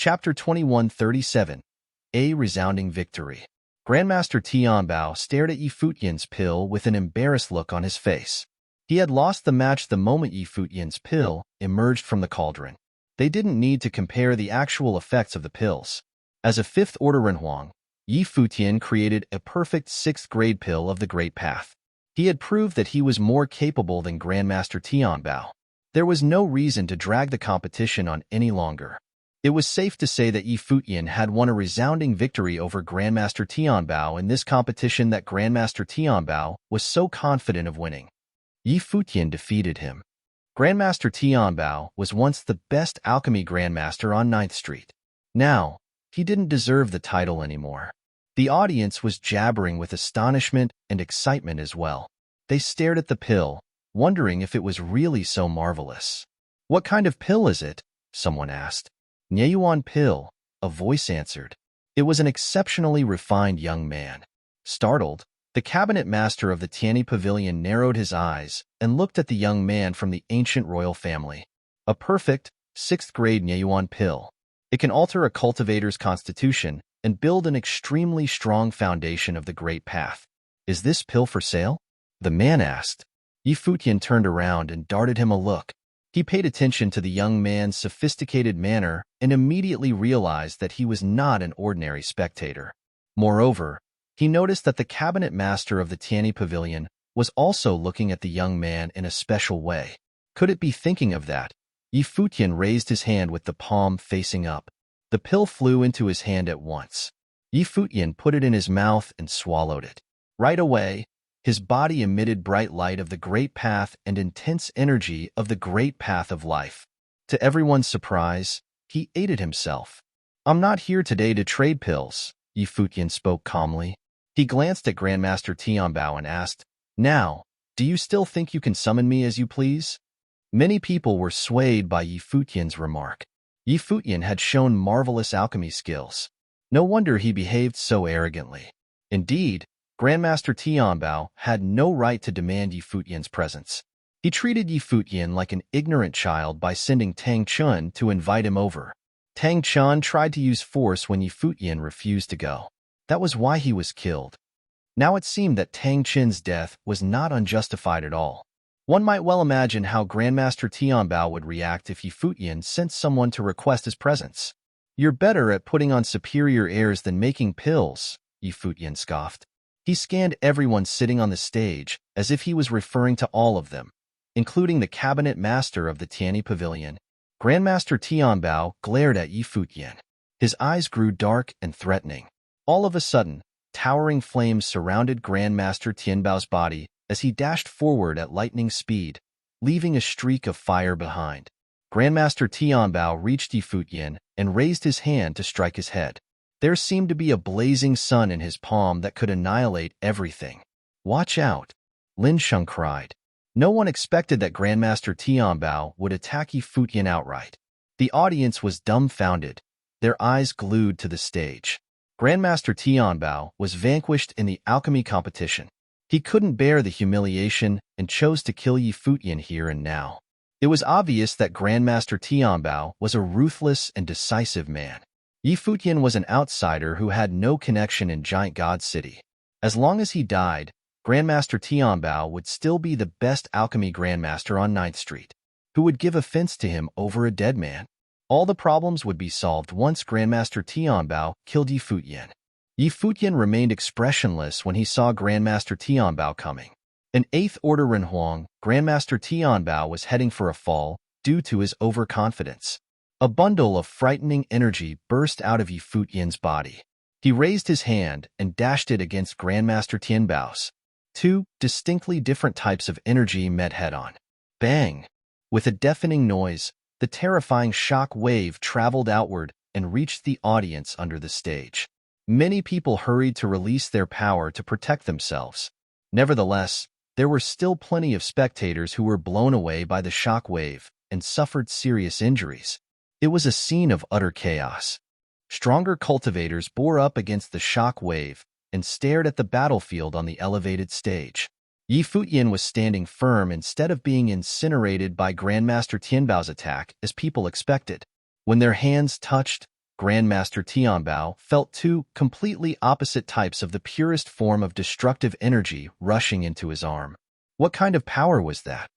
Chapter 2137. A Resounding Victory. Grandmaster Tianbao stared at Yi Futian's pill with an embarrassed look on his face. He had lost the match the moment Yi Futian's pill emerged from the cauldron. They didn't need to compare the actual effects of the pills. As a fifth-order Renhuang, Yi Futian created a perfect sixth-grade pill of the Great Path. He had proved that he was more capable than Grandmaster Tianbao. There was no reason to drag the competition on any longer. It was safe to say that Yi Futian had won a resounding victory over Grandmaster Tianbao in this competition that Grandmaster Tianbao was so confident of winning. Yi Futian defeated him. Grandmaster Tianbao was once the best alchemy grandmaster on 9th Street. Now, he didn't deserve the title anymore. The audience was jabbering with astonishment and excitement as well. They stared at the pill, wondering if it was really so marvelous. "What kind of pill is it?" someone asked. "Nieyuan pill," a voice answered. It was an exceptionally refined young man. Startled, the cabinet master of the Tianyi Pavilion narrowed his eyes and looked at the young man from the ancient royal family. A perfect, sixth-grade Nieyuan pill. It can alter a cultivator's constitution and build an extremely strong foundation of the Great Path. "Is this pill for sale?" the man asked. Yi Futian turned around and darted him a look. He paid attention to the young man's sophisticated manner and immediately realized that he was not an ordinary spectator. Moreover, he noticed that the cabinet master of the Tianyi Pavilion was also looking at the young man in a special way. Could it be thinking of that? Yi Futian raised his hand with the palm facing up. The pill flew into his hand at once. Yi Futian put it in his mouth and swallowed it. Right away, his body emitted bright light of the Great Path and intense energy of the Great Path of life. To everyone's surprise, he ate it himself. "I'm not here today to trade pills," Yi Futian spoke calmly. He glanced at Grandmaster Tianbao and asked, "Now, do you still think you can summon me as you please?" Many people were swayed by Yi Futian's remark. Yi Futian had shown marvelous alchemy skills. No wonder he behaved so arrogantly. Indeed, Grandmaster Tianbao had no right to demand Yi Futian's presence. He treated Yi Futian like an ignorant child by sending Tang Chun to invite him over. Tang Chun tried to use force when Yi Futian refused to go. That was why he was killed. Now it seemed that Tang Chun's death was not unjustified at all. One might well imagine how Grandmaster Tianbao would react if Yi Futian sent someone to request his presence. "You're better at putting on superior airs than making pills," Yi Futian scoffed. He scanned everyone sitting on the stage as if he was referring to all of them, including the cabinet master of the Tianyi Pavilion. Grandmaster Tianbao glared at Yi Futian. His eyes grew dark and threatening. All of a sudden, towering flames surrounded Grandmaster Tianbao's body as he dashed forward at lightning speed, leaving a streak of fire behind. Grandmaster Tianbao reached Yi Futian and raised his hand to strike his head. There seemed to be a blazing sun in his palm that could annihilate everything. "Watch out," Lin Sheng cried. No one expected that Grandmaster Tianbao would attack Yi Futian outright. The audience was dumbfounded, their eyes glued to the stage. Grandmaster Tianbao was vanquished in the alchemy competition. He couldn't bear the humiliation and chose to kill Yi Futian here and now. It was obvious that Grandmaster Tianbao was a ruthless and decisive man. Yi Futian was an outsider who had no connection in Giant God City. As long as he died, Grandmaster Tianbao would still be the best alchemy grandmaster on 9th Street. Who would give offense to him over a dead man? All the problems would be solved once Grandmaster Tianbao killed Yi Futian. Yi Futian remained expressionless when he saw Grandmaster Tianbao coming. An 8th Order Renhuang, Grandmaster Tianbao was heading for a fall due to his overconfidence. A bundle of frightening energy burst out of Yi Futian's body. He raised his hand and dashed it against Grandmaster Tianbao's. Two distinctly different types of energy met head-on. Bang! With a deafening noise, the terrifying shock wave traveled outward and reached the audience under the stage. Many people hurried to release their power to protect themselves. Nevertheless, there were still plenty of spectators who were blown away by the shock wave and suffered serious injuries. It was a scene of utter chaos. Stronger cultivators bore up against the shock wave and stared at the battlefield on the elevated stage. Yi Futian was standing firm instead of being incinerated by Grandmaster Tianbao's attack as people expected. When their hands touched, Grandmaster Tianbao felt two completely opposite types of the purest form of destructive energy rushing into his arm. What kind of power was that?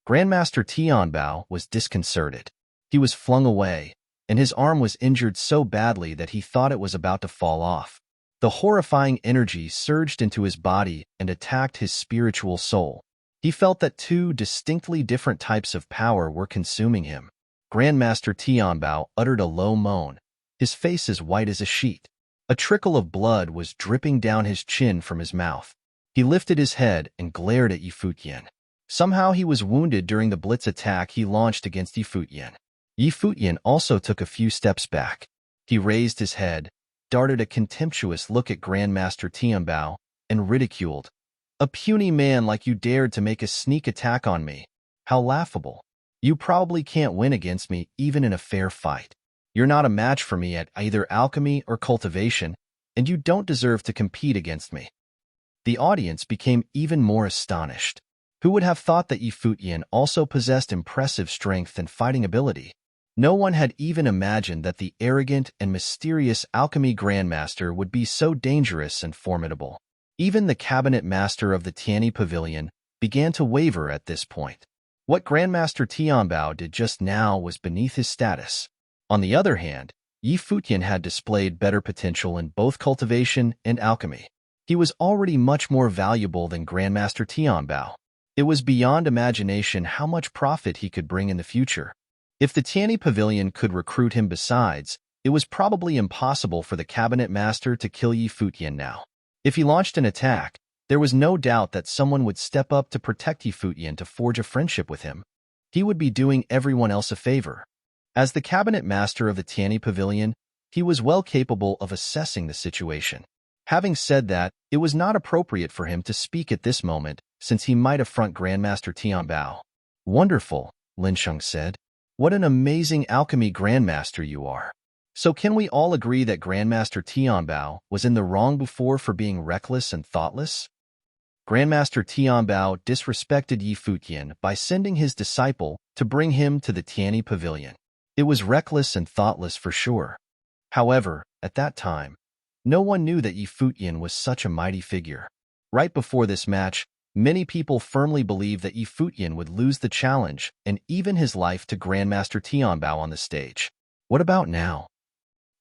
Grandmaster Tianbao was disconcerted. He was flung away, and his arm was injured so badly that he thought it was about to fall off. The horrifying energy surged into his body and attacked his spiritual soul. He felt that two distinctly different types of power were consuming him. Grandmaster Tianbao uttered a low moan, his face as white as a sheet. A trickle of blood was dripping down his chin from his mouth. He lifted his head and glared at Futian. Somehow he was wounded during the blitz attack he launched against Futian. Futian also took a few steps back. He raised his head, darted a contemptuous look at Grandmaster Tianbao, and ridiculed. "A puny man like you dared to make a sneak attack on me. How laughable. You probably can't win against me even in a fair fight. You're not a match for me at either alchemy or cultivation, and you don't deserve to compete against me." The audience became even more astonished. Who would have thought that Futian also possessed impressive strength and fighting ability? No one had even imagined that the arrogant and mysterious alchemy grandmaster would be so dangerous and formidable. Even the cabinet master of the Tianyi Pavilion began to waver at this point. What Grandmaster Tianbao did just now was beneath his status. On the other hand, Futian had displayed better potential in both cultivation and alchemy. He was already much more valuable than Grandmaster Tianbao. It was beyond imagination how much profit he could bring in the future. If the Tianyi Pavilion could recruit him besides, it was probably impossible for the cabinet master to kill Futian now. If he launched an attack, there was no doubt that someone would step up to protect Futian to forge a friendship with him. He would be doing everyone else a favor. As the cabinet master of the Tianyi Pavilion, he was well capable of assessing the situation. Having said that, it was not appropriate for him to speak at this moment, since he might affront Grandmaster Tianbao. "Wonderful," Lin Sheng said. "What an amazing alchemy grandmaster you are. So can we all agree that Grandmaster Tianbao was in the wrong before for being reckless and thoughtless?" Grandmaster Tianbao disrespected Futian by sending his disciple to bring him to the Tianyi Pavilion. It was reckless and thoughtless for sure. However, at that time, no one knew that Futian was such a mighty figure. Right before this match, many people firmly believed that Futian would lose the challenge and even his life to Grandmaster Tianbao on the stage. What about now?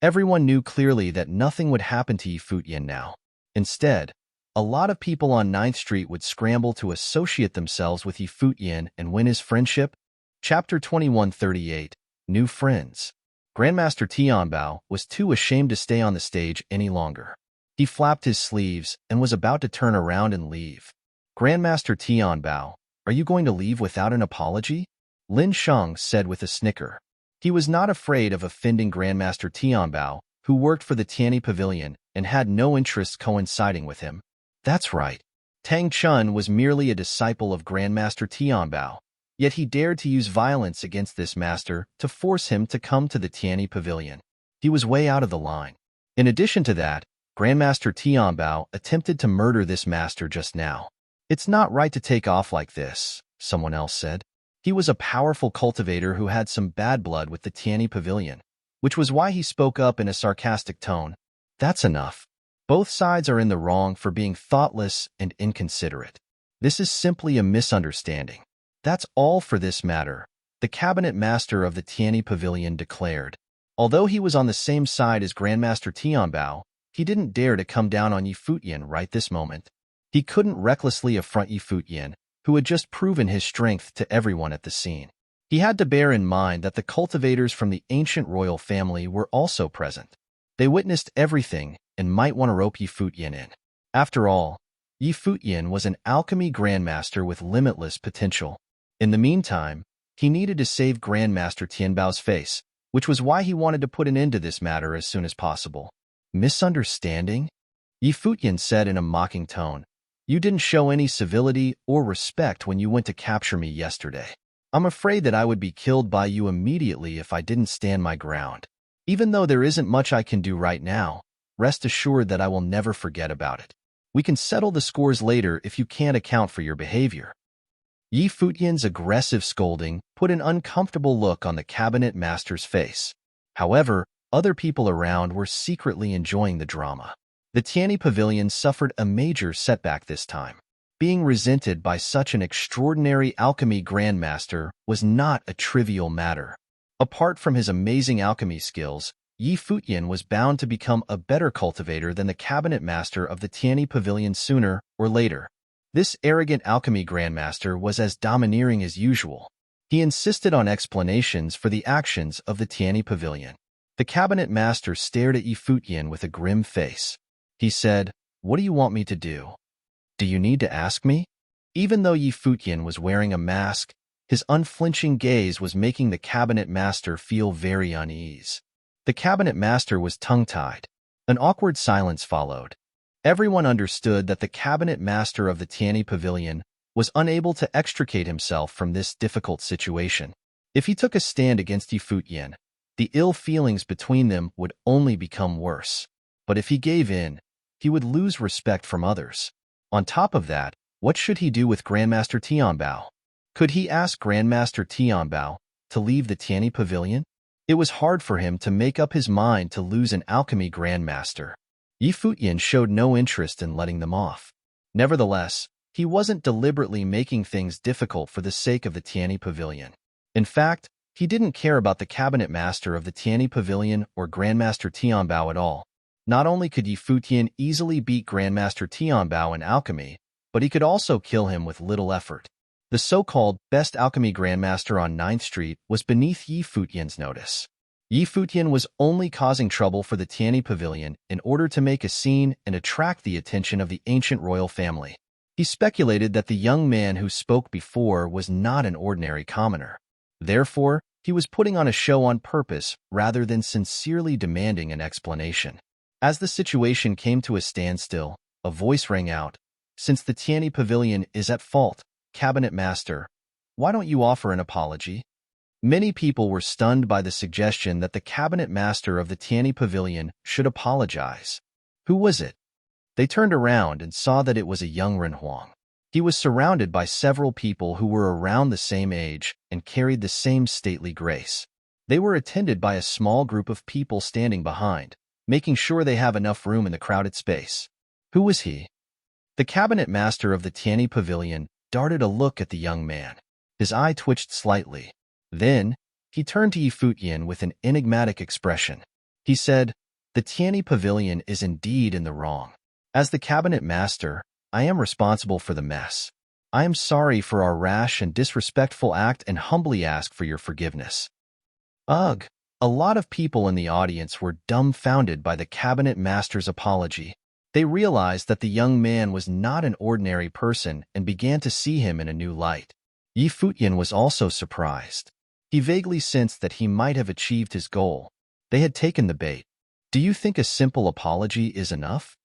Everyone knew clearly that nothing would happen to Futian now. Instead, a lot of people on 9th Street would scramble to associate themselves with Futian and win his friendship. Chapter 2138, New Friends. Grandmaster Tianbao was too ashamed to stay on the stage any longer. He flapped his sleeves and was about to turn around and leave. "Grandmaster Tianbao, are you going to leave without an apology?" Lin Sheng said with a snicker. He was not afraid of offending Grandmaster Tianbao, who worked for the Tianyi Pavilion and had no interest coinciding with him. That's right. Tang Chun was merely a disciple of Grandmaster Tianbao, yet he dared to use violence against this master to force him to come to the Tianyi Pavilion. He was way out of the line. In addition to that, Grandmaster Tianbao attempted to murder this master just now. "It's not right to take off like this," someone else said. He was a powerful cultivator who had some bad blood with the Tianyi Pavilion, which was why he spoke up in a sarcastic tone. "That's enough. Both sides are in the wrong for being thoughtless and inconsiderate. This is simply a misunderstanding. That's all for this matter," the cabinet master of the Tianyi Pavilion declared. Although he was on the same side as Grandmaster Tianbao, he didn't dare to come down on Futian right this moment. He couldn't recklessly affront Futian, who had just proven his strength to everyone at the scene. He had to bear in mind that the cultivators from the ancient royal family were also present. They witnessed everything and might want to rope Futian in. After all, Futian was an alchemy grandmaster with limitless potential. In the meantime, he needed to save Grandmaster Tianbao's face, which was why he wanted to put an end to this matter as soon as possible. "Misunderstanding?" Futian said in a mocking tone. "You didn't show any civility or respect when you went to capture me yesterday. I'm afraid that I would be killed by you immediately if I didn't stand my ground. Even though there isn't much I can do right now, rest assured that I will never forget about it. We can settle the scores later if you can't account for your behavior." Futian's aggressive scolding put an uncomfortable look on the cabinet master's face. However, other people around were secretly enjoying the drama. The Tianyi Pavilion suffered a major setback this time. Being resented by such an extraordinary alchemy grandmaster was not a trivial matter. Apart from his amazing alchemy skills, Futian was bound to become a better cultivator than the cabinet master of the Tianyi Pavilion sooner or later. This arrogant alchemy grandmaster was as domineering as usual. He insisted on explanations for the actions of the Tianyi Pavilion. The cabinet master stared at Futian with a grim face. He said, "What do you want me to do? Do you need to ask me?" Even though Futian was wearing a mask, his unflinching gaze was making the cabinet master feel very uneasy. The cabinet master was tongue-tied. An awkward silence followed. Everyone understood that the cabinet master of the Tianyi Pavilion was unable to extricate himself from this difficult situation. If he took a stand against Futian, the ill feelings between them would only become worse. But if he gave in, he would lose respect from others. On top of that, what should he do with Grandmaster Tianbao? Could he ask Grandmaster Tianbao to leave the Tianyi Pavilion? It was hard for him to make up his mind to lose an alchemy grandmaster. Futian showed no interest in letting them off. Nevertheless, he wasn't deliberately making things difficult for the sake of the Tianyi Pavilion. In fact, he didn't care about the cabinet master of the Tianyi Pavilion or Grandmaster Tianbao at all. Not only could Futian easily beat Grandmaster Tianbao in alchemy, but he could also kill him with little effort. The so-called best alchemy grandmaster on 9th Street was beneath Futian's notice. Futian was only causing trouble for the Tianyi Pavilion in order to make a scene and attract the attention of the ancient royal family. He speculated that the young man who spoke before was not an ordinary commoner. Therefore, he was putting on a show on purpose rather than sincerely demanding an explanation. As the situation came to a standstill, a voice rang out, "Since the Tianyi Pavilion is at fault, Cabinet Master, why don't you offer an apology?" Many people were stunned by the suggestion that the Cabinet Master of the Tianyi Pavilion should apologize. Who was it? They turned around and saw that it was a young Renhuang. He was surrounded by several people who were around the same age and carried the same stately grace. They were attended by a small group of people standing behind, making sure they have enough room in the crowded space. Who was he? The Cabinet Master of the Tianyi Pavilion darted a look at the young man. His eye twitched slightly. Then, he turned to Futian with an enigmatic expression. He said, "The Tianyi Pavilion is indeed in the wrong. As the Cabinet Master, I am responsible for the mess. I am sorry for our rash and disrespectful act and humbly ask for your forgiveness." Ugh! A lot of people in the audience were dumbfounded by the Cabinet Master's apology. They realized that the young man was not an ordinary person and began to see him in a new light. Futian was also surprised. He vaguely sensed that he might have achieved his goal. They had taken the bait. "Do you think a simple apology is enough?"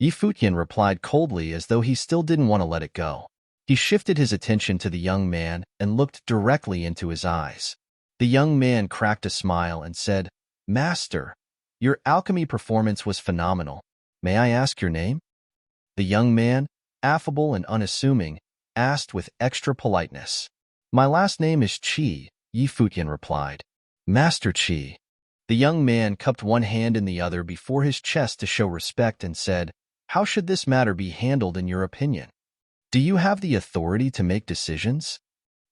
Futian replied coldly as though he still didn't want to let it go. He shifted his attention to the young man and looked directly into his eyes. The young man cracked a smile and said, "Master, your alchemy performance was phenomenal. May I ask your name?" The young man, affable and unassuming, asked with extra politeness. "My last name is Qi," Futian replied. "Master Qi." The young man cupped one hand in the other before his chest to show respect and said, "How should this matter be handled in your opinion? Do you have the authority to make decisions?"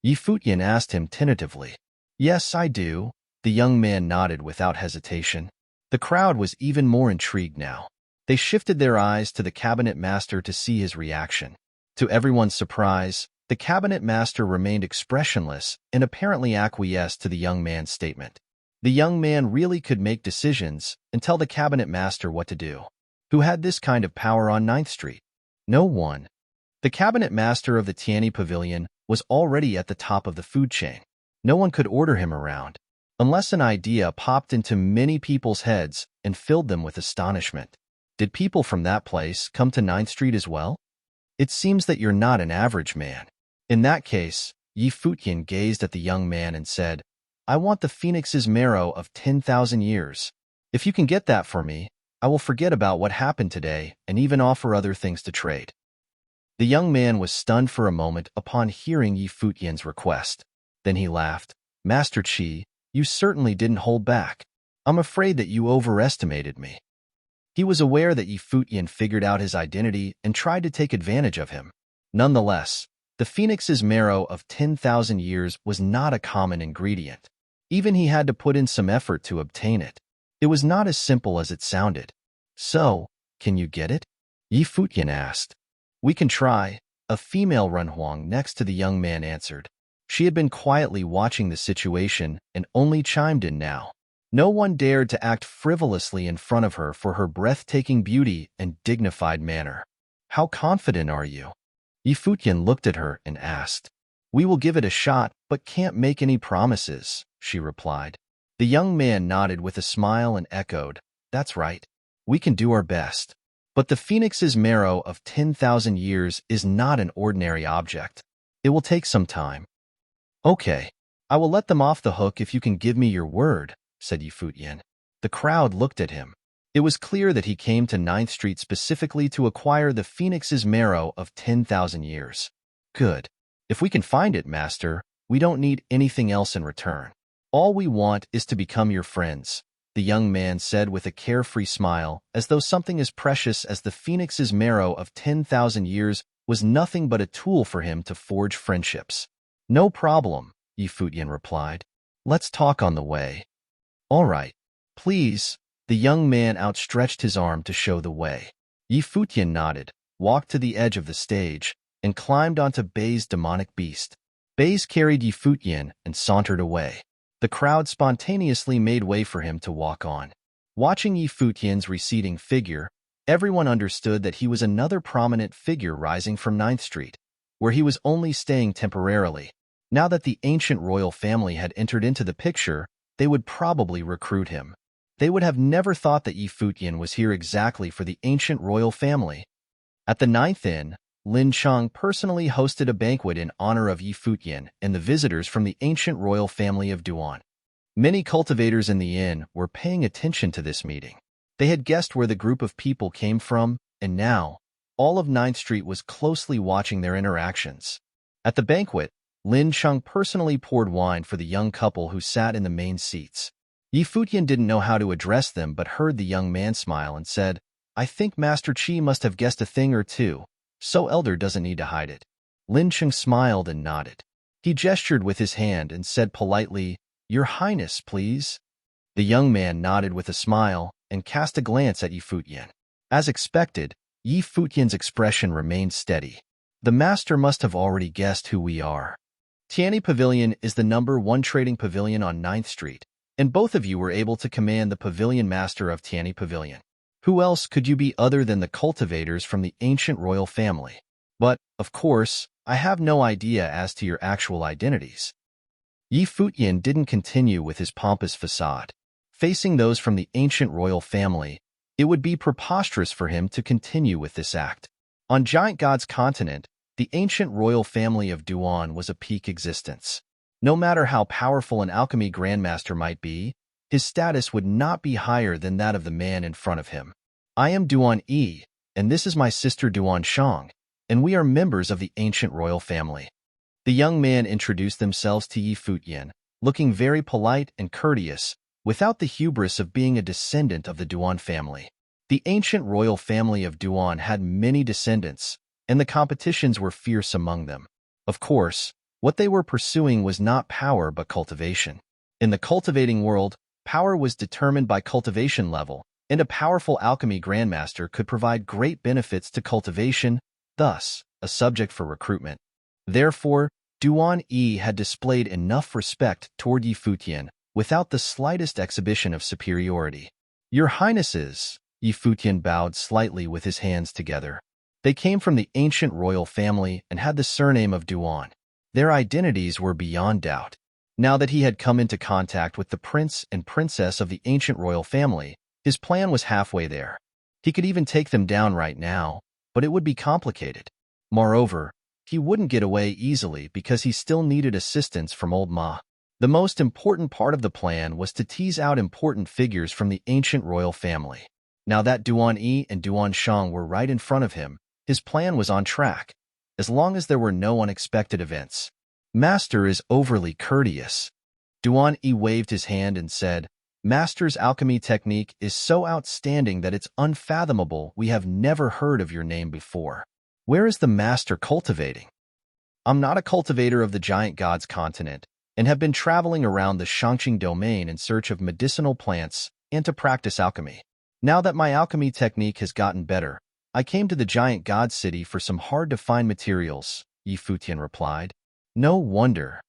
Futian asked him tentatively. "Yes, I do." The young man nodded without hesitation. The crowd was even more intrigued now. They shifted their eyes to the Cabinet Master to see his reaction. To everyone's surprise, the Cabinet Master remained expressionless and apparently acquiesced to the young man's statement. The young man really could make decisions and tell the Cabinet Master what to do. Who had this kind of power on 9th Street? No one. The Cabinet Master of the Tianyi Pavilion was already at the top of the food chain. No one could order him around, unless an idea popped into many people's heads and filled them with astonishment. Did people from that place come to 9th Street as well? It seems that you're not an average man. In that case, Futian gazed at the young man and said, "I want the phoenix's marrow of 10,000 years. If you can get that for me, I will forget about what happened today and even offer other things to trade." The young man was stunned for a moment upon hearing Futian's request. Then he laughed. "Master Qi, you certainly didn't hold back. I'm afraid that you overestimated me. He was aware that Yi Futian figured out his identity and tried to take advantage of him. Nonetheless, the phoenix's marrow of 10,000 years was not a common ingredient. Even he had to put in some effort to obtain it. It was not as simple as it sounded. So, can you get it? Yi Futian asked. We can try, a female Renhuang next to the young man answered. She had been quietly watching the situation and only chimed in now. No one dared to act frivolously in front of her for her breathtaking beauty and dignified manner. How confident are you? Yi Futian looked at her and asked. We will give it a shot, but can't make any promises, she replied. The young man nodded with a smile and echoed, That's right. We can do our best. But the phoenix's marrow of 10,000 years is not an ordinary object. It will take some time. Okay, I will let them off the hook if you can give me your word, said Yi Futian. The crowd looked at him. It was clear that he came to 9th Street specifically to acquire the phoenix's marrow of 10,000 years. Good. If we can find it, master, we don't need anything else in return. All we want is to become your friends, the young man said with a carefree smile, as though something as precious as the phoenix's marrow of 10,000 years was nothing but a tool for him to forge friendships. No problem, Yi Futian replied. Let's talk on the way. All right. Please. The young man outstretched his arm to show the way. Yi Futian nodded, walked to the edge of the stage, and climbed onto Bei's demonic beast. Beis carried Yi Futian and sauntered away. The crowd spontaneously made way for him to walk on. Watching Yi Futian's receding figure, everyone understood that he was another prominent figure rising from 9th Street, where he was only staying temporarily. Now that the ancient royal family had entered into the picture, they would probably recruit him. They would have never thought that Yi Futian was here exactly for the ancient royal family. At the 9th Inn, Lin Cheng personally hosted a banquet in honor of Yi Futian and the visitors from the ancient royal family of Duan. Many cultivators in the inn were paying attention to this meeting. They had guessed where the group of people came from, and now, all of 9th Street was closely watching their interactions. At the banquet, Lin Cheng personally poured wine for the young couple who sat in the main seats. Yi Futian didn't know how to address them but heard the young man smile and said, I think Master Qi must have guessed a thing or two, so Elder doesn't need to hide it. Lin Cheng smiled and nodded. He gestured with his hand and said politely, Your Highness, please. The young man nodded with a smile and cast a glance at Yi Futian. As expected, Yi Futian's expression remained steady. The master must have already guessed who we are. Tianyi Pavilion is the #1 trading pavilion on 9th Street, and both of you were able to command the pavilion master of Tianyi Pavilion. Who else could you be other than the cultivators from the ancient royal family? But, of course, I have no idea as to your actual identities. Yi Futian didn't continue with his pompous facade. Facing those from the ancient royal family, it would be preposterous for him to continue with this act. On Giant God's continent, the ancient royal family of Duan was a peak existence. No matter how powerful an alchemy grandmaster might be, his status would not be higher than that of the man in front of him. I am Duan Yi, and this is my sister Duan Shang, and we are members of the ancient royal family. The young man introduced themselves to Yi Futian, looking very polite and courteous, without the hubris of being a descendant of the Duan family. The ancient royal family of Duan had many descendants, and the competitions were fierce among them. Of course, what they were pursuing was not power but cultivation. In the cultivating world, power was determined by cultivation level, and a powerful alchemy grandmaster could provide great benefits to cultivation, thus, a subject for recruitment. Therefore, Duan Yi had displayed enough respect toward Yi Futian without the slightest exhibition of superiority. Your Highnesses, Yi Futian bowed slightly with his hands together. They came from the ancient royal family and had the surname of Duan. Their identities were beyond doubt. Now that he had come into contact with the prince and princess of the ancient royal family, his plan was halfway there. He could even take them down right now, but it would be complicated. Moreover, he wouldn't get away easily because he still needed assistance from old Ma. The most important part of the plan was to tease out important figures from the ancient royal family. Now that Duan Yi and Duan Shang were right in front of him, his plan was on track, as long as there were no unexpected events. Master is overly courteous. Duan Yi waved his hand and said, Master's alchemy technique is so outstanding that it's unfathomable we have never heard of your name before. Where is the master cultivating? I'm not a cultivator of the giant god's continent and have been traveling around the Shangqing domain in search of medicinal plants and to practice alchemy. Now that my alchemy technique has gotten better, I came to the giant god city for some hard-to-find materials, Futian replied. No wonder.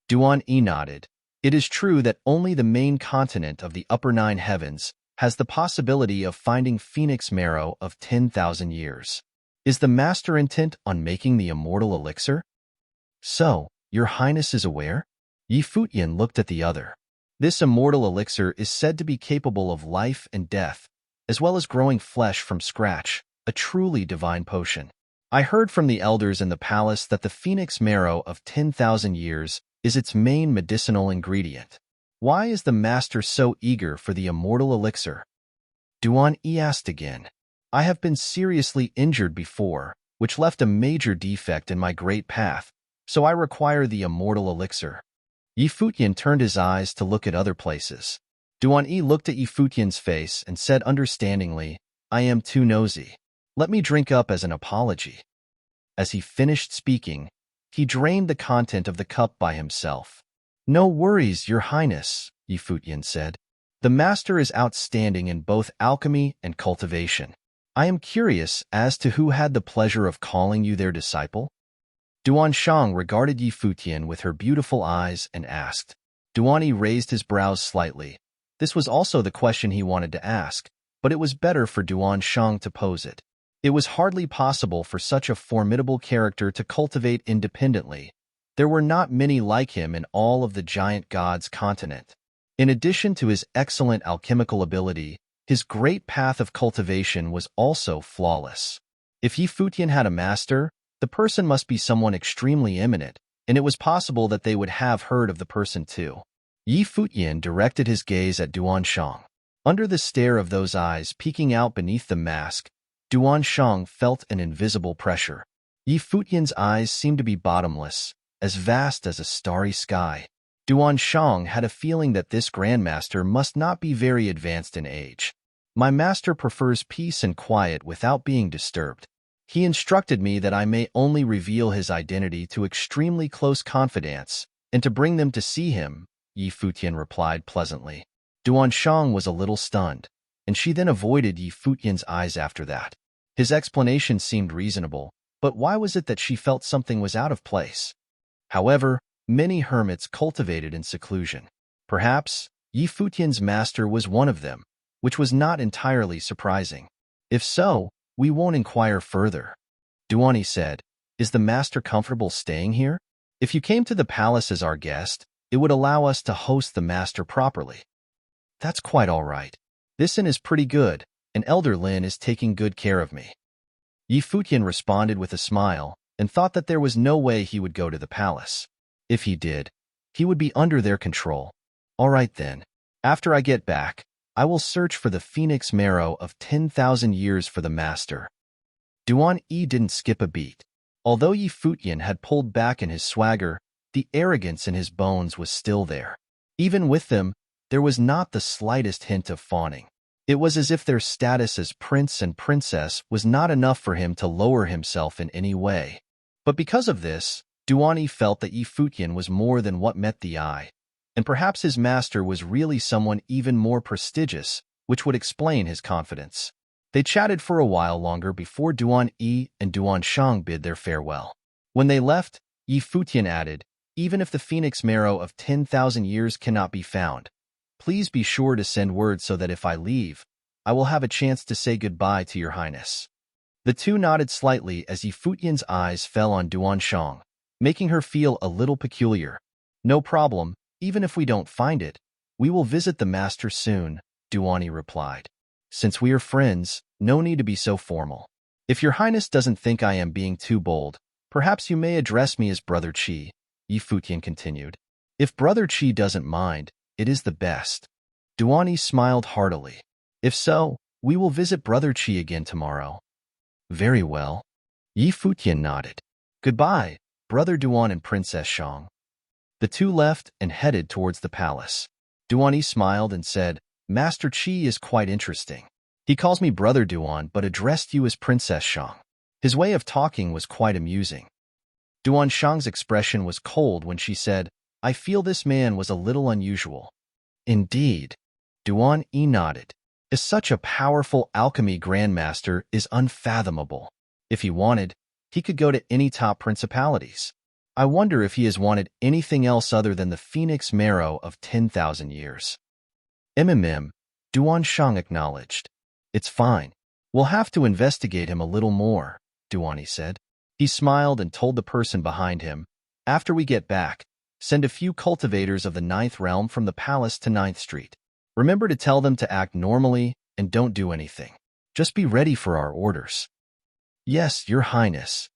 Duan Yi nodded. It is true that only the main continent of the upper nine heavens has the possibility of finding phoenix marrow of 10,000 years. Is the master intent on making the immortal elixir? So, your highness is aware? Futian looked at the other. This immortal elixir is said to be capable of life and death, as well as growing flesh from scratch, a truly divine potion. I heard from the elders in the palace that the phoenix marrow of 10,000 years is its main medicinal ingredient. Why is the master so eager for the immortal elixir? Duan Yi asked again. I have been seriously injured before, which left a major defect in my great path, so I require the immortal elixir. Futian turned his eyes to look at other places. Duan Yi looked at Futian's face and said understandingly, I am too nosy. Let me drink up as an apology. As he finished speaking, he drained the content of the cup by himself. No worries, your highness, Futian said. The master is outstanding in both alchemy and cultivation. I am curious as to who had the pleasure of calling you their disciple? Duan Shang regarded Futian with her beautiful eyes and asked. Duan Yi raised his brows slightly. This was also the question he wanted to ask, but it was better for Duan Shang to pose it. It was hardly possible for such a formidable character to cultivate independently. There were not many like him in all of the giant god's continent. In addition to his excellent alchemical ability, his great path of cultivation was also flawless. If Futian had a master, the person must be someone extremely eminent, and it was possible that they would have heard of the person too. Futian directed his gaze at Duan Shang. Under the stare of those eyes peeking out beneath the mask, Duan Shang felt an invisible pressure. Futian's eyes seemed to be bottomless, as vast as a starry sky. Duan Shang had a feeling that this grandmaster must not be very advanced in age. My master prefers peace and quiet without being disturbed. He instructed me that I may only reveal his identity to extremely close confidants, and to bring them to see him, Futian replied pleasantly. Duan Shang was a little stunned, and she then avoided Futian's eyes after that. His explanation seemed reasonable, but why was it that she felt something was out of place? However, many hermits cultivated in seclusion. Perhaps, Futian's master was one of them, which was not entirely surprising. If so, we won't inquire further. Duan Yi said, Is the master comfortable staying here? If you came to the palace as our guest, it would allow us to host the master properly. That's quite all right. This inn is pretty good, and Elder Lin is taking good care of me. Futian responded with a smile, and thought that there was no way he would go to the palace. If he did, he would be under their control. All right then. After I get back, I will search for the phoenix marrow of 10,000 years for the master. Duan Yi didn't skip a beat. Although Futian had pulled back in his swagger, the arrogance in his bones was still there. Even with them, there was not the slightest hint of fawning. It was as if their status as prince and princess was not enough for him to lower himself in any way. But because of this, Duan Yi felt that Futian was more than what met the eye, and perhaps his master was really someone even more prestigious, which would explain his confidence. They chatted for a while longer before Duan Yi and Duan Shang bid their farewell. When they left, Futian added, Even if the phoenix marrow of 10,000 years cannot be found, please be sure to send word so that if I leave, I will have a chance to say goodbye to your highness. The two nodded slightly as Futian's eyes fell on Duan Shang, making her feel a little peculiar. No problem, even if we don't find it, we will visit the master soon, Duan Yi replied. Since we are friends, no need to be so formal. If your highness doesn't think I am being too bold, perhaps you may address me as Brother Qi, Futian continued. If Brother Qi doesn't mind, it is the best. Duan Yi smiled heartily. If so, we will visit Brother Qi again tomorrow. Very well. Futian nodded. Goodbye, Brother Duan and Princess Shang. The two left and headed towards the palace. Duan Yi smiled and said, Master Qi is quite interesting. He calls me Brother Duan but addressed you as Princess Shang. His way of talking was quite amusing. Duan Shang's expression was cold when she said, I feel this man was a little unusual. Indeed. Duan Yi nodded. Is such a powerful alchemy grandmaster is unfathomable. If he wanted, he could go to any top principalities. I wonder if he has wanted anything else other than the phoenix marrow of 10,000 years. Duan Shang acknowledged. It's fine. We'll have to investigate him a little more, Duan said. He smiled and told the person behind him, after we get back, send a few cultivators of the 9th realm from the palace to 9th Street. Remember to tell them to act normally and don't do anything. Just be ready for our orders. Yes, Your Highness.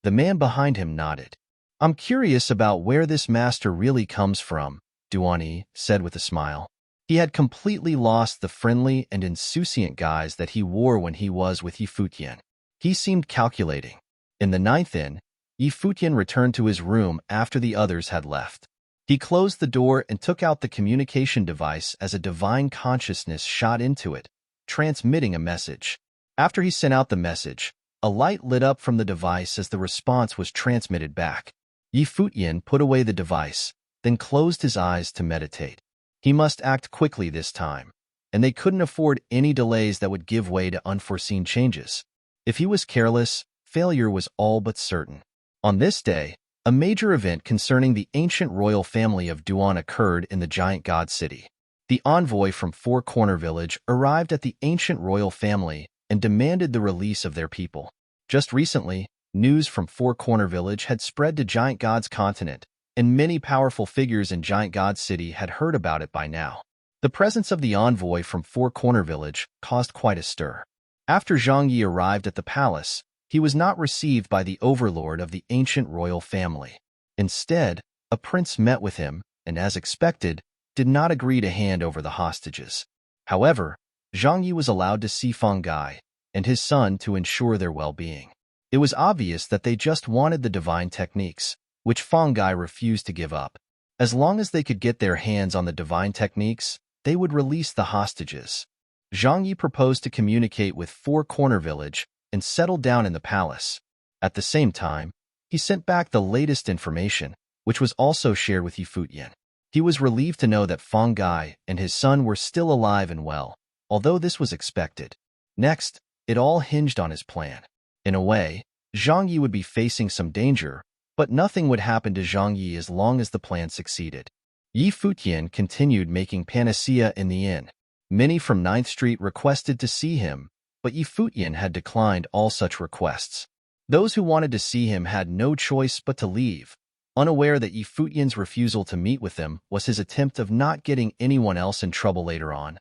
The man behind him nodded. I'm curious about where this master really comes from, Duan said with a smile. He had completely lost the friendly and insouciant guise that he wore when he was with Futian. He seemed calculating. In the 9th inn, Futian returned to his room after the others had left. He closed the door and took out the communication device as a divine consciousness shot into it, transmitting a message. After he sent out the message, a light lit up from the device as the response was transmitted back. Futian put away the device, then closed his eyes to meditate. He must act quickly this time, and they couldn't afford any delays that would give way to unforeseen changes. If he was careless, failure was all but certain. On this day, a major event concerning the ancient royal family of Duan occurred in the giant god city. The envoy from Four Corner Village arrived at the ancient royal family and demanded the release of their people. Just recently, news from Four Corner Village had spread to Giant God's continent, and many powerful figures in Giant God City had heard about it by now. The presence of the envoy from Four Corner Village caused quite a stir. After Zhang Yi arrived at the palace, he was not received by the overlord of the ancient royal family. Instead, a prince met with him and, as expected, did not agree to hand over the hostages. However, Zhang Yi was allowed to see Feng Gai and his son to ensure their well-being. It was obvious that they just wanted the divine techniques, which Feng Gai refused to give up. As long as they could get their hands on the divine techniques, they would release the hostages. Zhang Yi proposed to communicate with Four Corner Village and settled down in the palace. At the same time, he sent back the latest information, which was also shared with Futian. He was relieved to know that Feng Gai and his son were still alive and well, although this was expected. Next, it all hinged on his plan. In a way, Zhang Yi would be facing some danger, but nothing would happen to Zhang Yi as long as the plan succeeded. Futian continued making panacea in the inn. Many from 9th Street requested to see him, but Futian had declined all such requests. Those who wanted to see him had no choice but to leave, unaware that Futian's refusal to meet with them was his attempt of not getting anyone else in trouble later on.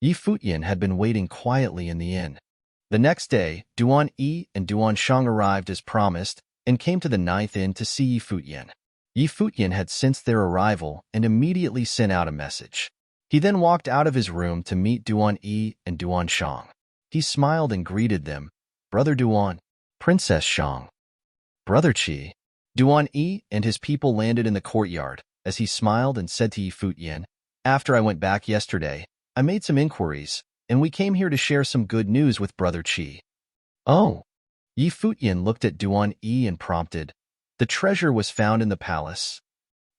Futian had been waiting quietly in the inn. The next day, Duan Yi and Duan Shang arrived as promised and came to the 9th inn to see Futian. Futian had sensed their arrival and immediately sent out a message. He then walked out of his room to meet Duan Yi and Duan Shang. He smiled and greeted them, Brother Duan, Princess Shang. Brother Qi. Duan Yi and his people landed in the courtyard as he smiled and said to Futian, After I went back yesterday, I made some inquiries, and we came here to share some good news with Brother Qi. Oh. Futian looked at Duan Yi and prompted, The treasure was found in the palace.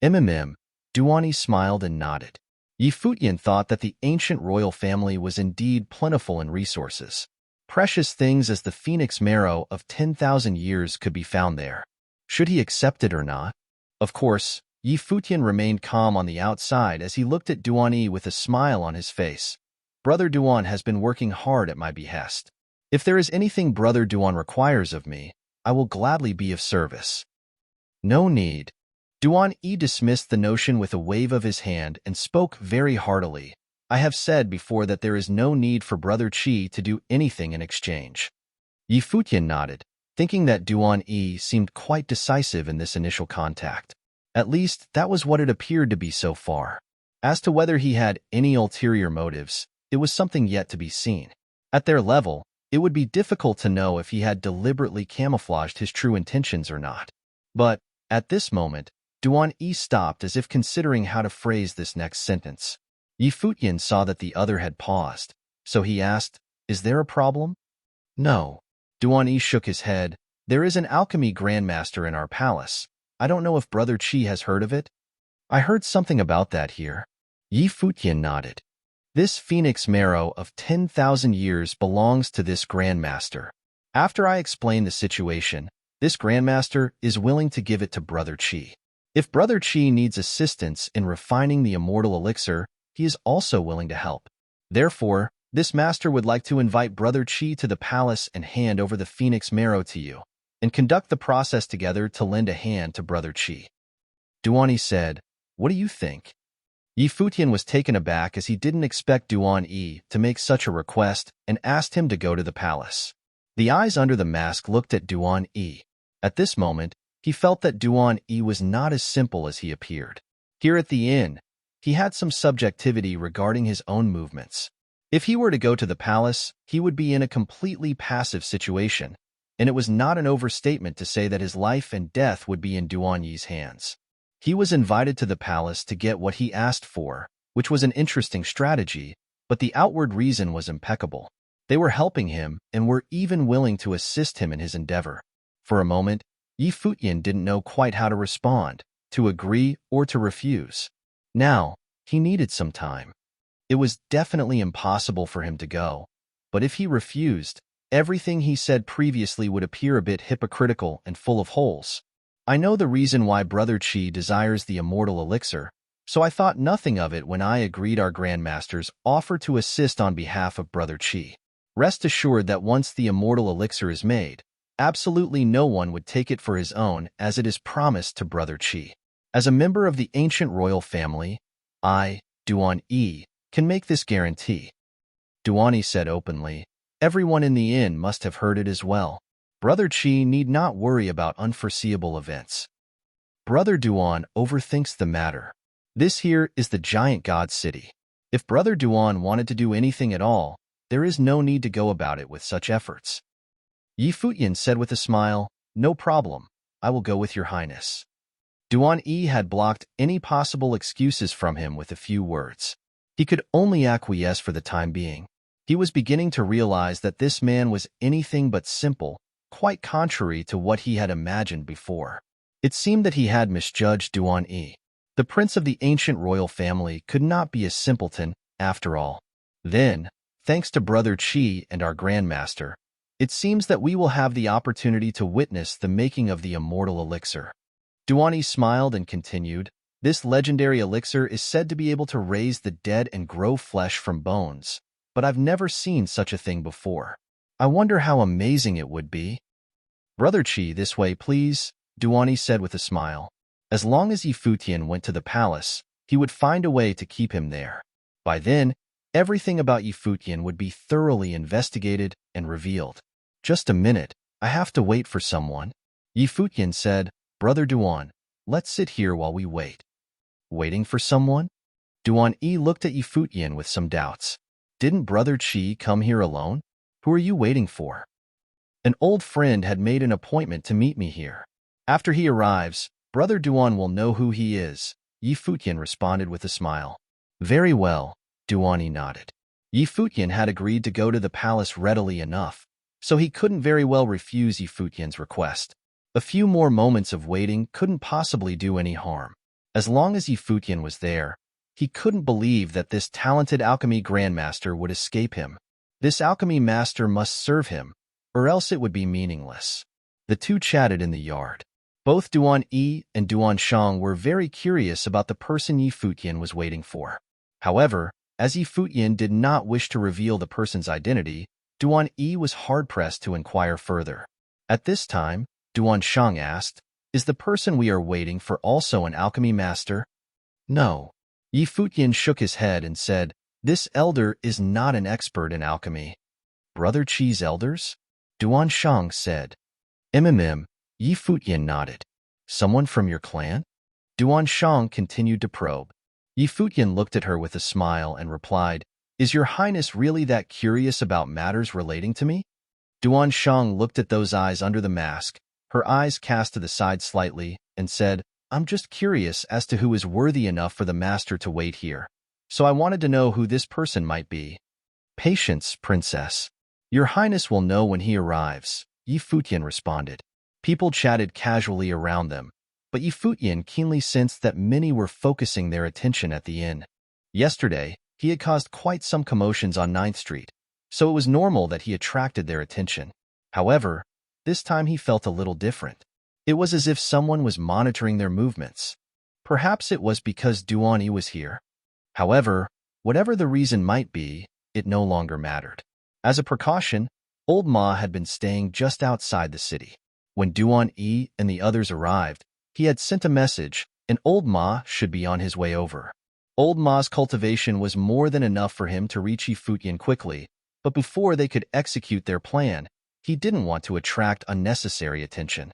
Duan Yi smiled and nodded. Futian thought that the ancient royal family was indeed plentiful in resources. Precious things as the phoenix marrow of 10,000 years could be found there. Should he accept it or not? Of course, Futian remained calm on the outside as he looked at Duan Yi with a smile on his face. Brother Duan has been working hard at my behest. If there is anything Brother Duan requires of me, I will gladly be of service. No need. Duan Yi dismissed the notion with a wave of his hand and spoke very heartily. I have said before that there is no need for Brother Qi to do anything in exchange. Futian nodded, thinking that Duan Yi seemed quite decisive in this initial contact. At least, that was what it appeared to be so far. As to whether he had any ulterior motives, it was something yet to be seen. At their level, it would be difficult to know if he had deliberately camouflaged his true intentions or not. But, at this moment, Duan Yi stopped as if considering how to phrase this next sentence. Yi Futian saw that the other had paused, so he asked, "Is there a problem?" "No." Duan Yi shook his head. "There is an alchemy grandmaster in our palace. I don't know if Brother Qi has heard of it." "I heard something about that here." Yi Futian nodded. "This phoenix marrow of 10,000 years belongs to this grandmaster. After I explain the situation, this grandmaster is willing to give it to Brother Qi. If Brother Qi needs assistance in refining the immortal elixir, he is also willing to help. Therefore, this master would like to invite Brother Qi to the palace and hand over the phoenix marrow to you, and conduct the process together to lend a hand to Brother Qi." Duan Yi said, "What do you think?" Yi Futian was taken aback as he didn't expect Duan Yi to make such a request and asked him to go to the palace. The eyes under the mask looked at Duan Yi. At this moment, he felt that Duan Yi was not as simple as he appeared. Here at the inn, he had some subjectivity regarding his own movements. If he were to go to the palace, he would be in a completely passive situation, and it was not an overstatement to say that his life and death would be in Duan Yi's hands. He was invited to the palace to get what he asked for, which was an interesting strategy, but the outward reason was impeccable. They were helping him and were even willing to assist him in his endeavor. For a moment, Yi Futian didn't know quite how to respond, to agree or to refuse. Now, he needed some time. It was definitely impossible for him to go, but if he refused, everything he said previously would appear a bit hypocritical and full of holes. "I know the reason why Brother Qi desires the immortal elixir, so I thought nothing of it when I agreed our grandmaster's offer to assist on behalf of Brother Qi. Rest assured that once the immortal elixir is made, absolutely no one would take it for his own as it is promised to Brother Qi. As a member of the ancient royal family, I, Duan Yi, can make this guarantee." Duan Yi said openly. Everyone in the inn must have heard it as well. Brother Qi need not worry about unforeseeable events. Brother Duan overthinks the matter. This here is the giant god city. If Brother Duan wanted to do anything at all, there is no need to go about it with such efforts. Yi Futian said with a smile, "No problem. I will go with your highness." Duan Yi had blocked any possible excuses from him with a few words. He could only acquiesce for the time being. He was beginning to realize that this man was anything but simple, quite contrary to what he had imagined before. It seemed that he had misjudged Duan Yi. The prince of the ancient royal family could not be a simpleton, after all. Then, thanks to Brother Qi and our grandmaster, it seems that we will have the opportunity to witness the making of the immortal elixir. Duan Yi smiled and continued, "This legendary elixir is said to be able to raise the dead and grow flesh from bones, but I've never seen such a thing before. I wonder how amazing it would be." "Brother Qi, this way, please," Duan Yi said with a smile. As long as Yi Futian went to the palace, he would find a way to keep him there. By then, everything about Yi Futian would be thoroughly investigated and revealed. "Just a minute, I have to wait for someone." Yi Futian said, "Brother Duan, let's sit here while we wait." "Waiting for someone?" Duan Yi looked at Yi Futian with some doubts. "Didn't Brother Qi come here alone? Who are you waiting for?" "An old friend had made an appointment to meet me here. After he arrives, Brother Duan will know who he is," Yi Futian responded with a smile. "Very well," Duan Yi nodded. Yi Futian had agreed to go to the palace readily enough, so he couldn't very well refuse Yi Futian's request. A few more moments of waiting couldn't possibly do any harm. As long as Yi Futian was there, he couldn't believe that this talented alchemy grandmaster would escape him. This alchemy master must serve him, or else it would be meaningless. The two chatted in the yard. Both Duan Yi and Duan Shang were very curious about the person Yi Futian was waiting for. However, as Yi Futian did not wish to reveal the person's identity, Duan Yi was hard-pressed to inquire further. At this time, Duan Shang asked, "Is the person we are waiting for also an alchemy master?" "No." Yi Futian shook his head and said, "This elder is not an expert in alchemy." "Brother Qi's elders?" Duan Shang said. Yi Futian nodded. "Someone from your clan?" Duan Shang continued to probe. Yi Futian looked at her with a smile and replied, "Is your highness really that curious about matters relating to me?" Duan Shang looked at those eyes under the mask, her eyes cast to the side slightly, and said, "I'm just curious as to who is worthy enough for the master to wait here." so I wanted to know who this person might be. Patience, princess. Your Highness will know when he arrives, Futian responded. People chatted casually around them, but Futian keenly sensed that many were focusing their attention at the inn. Yesterday, he had caused quite some commotions on Ninth Street, so it was normal that he attracted their attention. However, this time he felt a little different. It was as if someone was monitoring their movements. Perhaps it was because Duan was here. However, whatever the reason might be, it no longer mattered. As a precaution, Old Ma had been staying just outside the city. When Duan and the others arrived, he had sent a message, and Old Ma should be on his way over. Old Ma's cultivation was more than enough for him to reach Futian quickly, but before they could execute their plan, he didn't want to attract unnecessary attention.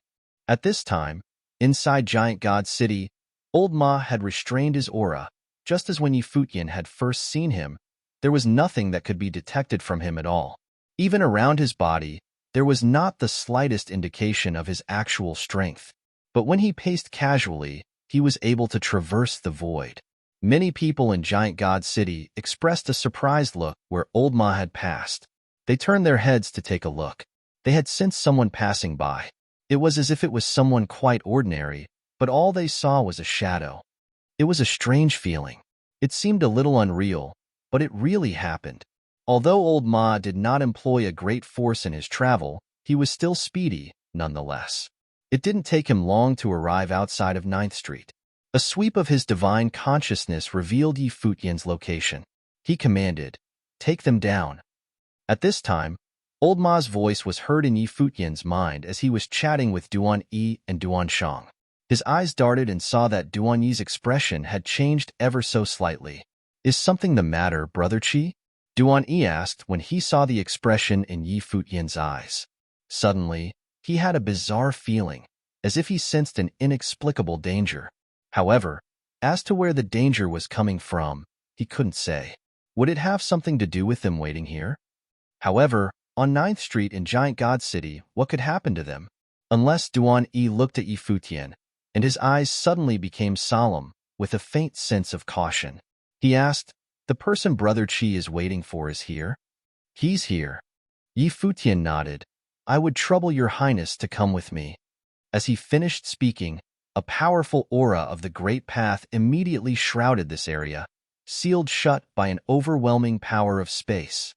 At this time, inside Giant God City, Old Ma had restrained his aura. Just as when Futian had first seen him, there was nothing that could be detected from him at all. Even around his body, there was not the slightest indication of his actual strength. But when he paced casually, he was able to traverse the void. Many people in Giant God City expressed a surprised look where Old Ma had passed. They turned their heads to take a look. They had sensed someone passing by. It was as if it was someone quite ordinary, but all they saw was a shadow. It was a strange feeling. It seemed a little unreal, but it really happened. Although Old Ma did not employ a great force in his travel, he was still speedy, nonetheless. It didn't take him long to arrive outside of Ninth Street. A sweep of his divine consciousness revealed Futian's location. He commanded, "Take them down." At this time, Old Ma's voice was heard in Futian's mind as he was chatting with Duan and Duan Shang. His eyes darted and saw that Duan Yi's expression had changed ever so slightly. "Is something the matter, Brother Qi?" Duan Yi asked when he saw the expression in Futian's eyes. Suddenly, he had a bizarre feeling, as if he sensed an inexplicable danger. However, as to where the danger was coming from, he couldn't say. Would it have something to do with them waiting here? However, on 9th Street in Giant God City, what could happen to them? Unless Duan Yi looked at Futian, and his eyes suddenly became solemn, with a faint sense of caution. He asked, "The person Brother Qi is waiting for is here?" "He's here." Futian nodded. "I would trouble your Highness to come with me." As he finished speaking, a powerful aura of the Great Path immediately shrouded this area, sealed shut by an overwhelming power of space.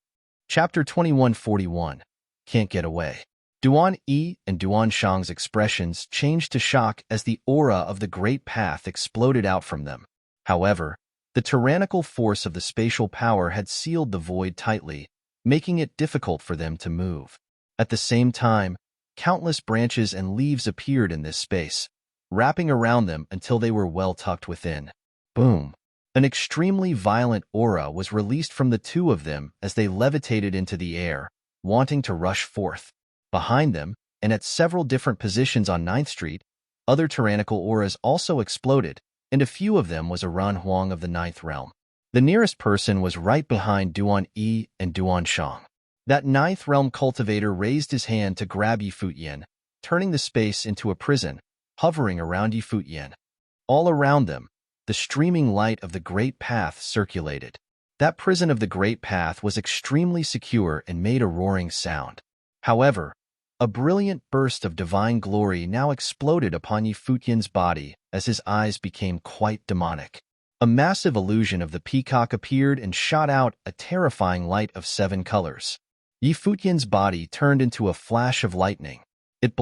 Chapter 2141. Can't Get Away. Duan Yi and Duan Shang's expressions changed to shock as the aura of the Great Path exploded out from them. However, the tyrannical force of the spatial power had sealed the void tightly, making it difficult for them to move. At the same time, countless branches and leaves appeared in this space, wrapping around them until they were well tucked within. Boom! An extremely violent aura was released from the two of them as they levitated into the air, wanting to rush forth. Behind them, and at several different positions on 9th Street, other tyrannical auras also exploded, and a few of them was a Ran Huang of the 9th Realm. The nearest person was right behind Duan Yi and Duan Shang. That 9th Realm cultivator raised his hand to grab Futian, turning the space into a prison, hovering around Futian. All around them, the streaming light of the Great Path circulated. That prison of the Great Path was extremely secure and made a roaring sound. However, a brilliant burst of divine glory now exploded upon Futian's body as his eyes became quite demonic. A massive illusion of the peacock appeared and shot out a terrifying light of 7 colors. Futian's body turned into a flash of lightning. It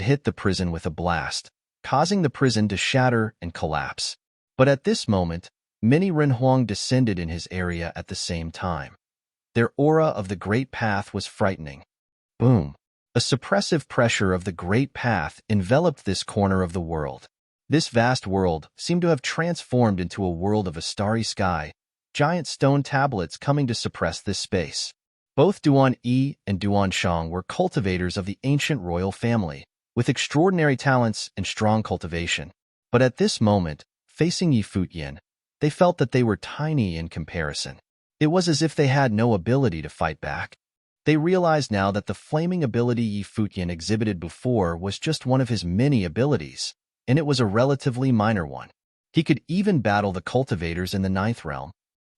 hit the prison with a blast, causing the prison to shatter and collapse. But at this moment, many Ren Huang descended in his area at the same time. Their aura of the Great Path was frightening. Boom! A suppressive pressure of the Great Path enveloped this corner of the world. This vast world seemed to have transformed into a world of a starry sky, giant stone tablets coming to suppress this space. Both Duan Yi and Duan Shang were cultivators of the ancient royal family, with extraordinary talents and strong cultivation. But at this moment, facing Futian, they felt that they were tiny in comparison. It was as if they had no ability to fight back. They realized now that the flaming ability Futian exhibited before was just one of his many abilities, and it was a relatively minor one. He could even battle the cultivators in the 9th Realm.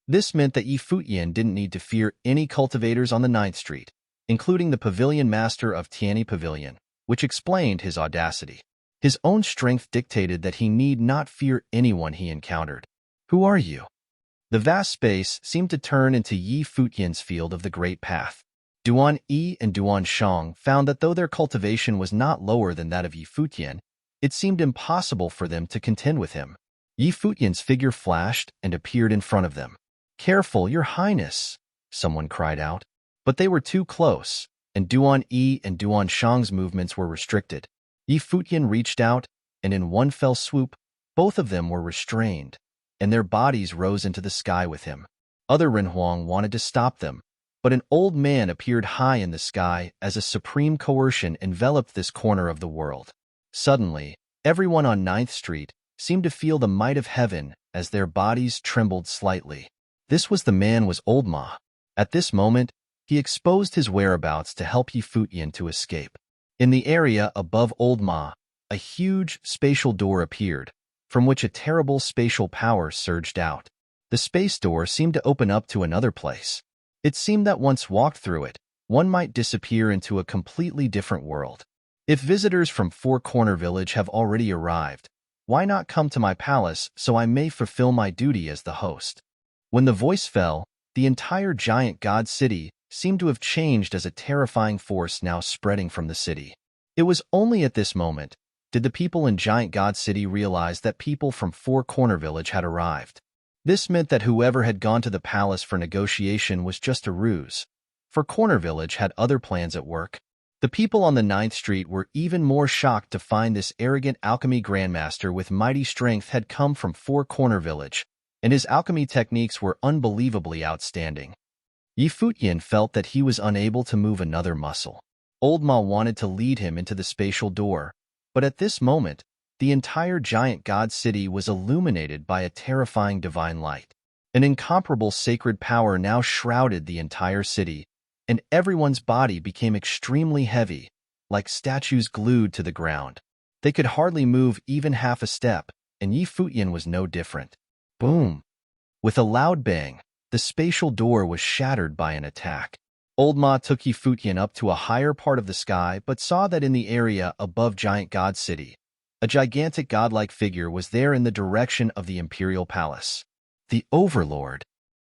This meant that Yi Futian didn't need to fear any cultivators on the Ninth Street, including the pavilion master of Tianyi Pavilion, which explained his audacity. His own strength dictated that he need not fear anyone he encountered. Who are you? The vast space seemed to turn into Yi Futian's field of the Great Path. Duan Yi and Duan Shang found that though their cultivation was not lower than that of Yi Futian, it seemed impossible for them to contend with him. Yi Futian's figure flashed and appeared in front of them. "Careful, your highness," someone cried out. But they were too close, and Duan Yi and Duan Shang's movements were restricted. Yi Futian reached out, and in one fell swoop, both of them were restrained, and their bodies rose into the sky with him. Other Renhuang wanted to stop them, but an old man appeared high in the sky as a supreme coercion enveloped this corner of the world. Suddenly, everyone on Ninth Street seemed to feel the might of heaven as their bodies trembled slightly. This was the man was Old Ma. At this moment, he exposed his whereabouts to help Yi Futian to escape. In the area above Old Ma, a huge spatial door appeared, from which a terrible spatial power surged out. The space door seemed to open up to another place. It seemed that once walked through it, one might disappear into a completely different world. If visitors from Four Corner Village have already arrived, why not come to my palace so I may fulfill my duty as the host? When the voice fell, the entire giant god city seemed to have changed as a terrifying force now spreading from the city. It was only at this moment did the people in Giant God City realize that people from Four Corner Village had arrived. This meant that whoever had gone to the palace for negotiation was just a ruse, for Corner Village had other plans at work. The people on the Ninth Street were even more shocked to find this arrogant alchemy grandmaster with mighty strength had come from Four Corner Village, and his alchemy techniques were unbelievably outstanding. Yi Futian felt that he was unable to move another muscle. Old Ma wanted to lead him into the spatial door, but at this moment, the entire giant god city was illuminated by a terrifying divine light. An incomparable sacred power now shrouded the entire city, and everyone's body became extremely heavy, like statues glued to the ground. They could hardly move even half a step, and Yi Futian was no different. Boom! With a loud bang, the spatial door was shattered by an attack. Old Ma took Yi Futian up to a higher part of the sky but saw that in the area above Giant God City, a gigantic godlike figure was there in the direction of the Imperial Palace. The Overlord.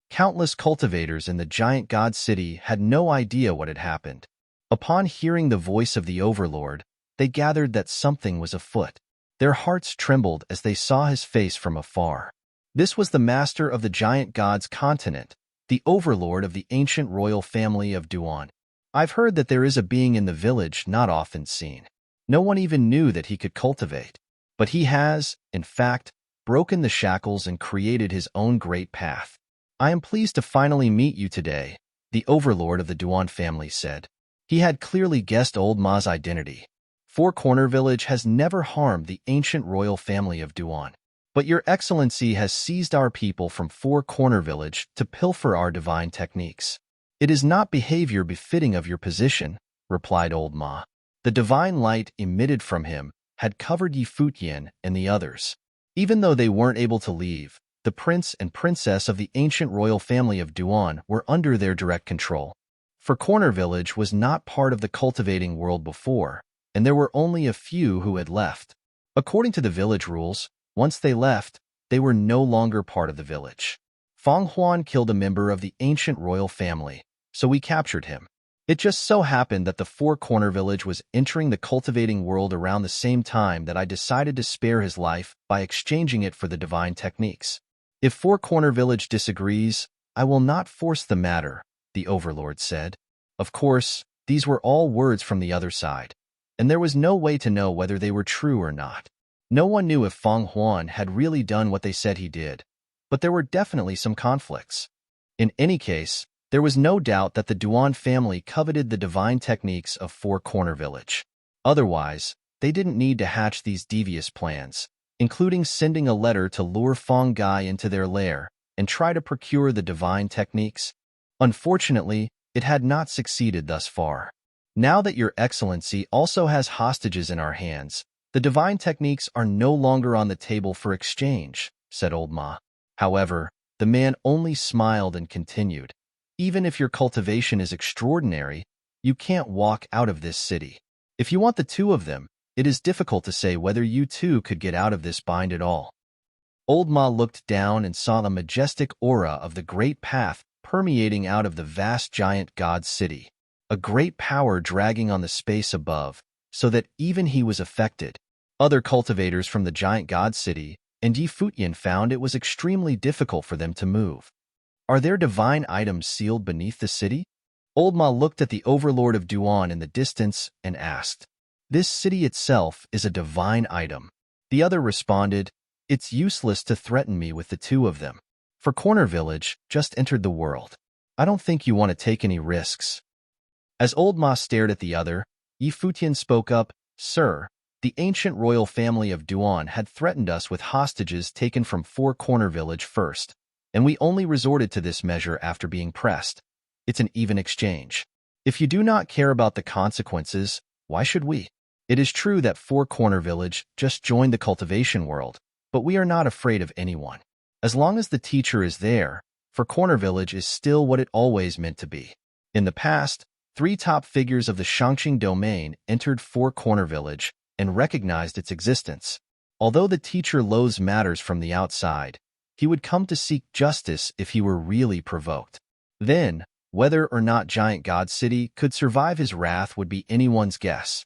Countless cultivators in the Giant God City had no idea what had happened. Upon hearing the voice of the Overlord, they gathered that something was afoot. Their hearts trembled as they saw his face from afar. This was the master of the giant god's continent, the overlord of the ancient royal family of Duan. I've heard that there is a being in the village not often seen. No one even knew that he could cultivate. But he has, in fact, broken the shackles and created his own great path. I am pleased to finally meet you today, the overlord of the Duan family said. He had clearly guessed Old Ma's identity. Four Corner Village has never harmed the ancient royal family of Duan. But your excellency has seized our people from Four Corner Village to pilfer our divine techniques. It is not behavior befitting of your position, replied Old Ma. The divine light emitted from him had covered Yi Futian and the others. Even though they weren't able to leave, the prince and princess of the ancient royal family of Duan were under their direct control. For Corner Village was not part of the cultivating world before, and there were only a few who had left. According to the village rules, once they left, they were no longer part of the village. Fang Huan killed a member of the ancient royal family, so we captured him. It just so happened that the Four Corner Village was entering the cultivating world around the same time that I decided to spare his life by exchanging it for the divine techniques. If Four Corner Village disagrees, I will not force the matter, the overlord said. Of course, these were all words from the other side, and there was no way to know whether they were true or not. No one knew if Fang Huan had really done what they said he did, but there were definitely some conflicts. In any case, there was no doubt that the Duan family coveted the divine techniques of Four Corner Village. Otherwise, they didn't need to hatch these devious plans, including sending a letter to lure Fang Gai into their lair and try to procure the divine techniques. Unfortunately, it had not succeeded thus far. Now that your excellency also has hostages in our hands, the divine techniques are no longer on the table for exchange, said Old Ma. However, The man only smiled and continued. Even if your cultivation is extraordinary, you can't walk out of this city. If you want the two of them, it is difficult to say whether you two could get out of this bind at all. Old Ma looked down and saw the majestic aura of the great path permeating out of the vast giant god city, a great power dragging on the space above, so that even he was affected. Other cultivators from the giant god city and Futian found it was extremely difficult for them to move. Are there divine items sealed beneath the city? Old Ma looked at the overlord of Duan in the distance and asked. This city itself is a divine item. The other responded, it's useless to threaten me with the two of them. For Corner Village just entered the world. I don't think you want to take any risks. As Old Ma stared at the other, Futian spoke up, Sir, the ancient royal family of Duan had threatened us with hostages taken from Four Corner Village first, and we only resorted to this measure after being pressed. It's an even exchange. If you do not care about the consequences, why should we? It is true that Four Corner Village just joined the cultivation world, but we are not afraid of anyone. As long as the teacher is there, Four Corner Village is still what it always meant to be. In the past, 3 top figures of the Shangqing domain entered Four Corner Village and recognized its existence. Although the teacher loathes matters from the outside, he would come to seek justice if he were really provoked. Then, whether or not Giant God City could survive his wrath would be anyone's guess.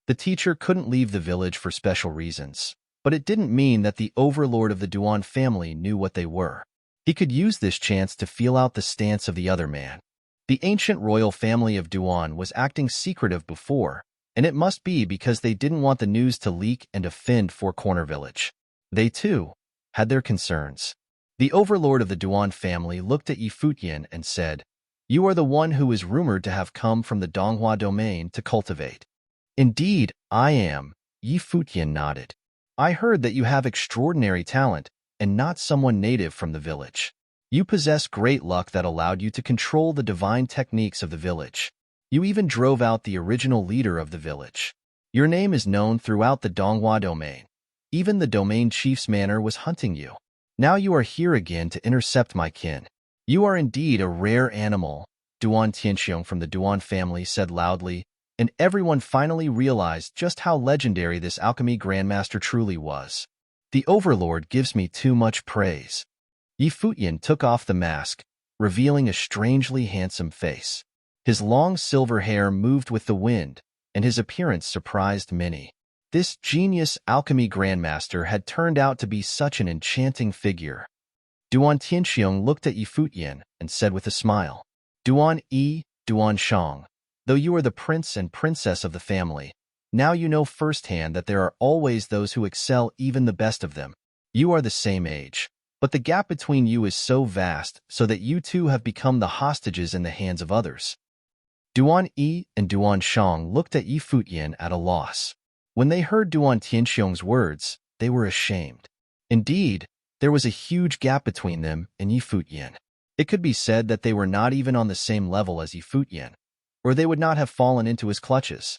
The teacher couldn't leave the village for special reasons, but it didn't mean that the overlord of the Duan family knew what they were. He could use this chance to feel out the stance of the other man. The ancient royal family of Duan was acting secretive before, and it must be because they didn't want the news to leak and offend Four Corner Village. They, too, had their concerns. The overlord of the Duan family looked at Futian and said, You are the one who is rumored to have come from the Donghua domain to cultivate. Indeed, I am, Futian nodded. I heard that you have extraordinary talent and not someone native from the village. You possess great luck that allowed you to control the divine techniques of the village. You even drove out the original leader of the village. Your name is known throughout the Donghua domain. Even the domain chief's manor was hunting you. Now you are here again to intercept my kin. You are indeed a rare animal, Duan Tianxiong from the Duan family said loudly, and everyone finally realized just how legendary this alchemy grandmaster truly was. The overlord gives me too much praise. Futian took off the mask, revealing a strangely handsome face. His long silver hair moved with the wind, and his appearance surprised many. This genius alchemy grandmaster had turned out to be such an enchanting figure. Duan Tianxiong looked at Futian and said with a smile, Duan Shang, though you are the prince and princess of the family, now you know firsthand that there are always those who excel even the best of them. You are the same age, but the gap between you is so vast so that you two have become the hostages in the hands of others. Duan and Duan Shang looked at Futian at a loss. When they heard Duan Tianxiong's words, they were ashamed. Indeed, there was a huge gap between them and Futian. It could be said that they were not even on the same level as Futian, or they would not have fallen into his clutches.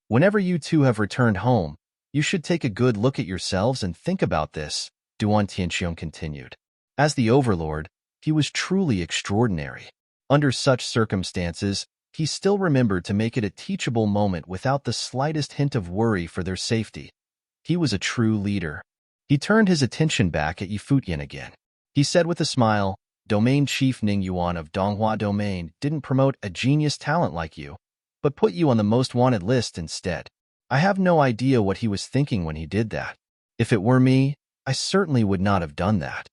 Whenever you two have returned home, you should take a good look at yourselves and think about this, Duan Tianxiong continued. As the overlord, he was truly extraordinary. Under such circumstances, he still remembered to make it a teachable moment without the slightest hint of worry for their safety. He was a true leader. He turned his attention back at Futian again. He said with a smile, Domain Chief Ning Yuan of Donghua Domain didn't promote a genius talent like you, but put you on the most wanted list instead. I have no idea what he was thinking when he did that. If it were me, I certainly would not have done that.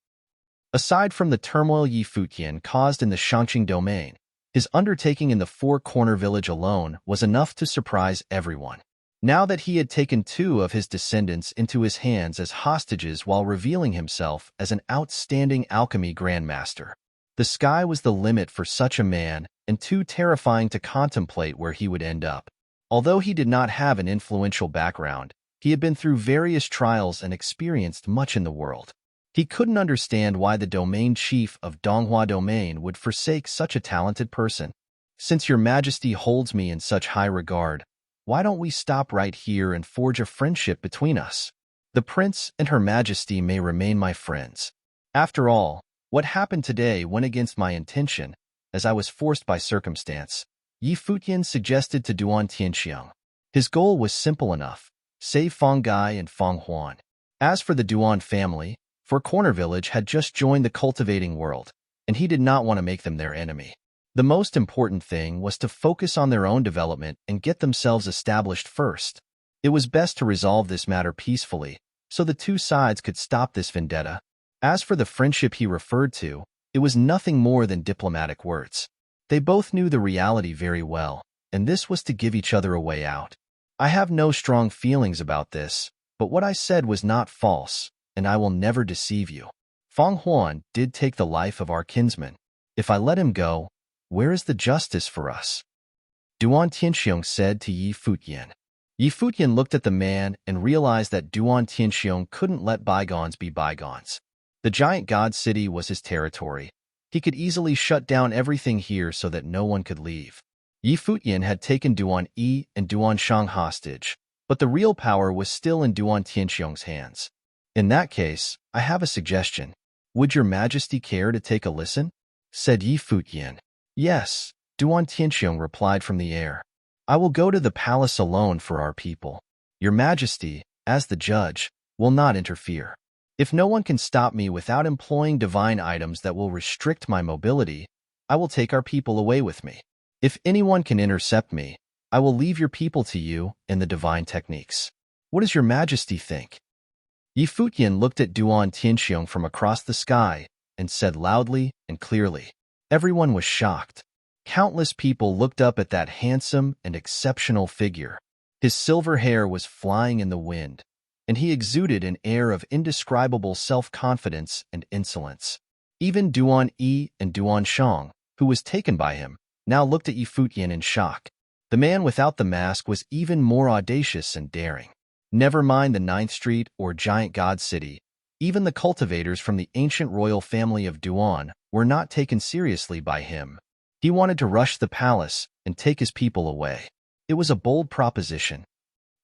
Aside from the turmoil Futian caused in the Shangqing domain, his undertaking in the Four Corner Village alone was enough to surprise everyone. Now that he had taken 2 of his descendants into his hands as hostages while revealing himself as an outstanding alchemy grandmaster, the sky was the limit for such a man and too terrifying to contemplate where he would end up. Although he did not have an influential background, he had been through various trials and experienced much in the world. He couldn't understand why the domain chief of Donghua Domain would forsake such a talented person. Since your majesty holds me in such high regard, why don't we stop right here and forge a friendship between us? The prince and her majesty may remain my friends. After all, What happened today went against my intention, as I was forced by circumstance, Yi Futian suggested to Duan Tianxiang. His goal was simple enough: save Fang Gai and Fang Huan. As for the Duan family, For Corner Village had just joined the cultivating world, and he did not want to make them their enemy. The most important thing was to focus on their own development and get themselves established first. It was best to resolve this matter peacefully, so the two sides could stop this vendetta. As for the friendship he referred to, it was nothing more than diplomatic words. They both knew the reality very well, and this was to give each other a way out. I have no strong feelings about this, but what I said was not false, and I will never deceive you. Fang Huan did take the life of our kinsman. If I let him go, where is the justice for us? Duan Tianxiong said to Yi Futian. Yi Futian looked at the man and realized that Duan Tianxiong couldn't let bygones be bygones. The giant god city was his territory. He could easily shut down everything here so that no one could leave. Yi Futian had taken Duan Yi and Duan Shang hostage, but the real power was still in Duan Tianxiong's hands. In that case, I have a suggestion. Would your majesty care to take a listen? Said Yi Futian. Yes, Duan Tianxiong replied from the air. I will go to the palace alone for our people. Your majesty, as the judge, will not interfere. If no one can stop me without employing divine items that will restrict my mobility, I will take our people away with me. If anyone can intercept me, I will leave your people to you and the divine techniques. What does your majesty think? Yi Futian looked at Duan Tianxiong from across the sky and said loudly and clearly. Everyone was shocked. Countless people looked up at that handsome and exceptional figure. His silver hair was flying in the wind, and he exuded an air of indescribable self-confidence and insolence. Even Duan Yi and Duan Shang, who was taken by him, now looked at Yi Futian in shock. The man without the mask was even more audacious and daring. Never mind the 9th Street or Giant God City, even the cultivators from the ancient royal family of Duan were not taken seriously by him. He wanted to rush the palace and take his people away. It was a bold proposition.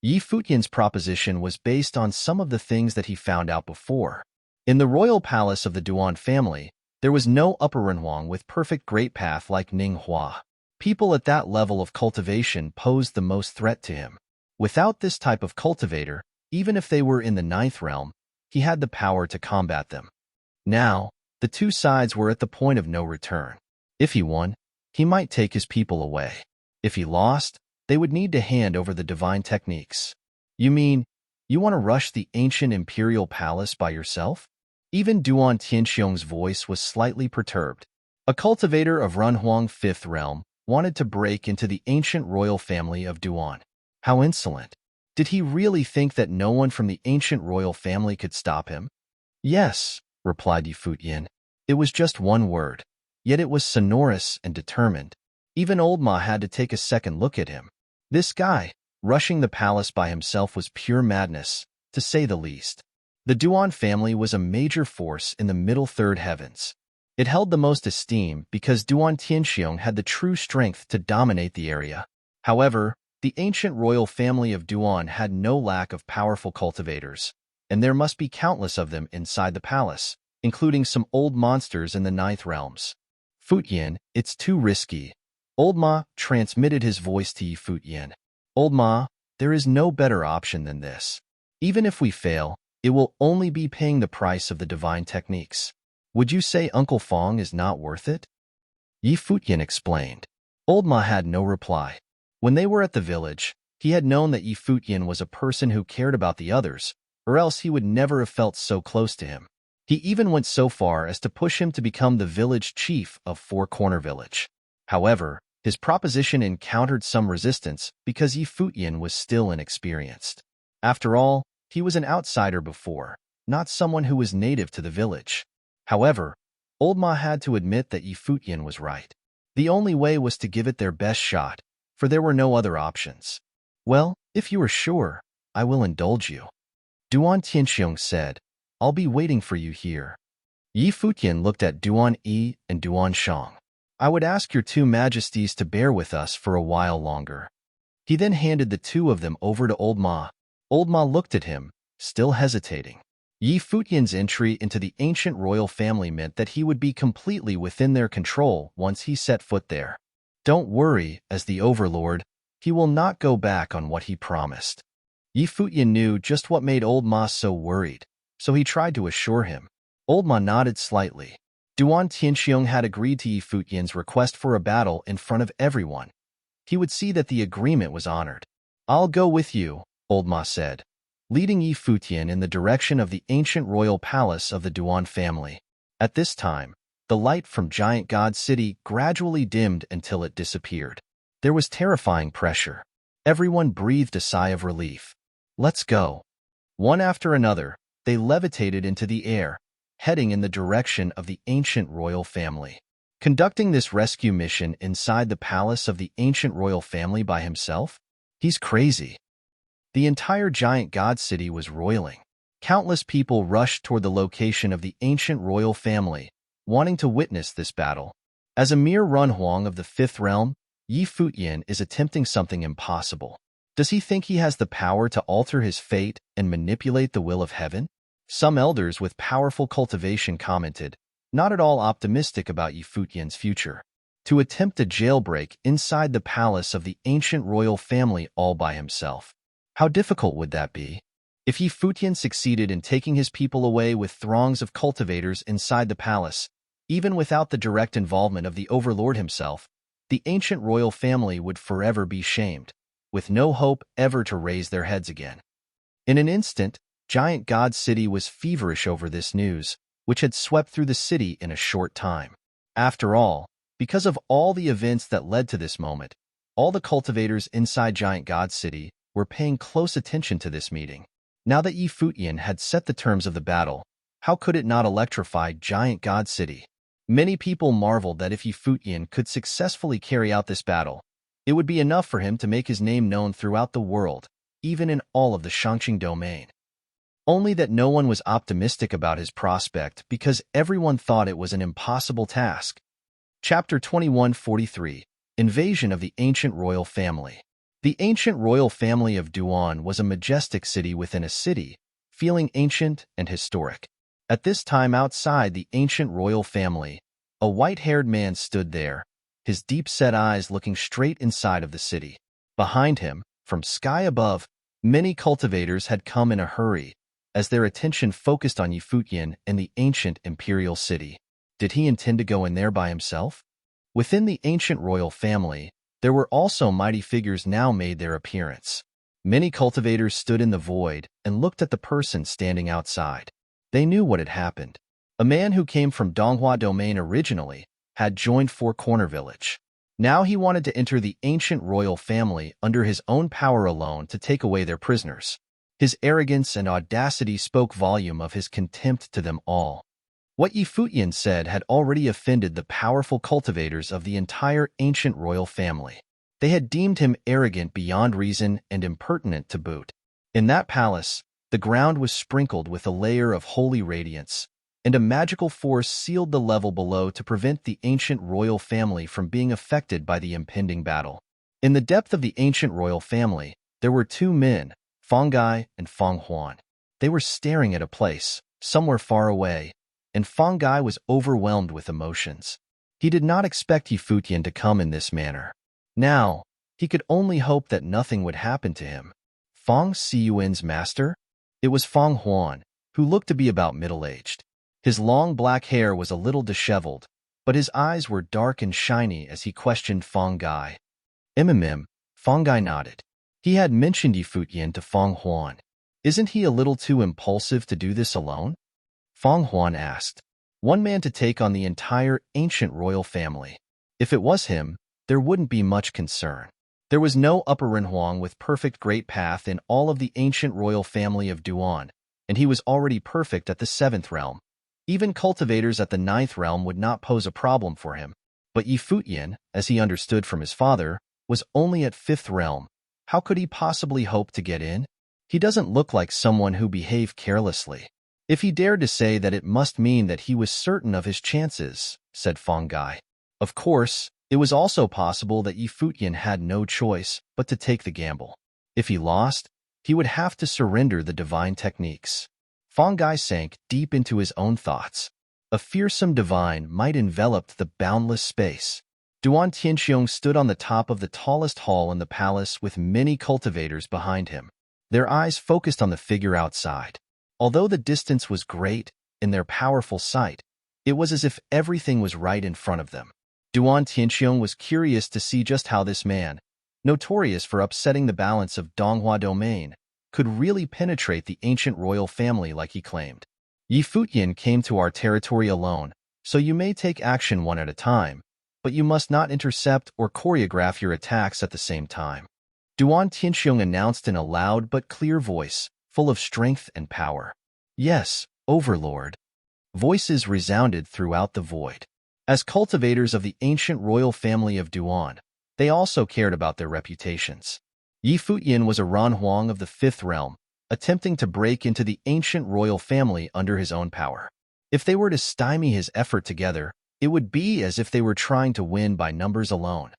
Yi Futian's proposition was based on some of the things that he found out before. In the royal palace of the Duan family, there was no upper Renhuang with perfect great path like Ning Hua. People at that level of cultivation posed the most threat to him. Without this type of cultivator, even if they were in the 9th realm, he had the power to combat them. Now, the two sides were at the point of no return. If he won, he might take his people away. If he lost, they would need to hand over the divine techniques. You mean, you want to rush the ancient imperial palace by yourself? Even Duan Tianxiong's voice was slightly perturbed. A cultivator of Renhuang 5th realm wanted to break into the ancient royal family of Duan. How insolent! Did he really think that no one from the ancient royal family could stop him? Yes, replied Yi Futian. It was just one word, yet it was sonorous and determined. Even old Ma had to take a second look at him. This guy, rushing the palace by himself, was pure madness, to say the least. The Duan family was a major force in the middle third heavens. It held the most esteem because Duan Tianxiong had the true strength to dominate the area. However, the ancient royal family of Duan had no lack of powerful cultivators, and there must be countless of them inside the palace, including some old monsters in the 9th realms. Futian, it's too risky. Old Ma transmitted his voice to Yi Futian. Old Ma, there is no better option than this. Even if we fail, it will only be paying the price of the divine techniques. Would you say Uncle Fang is not worth it? Yi Futian explained. Old Ma had no reply. When they were at the village, he had known that Yi Futian was a person who cared about the others, or else he would never have felt so close to him. He even went so far as to push him to become the village chief of Four Corner Village. However, his proposition encountered some resistance because Yi Futian was still inexperienced. After all, he was an outsider before, not someone who was native to the village. However, Old Ma had to admit that Yi Futian was right. The only way was to give it their best shot, for there were no other options. Well, if you are sure, I will indulge you. Duan Tianxiong said, I'll be waiting for you here. Yi Futian looked at Duan Yi and Duan Shang. I would ask your two majesties to bear with us for a while longer. He then handed the two of them over to Old Ma. Old Ma looked at him, still hesitating. Yi Futian's entry into the ancient royal family meant that he would be completely within their control once he set foot there. Don't worry, as the overlord, he will not go back on what he promised. Yi Futian knew just what made Old Ma so worried, so he tried to assure him. Old Ma nodded slightly. Duan Tianxiong had agreed to Yi Futian's request for a battle in front of everyone. He would see that the agreement was honored. I'll go with you, Old Ma said, leading Yi Futian in the direction of the ancient royal palace of the Duan family. At this time, the light from Giant God City gradually dimmed until it disappeared. There was terrifying pressure. Everyone breathed a sigh of relief. Let's go. One after another, they levitated into the air, heading in the direction of the ancient royal family. Conducting this rescue mission inside the palace of the ancient royal family by himself? He's crazy. The entire Giant God City was roiling. Countless people rushed toward the location of the ancient royal family, wanting to witness this battle. As a mere Runhuang of the Fifth Realm, Yi Futian is attempting something impossible. Does he think he has the power to alter his fate and manipulate the will of heaven? Some elders with powerful cultivation commented, not at all optimistic about Yi Futian's future. To attempt a jailbreak inside the palace of the ancient royal family all by himself. How difficult would that be? If Yi Futian succeeded in taking his people away with throngs of cultivators inside the palace, even without the direct involvement of the overlord himself, the ancient royal family would forever be shamed, with no hope ever to raise their heads again. In an instant, Giant God City was feverish over this news, which had swept through the city in a short time. After all, because of all the events that led to this moment, all the cultivators inside Giant God City were paying close attention to this meeting. Now that Yi Futian had set the terms of the battle, how could it not electrify Giant God City? Many people marveled that if Yi Futian could successfully carry out this battle, it would be enough for him to make his name known throughout the world, even in all of the Shangqing domain. Only that no one was optimistic about his prospect because everyone thought it was an impossible task. Chapter 2143, Invasion of the Ancient Royal Family. The ancient royal family of Duan was a majestic city within a city, feeling ancient and historic. At this time outside the ancient royal family, a white-haired man stood there, his deep-set eyes looking straight inside of the city. Behind him, from sky above, many cultivators had come in a hurry, as their attention focused on Yi Futian and the ancient imperial city. Did he intend to go in there by himself? Within the ancient royal family, there were also mighty figures now made their appearance. Many cultivators stood in the void and looked at the person standing outside. They knew what had happened. A man who came from Donghua domain originally had joined Four Corner Village. Now he wanted to enter the ancient royal family under his own power alone to take away their prisoners. His arrogance and audacity spoke volume of his contempt to them all. What Yi Futian said had already offended the powerful cultivators of the entire ancient royal family. They had deemed him arrogant beyond reason and impertinent to boot. In that palace, the ground was sprinkled with a layer of holy radiance, and a magical force sealed the level below to prevent the ancient royal family from being affected by the impending battle. In the depth of the ancient royal family, there were two men, Fang Gai and Fang Huan. They were staring at a place, somewhere far away, and Fang Gai was overwhelmed with emotions. He did not expect Yi Futian to come in this manner. Now, he could only hope that nothing would happen to him. Fang Siyuan's master? It was Fang Huan, who looked to be about middle-aged. His long black hair was a little disheveled, but his eyes were dark and shiny as he questioned Fang Gai. Fang Gai nodded. He had mentioned Yi Futian to Fang Huan. Isn't he a little too impulsive to do this alone? Fang Huan asked. One man to take on the entire ancient royal family. If it was him, there wouldn't be much concern. There was no upper Renhuang with perfect great path in all of the ancient royal family of Duan, and he was already perfect at the 7th realm. Even cultivators at the 9th realm would not pose a problem for him. But Yi Futian, as he understood from his father, was only at 5th realm. How could he possibly hope to get in? He doesn't look like someone who behaved carelessly. If he dared to say that, it must mean that he was certain of his chances, said Fang Gai. Of course, it was also possible that Yi Futian had no choice but to take the gamble. If he lost, he would have to surrender the divine techniques. Fongai sank deep into his own thoughts. A fearsome divine might envelop the boundless space. Duan Tianxiong stood on the top of the tallest hall in the palace with many cultivators behind him, their eyes focused on the figure outside. Although the distance was great, in their powerful sight, it was as if everything was right in front of them. Duan Tianxiong was curious to see just how this man, notorious for upsetting the balance of Donghua domain, could really penetrate the ancient royal family like he claimed. Yi Futian came to our territory alone, so you may take action one at a time, but you must not intercept or choreograph your attacks at the same time. Duan Tianxiong announced in a loud but clear voice, full of strength and power. Yes, Overlord. Voices resounded throughout the void. As cultivators of the ancient royal family of Duan, they also cared about their reputations. Yi Futian was a Ranhuang of the Fifth Realm, attempting to break into the ancient royal family under his own power. If they were to stymie his effort together, it would be as if they were trying to win by numbers alone.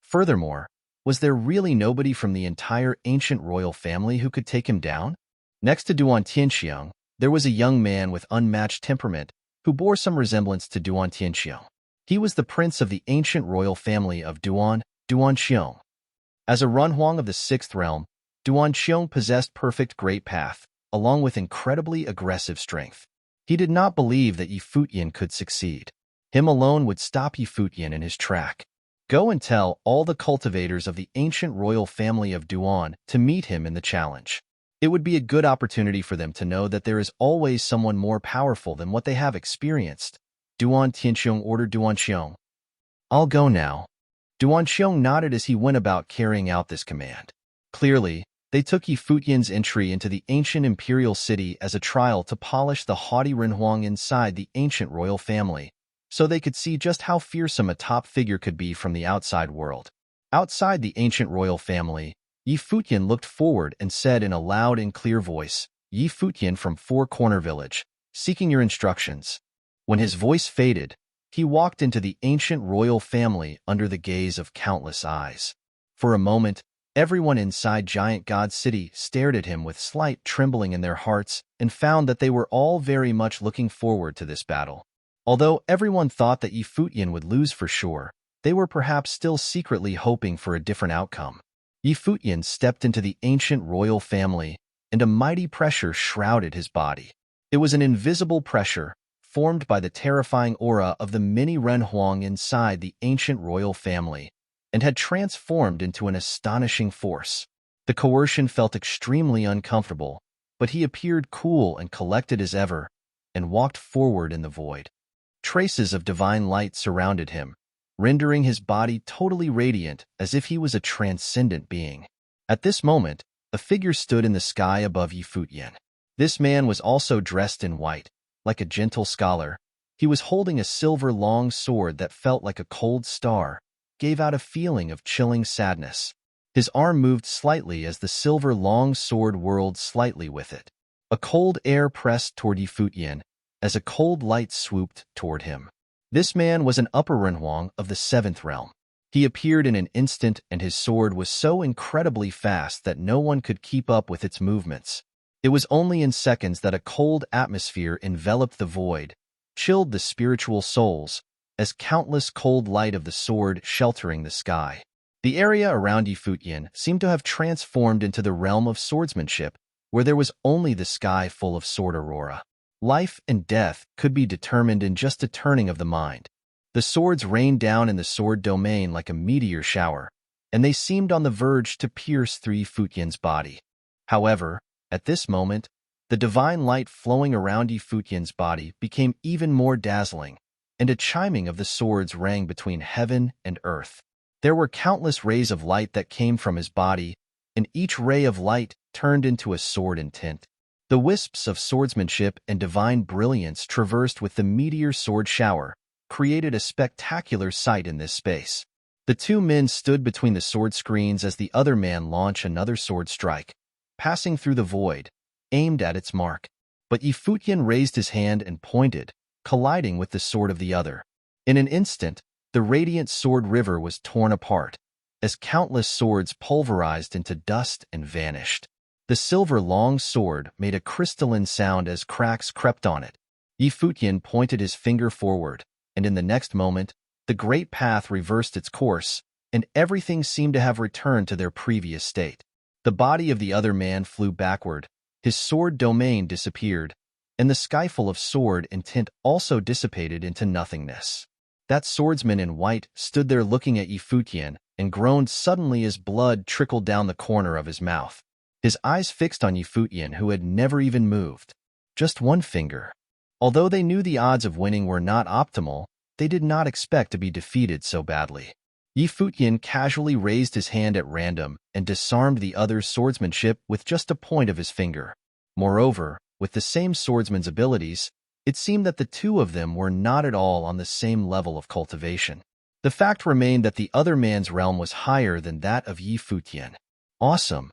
Furthermore, was there really nobody from the entire ancient royal family who could take him down? Next to Duan Tianxiong, there was a young man with unmatched temperament who bore some resemblance to Duan Tianxiong. He was the prince of the ancient royal family of Duan Xiong. As a Runhuang of the Sixth Realm, Duan Xiong possessed perfect great path, along with incredibly aggressive strength. He did not believe that Yi Futian could succeed. Him alone would stop Yi Futian in his track. Go and tell all the cultivators of the ancient royal family of Duan to meet him in the challenge. It would be a good opportunity for them to know that there is always someone more powerful than what they have experienced. Duan Tianxiong ordered Duan Xiong. I'll go now. Duan Xiong nodded as he went about carrying out this command. Clearly, they took Yi Futian's entry into the ancient imperial city as a trial to polish the haughty Renhuang inside the ancient royal family, so they could see just how fearsome a top figure could be from the outside world. Outside the ancient royal family, Yi Futian looked forward and said in a loud and clear voice, Yi Futian from Four Corner Village, seeking your instructions. When his voice faded, he walked into the ancient royal family under the gaze of countless eyes. For a moment, everyone inside Giant God City stared at him with slight trembling in their hearts and found that they were all very much looking forward to this battle. Although everyone thought that Yi Futian would lose for sure, they were perhaps still secretly hoping for a different outcome. Yi Futian stepped into the ancient royal family, and a mighty pressure shrouded his body. It was an invisible pressure, formed by the terrifying aura of the many Renhuang inside the ancient royal family, and had transformed into an astonishing force. The coercion felt extremely uncomfortable, but he appeared cool and collected as ever, and walked forward in the void. Traces of divine light surrounded him, rendering his body totally radiant as if he was a transcendent being. At this moment, a figure stood in the sky above Yi Futian. This man was also dressed in white. Like a gentle scholar, he was holding a silver long sword that felt like a cold star, gave out a feeling of chilling sadness. His arm moved slightly as the silver long sword whirled slightly with it. A cold air pressed toward Yi Futian as a cold light swooped toward him. This man was an upper Renhuang of the Seventh Realm. He appeared in an instant and his sword was so incredibly fast that no one could keep up with its movements. It was only in seconds that a cold atmosphere enveloped the void, chilled the spiritual souls, as countless cold light of the sword sheltering the sky. The area around Yi Futian seemed to have transformed into the realm of swordsmanship, where there was only the sky full of sword aurora. Life and death could be determined in just a turning of the mind. The swords rained down in the sword domain like a meteor shower, and they seemed on the verge to pierce through Yi Futian's body. However, at this moment, the divine light flowing around Yi Futian's body became even more dazzling, and a chiming of the swords rang between heaven and earth. There were countless rays of light that came from his body, and each ray of light turned into a sword intent. The wisps of swordsmanship and divine brilliance traversed with the meteor sword shower, created a spectacular sight in this space. The two men stood between the sword screens as the other man launched another sword strike, passing through the void, aimed at its mark. But Yi Futian raised his hand and pointed, colliding with the sword of the other. In an instant, the radiant sword river was torn apart, as countless swords pulverized into dust and vanished. The silver long sword made a crystalline sound as cracks crept on it. Futian pointed his finger forward, and in the next moment, the great path reversed its course, and everything seemed to have returned to their previous state. The body of the other man flew backward, his sword domain disappeared, and the skyful of sword and tint also dissipated into nothingness. That swordsman in white stood there looking at Futian and groaned suddenly as blood trickled down the corner of his mouth. His eyes fixed on Futian, who had never even moved. Just one finger. Although they knew the odds of winning were not optimal, they did not expect to be defeated so badly. Futian casually raised his hand at random and disarmed the other's swordsmanship with just a point of his finger. Moreover, with the same swordsman's abilities, it seemed that the two of them were not at all on the same level of cultivation. The fact remained that the other man's realm was higher than that of Futian. Awesome.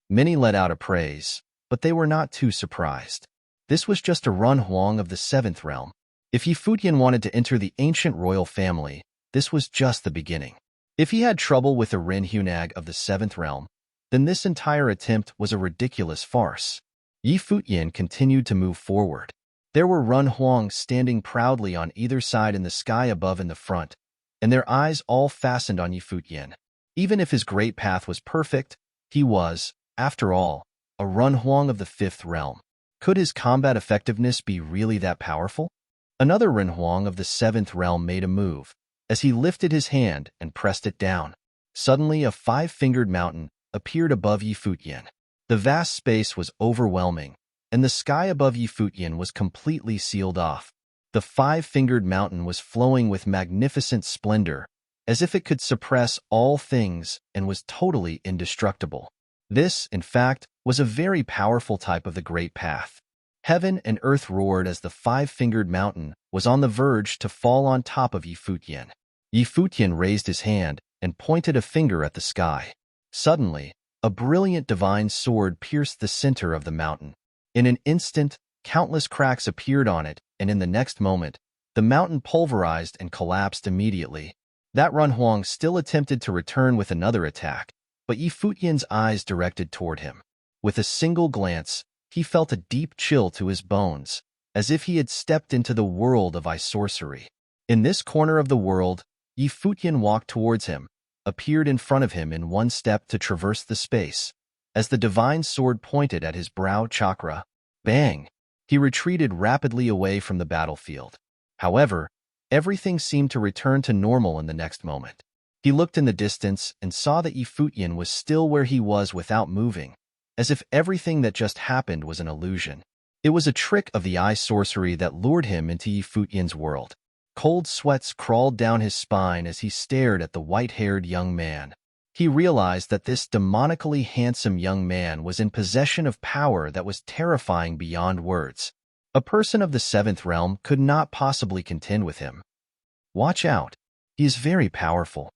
Many let out a praise, but they were not too surprised. This was just a Run Huang of the 7th realm. If Futian wanted to enter the ancient royal family, this was just the beginning. If he had trouble with a Ren Hunag of the 7th realm, then this entire attempt was a ridiculous farce. Futian continued to move forward. There were Run Huang standing proudly on either side in the sky above and the front, and their eyes all fastened on Futian. Even if his great path was perfect, he was, after all, a Run Huang of the 5th realm. Could his combat effectiveness be really that powerful? Another Ren Huang of the 7th realm made a move, as he lifted his hand and pressed it down. Suddenly a 5-fingered mountain appeared above Futian. The vast space was overwhelming, and the sky above Futian was completely sealed off. The 5-fingered mountain was flowing with magnificent splendor, as if it could suppress all things and was totally indestructible. This, in fact, was a very powerful type of the Great Path. Heaven and earth roared as the 5-fingered mountain was on the verge to fall on top of Futian. Futian raised his hand and pointed a finger at the sky. Suddenly, a brilliant divine sword pierced the center of the mountain. In an instant, countless cracks appeared on it, and in the next moment, the mountain pulverized and collapsed immediately. That Run Huang still attempted to return with another attack, but Futian's eyes directed toward him. With a single glance, he felt a deep chill to his bones, as if he had stepped into the world of ice sorcery. In this corner of the world, Futian walked towards him, appeared in front of him in one step to traverse the space. As the divine sword pointed at his brow chakra, bang! He retreated rapidly away from the battlefield. However, everything seemed to return to normal in the next moment. He looked in the distance and saw that Futian was still where he was without moving, as if everything that just happened was an illusion. It was a trick of the eye sorcery that lured him into Futian's world. Cold sweats crawled down his spine as he stared at the white-haired young man. He realized that this demonically handsome young man was in possession of power that was terrifying beyond words. A person of the 7th realm could not possibly contend with him. Watch out. He is very powerful.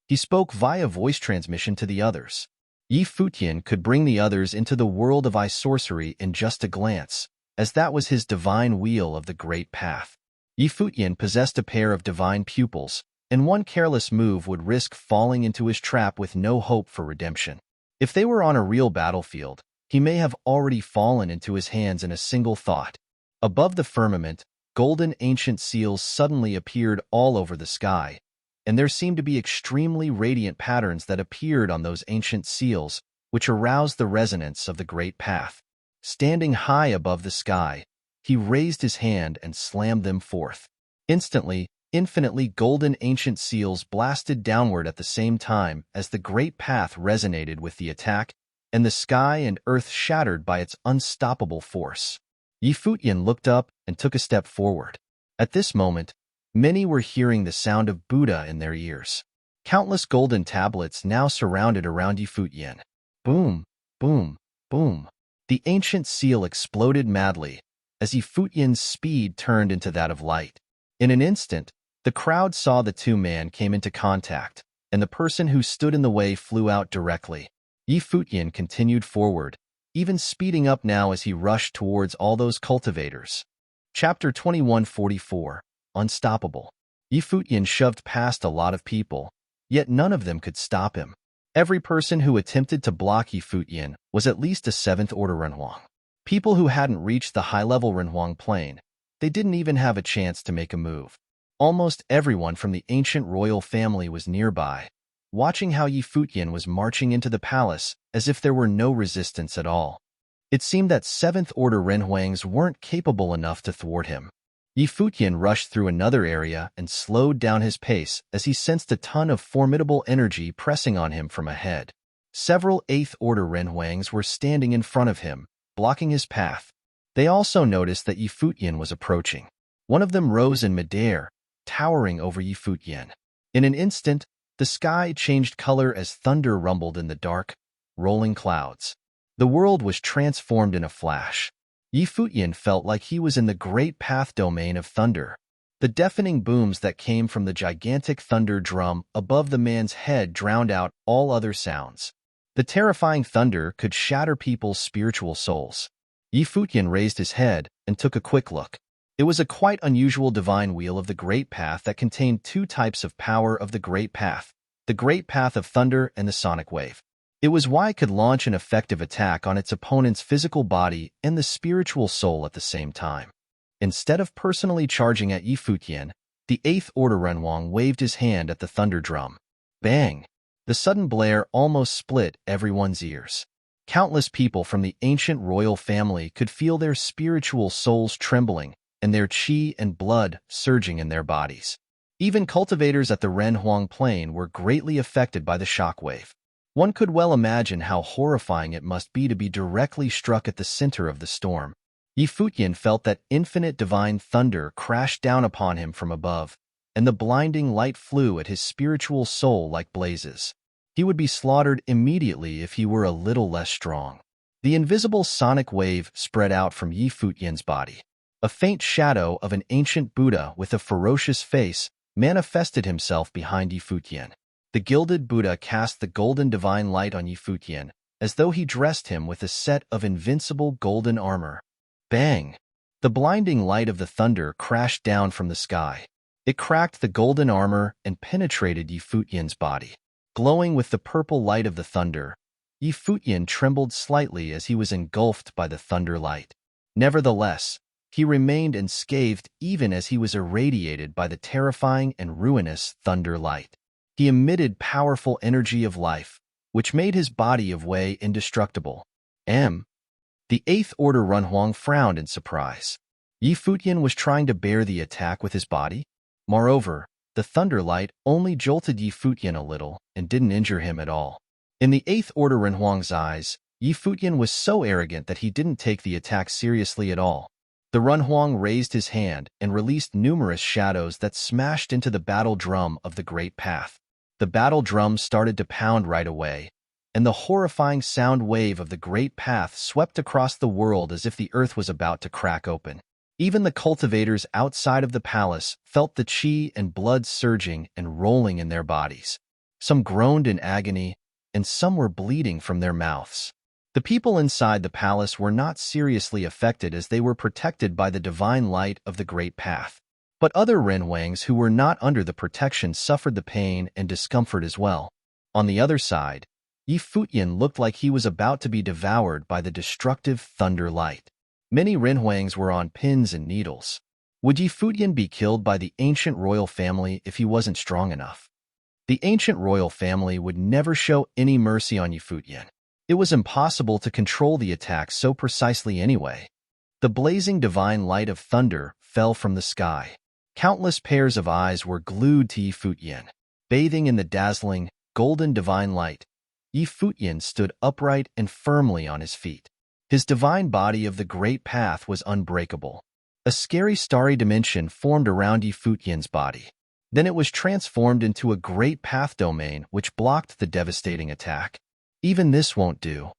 He spoke via voice transmission to the others. Futian could bring the others into the world of ice sorcery in just a glance, as that was his divine wheel of the Great Path. Futian possessed a pair of divine pupils, and one careless move would risk falling into his trap with no hope for redemption. If they were on a real battlefield, he may have already fallen into his hands in a single thought. Above the firmament, golden ancient seals suddenly appeared all over the sky, and there seemed to be extremely radiant patterns that appeared on those ancient seals, which aroused the resonance of the Great Path. Standing high above the sky, he raised his hand and slammed them forth. Instantly, infinitely golden ancient seals blasted downward at the same time as the Great Path resonated with the attack, and the sky and earth shattered by its unstoppable force. Futian looked up and took a step forward. At this moment, many were hearing the sound of Buddha in their ears. Countless golden tablets now surrounded around Futian. Boom, boom, boom. The ancient seal exploded madly, as Futian's speed turned into that of light. In an instant, the crowd saw the two men came into contact, and the person who stood in the way flew out directly. Futian continued forward, even speeding up now as he rushed towards all those cultivators. Chapter 2144, Unstoppable. Futian shoved past a lot of people, yet none of them could stop him. Every person who attempted to block Yi Futian was at least a 7th-order Renhuang. People who hadn't reached the high-level Renhuang plane, they didn't even have a chance to make a move. Almost everyone from the ancient royal family was nearby, watching how Yi Futian was marching into the palace as if there were no resistance at all. It seemed that 7th-order Renhuangs weren't capable enough to thwart him. Yi Futian rushed through another area and slowed down his pace as he sensed a ton of formidable energy pressing on him from ahead. Several 8th-order Renhuangs were standing in front of him, blocking his path. They also noticed that Yi Futian was approaching. One of them rose in midair, towering over Yi Futian. In an instant, the sky changed color as thunder rumbled in the dark, rolling clouds. The world was transformed in a flash. Yi Futian felt like he was in the great path domain of thunder. The deafening booms that came from the gigantic thunder drum above the man's head drowned out all other sounds. The terrifying thunder could shatter people's spiritual souls. Yi Futian raised his head and took a quick look. It was a quite unusual divine wheel of the Great Path that contained 2 types of power of the Great Path, the Great Path of Thunder and the Sonic Wave. It was why it could launch an effective attack on its opponent's physical body and the spiritual soul at the same time. Instead of personally charging at Yi Futian, the 8th-order Renhuang waved his hand at the thunder drum. Bang! The sudden blare almost split everyone's ears. Countless people from the ancient royal family could feel their spiritual souls trembling and their qi and blood surging in their bodies. Even cultivators at the Renhuang Plain were greatly affected by the shockwave. One could well imagine how horrifying it must be to be directly struck at the center of the storm. Yi Futian felt that infinite divine thunder crashed down upon him from above, and the blinding light flew at his spiritual soul like blazes. He would be slaughtered immediately if he were a little less strong. The invisible sonic wave spread out from Yi Futian's body. A faint shadow of an ancient Buddha with a ferocious face manifested himself behind Yi Futian. The gilded Buddha cast the golden divine light on Yi Futian, as though he dressed him with a set of invincible golden armor. Bang! The blinding light of the thunder crashed down from the sky. It cracked the golden armor and penetrated Yi Futian's body. Glowing with the purple light of the thunder, Yi Futian trembled slightly as he was engulfed by the thunder light. Nevertheless, he remained unscathed even as he was irradiated by the terrifying and ruinous thunder light. He emitted powerful energy of life, which made his body of Wei indestructible. The 8th-order Renhuang frowned in surprise. Yi Futian was trying to bear the attack with his body. Moreover, the thunder light only jolted Yi Futian a little and didn't injure him at all. In the 8th-order Renhuang's eyes, Yi Futian was so arrogant that he didn't take the attack seriously at all. The Renhuang raised his hand and released numerous shadows that smashed into the battle drum of the Great Path. The battle drum started to pound right away, and the horrifying sound wave of the Great Path swept across the world as if the earth was about to crack open. Even the cultivators outside of the palace felt the qi and blood surging and rolling in their bodies. Some groaned in agony, and some were bleeding from their mouths. The people inside the palace were not seriously affected as they were protected by the divine light of the Great Path. But other Renhuangs who were not under the protection suffered the pain and discomfort as well. On the other side, Yi Futian looked like he was about to be devoured by the destructive thunder light. Many Renhuangs were on pins and needles. Would Yi Futian be killed by the ancient royal family if he wasn't strong enough? The ancient royal family would never show any mercy on Yi Futian. It was impossible to control the attack so precisely anyway. The blazing divine light of thunder fell from the sky. Countless pairs of eyes were glued to Yi Futian. Bathing in the dazzling, golden divine light, Yi Futian stood upright and firmly on his feet. His divine body of the Great Path was unbreakable. A scary starry dimension formed around Yi Futian's body. Then it was transformed into a Great Path domain which blocked the devastating attack. Even this won't do.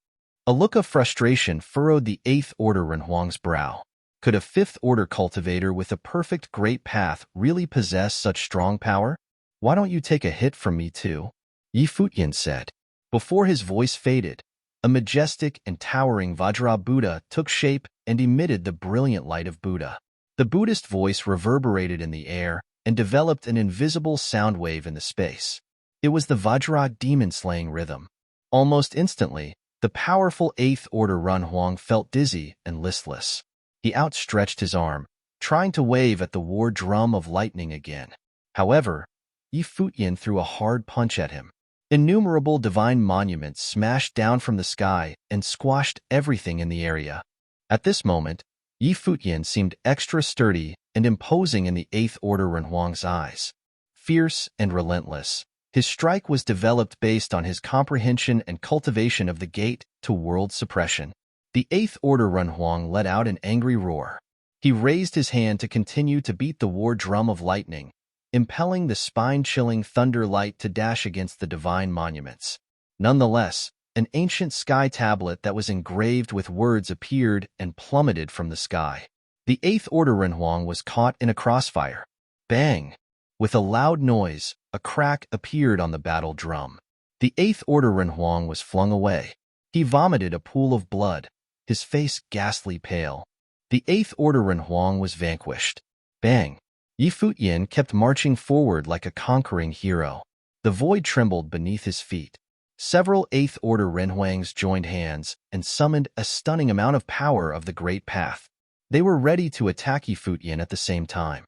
A look of frustration furrowed the 8th-order Renhuang's brow. Could a 5th-order cultivator with a perfect Great Path really possess such strong power? Why don't you take a hit from me too? Yi Futian said. Before his voice faded, a majestic and towering Vajra Buddha took shape and emitted the brilliant light of Buddha. The Buddhist voice reverberated in the air and developed an invisible sound wave in the space. It was the Vajra demon-slaying rhythm. Almost instantly, the powerful 8th Order Run Huang felt dizzy and listless. He outstretched his arm, trying to wave at the war drum of lightning again. However, Yi Futian threw a hard punch at him. Innumerable divine monuments smashed down from the sky and squashed everything in the area. At this moment, Yi Futian seemed extra sturdy and imposing in the 8th Order Renhuang's eyes. Fierce and relentless, his strike was developed based on his comprehension and cultivation of the gate to world suppression. The 8th Order Renhuang let out an angry roar. He raised his hand to continue to beat the war drum of lightning, impelling the spine-chilling thunder light to dash against the divine monuments. Nonetheless, an ancient sky tablet that was engraved with words appeared and plummeted from the sky. The 8th Order Renhuang was caught in a crossfire. Bang! With a loud noise, a crack appeared on the battle drum. The 8th Order Renhuang was flung away. He vomited a pool of blood, his face ghastly pale. The 8th Order Renhuang was vanquished. Bang! Yi Futian kept marching forward like a conquering hero. The void trembled beneath his feet. Several 8th Order Renhuangs joined hands and summoned a stunning amount of power of the Great Path. They were ready to attack Yi Futian at the same time.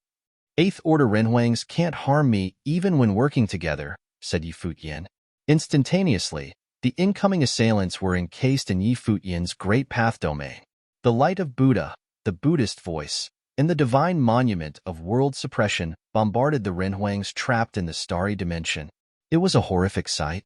8th Order Renhuangs can't harm me even when working together, said Yi Futian. Instantaneously, the incoming assailants were encased in Yi Futian's Great Path domain. The light of Buddha, the Buddhist voice, and the divine monument of world suppression bombarded the Renhuangs trapped in the starry dimension. It was a horrific sight.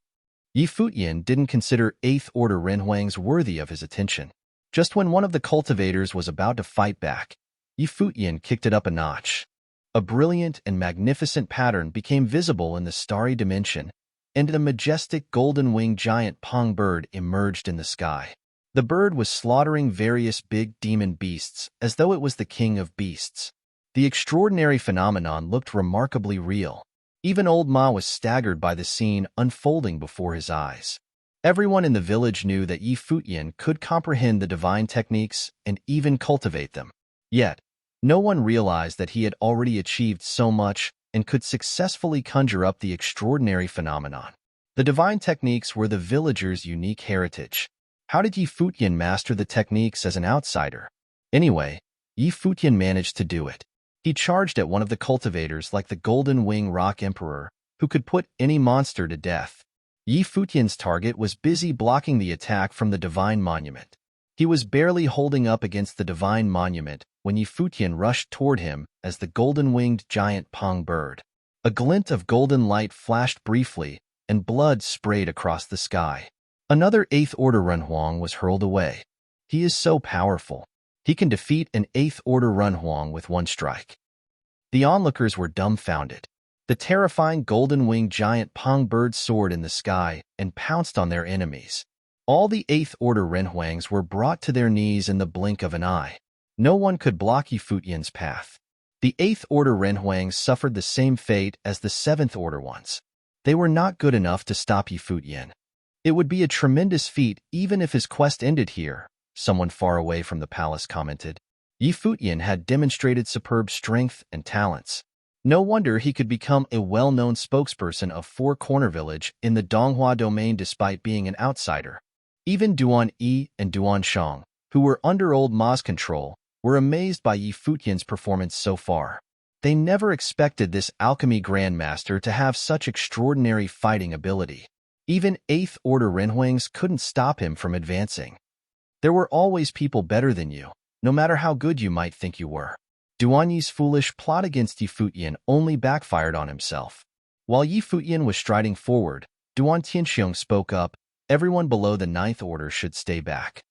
Yi Futian didn't consider 8th Order Renhuangs worthy of his attention. Just when one of the cultivators was about to fight back, Yi Futian kicked it up a notch. A brilliant and magnificent pattern became visible in the starry dimension, and a majestic golden-winged giant pong bird emerged in the sky. The bird was slaughtering various big demon beasts as though it was the king of beasts. The extraordinary phenomenon looked remarkably real. Even old Ma was staggered by the scene unfolding before his eyes. Everyone in the village knew that Yi Futian could comprehend the divine techniques and even cultivate them. Yet, no one realized that he had already achieved so much and could successfully conjure up the extraordinary phenomenon. The divine techniques were the villagers' unique heritage. How did Yi Futian master the techniques as an outsider? Anyway, Yi Futian managed to do it. He charged at one of the cultivators like the Golden Wing Rock Emperor, who could put any monster to death. Yi Futian's target was busy blocking the attack from the divine monument. He was barely holding up against the divine monument when Yi Futian rushed toward him as the golden-winged giant pong bird. A glint of golden light flashed briefly, and blood sprayed across the sky. Another 8th Order Renhuang was hurled away. He is so powerful. He can defeat an 8th Order Renhuang with one strike. The onlookers were dumbfounded. The terrifying golden-winged giant pong bird soared in the sky and pounced on their enemies. All the 8th Order Renhuangs were brought to their knees in the blink of an eye. No one could block Yi Futian's path. The 8th Order Renhuangs suffered the same fate as the 7th Order ones. They were not good enough to stop Yi Futian. It would be a tremendous feat even if his quest ended here, someone far away from the palace commented. Yi Futian had demonstrated superb strength and talents. No wonder he could become a well-known spokesperson of Four Corner Village in the Donghua domain despite being an outsider. Even Duan Yi and Duan Shang, who were under old Ma's control, were amazed by Yi Futian's performance so far. They never expected this alchemy grandmaster to have such extraordinary fighting ability. Even 8th Order Renhuangs couldn't stop him from advancing. There were always people better than you, no matter how good you might think you were. Duan Yi's foolish plot against Yi Futian only backfired on himself. While Yi Futian was striding forward, Duan Tianxiong spoke up, everyone below the 9th Order should stay back.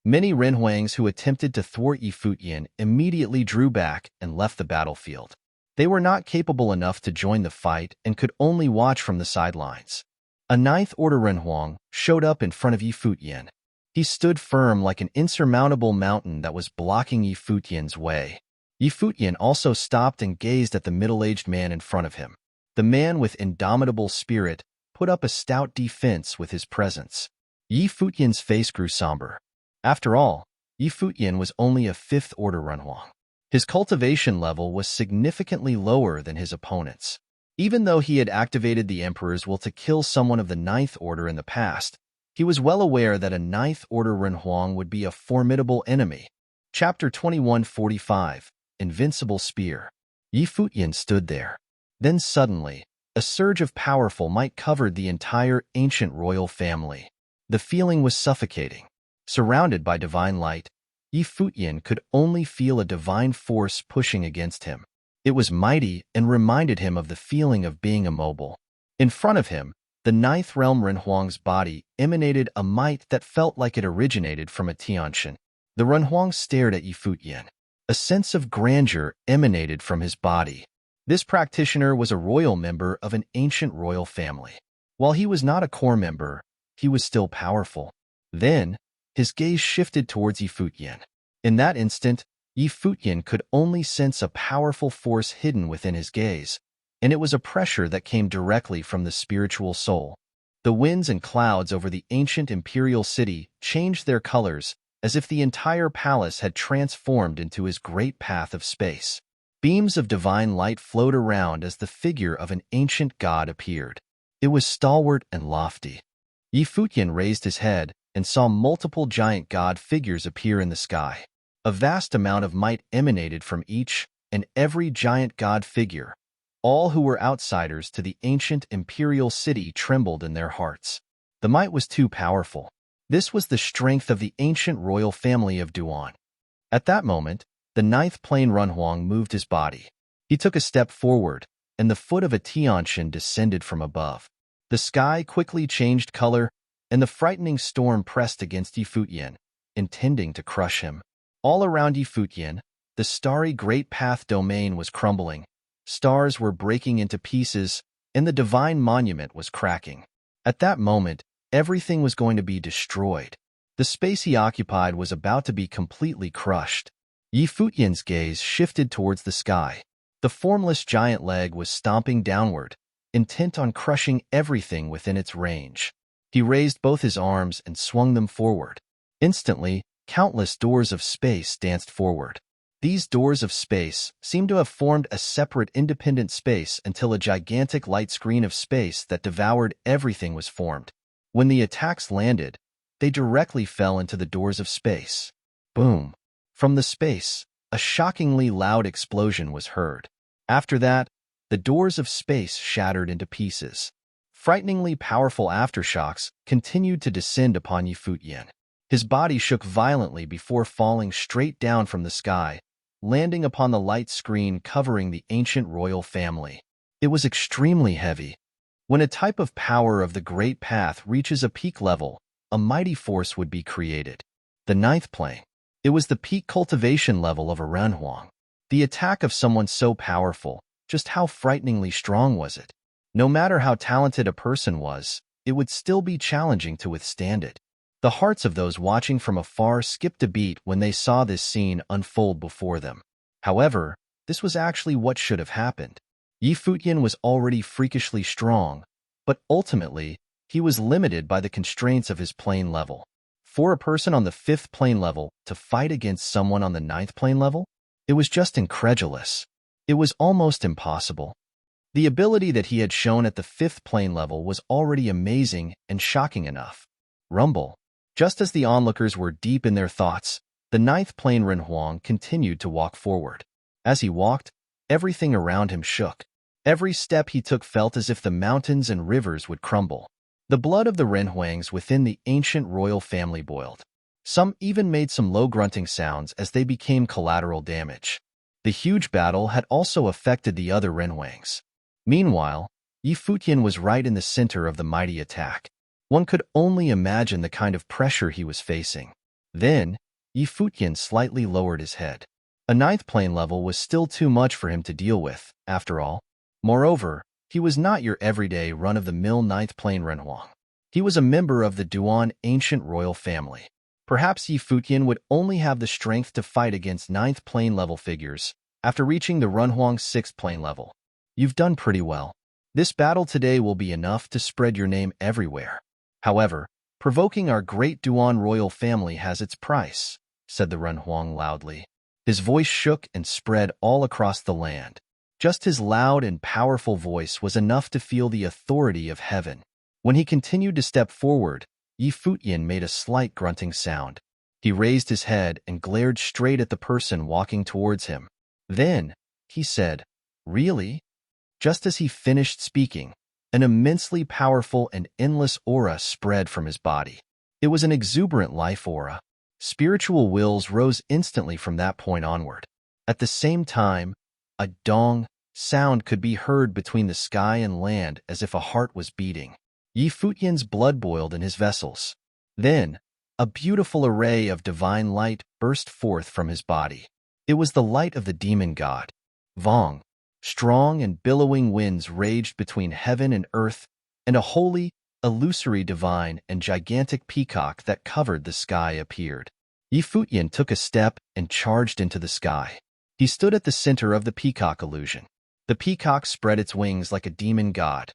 Many Renhuangs who attempted to thwart Yi Futian immediately drew back and left the battlefield. They were not capable enough to join the fight and could only watch from the sidelines. A 9th Order Renhuang showed up in front of Yi Futian. He stood firm like an insurmountable mountain that was blocking Yi Futian's way. Yi Futian also stopped and gazed at the middle-aged man in front of him. The man with indomitable spirit put up a stout defense with his presence. Yi Futian's face grew somber. After all, Yi Futian was only a 5th Order Renhuang. His cultivation level was significantly lower than his opponent's. Even though he had activated the Emperor's will to kill someone of the Ninth Order in the past, he was well aware that a Ninth Order Renhuang would be a formidable enemy. Chapter 2145, Invincible Spear. Yi Futian stood there. Then suddenly, a surge of powerful might covered the entire ancient royal family. The feeling was suffocating. Surrounded by divine light, Yi Futian could only feel a divine force pushing against him. It was mighty and reminded him of the feeling of being immobile. In front of him, the Ninth Realm Renhuang's body emanated a might that felt like it originated from a Tiantian. The Renhuang stared at Yi Futian. A sense of grandeur emanated from his body. This practitioner was a royal member of an ancient royal family. While he was not a core member, he was still powerful. Then, his gaze shifted towards Yi Futian. In that instant, Yi Futian could only sense a powerful force hidden within his gaze, and it was a pressure that came directly from the spiritual soul. The winds and clouds over the ancient imperial city changed their colors, as if the entire palace had transformed into his great path of space. Beams of divine light flowed around as the figure of an ancient god appeared. It was stalwart and lofty. Yi Futian raised his head and saw multiple giant god figures appear in the sky. A vast amount of might emanated from each and every giant god figure. All who were outsiders to the ancient imperial city trembled in their hearts. The might was too powerful. This was the strength of the ancient royal family of Duan. At that moment, the ninth plane Renhuang moved his body. He took a step forward, and the foot of a Tiantian descended from above. The sky quickly changed color, and the frightening storm pressed against Yi Futian, intending to crush him. All around Yi Futian, the starry Great Path domain was crumbling. Stars were breaking into pieces, and the divine monument was cracking. At that moment, everything was going to be destroyed. The space he occupied was about to be completely crushed. Yi Futian's gaze shifted towards the sky. The formless giant leg was stomping downward, intent on crushing everything within its range. He raised both his arms and swung them forward. Instantly, countless doors of space danced forward. These doors of space seemed to have formed a separate independent space until a gigantic light screen of space that devoured everything was formed. When the attacks landed, they directly fell into the doors of space. Boom! From the space, a shockingly loud explosion was heard. After that, the doors of space shattered into pieces. Frighteningly powerful aftershocks continued to descend upon Yi Futian. His body shook violently before falling straight down from the sky, landing upon the light screen covering the ancient royal family. It was extremely heavy. When a type of power of the Great Path reaches a peak level, a mighty force would be created. The ninth plane. It was the peak cultivation level of a Renhuang. The attack of someone so powerful, just how frighteningly strong was it? No matter how talented a person was, it would still be challenging to withstand it. The hearts of those watching from afar skipped a beat when they saw this scene unfold before them. However, this was actually what should have happened. Yi Futian was already freakishly strong, but ultimately, he was limited by the constraints of his plane level. For a person on the 5th plane level to fight against someone on the 9th plane level, it was just incredulous. It was almost impossible. The ability that he had shown at the 5th plane level was already amazing and shocking enough. Rumble. Just as the onlookers were deep in their thoughts, the 9th plane Renhuang continued to walk forward. As he walked, everything around him shook. Every step he took felt as if the mountains and rivers would crumble. The blood of the Renhuangs within the ancient royal family boiled. Some even made some low grunting sounds as they became collateral damage. The huge battle had also affected the other Renhuangs. Meanwhile, Yi Futian was right in the center of the mighty attack. One could only imagine the kind of pressure he was facing. Then, Yi Futian slightly lowered his head. A 9th plane level was still too much for him to deal with, after all. Moreover, he was not your everyday run-of-the-mill 9th plane Renhuang. He was a member of the Duan ancient royal family. Perhaps Yi Futian would only have the strength to fight against 9th plane level figures after reaching the Renhuang 6th plane level. You've done pretty well. This battle today will be enough to spread your name everywhere. However, provoking our great Duan royal family has its price, said the Renhuang loudly. His voice shook and spread all across the land. Just his loud and powerful voice was enough to feel the authority of heaven. When he continued to step forward, Futian made a slight grunting sound. He raised his head and glared straight at the person walking towards him. Then, he said, "Really?" Just as he finished speaking, an immensely powerful and endless aura spread from his body. It was an exuberant life aura. Spiritual wills rose instantly from that point onward. At the same time, a dong sound could be heard between the sky and land as if a heart was beating. Futian's blood boiled in his vessels. Then, a beautiful array of divine light burst forth from his body. It was the light of the demon god, Vong. Strong and billowing winds raged between heaven and earth, and a holy, illusory divine and gigantic peacock that covered the sky appeared. Futian took a step and charged into the sky. He stood at the center of the peacock illusion. The peacock spread its wings like a demon god.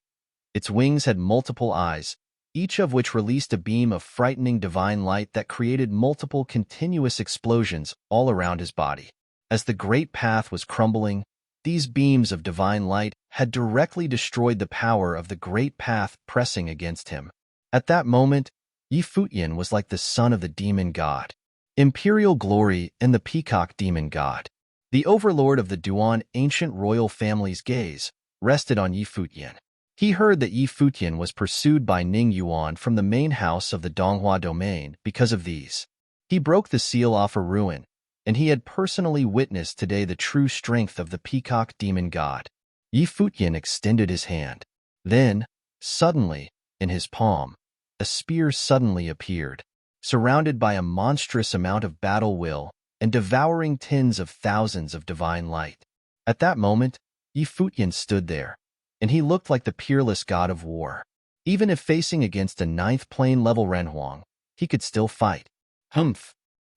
Its wings had multiple eyes, each of which released a beam of frightening divine light that created multiple continuous explosions all around his body. As the great path was crumbling, these beams of divine light had directly destroyed the power of the great path pressing against him. At that moment, Futian was like the son of the demon god, imperial glory and the peacock demon god. The overlord of the Duan ancient royal family's gaze rested on Futian. He heard that Futian was pursued by Ning Yuan from the main house of the Donghua domain because of these. He broke the seal off a ruin, and he had personally witnessed today the true strength of the peacock demon god. Futian extended his hand. Then, suddenly, in his palm, a spear suddenly appeared, surrounded by a monstrous amount of battle will and devouring tens of thousands of divine light. At that moment, Futian stood there, and he looked like the peerless god of war. Even if facing against a ninth plane level Renhuang, he could still fight. Humph!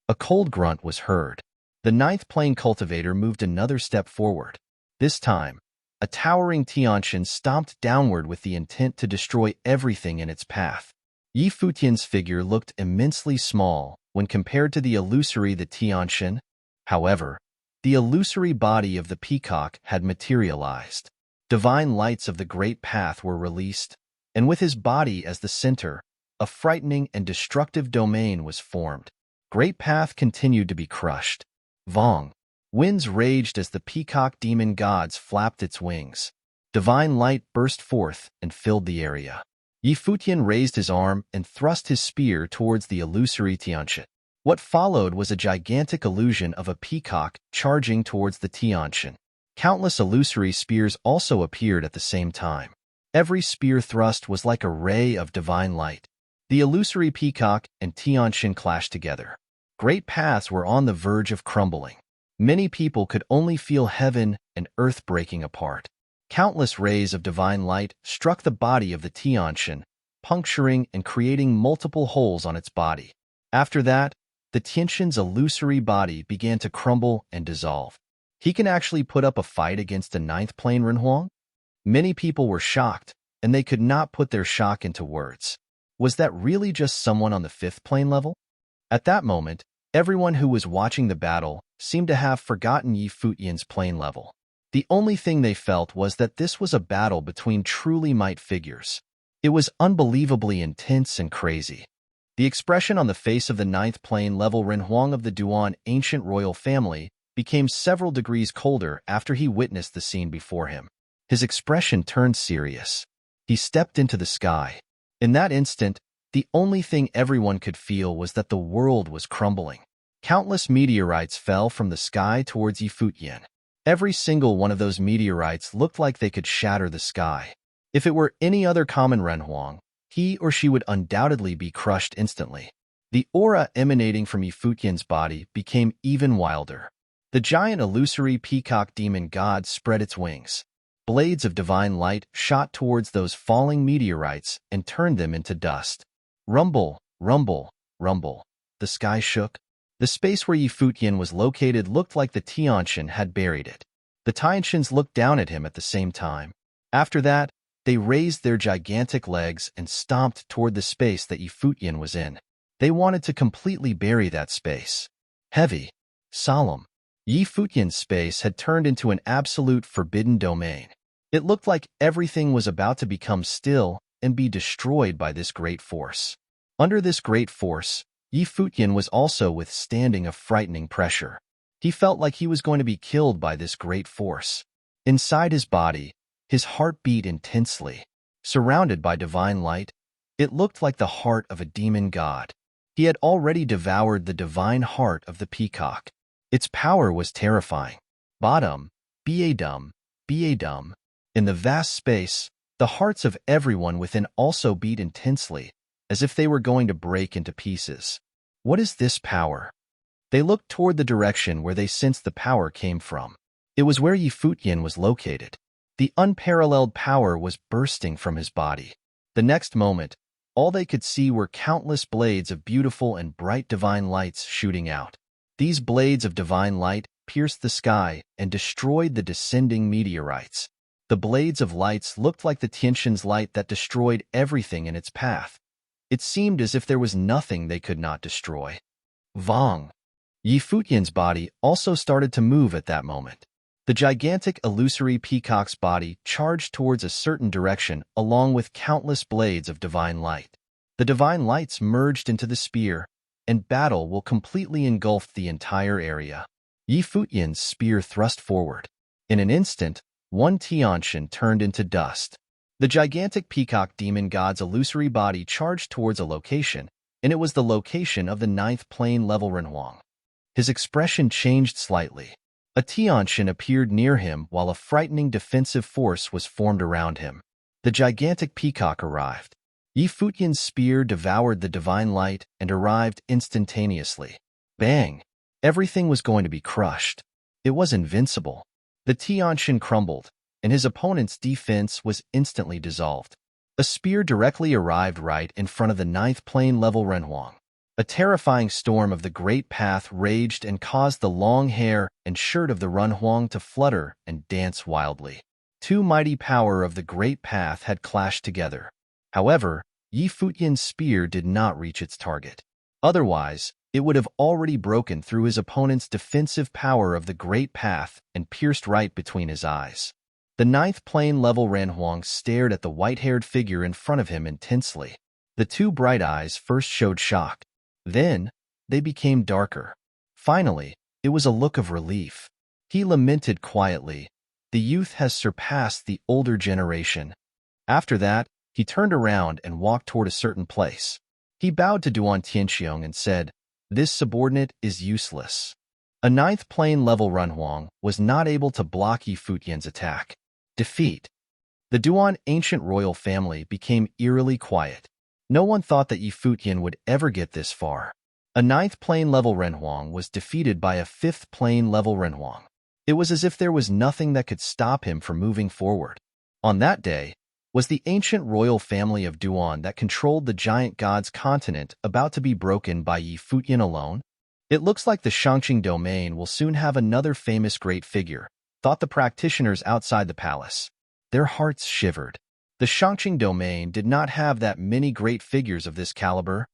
A cold grunt was heard. The ninth plane cultivator moved another step forward. This time, a towering Tianshan stomped downward with the intent to destroy everything in its path. Futian's figure looked immensely small when compared to the illusory the Tianshan. However, the illusory body of the peacock had materialized. Divine lights of the great path were released, and with his body as the center, a frightening and destructive domain was formed. Great path continued to be crushed. Vong. Winds raged as the peacock demon gods flapped its wings. Divine light burst forth and filled the area. Futian raised his arm and thrust his spear towards the illusory Tianshan. What followed was a gigantic illusion of a peacock charging towards the Tianshan. Countless illusory spears also appeared at the same time. Every spear thrust was like a ray of divine light. The illusory peacock and Tianshan clashed together. Great paths were on the verge of crumbling. Many people could only feel heaven and earth breaking apart. Countless rays of divine light struck the body of the Tianshan, puncturing and creating multiple holes on its body. After that, the Tianshan's illusory body began to crumble and dissolve. He can actually put up a fight against a ninth plane Renhuang? Many people were shocked, and they could not put their shock into words. Was that really just someone on the fifth plane level? At that moment, everyone who was watching the battle seemed to have forgotten Futian's plane level. The only thing they felt was that this was a battle between truly might figures. It was unbelievably intense and crazy. The expression on the face of the ninth plane level Renhuang of the Duan ancient royal family became several degrees colder after he witnessed the scene before him. His expression turned serious. He stepped into the sky. In that instant, the only thing everyone could feel was that the world was crumbling. Countless meteorites fell from the sky towards Futian. Every single one of those meteorites looked like they could shatter the sky. If it were any other common Renhuang, he or she would undoubtedly be crushed instantly. The aura emanating from Futian's body became even wilder. The giant illusory peacock demon god spread its wings. Blades of divine light shot towards those falling meteorites and turned them into dust. Rumble, rumble, rumble. The sky shook. The space where Futian was located looked like the Tianshan had buried it. The Tianshans looked down at him at the same time. After that, they raised their gigantic legs and stomped toward the space that Futian was in. They wanted to completely bury that space. Heavy, solemn. Yi Futian's space had turned into an absolute forbidden domain. It looked like everything was about to become still and be destroyed by this great force. Under this great force, Yi Futian was also withstanding a frightening pressure. He felt like he was going to be killed by this great force. Inside his body, his heart beat intensely. Surrounded by divine light, it looked like the heart of a demon god. He had already devoured the divine heart of the peacock. Its power was terrifying. Bottom, Badum, Badum. In the vast space, the hearts of everyone within also beat intensely, as if they were going to break into pieces. What is this power? They looked toward the direction where they sensed the power came from. It was where Yi Futian was located. The unparalleled power was bursting from his body. The next moment, all they could see were countless blades of beautiful and bright divine lights shooting out. These blades of divine light pierced the sky and destroyed the descending meteorites. The blades of lights looked like the Tiantian's light that destroyed everything in its path. It seemed as if there was nothing they could not destroy. Vong! Yi Futian's body also started to move at that moment. The gigantic illusory peacock's body charged towards a certain direction along with countless blades of divine light. The divine lights merged into the spear, and battle will completely engulf the entire area. Yi Futian's spear thrust forward. In an instant, one Tiantian turned into dust. The gigantic peacock demon god's illusory body charged towards a location, and it was the location of the 9th plane level Renhuang. His expression changed slightly. A Tiantian appeared near him while a frightening defensive force was formed around him. The gigantic peacock arrived. Yi Futian's spear devoured the divine light and arrived instantaneously. Bang! Everything was going to be crushed. It was invincible. The Tiantian crumbled, and his opponent's defense was instantly dissolved. A spear directly arrived right in front of the 9th plane level Renhuang. A terrifying storm of the Great Path raged and caused the long hair and shirt of the Renhuang to flutter and dance wildly. Two mighty power of the Great Path had clashed together. However, Yi Futian's spear did not reach its target. Otherwise, it would have already broken through his opponent's defensive power of the Great Path and pierced right between his eyes. The 9th plane level Renhuang stared at the white-haired figure in front of him intensely. The two bright eyes first showed shock. Then, they became darker. Finally, it was a look of relief. He lamented quietly, "The youth has surpassed the older generation." After that, he turned around and walked toward a certain place. He bowed to Duan Tianxiong and said, "This subordinate is useless." A 9th plane level Renhuang was not able to block Yi Futian's attack. Defeat. The Duan ancient royal family became eerily quiet. No one thought that Yi Futian would ever get this far. A 9th plane level Renhuang was defeated by a 5th plane level Renhuang. It was as if there was nothing that could stop him from moving forward. On that day, was the ancient royal family of Duan that controlled the giant god's continent about to be broken by Yi Futian alone? It looks like the Shangqing domain will soon have another famous great figure, thought the practitioners outside the palace. Their hearts shivered. The Shangqing domain did not have that many great figures of this caliber.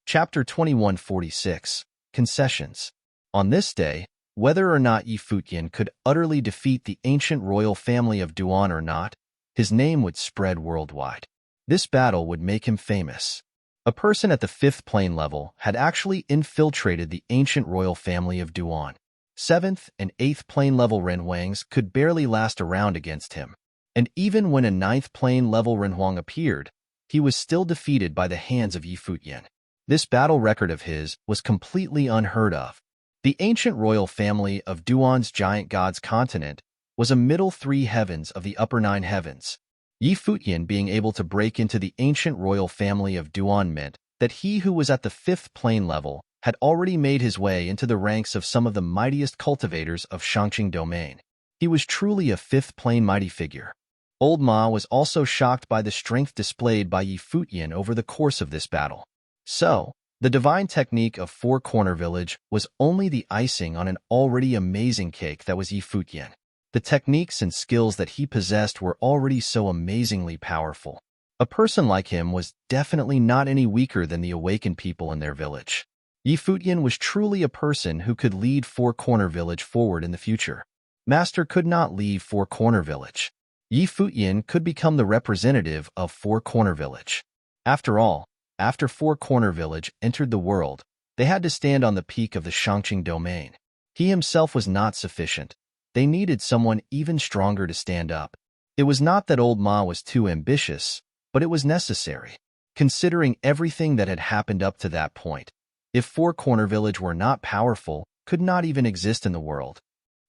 Chapter 2146, Concessions. On this day, whether or not Yi Futian could utterly defeat the ancient royal family of Duan or not, his name would spread worldwide. This battle would make him famous. A person at the 5th plane level had actually infiltrated the ancient royal family of Duan. 7th and 8th plane level Renhuangs could barely last a round against him. And even when a 9th plane level Renhuang appeared, he was still defeated by the hands of Yi Futian. This battle record of his was completely unheard of. The ancient royal family of Duan's giant god's continent was a middle 3 heavens of the upper 9 heavens. Yi Futian being able to break into the ancient royal family of Duan meant that he who was at the 5th plane level had already made his way into the ranks of some of the mightiest cultivators of Shangqing domain. He was truly a 5th plane mighty figure. Old Ma was also shocked by the strength displayed by Yi Futian over the course of this battle. So, the divine technique of Four Corner Village was only the icing on an already amazing cake that was Yi Futian. The techniques and skills that he possessed were already so amazingly powerful. A person like him was definitely not any weaker than the awakened people in their village. Yi Futian was truly a person who could lead Four Corner Village forward in the future. Master could not leave Four Corner Village. Yi Futian could become the representative of Four Corner Village. After all, after Four Corner Village entered the world, they had to stand on the peak of the Shangqing domain. He himself was not sufficient. They needed someone even stronger to stand up. It was not that old Ma was too ambitious, but it was necessary. Considering everything that had happened up to that point, if Four Corner Village were not powerful, could not even exist in the world.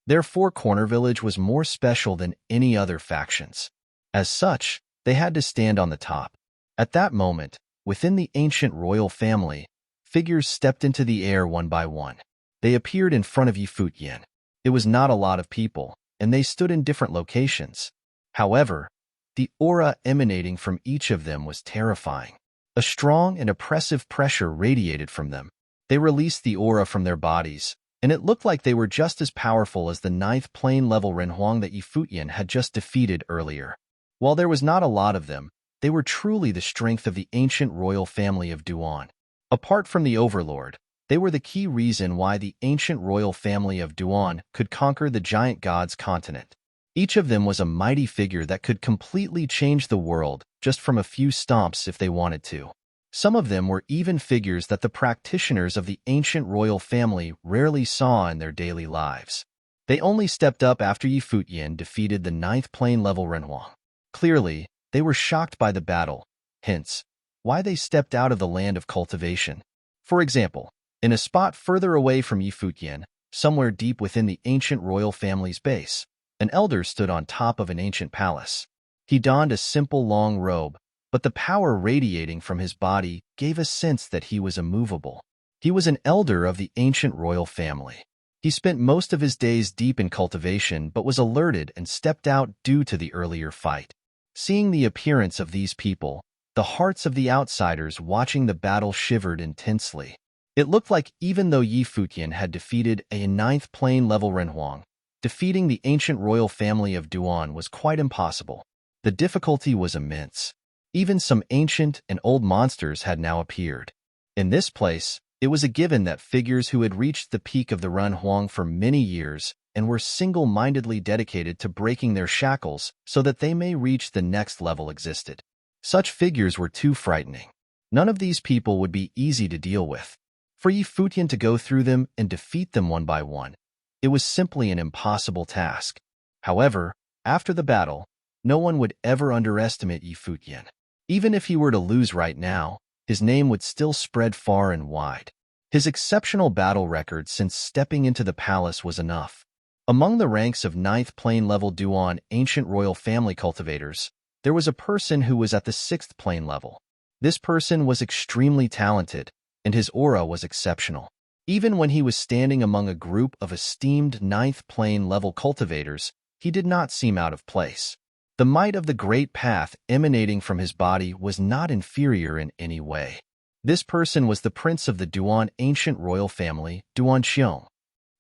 Their Four Corner Village was more special than any other factions. As such, they had to stand on the top. At that moment, within the ancient royal family, figures stepped into the air one by one. They appeared in front of Yi Futian. It was not a lot of people, and they stood in different locations. However, the aura emanating from each of them was terrifying. A strong and oppressive pressure radiated from them. They released the aura from their bodies, and it looked like they were just as powerful as the 9th plane-level Renhuang that Yi Futian had just defeated earlier. While there was not a lot of them, they were truly the strength of the ancient royal family of Duan. Apart from the Overlord, they were the key reason why the ancient royal family of Duan could conquer the giant gods continent. Each of them was a mighty figure that could completely change the world just from a few stomps if they wanted to. Some of them were even figures that the practitioners of the ancient royal family rarely saw in their daily lives. They only stepped up after Yi Futian defeated the 9th plane-level Renhuang. Clearly, they were shocked by the battle, hence, why they stepped out of the land of cultivation. For example, in a spot further away from Yi Futian, somewhere deep within the ancient royal family's base, an elder stood on top of an ancient palace. He donned a simple long robe, but the power radiating from his body gave a sense that he was immovable. He was an elder of the ancient royal family. He spent most of his days deep in cultivation but was alerted and stepped out due to the earlier fight. Seeing the appearance of these people, the hearts of the outsiders watching the battle shivered intensely. It looked like even though Yi Futian had defeated a 9th plane-level Renhuang, defeating the ancient royal family of Duan was quite impossible. The difficulty was immense. Even some ancient and old monsters had now appeared. In this place, it was a given that figures who had reached the peak of the Renhuang for many years and were single-mindedly dedicated to breaking their shackles so that they may reach the next level existed. Such figures were too frightening. None of these people would be easy to deal with. For Yi Futian to go through them and defeat them one by one, it was simply an impossible task. However, after the battle, no one would ever underestimate Yi Futian. Even if he were to lose right now, his name would still spread far and wide. His exceptional battle record since stepping into the palace was enough. Among the ranks of 9th plane-level Duan ancient royal family cultivators, there was a person who was at the 6th plane level. This person was extremely talented, and his aura was exceptional. Even when he was standing among a group of esteemed 9th plane-level cultivators, he did not seem out of place. The might of the Great Path emanating from his body was not inferior in any way. This person was the prince of the Duan ancient royal family, Duan Xiong.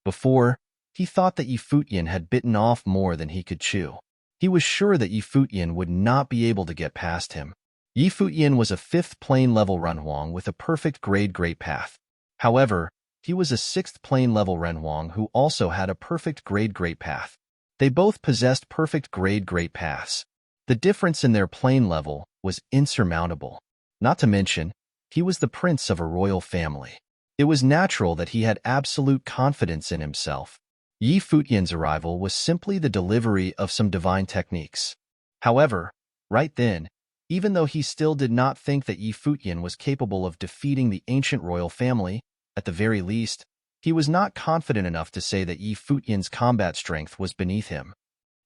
Before, he thought that Yi Futian had bitten off more than he could chew. He was sure that Yi Futian would not be able to get past him. Yi Futian was a 5th plane-level Renhuang with a perfect grade Great Path. However, he was a 6th plane-level Renhuang who also had a perfect grade Great Path. They both possessed perfect grade Great Paths. The difference in their plane level was insurmountable. Not to mention, he was the prince of a royal family. It was natural that he had absolute confidence in himself. Yi Futian's arrival was simply the delivery of some divine techniques. However, right then, even though he still did not think that Yi Futian was capable of defeating the ancient royal family, at the very least, he was not confident enough to say that Yi Futian's combat strength was beneath him.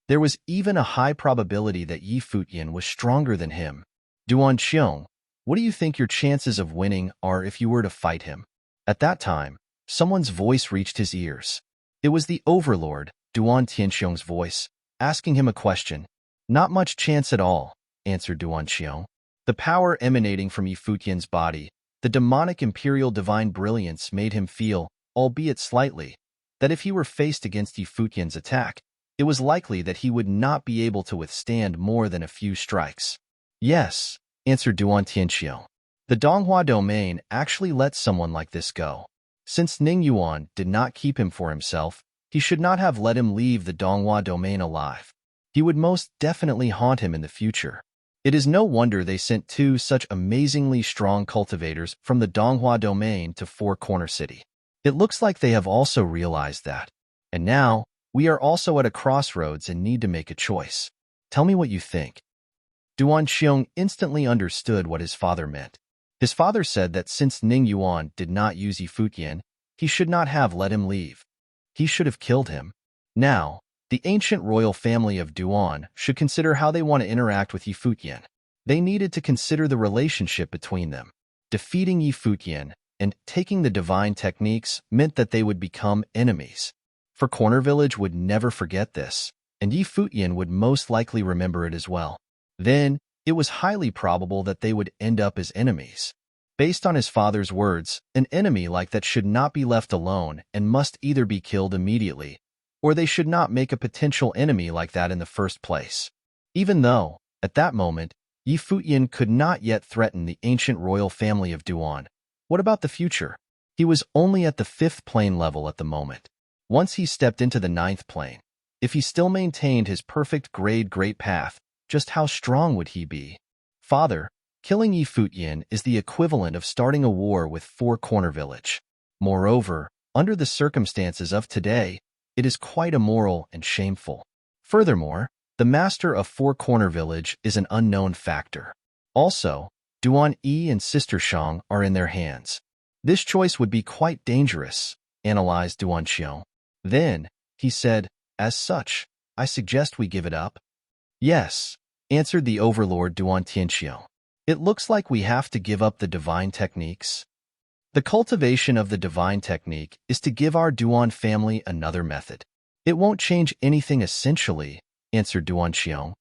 There was even a high probability that Yi Futian was stronger than him. Duan Xiong, what do you think your chances of winning are if you were to fight him? At that time, someone's voice reached his ears. It was the Overlord, Duan Tianxiong's voice, asking him a question. Not much chance at all, answered Duan Xiong. The power emanating from Yi Futian's body, the demonic imperial divine brilliance made him feel, albeit slightly, that if he were faced against Yi Futian's attack, it was likely that he would not be able to withstand more than a few strikes. Yes, answered Duan Tianxiong. The Donghua domain actually lets someone like this go. Since Ning Yuan did not keep him for himself, he should not have let him leave the Donghua domain alive. He would most definitely haunt him in the future. It is no wonder they sent two such amazingly strong cultivators from the Donghua domain to Four Corner City. It looks like they have also realized that. And now, we are also at a crossroads and need to make a choice. Tell me what you think. Duan Xiong instantly understood what his father meant. His father said that since Ning Yuan did not use Yi Futian, he should not have let him leave. He should have killed him. Now, the ancient royal family of Duan should consider how they want to interact with Yi Futian. They needed to consider the relationship between them. Defeating Yi Futian and taking the divine techniques meant that they would become enemies. For Corner Village would never forget this, and Yi Futian would most likely remember it as well. Then, it was highly probable that they would end up as enemies. Based on his father's words, an enemy like that should not be left alone and must either be killed immediately, or they should not make a potential enemy like that in the first place. Even though, at that moment, Yi Futian could not yet threaten the ancient royal family of Duan. What about the future? He was only at the 5th plane level at the moment. Once he stepped into the 9th plane, if he still maintained his perfect grade great path, just how strong would he be? Father, killing Yi Futian is the equivalent of starting a war with Four Corner Village. Moreover, under the circumstances of today, it is quite immoral and shameful. Furthermore, the master of Four Corner Village is an unknown factor. Also, Duan Yi and Sister Shang are in their hands. This choice would be quite dangerous, analyzed Duan Xiong. Then, he said, as such, I suggest we give it up. Yes, answered the overlord Duan Tianxiong. It looks like we have to give up the divine techniques. The cultivation of the divine technique is to give our Duan family another method. It won't change anything essentially, answered Duan Xiong.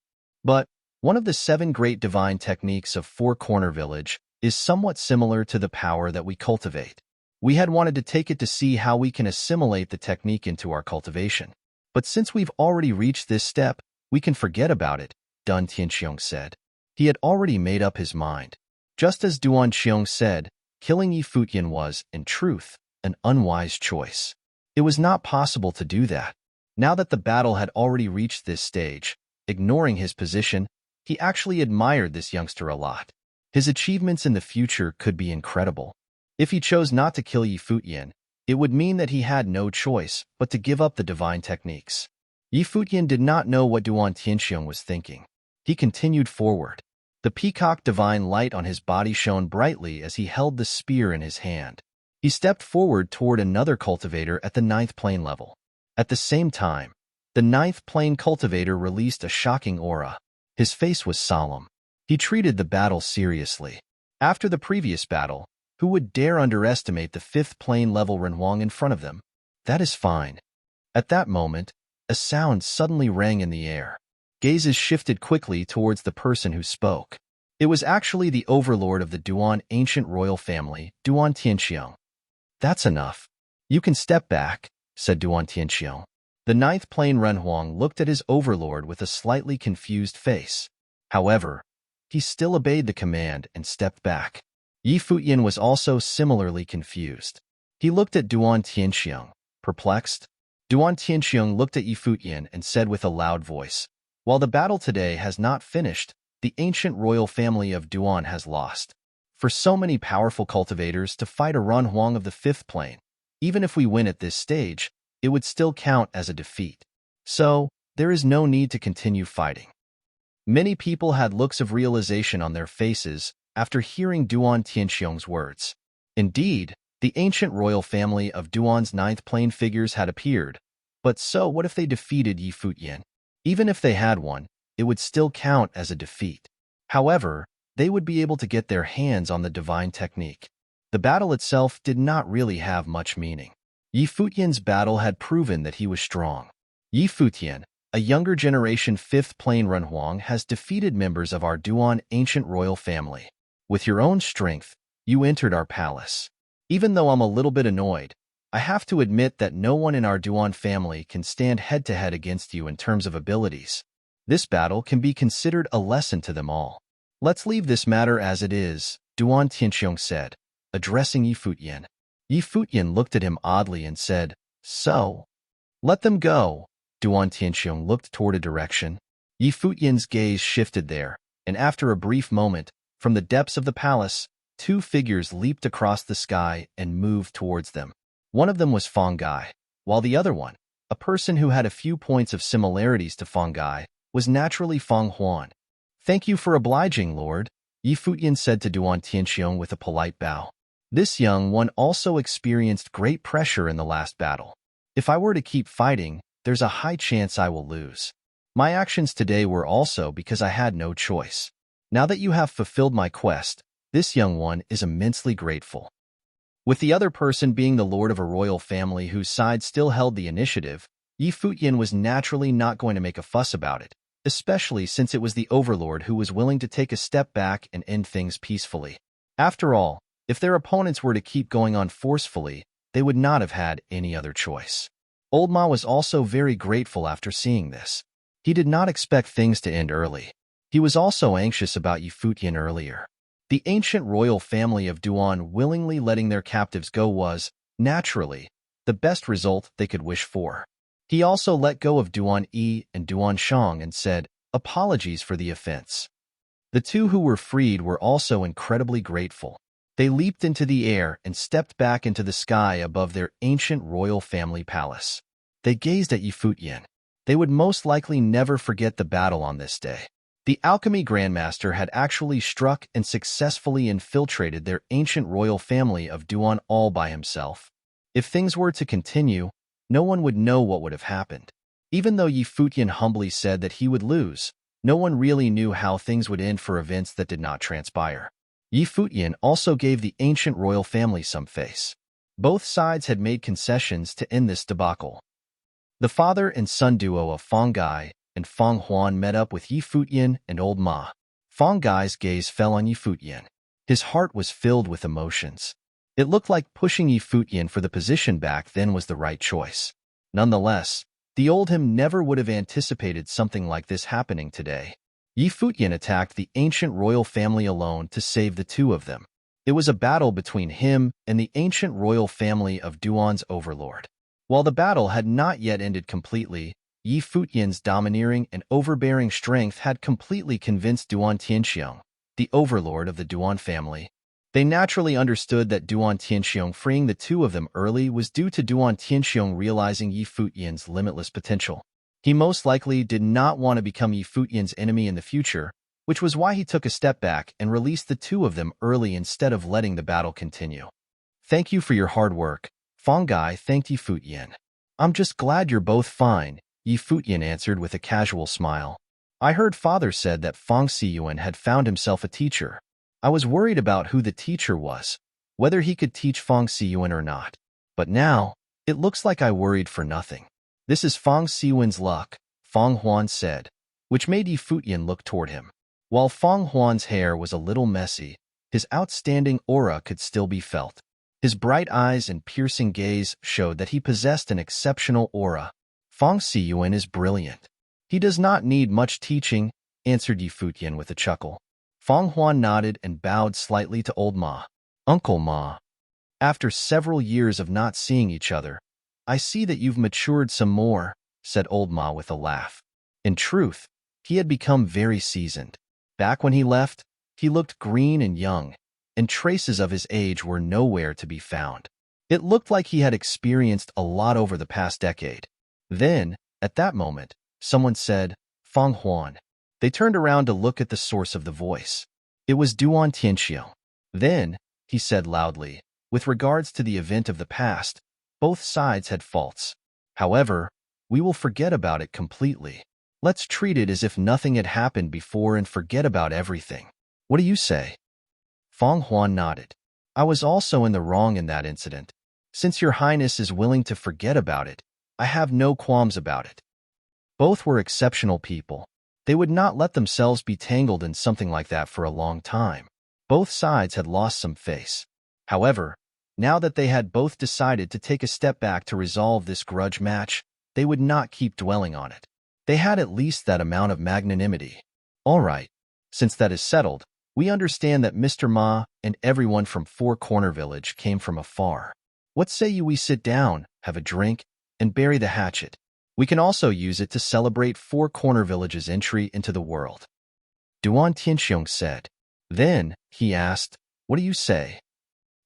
But one of the 7 great divine techniques of Four Corner Village is somewhat similar to the power that we cultivate. We had wanted to take it to see how we can assimilate the technique into our cultivation. But since we've already reached this step, we can forget about it, Duan Tianxiong said. He had already made up his mind. Just as Duan Xiong said, killing Yi Futian was, in truth, an unwise choice. It was not possible to do that. Now that the battle had already reached this stage, ignoring his position, he actually admired this youngster a lot. His achievements in the future could be incredible. If he chose not to kill Yi Futian, it would mean that he had no choice but to give up the divine techniques. Yi Futian did not know what Duan Tianxiong was thinking. He continued forward. The peacock divine light on his body shone brightly as he held the spear in his hand. He stepped forward toward another cultivator at the 9th plane level. At the same time, the 9th plane cultivator released a shocking aura. His face was solemn. He treated the battle seriously. After the previous battle, who would dare underestimate the 5th plane level Renhuang in front of them? That is fine. At that moment, a sound suddenly rang in the air. Gazes shifted quickly towards the person who spoke. It was actually the overlord of the Duan ancient royal family, Duan Tianxiong. That's enough. You can step back, said Duan Tianxiong. The 9th plane Renhuang looked at his overlord with a slightly confused face. However, he still obeyed the command and stepped back. Yi Futian was also similarly confused. He looked at Duan Tianxiong, perplexed. Duan Tianxiong looked at Yi Futian and said with a loud voice, while the battle today has not finished, the ancient royal family of Duan has lost. For so many powerful cultivators to fight a Renhuang of the 5th plane, even if we win at this stage, it would still count as a defeat. So, there is no need to continue fighting. Many people had looks of realization on their faces after hearing Duan Tianxiong's words. Indeed, the ancient royal family of Duan's 9th plane figures had appeared. But so what if they defeated Yi Futian? Even if they had won, it would still count as a defeat. However, they would be able to get their hands on the divine technique. The battle itself did not really have much meaning. Yi Futian's battle had proven that he was strong. Yi Futian, a younger generation 5th plane Renhuang, has defeated members of our Duan ancient royal family. With your own strength, you entered our palace. Even though I'm a little bit annoyed, I have to admit that no one in our Duan family can stand head-to-head against you in terms of abilities. This battle can be considered a lesson to them all. Let's leave this matter as it is, Duan Tianxiong said, addressing Yi Futian. Yi Futian looked at him oddly and said, "So, let them go." Duan Tianxiong looked toward a direction. Yi Futian's gaze shifted there, and after a brief moment, from the depths of the palace, two figures leaped across the sky and moved towards them. One of them was Fang Gai, while the other one, a person who had a few points of similarities to Fang Gai, was naturally Fang Huan. "Thank you for obliging, Lord," Yi Futian said to Duan Tianxiong with a polite bow. This young one also experienced great pressure in the last battle. "If I were to keep fighting, there's a high chance I will lose. My actions today were also because I had no choice. Now that you have fulfilled my quest, this young one is immensely grateful." With the other person being the lord of a royal family whose side still held the initiative, Yi Futian was naturally not going to make a fuss about it, especially since it was the overlord who was willing to take a step back and end things peacefully. After all, if their opponents were to keep going on forcefully, they would not have had any other choice. Old Ma was also very grateful after seeing this. He did not expect things to end early. He was also anxious about Yi Futian earlier. The ancient royal family of Duan willingly letting their captives go was, naturally, the best result they could wish for. He also let go of Duan Yi and Duan Shang and said, "Apologies for the offense." The two who were freed were also incredibly grateful. They leaped into the air and stepped back into the sky above their ancient royal family palace. They gazed at Yi Futian. They would most likely never forget the battle on this day. The alchemy grandmaster had actually struck and successfully infiltrated their ancient royal family of Duan all by himself. If things were to continue, no one would know what would have happened. Even though Yi Futian humbly said that he would lose, no one really knew how things would end for events that did not transpire. Yi Futian also gave the ancient royal family some face. Both sides had made concessions to end this debacle. The father and son duo of Fang Gai and Fang Huan met up with Yi Futian and Old Ma. Fang Gai's gaze fell on Yi Futian. His heart was filled with emotions. It looked like pushing Yi Futian for the position back then was the right choice. Nonetheless, the old him never would have anticipated something like this happening today. Yi Futian attacked the ancient royal family alone to save the two of them. It was a battle between him and the ancient royal family of Duan's overlord. While the battle had not yet ended completely, Yi Futian's domineering and overbearing strength had completely convinced Duan Tianxiong, the overlord of the Duan family. They naturally understood that Duan Tianxiong freeing the two of them early was due to Duan Tianxiong realizing Yi Futian's limitless potential. He most likely did not want to become Yi Futian's enemy in the future, which was why he took a step back and released the two of them early instead of letting the battle continue. "Thank you for your hard work," Fang Gai thanked Yi Futian. "I'm just glad you're both fine," Yi Futian answered with a casual smile. "I heard father said that Fang Siyuan had found himself a teacher. I was worried about who the teacher was, whether he could teach Fang Siyuan or not. But now, it looks like I worried for nothing. This is Fang Siyuan's luck," Fang Huan said, which made Yi Futian look toward him. While Fang Huan's hair was a little messy, his outstanding aura could still be felt. His bright eyes and piercing gaze showed that he possessed an exceptional aura. "Fang Siyuan is brilliant. He does not need much teaching," answered Yi Futian with a chuckle. Fang Huan nodded and bowed slightly to Old Ma. "Uncle Ma, after several years of not seeing each other, I see that you've matured some more," said Old Ma with a laugh. In truth, he had become very seasoned. Back when he left, he looked green and young, and traces of his age were nowhere to be found. It looked like he had experienced a lot over the past decade. Then, at that moment, someone said, "Fang Huan." They turned around to look at the source of the voice. It was Duan Tianxiong. "Then," he said loudly, "with regards to the event of the past, both sides had faults. However, we will forget about it completely. Let's treat it as if nothing had happened before and forget about everything. What do you say?" Fang Huan nodded. "I was also in the wrong in that incident. Since your highness is willing to forget about it, I have no qualms about it." Both were exceptional people. They would not let themselves be tangled in something like that for a long time. Both sides had lost some face. However, now that they had both decided to take a step back to resolve this grudge match, they would not keep dwelling on it. They had at least that amount of magnanimity. "All right, since that is settled, we understand that Mr. Ma and everyone from Four Corner Village came from afar. What say you we sit down, have a drink, and bury the hatchet? We can also use it to celebrate Four Corner Village's entry into the world. Duan Tianxiong said. Then, he asked, what do you say?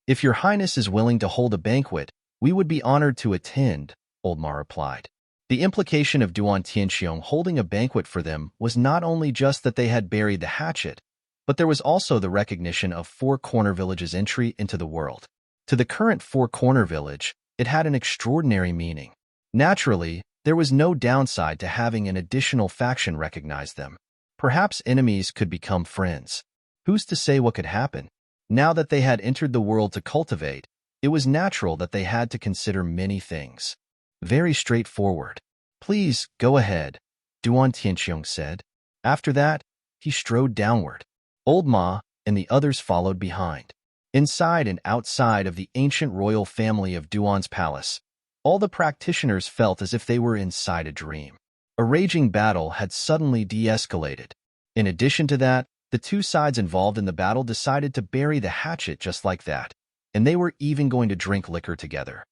If your highness is willing to hold a banquet, we would be honored to attend, Old Ma replied. The implication of Duan Tianxiong holding a banquet for them was not only just that they had buried the hatchet, but there was also the recognition of Four Corner Village's entry into the world. To the current Four Corner Village, it had an extraordinary meaning. Naturally, there was no downside to having an additional faction recognize them. Perhaps enemies could become friends. Who's to say what could happen? Now that they had entered the world to cultivate, it was natural that they had to consider many things. Very straightforward. Please, go ahead, Duan Tianxiong said. After that, he strode downward. Old Ma and the others followed behind. Inside and outside of the ancient royal family of Duan's palace, all the practitioners felt as if they were inside a dream. A raging battle had suddenly de-escalated. In addition to that, the two sides involved in the battle decided to bury the hatchet just like that, and they were even going to drink liquor together.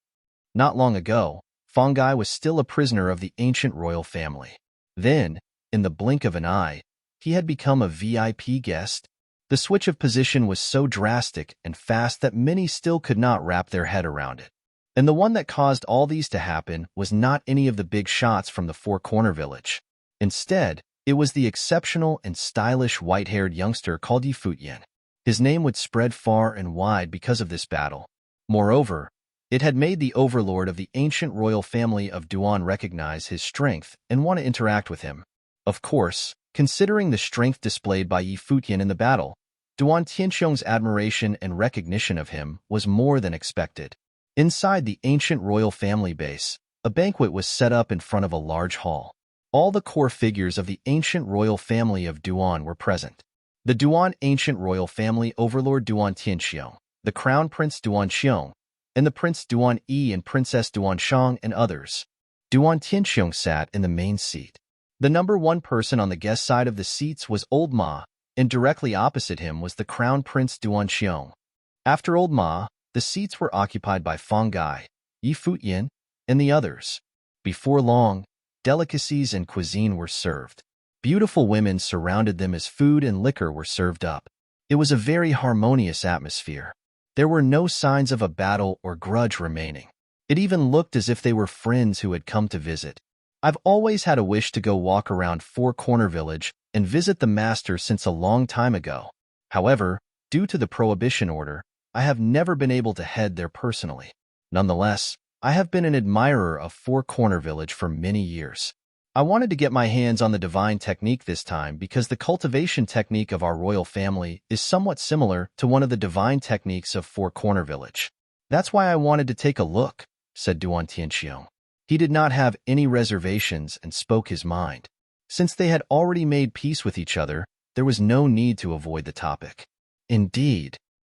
Not long ago, Fongai was still a prisoner of the ancient royal family. Then, in the blink of an eye, he had become a VIP guest. The switch of position was so drastic and fast that many still could not wrap their head around it. And the one that caused all these to happen was not any of the big shots from the Four Corner Village. Instead, it was the exceptional and stylish white-haired youngster called Futian. His name would spread far and wide because of this battle. Moreover, it had made the overlord of the ancient royal family of Duan recognize his strength and want to interact with him. Of course, considering the strength displayed by Futian in the battle, Duan Tianxiong's admiration and recognition of him was more than expected. Inside the ancient royal family base, a banquet was set up in front of a large hall. All the core figures of the ancient royal family of Duan were present. The Duan ancient royal family overlord Duan Tianxiong, the crown prince Duan Xiong, and the prince Duan Yi and princess Duan Shang and others. Duan Tianxiong sat in the main seat. The number one person on the guest side of the seats was Old Ma, and directly opposite him was the crown prince Duan Xiong. After Old Ma, the seats were occupied by Fongai, Futian, and the others. Before long, delicacies and cuisine were served. Beautiful women surrounded them as food and liquor were served up. It was a very harmonious atmosphere. There were no signs of a battle or grudge remaining. It even looked as if they were friends who had come to visit. I've always had a wish to go walk around Four Corner Village and visit the master since a long time ago. However, due to the prohibition order, I have never been able to head there personally. Nonetheless, I have been an admirer of Four Corner Village for many years. I wanted to get my hands on the divine technique this time because the cultivation technique of our royal family is somewhat similar to one of the divine techniques of Four Corner Village. That's why I wanted to take a look, said Duan Tianxiong. He did not have any reservations and spoke his mind. Since they had already made peace with each other, there was no need to avoid the topic. Indeed.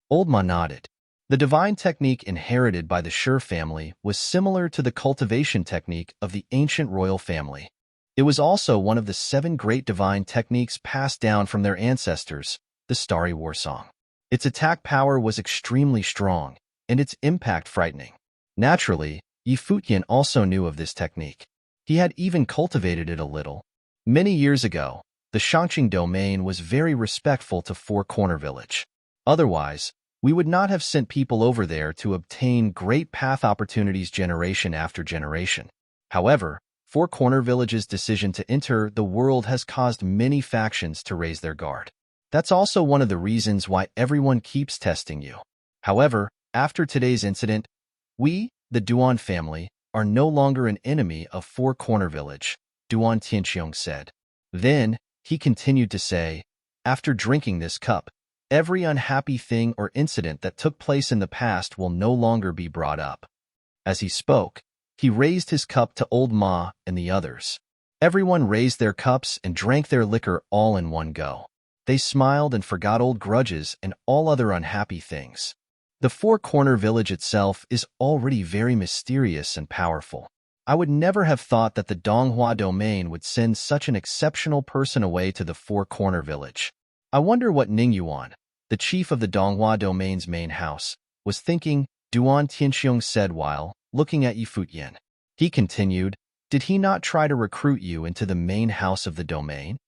Old Ma nodded. The divine technique inherited by the Shi family was similar to the cultivation technique of the ancient royal family. It was also one of the 7 great divine techniques passed down from their ancestors, the Starry War Song. Its attack power was extremely strong, and its impact frightening. Naturally, Futian also knew of this technique. He had even cultivated it a little. Many years ago, the Shangqing domain was very respectful to Four Corner Village. Otherwise, we would not have sent people over there to obtain great path opportunities generation after generation. However, Four Corner Village's decision to enter the world has caused many factions to raise their guard. That's also one of the reasons why everyone keeps testing you. However, after today's incident, we, the Duan family, are no longer an enemy of Four Corner Village, Duan Tianxiong said. Then, he continued to say, after drinking this cup, every unhappy thing or incident that took place in the past will no longer be brought up. As he spoke, he raised his cup to Old Ma and the others. Everyone raised their cups and drank their liquor all in one go. They smiled and forgot old grudges and all other unhappy things. The Four Corner Village itself is already very mysterious and powerful. I would never have thought that the Donghua domain would send such an exceptional person away to the Four Corner Village. I wonder what Ning Yuan, the chief of the Donghua domain's main house, was thinking Duan Tianxiong said while looking at Yi Futian. He continued, did he not try to recruit you into the main house of the domain?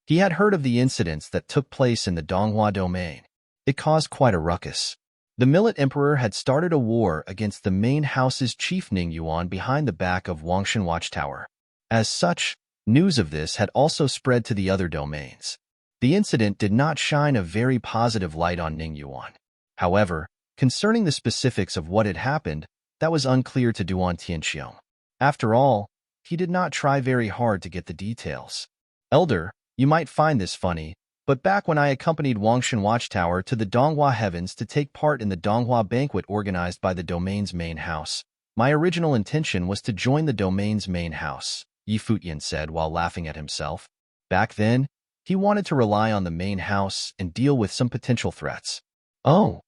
He had heard of the incidents that took place in the Donghua domain. It caused quite a ruckus. The Millet Emperor had started a war against the main house's chief Ning Yuan behind the back of Wangshan Watchtower. As such, news of this had also spread to the other domains. The incident did not shine a very positive light on Ning Yuan. However, concerning the specifics of what had happened, that was unclear to Duan Tianxiong. After all, he did not try very hard to get the details. Elder, you might find this funny, but back when I accompanied Wangshan Watchtower to the Donghua Heavens to take part in the Donghua banquet organized by the domain's main house, my original intention was to join the domain's main house, Yi Futian said while laughing at himself. Back then, he wanted to rely on the main house and deal with some potential threats. Oh!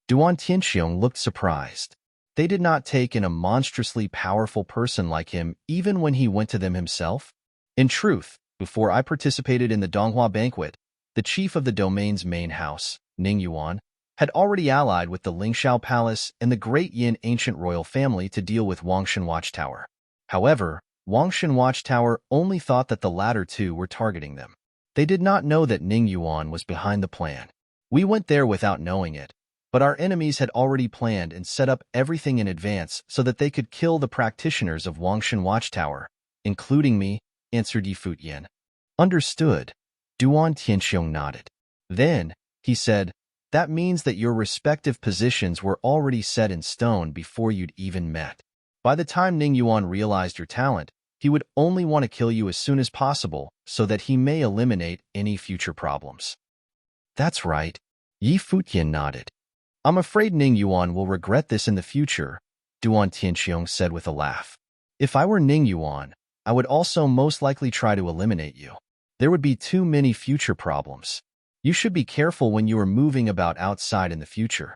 Duan Tianxiong looked surprised. They did not take in a monstrously powerful person like him even when he went to them himself? In truth, before I participated in the Donghua banquet, the chief of the domain's main house, Ning Yuan, had already allied with the Lingshao Palace and the Great Yin ancient royal family to deal with Wangshan Watchtower. However, Wangshan Watchtower only thought that the latter two were targeting them. They did not know that Ning Yuan was behind the plan. We went there without knowing it, but our enemies had already planned and set up everything in advance so that they could kill the practitioners of Wangshan Watchtower, including me, answered Yi Futian. Understood. Duan Tianxiong nodded. Then, he said, that means that your respective positions were already set in stone before you'd even met. By the time Ning Yuan realized your talent, he would only want to kill you as soon as possible so that he may eliminate any future problems. That's right. Yi Futian nodded. I'm afraid Ning Yuan will regret this in the future, Duan Tianxiong said with a laugh. If I were Ning Yuan, I would also most likely try to eliminate you. There would be too many future problems. You should be careful when you are moving about outside in the future.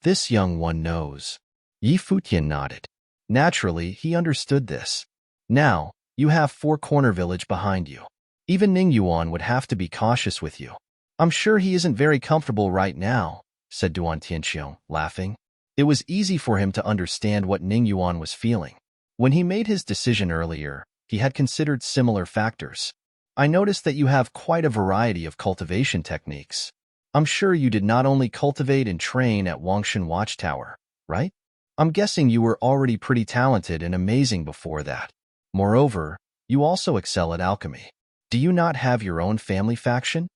This young one knows. Yi Futian nodded. Naturally, he understood this. Now, you have Four Corner Village behind you. Even Ning Yuan would have to be cautious with you. I'm sure he isn't very comfortable right now, said Duan Tianxiong, laughing. It was easy for him to understand what Ning Yuan was feeling. When he made his decision earlier, he had considered similar factors. I noticed that you have quite a variety of cultivation techniques. I'm sure you did not only cultivate and train at Wangshan Watchtower, right? I'm guessing you were already pretty talented and amazing before that. Moreover, you also excel at alchemy. Do you not have your own family faction?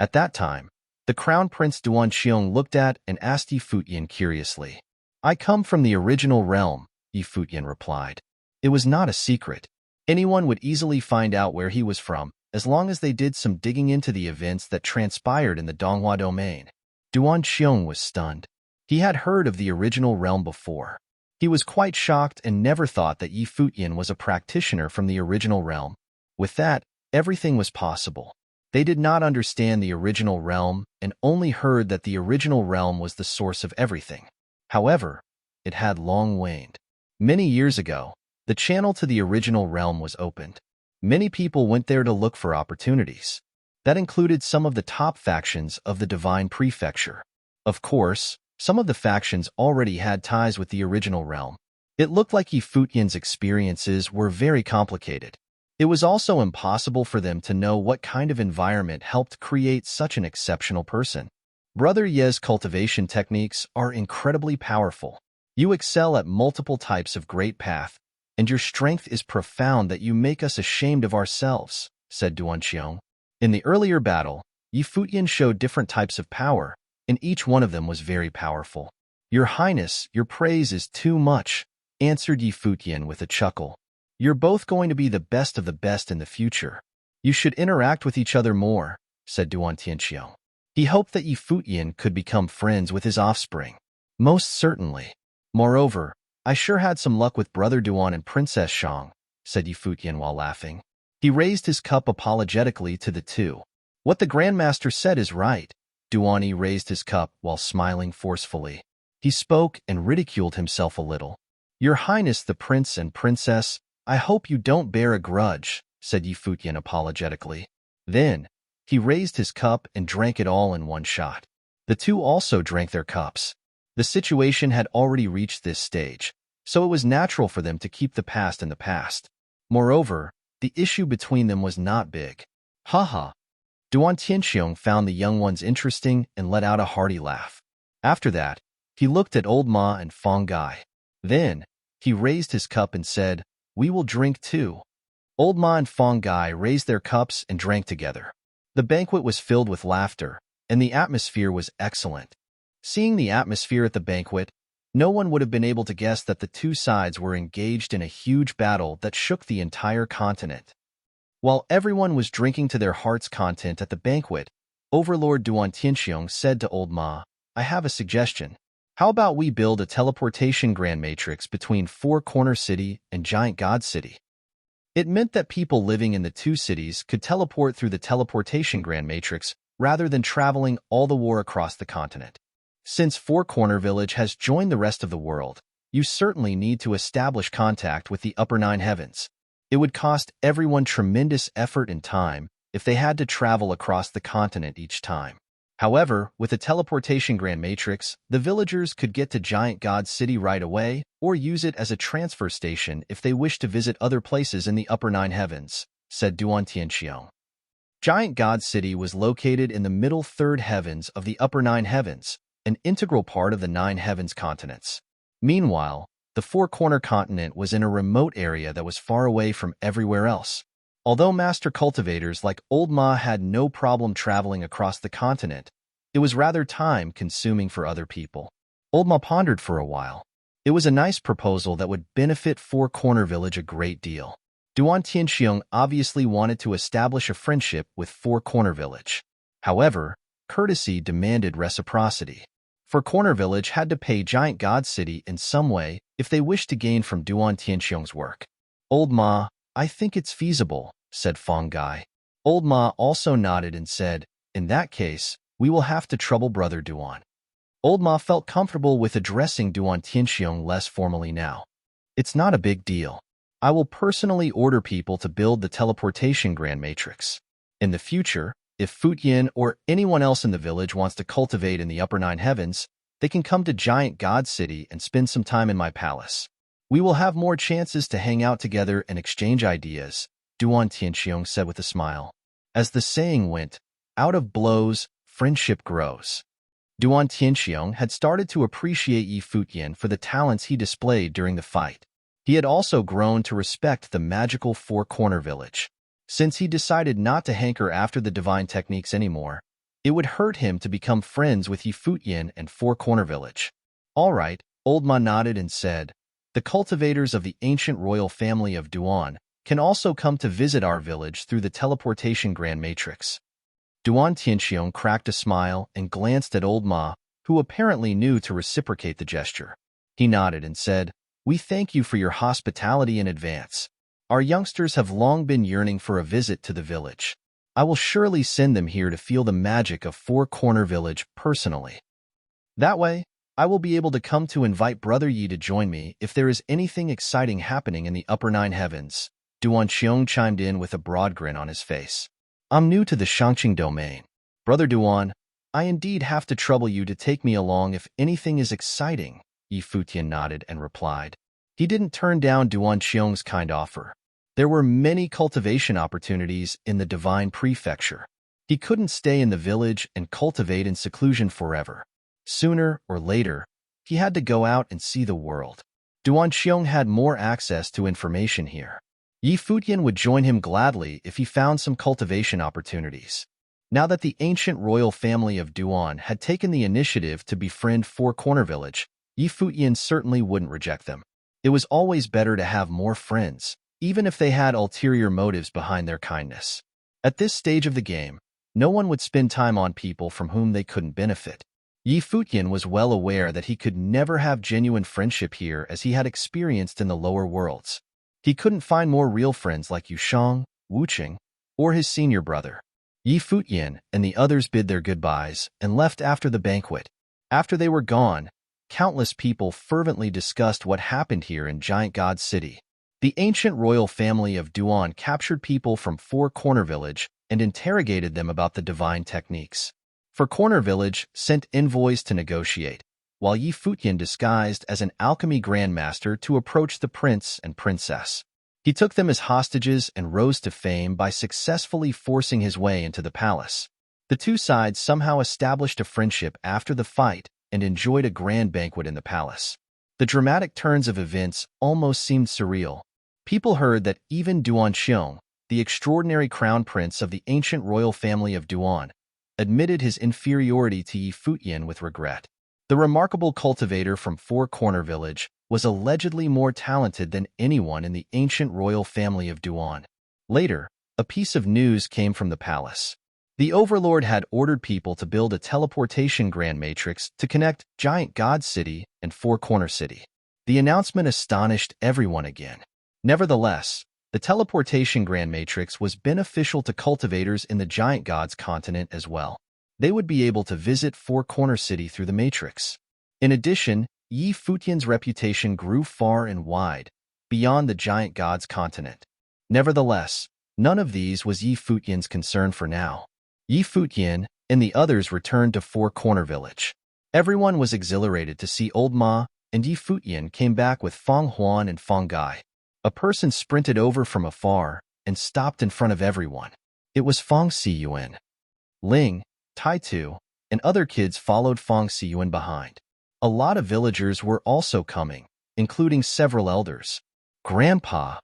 At that time, the Crown Prince Duan Xiong looked at and asked Yi Futian curiously. I come from the original realm, Yi Futian replied. It was not a secret. Anyone would easily find out where he was from, as long as they did some digging into the events that transpired in the Donghua domain. Duan Xiong was stunned. He had heard of the original realm before. He was quite shocked and never thought that Yi Futian was a practitioner from the original realm. With that, everything was possible. They did not understand the original realm and only heard that the original realm was the source of everything. However, it had long waned. Many years ago, the channel to the original realm was opened. Many people went there to look for opportunities. That included some of the top factions of the Divine Prefecture. Of course, some of the factions already had ties with the original realm. It looked like Yi Futian's experiences were very complicated. It was also impossible for them to know what kind of environment helped create such an exceptional person. Brother Ye's cultivation techniques are incredibly powerful. You excel at multiple types of great path, and your strength is profound that you make us ashamed of ourselves, said Duan Xiong. In the earlier battle, Yi Futian showed different types of power, and each one of them was very powerful. Your Highness, your praise is too much, answered Yi Futian with a chuckle. You're both going to be the best of the best in the future. You should interact with each other more, said Duan Tianxiong. He hoped that Yi Futian could become friends with his offspring. Most certainly. Moreover, I sure had some luck with Brother Duan and Princess Shang, said Yi Futian while laughing. He raised his cup apologetically to the two. What the Grandmaster said is right. Duan raised his cup while smiling forcefully. He spoke and ridiculed himself a little. Your Highness the Prince and Princess, I hope you don't bear a grudge, said Yi Futian apologetically. Then, he raised his cup and drank it all in one shot. The two also drank their cups. The situation had already reached this stage, so it was natural for them to keep the past in the past. Moreover, the issue between them was not big. Haha. Duan Tianxiong found the young ones interesting and let out a hearty laugh. After that, he looked at Old Ma and Fong Gai. Then, he raised his cup and said, "We will drink too." Old Ma and Fong Gai raised their cups and drank together. The banquet was filled with laughter, and the atmosphere was excellent. Seeing the atmosphere at the banquet, no one would have been able to guess that the two sides were engaged in a huge battle that shook the entire continent. While everyone was drinking to their heart's content at the banquet, Overlord Duan Tianxiong said to Old Ma, "I have a suggestion. How about we build a teleportation grand matrix between Four Corner City and Giant God City?" It meant that people living in the two cities could teleport through the teleportation grand matrix rather than traveling all the war across the continent. Since Four Corner Village has joined the rest of the world, you certainly need to establish contact with the upper nine heavens. It would cost everyone tremendous effort and time if they had to travel across the continent each time. However, with the teleportation grand matrix, the villagers could get to Giant God City right away or use it as a transfer station if they wish to visit other places in the upper nine heavens, said Duan Tianxiong. Giant God City was located in the middle third heavens of the upper nine heavens, an integral part of the nine heavens continents. Meanwhile, the four-corner continent was in a remote area that was far away from everywhere else. Although master cultivators like Old Ma had no problem traveling across the continent, it was rather time-consuming for other people. Old Ma pondered for a while. It was a nice proposal that would benefit Four Corner Village a great deal. Duan Tianxiong obviously wanted to establish a friendship with Four Corner Village. However, courtesy demanded reciprocity. Four Corner Village had to pay Giant God City in some way if they wished to gain from Duan Tianxiong's work. Old Ma, I think it's feasible, said Fong Gai. Old Ma also nodded and said, in that case, we will have to trouble Brother Duan. Old Ma felt comfortable with addressing Duan Tianxiong less formally now. It's not a big deal. I will personally order people to build the teleportation grand matrix. In the future, if Futian or anyone else in the village wants to cultivate in the upper nine heavens, they can come to Giant God City and spend some time in my palace. We will have more chances to hang out together and exchange ideas, Duan Tianxiong said with a smile. As the saying went, out of blows, friendship grows. Duan Tianxiong had started to appreciate Yi Futian for the talents he displayed during the fight. He had also grown to respect the magical Four Corner Village. Since he decided not to hanker after the divine techniques anymore, it would hurt him to become friends with Yi Futian and Four Corner Village. All right, Old Ma nodded and said, the cultivators of the ancient royal family of Duan can also come to visit our village through the teleportation grand matrix. Duan Tianxiong cracked a smile and glanced at Old Ma, who apparently knew to reciprocate the gesture. He nodded and said, we thank you for your hospitality in advance. Our youngsters have long been yearning for a visit to the village. I will surely send them here to feel the magic of Four Corner Village personally. That way, I will be able to come to invite Brother Yi to join me if there is anything exciting happening in the upper nine heavens. Duan Xiong chimed in with a broad grin on his face. I'm new to the Shangqing domain. Brother Duan, I indeed have to trouble you to take me along if anything is exciting. Yi Futian nodded and replied. He didn't turn down Duan Xiong's kind offer. There were many cultivation opportunities in the Divine Prefecture. He couldn't stay in the village and cultivate in seclusion forever. Sooner or later, he had to go out and see the world. Duan Xiong had more access to information here. Yi Futian would join him gladly if he found some cultivation opportunities. Now that the ancient royal family of Duan had taken the initiative to befriend Four Corner Village, Yi Futian certainly wouldn't reject them. It was always better to have more friends, even if they had ulterior motives behind their kindness. At this stage of the game, no one would spend time on people from whom they couldn't benefit. Yi Futian was well aware that he could never have genuine friendship here as he had experienced in the lower worlds. He couldn't find more real friends like Yushang, Wuqing, or his senior brother. Yi Futian and the others bid their goodbyes and left after the banquet. After they were gone, countless people fervently discussed what happened here in Giant God City. The ancient royal family of Duan captured people from Four Corner Village and interrogated them about the divine techniques. Four Corner Village sent envoys to negotiate, while Yi Futian disguised as an alchemy grandmaster to approach the prince and princess. He took them as hostages and rose to fame by successfully forcing his way into the palace. The two sides somehow established a friendship after the fight and enjoyed a grand banquet in the palace. The dramatic turns of events almost seemed surreal. People heard that even Duan Xiong, the extraordinary crown prince of the ancient royal family of Duan, admitted his inferiority to Yi Futian with regret. The remarkable cultivator from Four Corner Village was allegedly more talented than anyone in the ancient royal family of Duan. Later, a piece of news came from the palace. The overlord had ordered people to build a teleportation grand matrix to connect Giant God City and Four Corner City. The announcement astonished everyone again. Nevertheless, the teleportation grand matrix was beneficial to cultivators in the Giant Gods continent as well. They would be able to visit Four Corner City through the matrix. In addition, Yi Futian's reputation grew far and wide, beyond the Giant Gods continent. Nevertheless, none of these was Yi Futian's concern for now. Yi Futian and the others returned to Four Corner Village. Everyone was exhilarated to see Old Ma, and Yi Futian came back with Feng Huan and Feng Gai. A person sprinted over from afar and stopped in front of everyone. It was Feng Siyuan. Ling, Tai Tu, and other kids followed Feng Siyuan behind. A lot of villagers were also coming, including several elders. Grandpa!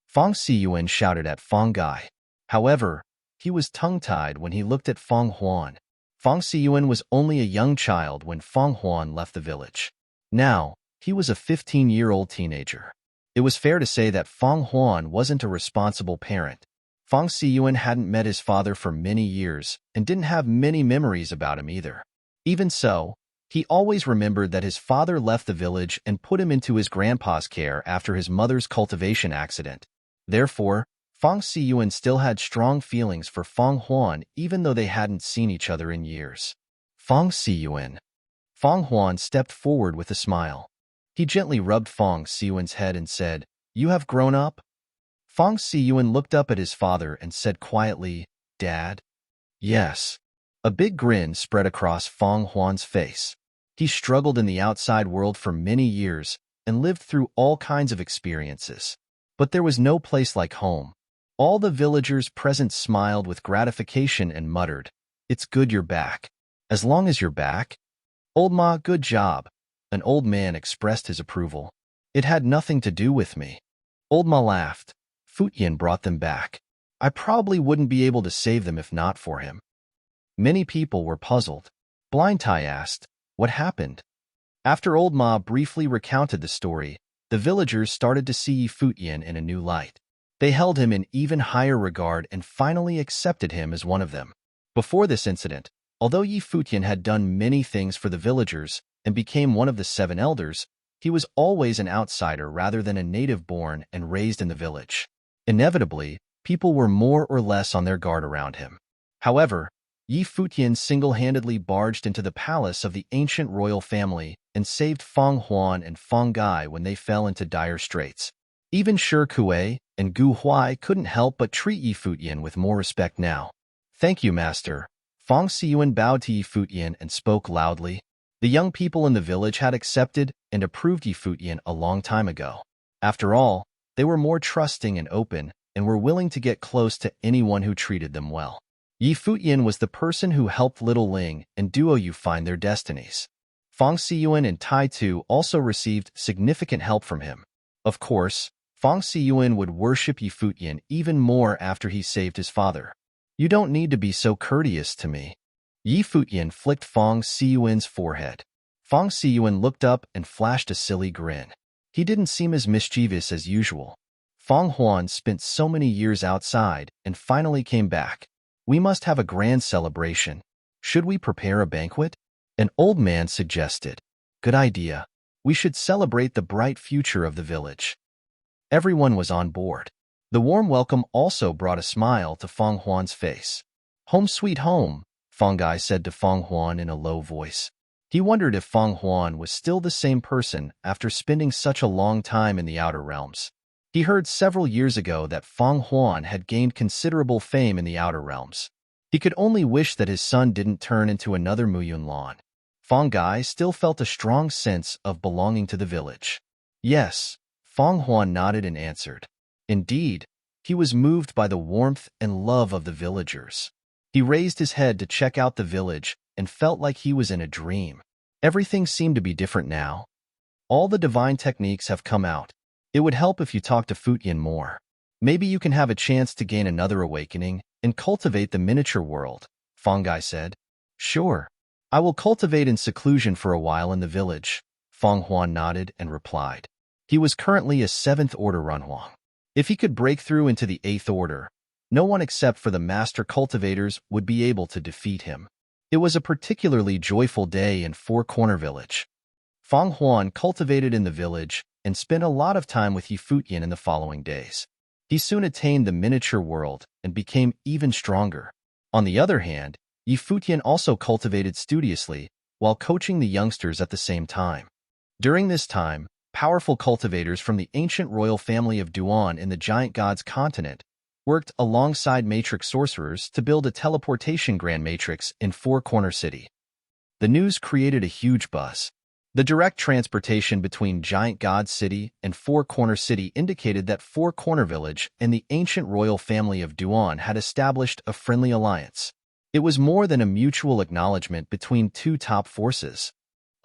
Feng Siyuan shouted at Feng Gai. However, he was tongue-tied when he looked at Feng Huan. Feng Siyuan was only a young child when Feng Huan left the village. Now, he was a 15-year-old teenager. It was fair to say that Feng Huan wasn't a responsible parent. Feng Siyuan hadn't met his father for many years and didn't have many memories about him either. Even so, he always remembered that his father left the village and put him into his grandpa's care after his mother's cultivation accident. Therefore, Feng Siyuan still had strong feelings for Feng Huan even though they hadn't seen each other in years. Feng Siyuan. Feng Huan stepped forward with a smile. He gently rubbed Feng Siyuan's head and said, "You have grown up?" Feng Siyuan looked up at his father and said quietly, "Dad?" "Yes." A big grin spread across Feng Huan's face. He struggled in the outside world for many years and lived through all kinds of experiences. But there was no place like home. All the villagers present smiled with gratification and muttered, "It's good you're back." "As long as you're back?" "Old Ma, good job." An old man expressed his approval. "It had nothing to do with me." Old Ma laughed. "Futian brought them back. I probably wouldn't be able to save them if not for him." Many people were puzzled. Blind Tai asked, "What happened?" After Old Ma briefly recounted the story, the villagers started to see Futian in a new light. They held him in even higher regard and finally accepted him as one of them. Before this incident, although Yi Futian had done many things for the villagers and became one of the 7 elders, he was always an outsider rather than a native born and raised in the village. Inevitably, people were more or less on their guard around him. However, Yi Futian single-handedly barged into the palace of the ancient royal family and saved Feng Huan and Feng Gai when they fell into dire straits. Even Shi Kuei and Gu Huai couldn't help but treat Yi Futian with more respect now. "Thank you, master." Feng Siyuan bowed to Yi Futian and spoke loudly. The young people in the village had accepted and approved Yi Futian a long time ago. After all, they were more trusting and open and were willing to get close to anyone who treated them well. Yi Futian was the person who helped little Ling and Duo Yu find their destinies. Feng Siyuan and Tai Tu also received significant help from him. Of course, Feng Siyuan would worship Yi Futian even more after he saved his father. "You don't need to be so courteous to me." Yi Futian flicked Feng Siyuan's forehead. Feng Siyuan looked up and flashed a silly grin. He didn't seem as mischievous as usual. Feng Huan spent so many years outside and finally came back. "We must have a grand celebration. Should we prepare a banquet?" An old man suggested. "Good idea. We should celebrate the bright future of the village." Everyone was on board. The warm welcome also brought a smile to Feng Huan's face. "Home sweet home," Feng Gai said to Feng Huan in a low voice. He wondered if Feng Huan was still the same person after spending such a long time in the Outer Realms. He heard several years ago that Feng Huan had gained considerable fame in the Outer Realms. He could only wish that his son didn't turn into another Muyun Lan. Fong Gai still felt a strong sense of belonging to the village. Yes, Fong Huan nodded and answered. Indeed, he was moved by the warmth and love of the villagers. He raised his head to check out the village and felt like he was in a dream. Everything seemed to be different now. All the divine techniques have come out. It would help if you talk to Futian more. Maybe you can have a chance to gain another awakening and cultivate the miniature world, Fong Gai said. Sure. I will cultivate in seclusion for a while in the village, Fong Huan nodded and replied. He was currently a 7th Order Runhuang. If he could break through into the 8th Order, no one except for the master cultivators would be able to defeat him. It was a particularly joyful day in Four Corner Village. Fong Huan cultivated in the village and spent a lot of time with Yi Futian in the following days. He soon attained the miniature world and became even stronger. On the other hand, Yi Futian also cultivated studiously while coaching the youngsters at the same time. During this time, powerful cultivators from the ancient royal family of Duan in the Giant Gods continent worked alongside matrix sorcerers to build a teleportation grand matrix in Four Corner City. The news created a huge buzz. The direct transportation between Giant God City and Four Corner City indicated that Four Corner Village and the ancient royal family of Duan had established a friendly alliance. It was more than a mutual acknowledgement between two top forces.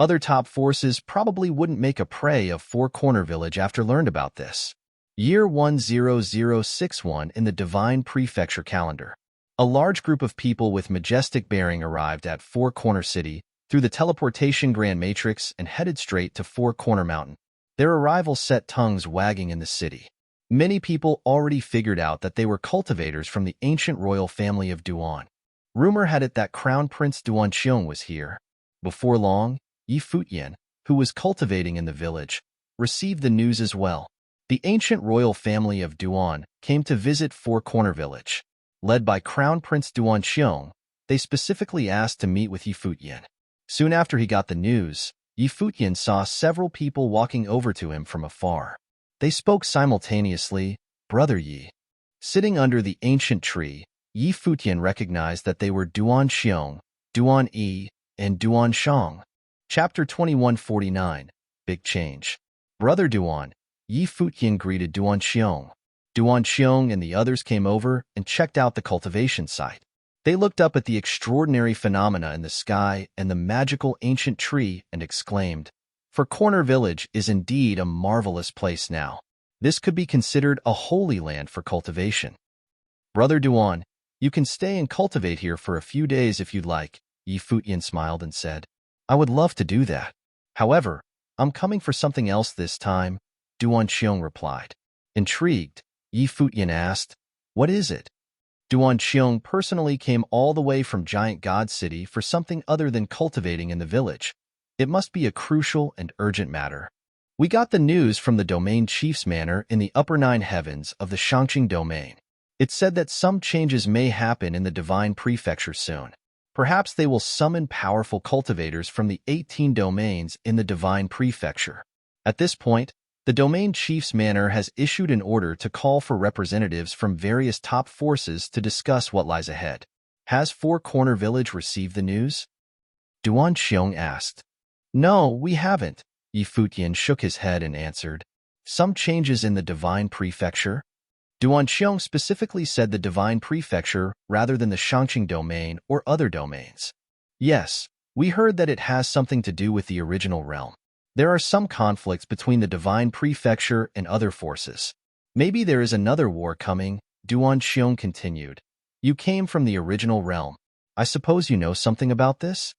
Other top forces probably wouldn't make a prey of Four Corner Village after learned about this. Year 10061 in the Divine Prefecture calendar. A large group of people with majestic bearing arrived at Four Corner City through the teleportation grand matrix and headed straight to Four Corner Mountain. Their arrival set tongues wagging in the city. Many people already figured out that they were cultivators from the ancient royal family of Duan. Rumor had it that Crown Prince Duan Xiong was here. Before long, Yi Futian, who was cultivating in the village, received the news as well. The ancient royal family of Duan came to visit Four Corner Village. Led by Crown Prince Duan Xiong, they specifically asked to meet with Yi Futian. Soon after he got the news, Yi Futian saw several people walking over to him from afar. They spoke simultaneously, "Brother Yi." Sitting under the ancient tree, Yi Futian recognized that they were Duan Xiong, Duan Yi, and Duan Shang. Chapter 2149, Big Change. Brother Duan, Yi Futian greeted Duan Xiong. Duan Xiong and the others came over and checked out the cultivation site. They looked up at the extraordinary phenomena in the sky and the magical ancient tree and exclaimed, "For Corner Village is indeed a marvelous place now. This could be considered a holy land for cultivation. Brother Duan, you can stay and cultivate here for a few days if you'd like," Yi Futian smiled and said. "I would love to do that. However, I'm coming for something else this time," Duan Xiong replied. Intrigued, Yi Futian asked, "What is it?" Duan Xiong personally came all the way from Giant God City for something other than cultivating in the village. It must be a crucial and urgent matter. We got the news from the domain chief's manor in the upper 9 heavens of the Shangqing domain. It said that some changes may happen in the Divine Prefecture soon. Perhaps they will summon powerful cultivators from the 18 domains in the Divine Prefecture. At this point, the domain chief's manor has issued an order to call for representatives from various top forces to discuss what lies ahead. Has Four Corner Village received the news? Duan Xiong asked. No, we haven't. Yi Futian shook his head and answered. Some changes in the Divine Prefecture? Duan Xiong specifically said the Divine Prefecture rather than the Shangqing domain or other domains. Yes, we heard that it has something to do with the original realm. There are some conflicts between the Divine Prefecture and other forces. Maybe there is another war coming, Duan Xiong continued. You came from the original realm. I suppose you know something about this?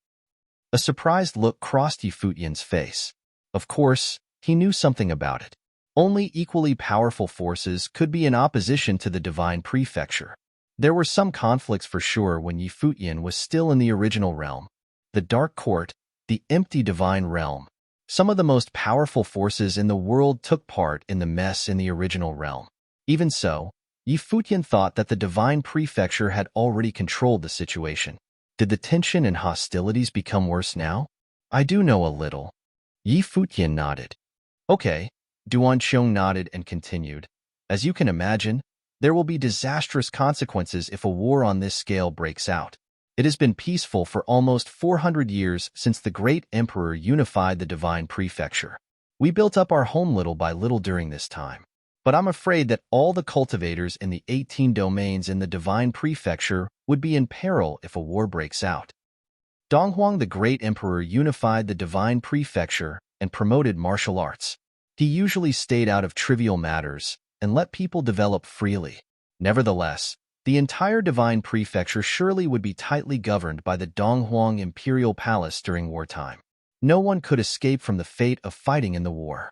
A surprised look crossed Yi Futian's face. Of course, he knew something about it. Only equally powerful forces could be in opposition to the Divine Prefecture. There were some conflicts for sure when Yi Futian was still in the original realm. The Dark Court, the empty Divine Realm. Some of the most powerful forces in the world took part in the mess in the original realm. Even so, Yi Futian thought that the Divine Prefecture had already controlled the situation. Did the tension and hostilities become worse now? I do know a little. Yi Futian nodded. Okay, Duan Xiong nodded and continued. As you can imagine, there will be disastrous consequences if a war on this scale breaks out. It has been peaceful for almost 400 years since the great emperor unified the divine prefecture. We built up our home little by little during this time. But I'm afraid that all the cultivators in the 18 domains in the divine prefecture would be in peril if a war breaks out. Donghuang, the great emperor, unified the divine prefecture and promoted martial arts. He usually stayed out of trivial matters and let people develop freely. Nevertheless, the entire divine prefecture surely would be tightly governed by the Donghuang imperial palace during wartime. No one could escape from the fate of fighting in the war.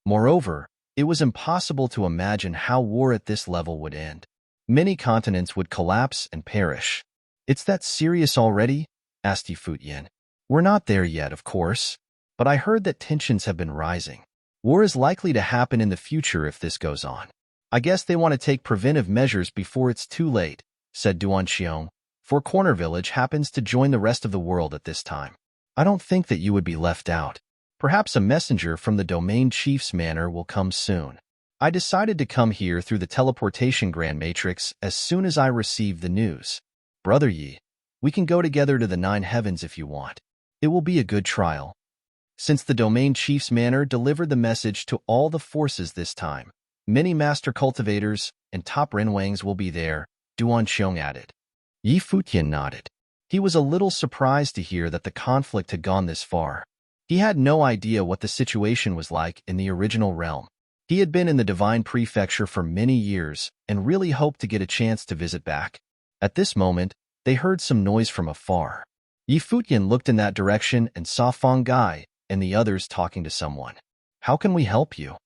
Moreover, it was impossible to imagine how war at this level would end. Many continents would collapse and perish. "It's that serious already?" asked Futian. "We're not there yet, of course, but I heard that tensions have been rising. War is likely to happen in the future if this goes on. I guess they want to take preventive measures before it's too late," said Duanxiong. "Four Corner Village happens to join the rest of the world at this time. I don't think that you would be left out. Perhaps a messenger from the domain chief's manor will come soon. I decided to come here through the teleportation grand matrix as soon as I received the news. Brother Yi, we can go together to the 9 heavens if you want. It will be a good trial." Since the domain chief's manor delivered the message to all the forces this time, many master cultivators and top renwangs will be there, Duanxiong added. Yi Futian nodded. He was a little surprised to hear that the conflict had gone this far. He had no idea what the situation was like in the original realm. He had been in the divine prefecture for many years and really hoped to get a chance to visit back. At this moment, they heard some noise from afar. Yi Futian looked in that direction and saw Feng Gai and the others talking to someone. "How can we help you?"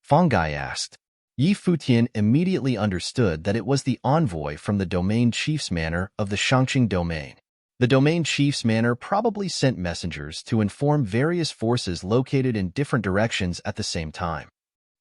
Feng Gai asked. Yi Futian immediately understood that it was the envoy from the domain chief's manor of the Shangqing domain. The domain chief's manor probably sent messengers to inform various forces located in different directions at the same time.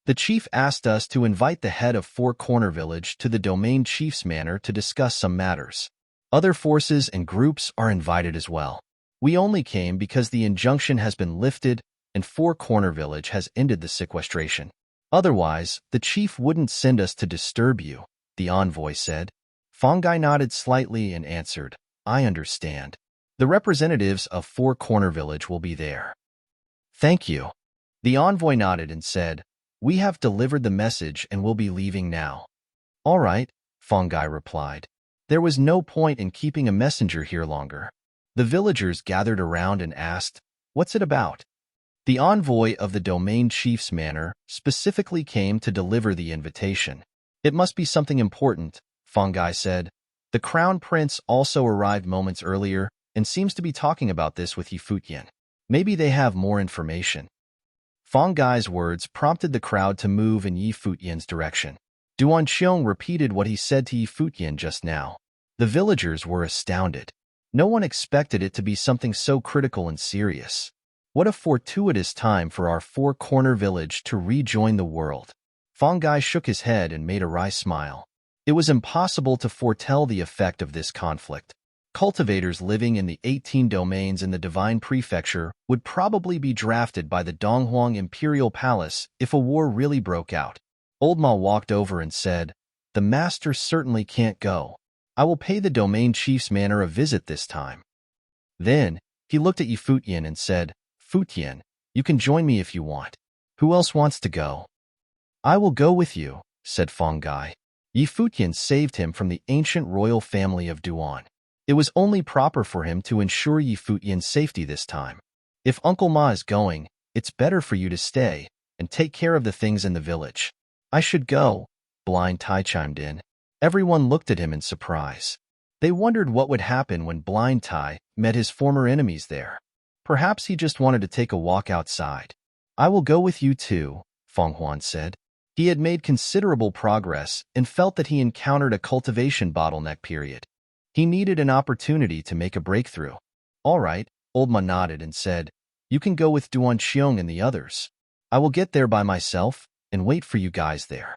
"The chief asked us to invite the head of Four Corner Village to the domain chief's manor to discuss some matters. Other forces and groups are invited as well. We only came because the injunction has been lifted and Four Corner Village has ended the sequestration. Otherwise, the chief wouldn't send us to disturb you," the envoy said. Feng Gai nodded slightly and answered, "I understand. The representatives of Four Corner Village will be there." "Thank you." The envoy nodded and said, "We have delivered the message and will be leaving now." "All right," Feng Gai replied. There was no point in keeping a messenger here longer. The villagers gathered around and asked, "What's it about?" The envoy of the domain chief's manor specifically came to deliver the invitation. "It must be something important," Feng Gai said. "The crown prince also arrived moments earlier and seems to be talking about this with Yi Futian. Maybe they have more information." Feng Gai's words prompted the crowd to move in Yi Futian's direction. Duanxiong repeated what he said to Yi Futian just now. The villagers were astounded. No one expected it to be something so critical and serious. What a fortuitous time for our Four Corner Village to rejoin the world. Feng Gai shook his head and made a wry smile. It was impossible to foretell the effect of this conflict. Cultivators living in the 18 domains in the divine prefecture would probably be drafted by the Donghuang imperial palace if a war really broke out. Old Ma walked over and said, "The master certainly can't go. I will pay the domain chief's manor a visit this time." Then, he looked at Yi Futian and said, "Futian, you can join me if you want. Who else wants to go?" "I will go with you," said Feng Gai. Yi Futian saved him from the ancient royal family of Duan. It was only proper for him to ensure Yi Futian's safety this time. "If Uncle Ma is going, it's better for you to stay and take care of the things in the village." "I should go," Blind Tai chimed in. Everyone looked at him in surprise. They wondered what would happen when Blind Tai met his former enemies there. Perhaps he just wanted to take a walk outside. "I will go with you too," Feng Huan said. He had made considerable progress and felt that he encountered a cultivation bottleneck period. He needed an opportunity to make a breakthrough. "All right," Old Ma nodded and said, "You can go with Duanxiong and the others. I will get there by myself and wait for you guys there."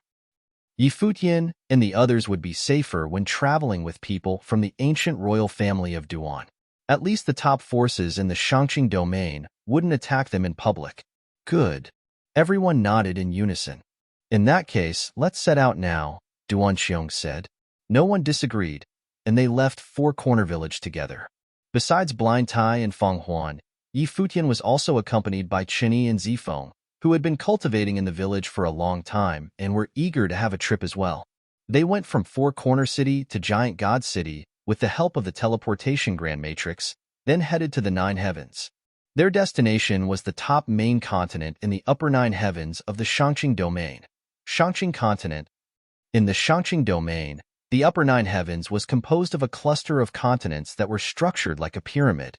Yi Futian and the others would be safer when traveling with people from the ancient royal family of Duan. At least the top forces in the Shangqing domain wouldn't attack them in public. "Good." Everyone nodded in unison. "In that case, let's set out now," Duanxiong said. No one disagreed, and they left Four Corner Village together. Besides Blind Tai and Feng Huan, Yi Futian was also accompanied by Chinyi and Zifeng, who had been cultivating in the village for a long time and were eager to have a trip as well. They went from Four Corner City to Giant God City with the help of the teleportation Grand Matrix, then headed to the Nine Heavens. Their destination was the top main continent in the upper Nine Heavens of the Shangqing Domain. Shangqing Continent. In the Shangqing Domain, the upper Nine Heavens was composed of a cluster of continents that were structured like a pyramid.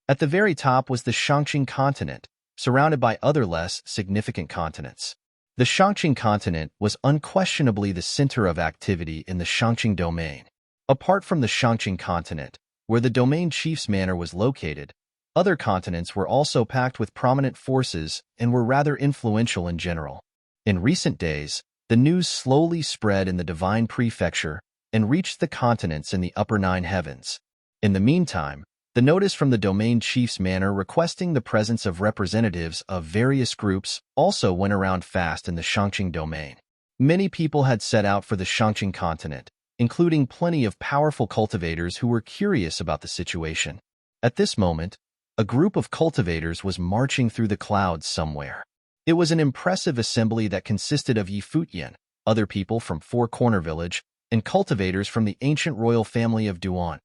At the very top was the Shangqing Continent, surrounded by other less significant continents. The Shangqing Continent was unquestionably the center of activity in the Shangqing Domain. Apart from the Shangqing Continent, where the domain chief's manor was located, other continents were also packed with prominent forces and were rather influential in general. In recent days, the news slowly spread in the Divine Prefecture and reached the continents in the upper Nine Heavens. In the meantime, the notice from the domain chief's manor requesting the presence of representatives of various groups also went around fast in the Shangqing Domain. Many people had set out for the Shangqing Continent, including plenty of powerful cultivators who were curious about the situation. At this moment, a group of cultivators was marching through the clouds somewhere. It was an impressive assembly that consisted of Yi Futian, other people from Four Corner Village, and cultivators from the ancient royal family of Duan.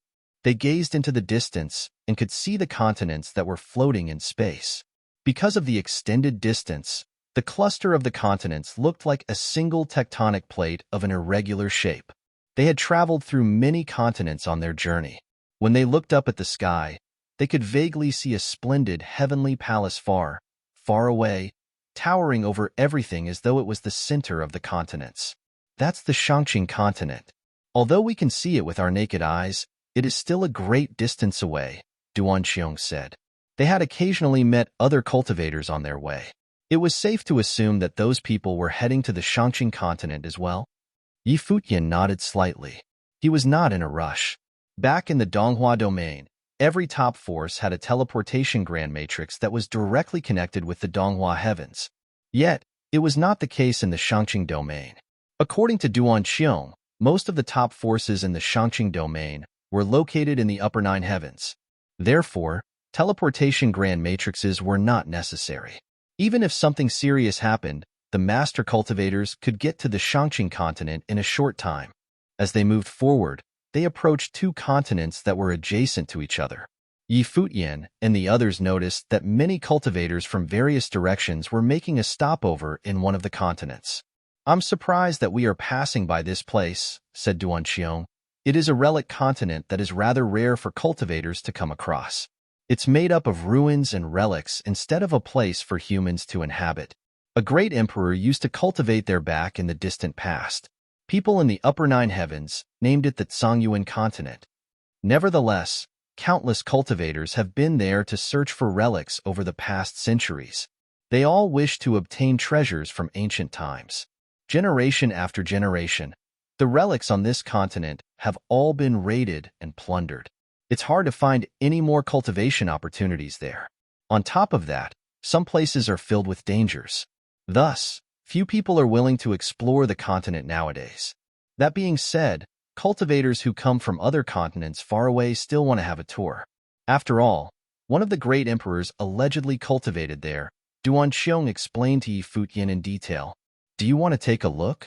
They gazed into the distance and could see the continents that were floating in space. Because of the extended distance, the cluster of the continents looked like a single tectonic plate of an irregular shape. They had traveled through many continents on their journey. When they looked up at the sky, they could vaguely see a splendid heavenly palace far, far away, towering over everything as though it was the center of the continents. That's the Shangqing Continent. Although we can see it with our naked eyes, it is still a great distance away, Duan Xiong said. They had occasionally met other cultivators on their way. It was safe to assume that those people were heading to the Shangqing Continent as well. Yi Futian nodded slightly. He was not in a rush. Back in the Donghua Domain, every top force had a teleportation Grand Matrix that was directly connected with the Donghua Heavens. Yet, it was not the case in the Shangqing Domain. According to Duan Xiong, most of the top forces in the Shangqing Domain were located in the upper Nine Heavens. Therefore, teleportation Grand Matrices were not necessary. Even if something serious happened, the master cultivators could get to the Shangqing Continent in a short time. As they moved forward, they approached two continents that were adjacent to each other. Yi Futian and the others noticed that many cultivators from various directions were making a stopover in one of the continents. "I'm surprised that we are passing by this place," said Duan Xiong. "It is a relic continent that is rather rare for cultivators to come across. It's made up of ruins and relics instead of a place for humans to inhabit. A great emperor used to cultivate there back in the distant past. People in the upper Nine Heavens named it the Zhongyuan Continent. Nevertheless, countless cultivators have been there to search for relics over the past centuries. They all wish to obtain treasures from ancient times. Generation after generation, the relics on this continent have all been raided and plundered. It's hard to find any more cultivation opportunities there. On top of that, some places are filled with dangers. Thus, few people are willing to explore the continent nowadays. That being said, cultivators who come from other continents far away still want to have a tour. After all, one of the great emperors allegedly cultivated there. Duan Xiong explained to Yi Futian in detail. "Do you want to take a look?"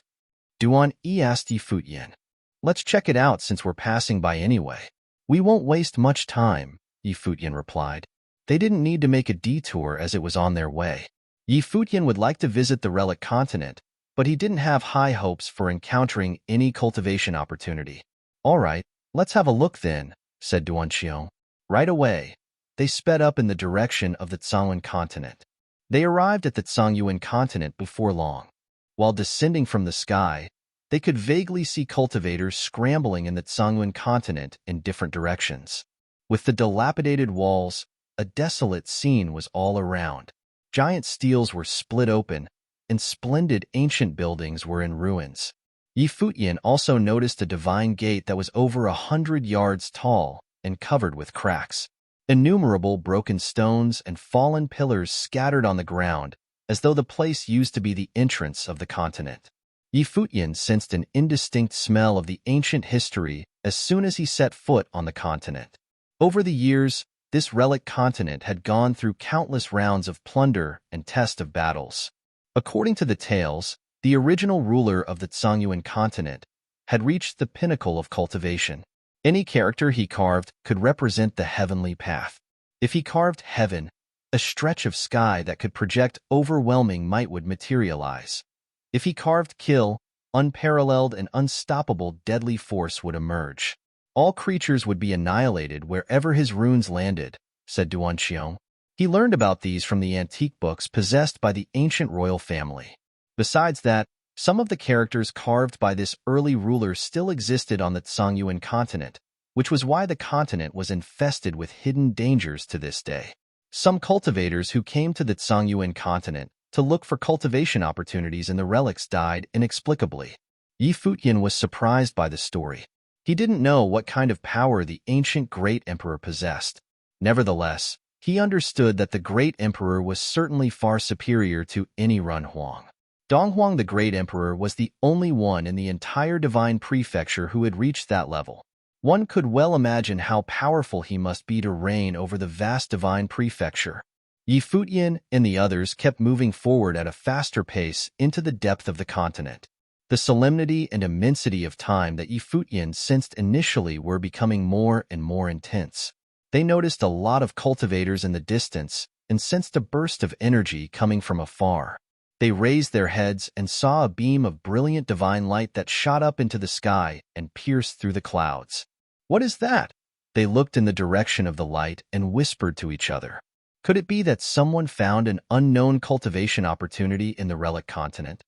Duan Yi asked Yi Futian. "Let's check it out since we're passing by anyway." "We won't waste much time," Yi Futian replied. They didn't need to make a detour as it was on their way. Yi Futian would like to visit the relic continent, but he didn't have high hopes for encountering any cultivation opportunity. "All right, let's have a look then," said Duan Xiong. Right away, they sped up in the direction of the Zhongyuan Continent. They arrived at the Zhongyuan Continent before long. While descending from the sky, they could vaguely see cultivators scrambling in the Zhongyuan Continent in different directions. With the dilapidated walls, a desolate scene was all around. Giant steels were split open, and splendid ancient buildings were in ruins. Yi Futian also noticed a divine gate that was over 100 yards tall and covered with cracks. Innumerable broken stones and fallen pillars scattered on the ground, as though the place used to be the entrance of the continent. Yi Futian sensed an indistinct smell of the ancient history as soon as he set foot on the continent. Over the years, this relic continent had gone through countless rounds of plunder and test of battles. According to the tales, the original ruler of the Tsangyuan continent had reached the pinnacle of cultivation. Any character he carved could represent the heavenly path. If he carved heaven, a stretch of sky that could project overwhelming might would materialize. If he carved kill, unparalleled and unstoppable deadly force would emerge. All creatures would be annihilated wherever his runes landed, said Duanqiong. He learned about these from the antique books possessed by the ancient royal family. Besides that, some of the characters carved by this early ruler still existed on the Tsangyuan continent, which was why the continent was infested with hidden dangers to this day. Some cultivators who came to the Tsangyuan continent to look for cultivation opportunities in the relics died inexplicably. Yi Futian was surprised by the story. He didn't know what kind of power the ancient great emperor possessed. Nevertheless, he understood that the great emperor was certainly far superior to any Renhuang. Donghuang the great emperor was the only one in the entire divine prefecture who had reached that level. One could well imagine how powerful he must be to reign over the vast divine prefecture. Yi Futian and the others kept moving forward at a faster pace into the depth of the continent. The solemnity and immensity of time that Yi Futian sensed initially were becoming more and more intense. They noticed a lot of cultivators in the distance and sensed a burst of energy coming from afar. They raised their heads and saw a beam of brilliant divine light that shot up into the sky and pierced through the clouds. "What is that?" They looked in the direction of the light and whispered to each other. Could it be that someone found an unknown cultivation opportunity in the relic continent?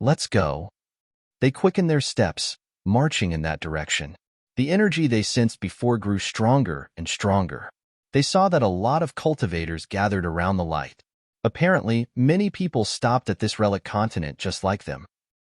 "Let's go." They quickened their steps, marching in that direction. The energy they sensed before grew stronger and stronger. They saw that a lot of cultivators gathered around the light. Apparently, many people stopped at this relic continent just like them.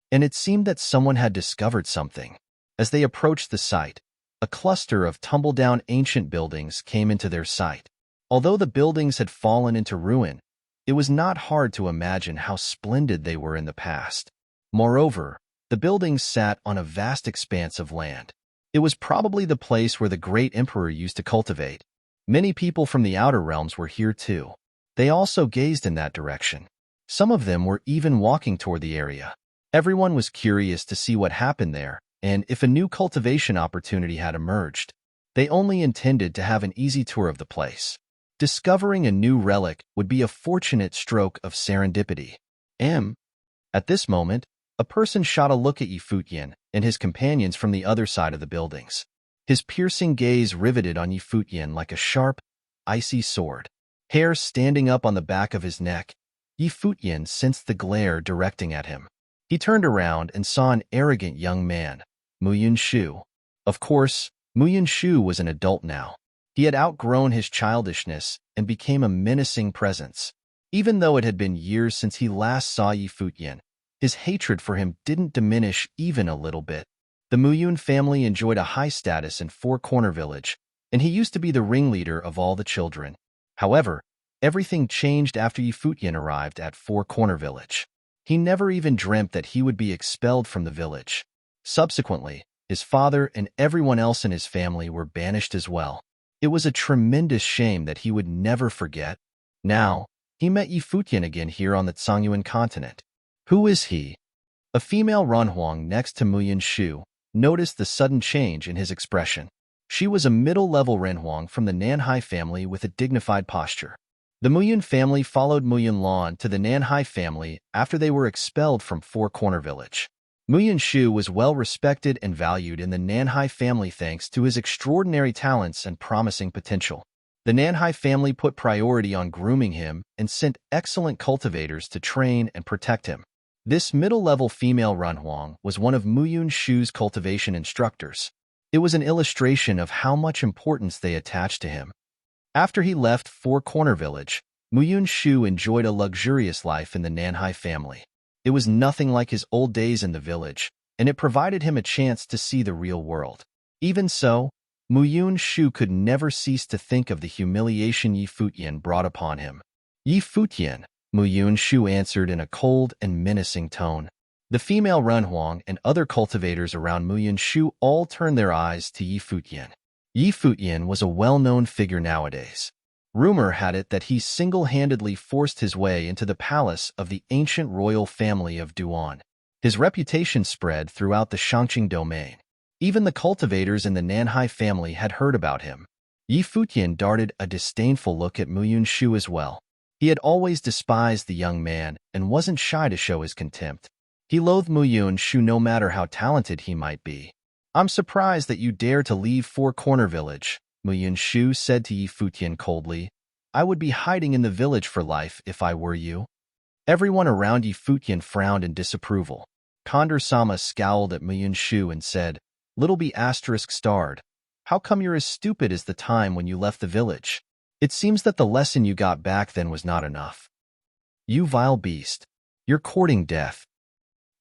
And it seemed that someone had discovered something. As they approached the site, a cluster of tumble-down ancient buildings came into their sight. Although the buildings had fallen into ruin, it was not hard to imagine how splendid they were in the past. Moreover, the buildings sat on a vast expanse of land. It was probably the place where the great emperor used to cultivate. Many people from the outer realms were here too. They also gazed in that direction. Some of them were even walking toward the area. Everyone was curious to see what happened there, and if a new cultivation opportunity had emerged. They only intended to have an easy tour of the place. Discovering a new relic would be a fortunate stroke of serendipity. At this moment, a person shot a look at Yi Futian and his companions from the other side of the buildings. His piercing gaze riveted on Yi Futian like a sharp, icy sword. Hair standing up on the back of his neck, Yi Futian sensed the glare directing at him. He turned around and saw an arrogant young man, Muyun Shu. Of course, Muyun Shu was an adult now. He had outgrown his childishness and became a menacing presence. Even though it had been years since he last saw Yi Futian, his hatred for him didn't diminish even a little bit. The Muyun family enjoyed a high status in Four Corner Village, and he used to be the ringleader of all the children. However, everything changed after Yi Futian arrived at Four Corner Village. He never even dreamt that he would be expelled from the village. Subsequently, his father and everyone else in his family were banished as well. It was a tremendous shame that he would never forget. Now, he met Yi Futian again here on the Tsangyuan continent. Who is he? A female Renhuang next to Muyun Shu noticed the sudden change in his expression. She was a middle-level Renhuang from the Nanhai family with a dignified posture. The Muyun family followed Muyun Lan to the Nanhai family after they were expelled from Four Corner Village. Muyun Shu was well respected and valued in the Nanhai family thanks to his extraordinary talents and promising potential. The Nanhai family put priority on grooming him and sent excellent cultivators to train and protect him. This middle-level female Renhuang was one of Muyun Shu's cultivation instructors. It was an illustration of how much importance they attached to him. After he left Four Corner Village, Muyun Shu enjoyed a luxurious life in the Nanhai family. It was nothing like his old days in the village, and it provided him a chance to see the real world. Even so, Muyun Shu could never cease to think of the humiliation Yi Futian brought upon him. Yi Futian, Muyun Shu answered in a cold and menacing tone. The female Renhuang and other cultivators around Muyunshu all turned their eyes to Yi Futian. Yi Futian was a well-known figure nowadays. Rumor had it that he single-handedly forced his way into the palace of the ancient royal family of Duan. His reputation spread throughout the Shangqing domain. Even the cultivators in the Nanhai family had heard about him. Yi Futian darted a disdainful look at Muyunshu as well. He had always despised the young man and wasn't shy to show his contempt. He loathed Muyunshu no matter how talented he might be. "I'm surprised that you dare to leave Four Corner Village," Muyunshu said to Yi Futian coldly. "I would be hiding in the village for life if I were you." Everyone around Yi Futian frowned in disapproval. Condor-sama scowled at Muyunshu and said, "Little B****, how come you're as stupid as the time when you left the village? It seems that the lesson you got back then was not enough. You vile beast. You're courting death."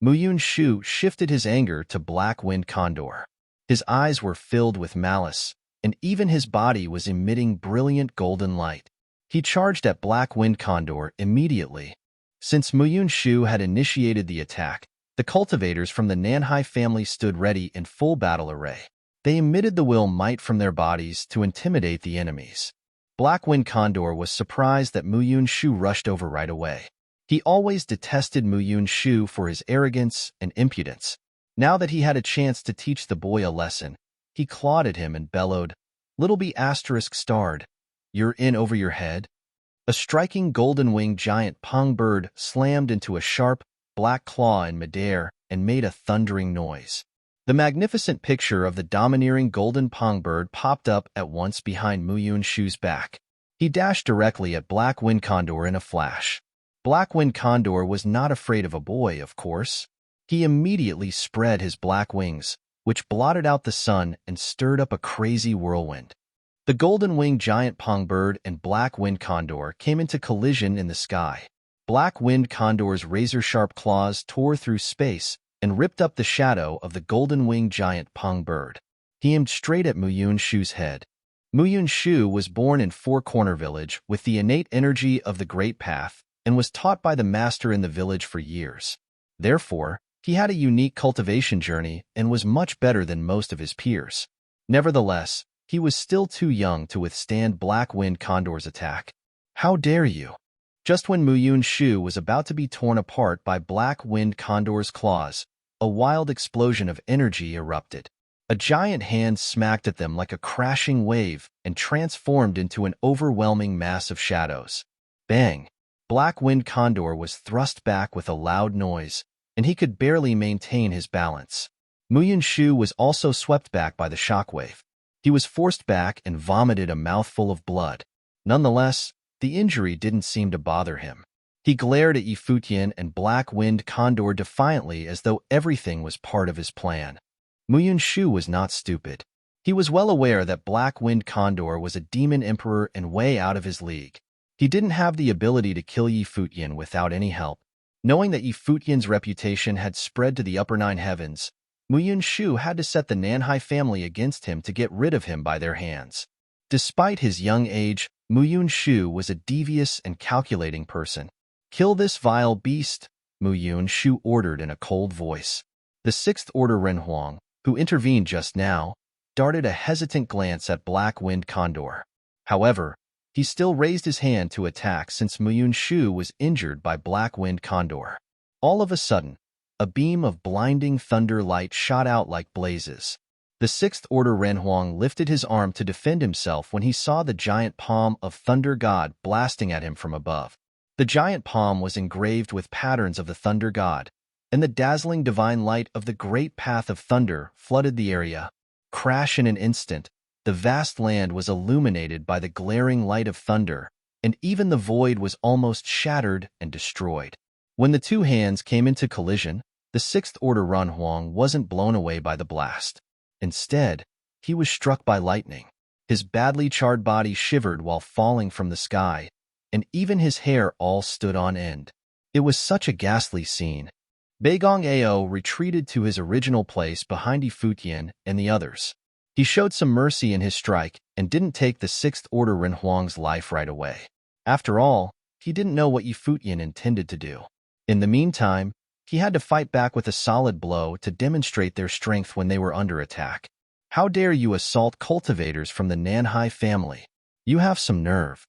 Muyunshu shifted his anger to Black Wind Condor. His eyes were filled with malice, and even his body was emitting brilliant golden light. He charged at Black Wind Condor immediately. Since Muyunshu had initiated the attack, the cultivators from the Nanhai family stood ready in full battle array. They emitted the will might from their bodies to intimidate the enemies. Black Wind Condor was surprised that Muyunshu rushed over right away. He always detested Muyunshu for his arrogance and impudence. Now that he had a chance to teach the boy a lesson, he clawed at him and bellowed, "Little B****, you're in over your head?" A striking golden-winged giant pong bird slammed into a sharp, black claw in midair and made a thundering noise. The magnificent picture of the domineering golden pong bird popped up at once behind Muyunshu's back. He dashed directly at Black Wind Condor in a flash. Black Wind Condor was not afraid of a boy, of course. He immediately spread his black wings, which blotted out the sun and stirred up a crazy whirlwind. The golden-winged giant pong bird and Black Wind Condor came into collision in the sky. Black Wind Condor's razor-sharp claws tore through space and ripped up the shadow of the golden-winged giant pong bird. He aimed straight at Muyunshu's head. Muyunshu was born in Four Corner Village with the innate energy of the Great Path and was taught by the master in the village for years. Therefore, he had a unique cultivation journey and was much better than most of his peers. Nevertheless, he was still too young to withstand Black Wind Condor's attack. "How dare you!" Just when Muyunshu was about to be torn apart by Black Wind Condor's claws, a wild explosion of energy erupted. A giant hand smacked at them like a crashing wave and transformed into an overwhelming mass of shadows. Bang! Black Wind Condor was thrust back with a loud noise, and he could barely maintain his balance. Muyunshu was also swept back by the shockwave. He was forced back and vomited a mouthful of blood. Nonetheless, the injury didn't seem to bother him. He glared at Yi Futian and Black Wind Condor defiantly as though everything was part of his plan. Muyunshu was not stupid. He was well aware that Black Wind Condor was a demon emperor and way out of his league. He didn't have the ability to kill Yi Futian without any help. Knowing that Yi Futian's reputation had spread to the upper nine heavens, Muyunshu had to set the Nanhai family against him to get rid of him by their hands. Despite his young age, Muyunshu was a devious and calculating person. "Kill this vile beast," Muyunshu ordered in a cold voice. The Sixth Order Renhuang, who intervened just now, darted a hesitant glance at Black Wind Condor. However, he still raised his hand to attack since Muyunshu was injured by Black Wind Condor. All of a sudden, a beam of blinding thunder light shot out like blazes. The Sixth Order Renhuang lifted his arm to defend himself when he saw the giant palm of Thunder God blasting at him from above. The giant palm was engraved with patterns of the Thunder God, and the dazzling divine light of the great path of thunder flooded the area. Crash in an instant, the vast land was illuminated by the glaring light of thunder, and even the void was almost shattered and destroyed. When the two hands came into collision, the Sixth Order Renhuang wasn't blown away by the blast. Instead, he was struck by lightning. His badly charred body shivered while falling from the sky, and even his hair all stood on end. It was such a ghastly scene. Beigong Ao retreated to his original place behind Yi Futian and the others. He showed some mercy in his strike and didn't take the Sixth Order Renhuang's life right away. After all, he didn't know what Yi Futian intended to do. In the meantime, He had to fight back with a solid blow to demonstrate their strength when they were under attack. How dare you assault cultivators from the Nanhai family? You have some nerve.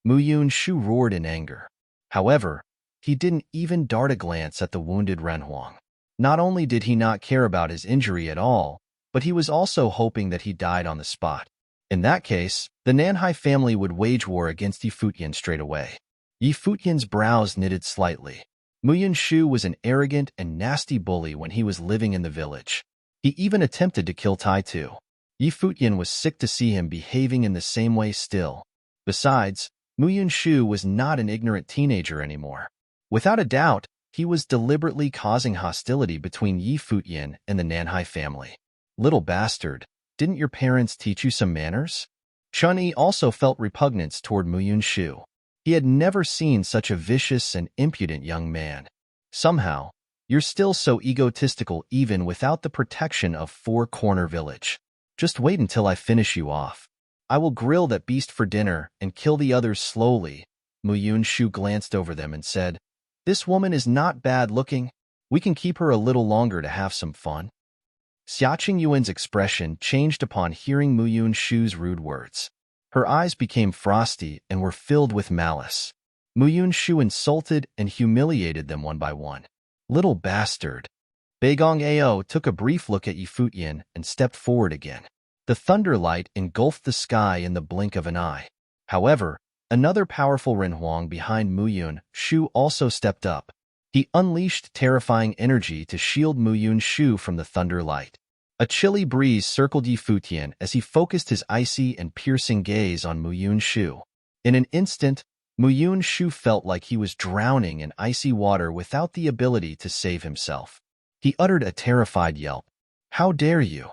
Mu Yunshu roared in anger. However, he didn't even dart a glance at the wounded Renhuang. Not only did he not care about his injury at all, but he was also hoping that he died on the spot. In that case, the Nanhai family would wage war against Yi Futian straight away. Yi Futian's brows knitted slightly. Mu Yunshu was an arrogant and nasty bully when he was living in the village. He even attempted to kill Tai Tu. Yi Futian was sick to see him behaving in the same way still. Besides, Mu Yunshu was not an ignorant teenager anymore. Without a doubt, he was deliberately causing hostility between Yi Futian and the Nanhai family. Little bastard, didn't your parents teach you some manners? Chun-Yi also felt repugnance toward Mu Yunshu. He had never seen such a vicious and impudent young man. Somehow, you're still so egotistical even without the protection of Four Corner Village. Just wait until I finish you off. I will grill that beast for dinner and kill the others slowly. Mu Yunshu glanced over them and said, "This woman is not bad looking. We can keep her a little longer to have some fun." Xia Qingyuan's expression changed upon hearing Mu Yunshu's rude words. Her eyes became frosty and were filled with malice. Mu Yunshu insulted and humiliated them one by one. Little bastard. Beigong Ao took a brief look at Yi Futian and stepped forward again. The thunder light engulfed the sky in the blink of an eye. However, another powerful Renhuang behind Mu Yunshu also stepped up. He unleashed terrifying energy to shield Mu Yunshu from the thunder light. A chilly breeze circled Yi Futian as he focused his icy and piercing gaze on Mu Yunshu. In an instant, Mu Yunshu felt like he was drowning in icy water without the ability to save himself. He uttered a terrified yelp. "How dare you!"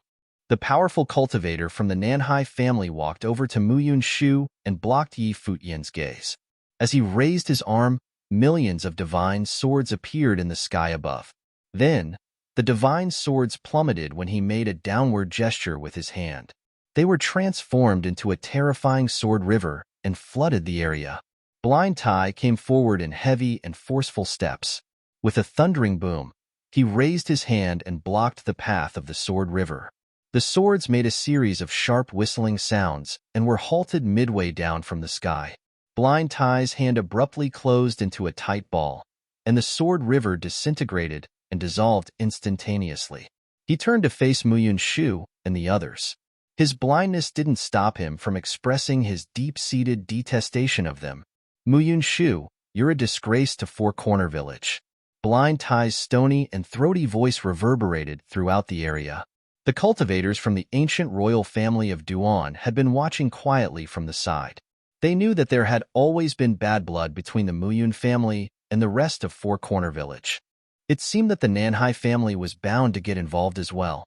The powerful cultivator from the Nanhai family walked over to Mu Yunshu and blocked Yi Futian's gaze. As he raised his arm, millions of divine swords appeared in the sky above. Then, the divine swords plummeted when he made a downward gesture with his hand. They were transformed into a terrifying sword river and flooded the area. Blind Tai came forward in heavy and forceful steps. With a thundering boom, he raised his hand and blocked the path of the sword river. The swords made a series of sharp whistling sounds and were halted midway down from the sky. Blind Tai's hand abruptly closed into a tight ball, and the sword river disintegrated and dissolved instantaneously. He turned to face Mu Yunshu and the others. His blindness didn't stop him from expressing his deep-seated detestation of them. "Mu Yunshu, you're a disgrace to Four Corner Village." Blind Tai's stony and throaty voice reverberated throughout the area. The cultivators from the ancient royal family of Duan had been watching quietly from the side. They knew that there had always been bad blood between the Mu Yun family and the rest of Four Corner Village. It seemed that the Nanhai family was bound to get involved as well.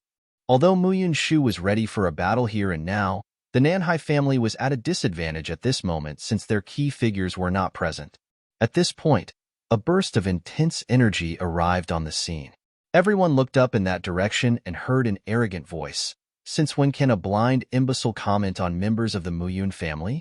Although Mu Yunshu was ready for a battle here and now, the Nanhai family was at a disadvantage at this moment since their key figures were not present. At this point, a burst of intense energy arrived on the scene. Everyone looked up in that direction and heard an arrogant voice. "Since when can a blind imbecile comment on members of the Mu Yun family?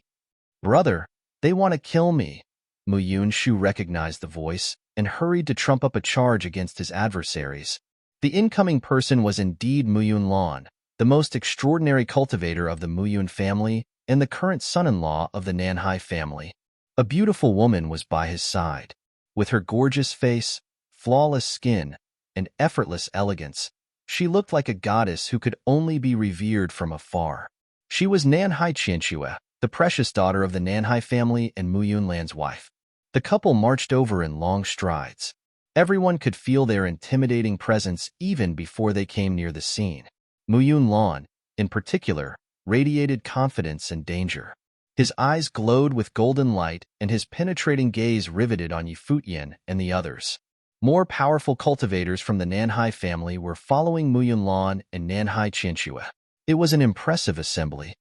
Brother, they want to kill me." Mu Yunshu recognized the voice and hurried to trump up a charge against his adversaries. The incoming person was indeed Mu Yunlan, the most extraordinary cultivator of the Mu Yun family and the current son-in-law of the Nanhai family. A beautiful woman was by his side. With her gorgeous face, flawless skin, and effortless elegance, she looked like a goddess who could only be revered from afar. She was Nanhai Qianxue, the precious daughter of the Nanhai family and Mu Yunlan's wife. The couple marched over in long strides. Everyone could feel their intimidating presence even before they came near the scene. Mu Yunlan, in particular, radiated confidence and danger. His eyes glowed with golden light and his penetrating gaze riveted on Yi Futian and the others. More powerful cultivators from the Nanhai family were following Mu Yunlan and Nanhai Qianxue. It was an impressive assembly.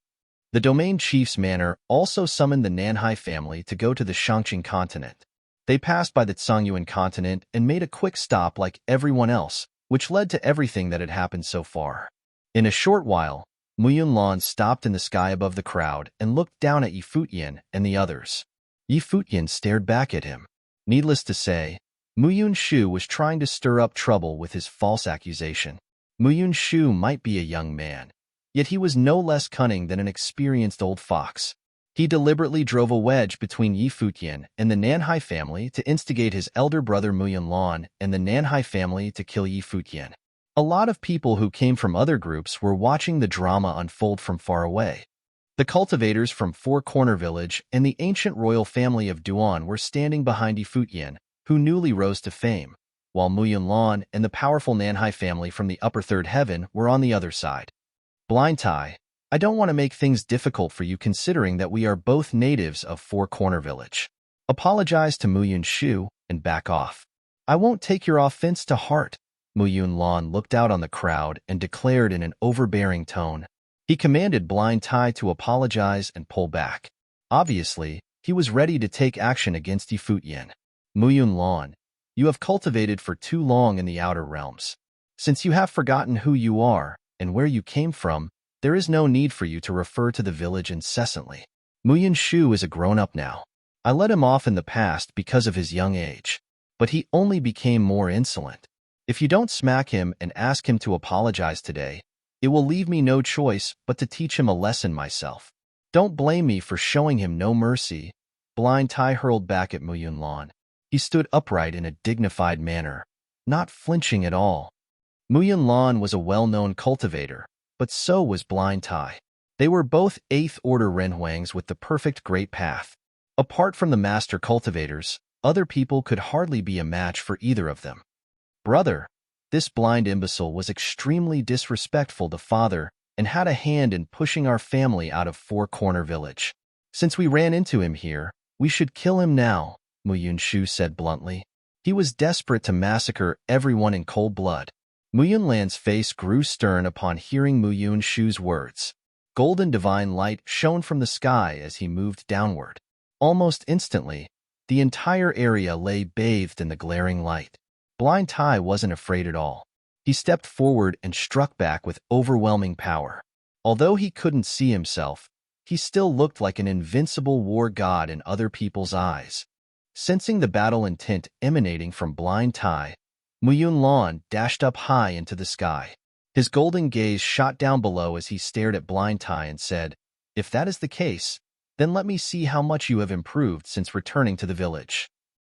The domain chief's manor also summoned the Nanhai family to go to the Shangqing continent. They passed by the Tsangyuan continent and made a quick stop like everyone else, which led to everything that had happened so far. In a short while, Mu Yunlan stopped in the sky above the crowd and looked down at Yi Futian and the others. Yi Futian stared back at him. Needless to say, Muyun Shu was trying to stir up trouble with his false accusation. Muyun Shu might be a young man, yet he was no less cunning than an experienced old fox. He deliberately drove a wedge between Yi Futian and the Nanhai family to instigate his elder brother Muyun Lan and the Nanhai family to kill Yi Futian. A lot of people who came from other groups were watching the drama unfold from far away. The cultivators from Four Corner Village and the ancient royal family of Duan were standing behind Yi Futian, who newly rose to fame, while Muyun Lan and the powerful Nanhai family from the upper third heaven were on the other side. Blind Tai, I don't want to make things difficult for you considering that we are both natives of Four Corner Village. Apologize to Muyun Shu and back off. I won't take your offense to heart. Muyun Lan looked out on the crowd and declared in an overbearing tone. He commanded Blind Tai to apologize and pull back. Obviously, he was ready to take action against Yi Futian. Muyun Lan, you have cultivated for too long in the outer realms. Since you have forgotten who you are and where you came from, there is no need for you to refer to the village incessantly. Muyun Shu is a grown-up now. I let him off in the past because of his young age, but he only became more insolent. If you don't smack him and ask him to apologize today, it will leave me no choice but to teach him a lesson myself. Don't blame me for showing him no mercy. Blind Tai hurled back at Muyun Lan. He stood upright in a dignified manner, not flinching at all. Muyun Lan was a well-known cultivator, but so was Blind Tai. They were both 8th Order Renhuangs with the perfect Great Path. Apart from the master cultivators, other people could hardly be a match for either of them. Brother, this blind imbecile was extremely disrespectful to father and had a hand in pushing our family out of Four Corner Village. Since we ran into him here, we should kill him now, Muyun Shu said bluntly. He was desperate to massacre everyone in cold blood. Muyun Lan's face grew stern upon hearing Muyun Shu's words. Golden divine light shone from the sky as he moved downward. Almost instantly, the entire area lay bathed in the glaring light. Blind Tai wasn't afraid at all. He stepped forward and struck back with overwhelming power. Although he couldn't see himself, he still looked like an invincible war god in other people's eyes. Sensing the battle intent emanating from Blind Tai, Muyun Lan dashed up high into the sky. His golden gaze shot down below as he stared at Blind Tai and said, "If that is the case, then let me see how much you have improved since returning to the village."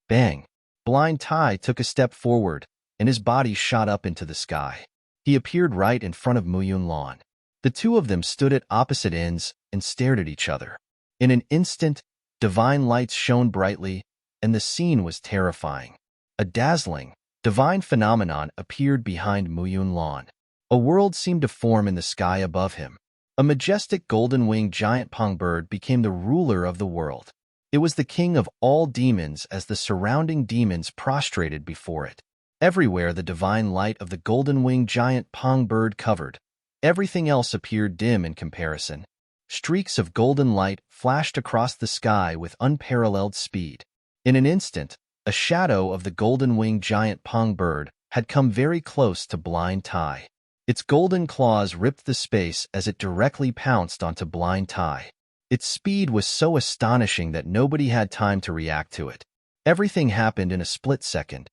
Bang! Blind Tai took a step forward, and his body shot up into the sky. He appeared right in front of Muyun Lan. The two of them stood at opposite ends and stared at each other. In an instant, divine lights shone brightly, and the scene was terrifying. A dazzling, divine phenomenon appeared behind Muyun Lan. A world seemed to form in the sky above him. A majestic golden-winged giant pongbird became the ruler of the world. It was the king of all demons as the surrounding demons prostrated before it. Everywhere the divine light of the golden-winged giant pongbird covered. Everything else appeared dim in comparison. Streaks of golden light flashed across the sky with unparalleled speed. In an instant, a shadow of the golden-winged giant pongbird had come very close to Blind Tai. Its golden claws ripped the space as it directly pounced onto Blind Tai. Its speed was so astonishing that nobody had time to react to it. Everything happened in a split second.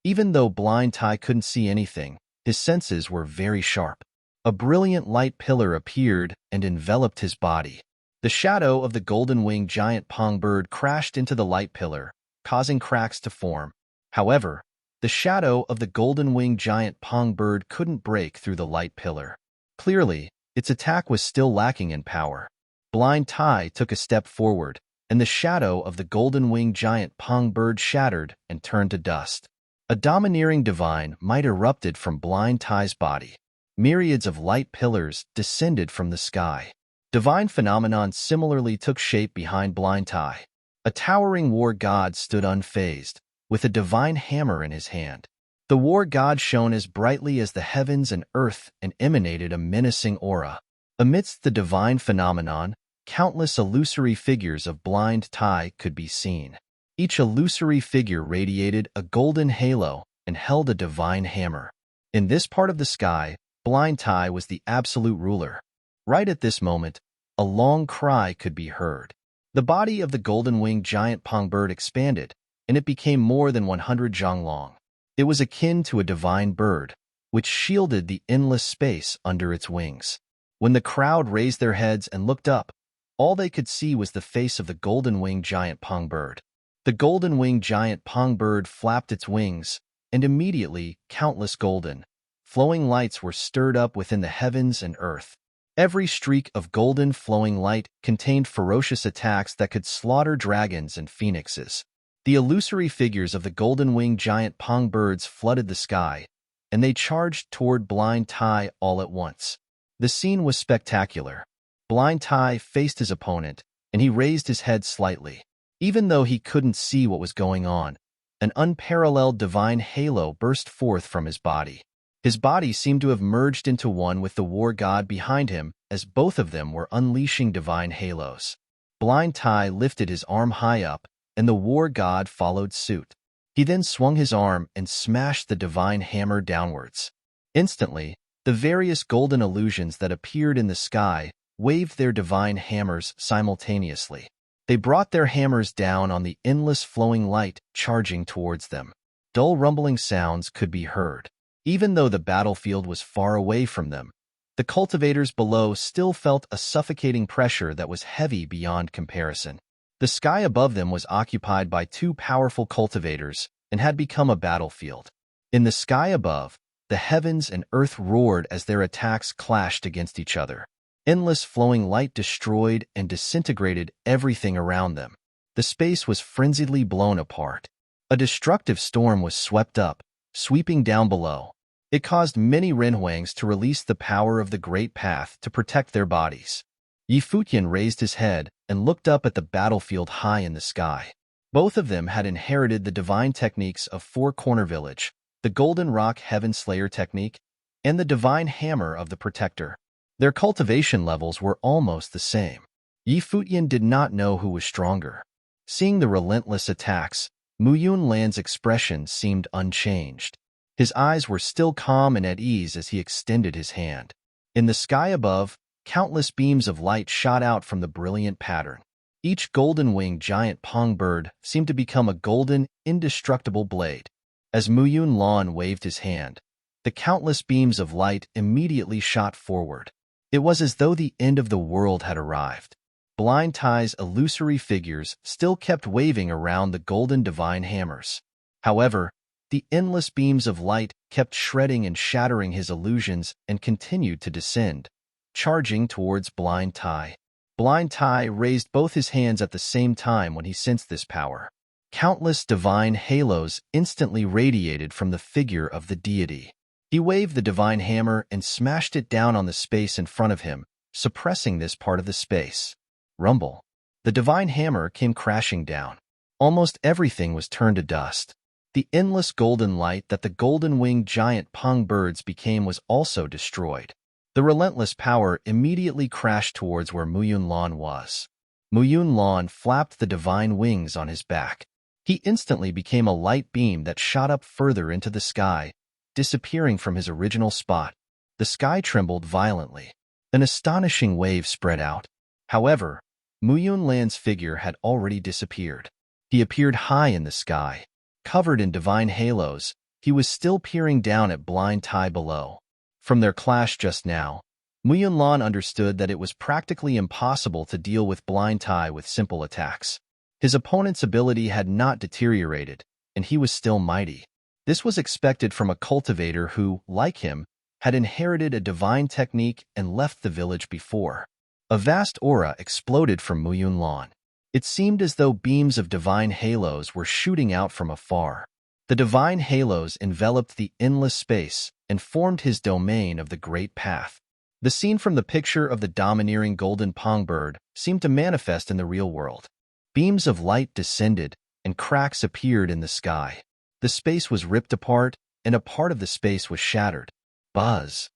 Even though Blind Tai couldn't see anything, his senses were very sharp. A brilliant light pillar appeared and enveloped his body. The shadow of the golden-winged giant pongbird crashed into the light pillar, causing cracks to form. However, the shadow of the golden-winged giant pongbird couldn't break through the light pillar. Clearly, its attack was still lacking in power. Blind Tai took a step forward, and the shadow of the golden-winged giant pongbird shattered and turned to dust. A domineering divine might erupted from Blind Tai's body. Myriads of light pillars descended from the sky. Divine phenomenon similarly took shape behind Blind Tai. A towering war god stood unfazed, with a divine hammer in his hand. The war god shone as brightly as the heavens and earth and emanated a menacing aura. Amidst the divine phenomenon, countless illusory figures of Blind Tai could be seen. Each illusory figure radiated a golden halo and held a divine hammer. In this part of the sky, Blind Tai was the absolute ruler. Right at this moment, a long cry could be heard. The body of the golden-winged giant pongbird expanded, and it became more than 100 zhang long. It was akin to a divine bird, which shielded the endless space under its wings. When the crowd raised their heads and looked up, all they could see was the face of the golden-winged giant pong bird. The golden-winged giant pong bird flapped its wings, and immediately countless golden, flowing lights were stirred up within the heavens and earth. Every streak of golden flowing light contained ferocious attacks that could slaughter dragons and phoenixes. The illusory figures of the golden-winged giant pong birds flooded the sky, and they charged toward Blind Tai all at once. The scene was spectacular. Blind Tai faced his opponent, and he raised his head slightly. Even though he couldn't see what was going on, an unparalleled divine halo burst forth from his body. His body seemed to have merged into one with the war god behind him, as both of them were unleashing divine halos. Blind Tai lifted his arm high up, and the war god followed suit. He then swung his arm and smashed the divine hammer downwards. Instantly, the various golden illusions that appeared in the sky waved their divine hammers simultaneously. They brought their hammers down on the endless flowing light charging towards them. Dull rumbling sounds could be heard. Even though the battlefield was far away from them, the cultivators below still felt a suffocating pressure that was heavy beyond comparison. The sky above them was occupied by two powerful cultivators and had become a battlefield. In the sky above, the heavens and earth roared as their attacks clashed against each other. Endless flowing light destroyed and disintegrated everything around them. The space was frenziedly blown apart. A destructive storm was swept up, sweeping down below. It caused many Renhuangs to release the power of the Great Path to protect their bodies. Futian raised his head and looked up at the battlefield high in the sky. Both of them had inherited the divine techniques of Four Corner Village, the Golden Rock Heaven Slayer technique, and the divine hammer of the Protector. Their cultivation levels were almost the same. Futian did not know who was stronger. Seeing the relentless attacks, Muyun Lan's expression seemed unchanged. His eyes were still calm and at ease as he extended his hand. In the sky above, countless beams of light shot out from the brilliant pattern. Each golden-winged giant pong bird seemed to become a golden, indestructible blade. As Muyun Lan waved his hand, the countless beams of light immediately shot forward. It was as though the end of the world had arrived. Blind Tai's illusory figures still kept waving around the golden divine hammers. However, the endless beams of light kept shredding and shattering his illusions and continued to descend, charging towards Blind Tai. Blind Tai raised both his hands at the same time when he sensed this power. Countless divine halos instantly radiated from the figure of the deity. He waved the divine hammer and smashed it down on the space in front of him, suppressing this part of the space. Rumble. The divine hammer came crashing down. Almost everything was turned to dust. The endless golden light that the golden-winged giant pong birds became was also destroyed. The relentless power immediately crashed towards where Muyun Lan was. Muyun Lan flapped the divine wings on his back. He instantly became a light beam that shot up further into the sky, disappearing from his original spot. The sky trembled violently. An astonishing wave spread out. However, Muyun Lan's figure had already disappeared. He appeared high in the sky. Covered in divine halos, he was still peering down at Blind Tai below. From their clash just now, Muyun Lan understood that it was practically impossible to deal with Blind Tai with simple attacks. His opponent's ability had not deteriorated, and he was still mighty. This was expected from a cultivator who, like him, had inherited a divine technique and left the village before. A vast aura exploded from Muyun Lan. It seemed as though beams of divine halos were shooting out from afar. The divine halos enveloped the endless space and formed his domain of the Great Path. The scene from the picture of the domineering golden pong bird seemed to manifest in the real world. Beams of light descended, and cracks appeared in the sky. The space was ripped apart, and a part of the space was shattered. Buzz!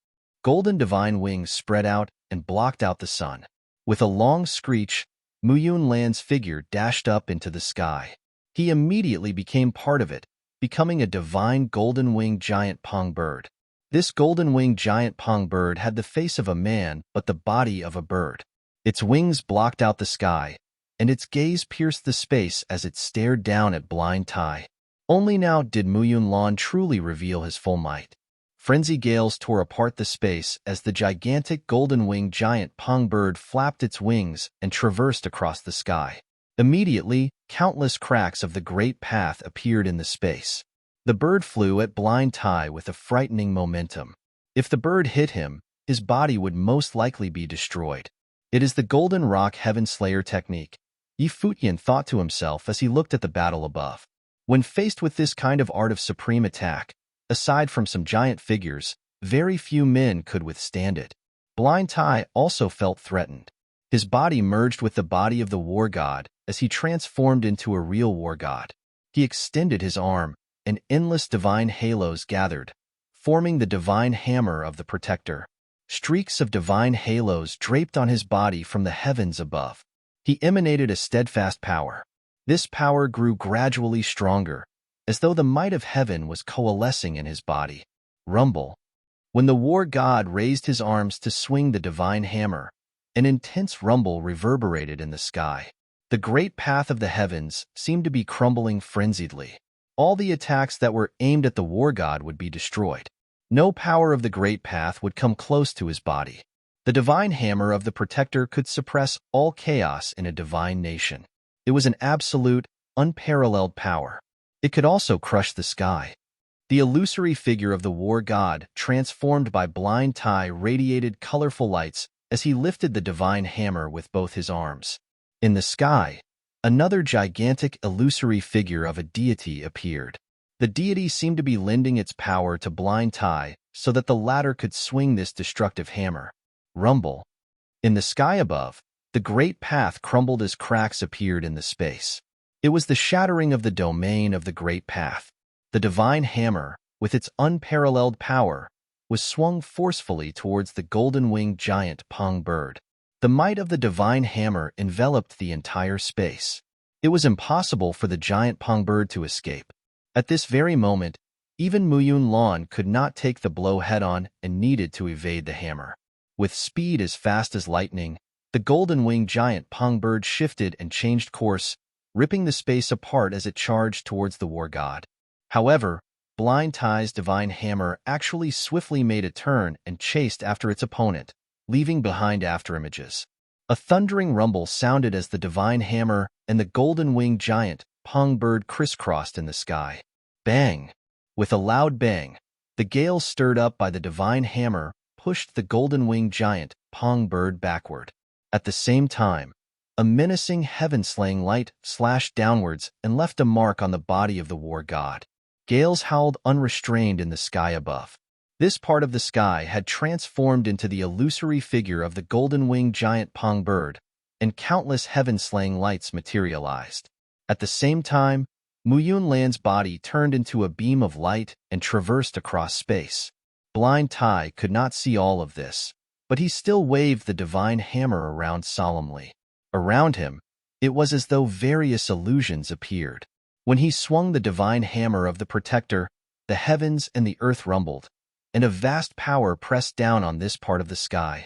Golden divine wings spread out and blocked out the sun. With a long screech, Muyun Lan's figure dashed up into the sky. He immediately became part of it, becoming a divine golden-winged giant pong bird. This golden-winged giant pong bird had the face of a man but the body of a bird. Its wings blocked out the sky, and its gaze pierced the space as it stared down at blind Tai. Only now did Mu Yunlan truly reveal his full might. Frenzy gales tore apart the space as the gigantic golden-winged giant Peng bird flapped its wings and traversed across the sky. Immediately, countless cracks of the great path appeared in the space. The bird flew at blind Tai with a frightening momentum. If the bird hit him, his body would most likely be destroyed. It is the Golden Rock Heaven Slayer technique, Futian thought to himself as he looked at the battle above. When faced with this kind of art of supreme attack, aside from some giant figures, very few men could withstand it. Blind Tai also felt threatened. His body merged with the body of the war god as he transformed into a real war god. He extended his arm, and endless divine halos gathered, forming the divine hammer of the protector. Streaks of divine halos draped on his body from the heavens above. He emanated a steadfast power. This power grew gradually stronger, as though the might of heaven was coalescing in his body. Rumble. When the war god raised his arms to swing the divine hammer, an intense rumble reverberated in the sky. The great path of the heavens seemed to be crumbling frenziedly. All the attacks that were aimed at the war god would be destroyed. No power of the great path would come close to his body. The divine hammer of the protector could suppress all chaos in a divine nation. It was an absolute, unparalleled power. It could also crush the sky. The illusory figure of the war god, transformed by blind Tai, radiated colorful lights as he lifted the divine hammer with both his arms. In the sky, another gigantic illusory figure of a deity appeared. The deity seemed to be lending its power to blind Tai so that the latter could swing this destructive hammer. Rumble. In the sky above, the great path crumbled as cracks appeared in the space. It was the shattering of the domain of the great path. The divine hammer, with its unparalleled power, was swung forcefully towards the golden-winged giant Peng bird. The might of the divine hammer enveloped the entire space. It was impossible for the giant Peng bird to escape. At this very moment, even Mu Yunlan could not take the blow head-on and needed to evade the hammer. With speed as fast as lightning, the golden-winged giant Peng bird shifted and changed course, ripping the space apart as it charged towards the war god. However, blind Tai's divine hammer actually swiftly made a turn and chased after its opponent, leaving behind afterimages. A thundering rumble sounded as the divine hammer and the golden-winged giant Peng bird crisscrossed in the sky. Bang! With a loud bang, the gale stirred up by the divine hammer pushed the golden-winged giant Peng bird backward. At the same time, a menacing heaven-slaying light slashed downwards and left a mark on the body of the war god. Gales howled unrestrained in the sky above. This part of the sky had transformed into the illusory figure of the golden-winged giant Peng bird, and countless heaven-slaying lights materialized. At the same time, Mu Yunlan's body turned into a beam of light and traversed across space. Blind Tai could not see all of this, but he still waved the divine hammer around solemnly. Around him, it was as though various illusions appeared. When he swung the divine hammer of the protector, the heavens and the earth rumbled, and a vast power pressed down on this part of the sky.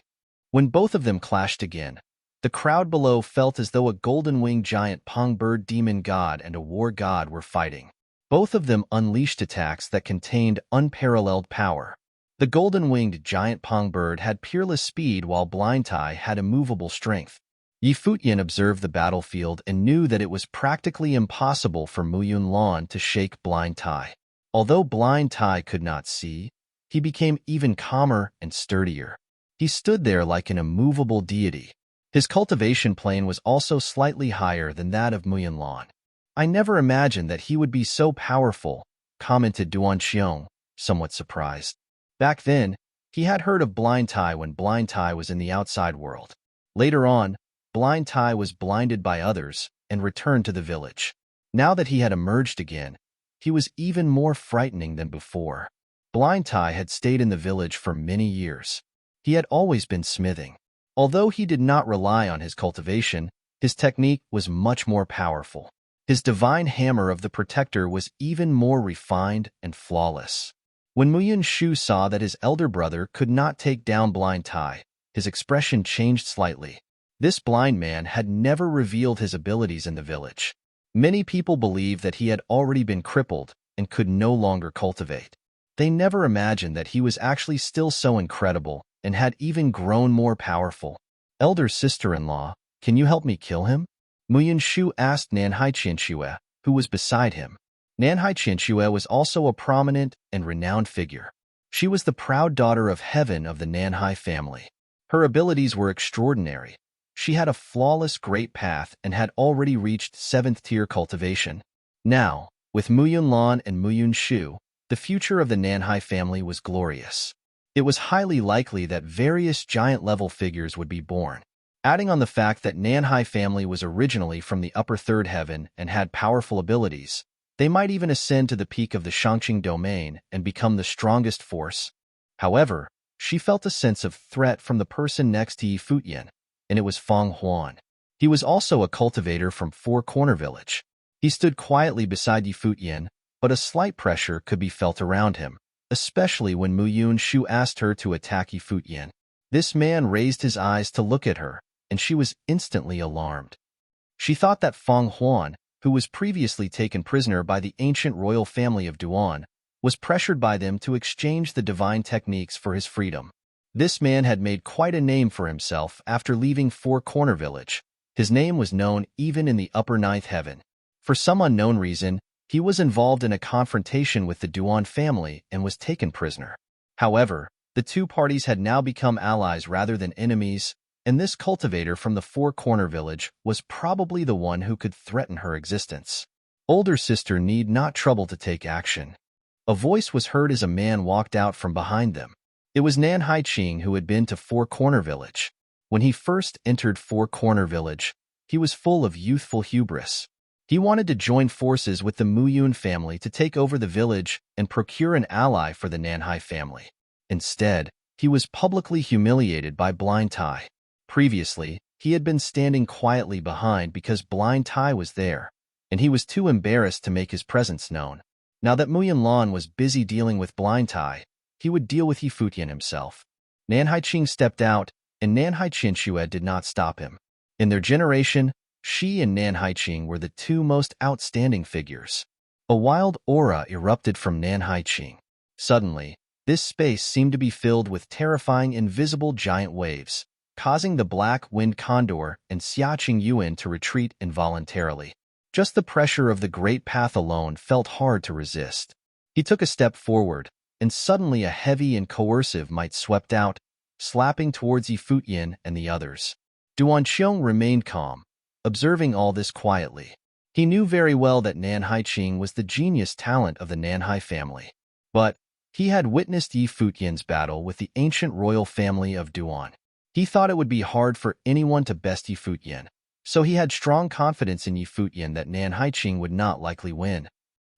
When both of them clashed again, the crowd below felt as though a golden-winged giant Peng bird demon god and a war god were fighting. Both of them unleashed attacks that contained unparalleled power. The golden-winged giant Peng bird had peerless speed while blind Tai had immovable strength. Futian observed the battlefield and knew that it was practically impossible for Mu Yunlan to shake blind Tai. Although blind Tai could not see, he became even calmer and sturdier. He stood there like an immovable deity. His cultivation plane was also slightly higher than that of Mu Yunlan. "I never imagined that he would be so powerful," commented Duan Xiong, somewhat surprised. Back then, he had heard of blind Tai when blind Tai was in the outside world. Later on, blind Tai was blinded by others and returned to the village. Now that he had emerged again, he was even more frightening than before. Blind Tai had stayed in the village for many years. He had always been smithing. Although he did not rely on his cultivation, his technique was much more powerful. His divine hammer of the protector was even more refined and flawless. When Mu Yunshu saw that his elder brother could not take down blind Tai, his expression changed slightly. This blind man had never revealed his abilities in the village. Many people believed that he had already been crippled and could no longer cultivate. They never imagined that he was actually still so incredible and had even grown more powerful. Elder sister-in-law, can you help me kill him? Muyun Shu asked Nanhai Qianxue, who was beside him. Nanhai Qianxue was also a prominent and renowned figure. She was the proud daughter of heaven of the Nanhai family. Her abilities were extraordinary. She had a flawless great path and had already reached 7th-tier cultivation. Now, with Muyun Lan and Muyun Shu, the future of the Nanhai family was glorious. It was highly likely that various giant-level figures would be born. Adding on the fact that Nanhai family was originally from the upper third heaven and had powerful abilities, they might even ascend to the peak of the Shangqing domain and become the strongest force. However, she felt a sense of threat from the person next to Yi Futian, and it was Fang Huan. He was also a cultivator from Four Corner Village. He stood quietly beside Yi Futian, but a slight pressure could be felt around him, especially when Muyun Shu asked her to attack Yi Futian. This man raised his eyes to look at her, and she was instantly alarmed. She thought that Fang Huan, who was previously taken prisoner by the ancient royal family of Duan, was pressured by them to exchange the divine techniques for his freedom. This man had made quite a name for himself after leaving Four Corner Village. His name was known even in the upper ninth heaven. For some unknown reason, he was involved in a confrontation with the Duan family and was taken prisoner. However, the two parties had now become allies rather than enemies, and this cultivator from the Four Corner Village was probably the one who could threaten her existence. Older sister need not trouble to take action. A voice was heard as a man walked out from behind them. It was Nanhai Qing, who had been to Four Corner Village. When he first entered Four Corner Village, he was full of youthful hubris. He wanted to join forces with the Muyun family to take over the village and procure an ally for the Nanhai family. Instead, he was publicly humiliated by Blind Tai. Previously, he had been standing quietly behind because Blind Tai was there, and he was too embarrassed to make his presence known. Now that Muyun Lan was busy dealing with Blind Tai, he would deal with Yi Futian himself. Nanhai Qing stepped out, and Nanhai Qianxue did not stop him. In their generation, she and Nanhai Qing were the two most outstanding figures. A wild aura erupted from Nanhai Qing. Suddenly, this space seemed to be filled with terrifying invisible giant waves, causing the black wind condor and Xiaqing Yuan to retreat involuntarily. Just the pressure of the great path alone felt hard to resist. He took a step forward, and suddenly a heavy and coercive might swept out, slapping towards Yi Futian and the others. Duanqiong remained calm, observing all this quietly. He knew very well that Nanhai Qing was the genius talent of the Nanhai family. But he had witnessed Yi Futian's battle with the ancient royal family of Duan. He thought it would be hard for anyone to best Yi Futian, so he had strong confidence in Yi Futian that Nanhai Qing would not likely win.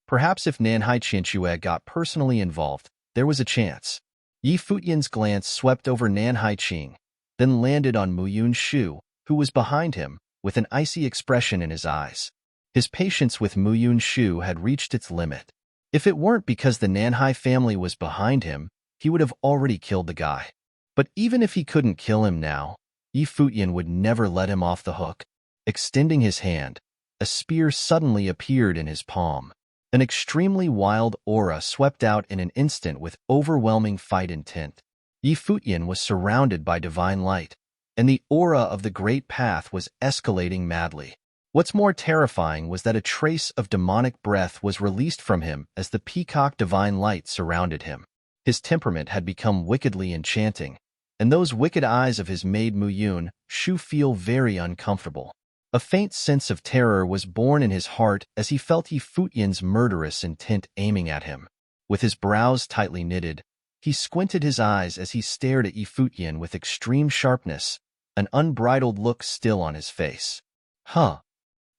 Perhaps if Nanhai Qianxue got personally involved, there was a chance. Yi Futian's glance swept over Nanhai Qing, then landed on Muyun Shu, who was behind him, with an icy expression in his eyes. His patience with Muyun Shu had reached its limit. If it weren't because the Nanhai family was behind him, he would have already killed the guy. But even if he couldn't kill him now, Yi Futian would never let him off the hook. Extending his hand, a spear suddenly appeared in his palm. An extremely wild aura swept out in an instant with overwhelming fight intent. Yi Futian was surrounded by divine light, and the aura of the great path was escalating madly. What's more terrifying was that a trace of demonic breath was released from him as the peacock divine light surrounded him. His temperament had become wickedly enchanting, and those wicked eyes of his maid Muyun Shu feel very uncomfortable. A faint sense of terror was born in his heart as he felt Yi Futian's murderous intent aiming at him. With his brows tightly knitted, he squinted his eyes as he stared at Yi Futian with extreme sharpness, an unbridled look still on his face. Huh.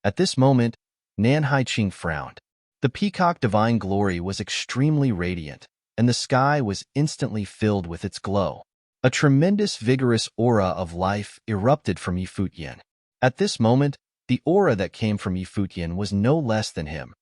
At this moment, Nanhai Qing frowned. The peacock divine glory was extremely radiant, and the sky was instantly filled with its glow. A tremendous vigorous aura of life erupted from Yi Futian. At this moment, the aura that came from Yi Futian was no less than him,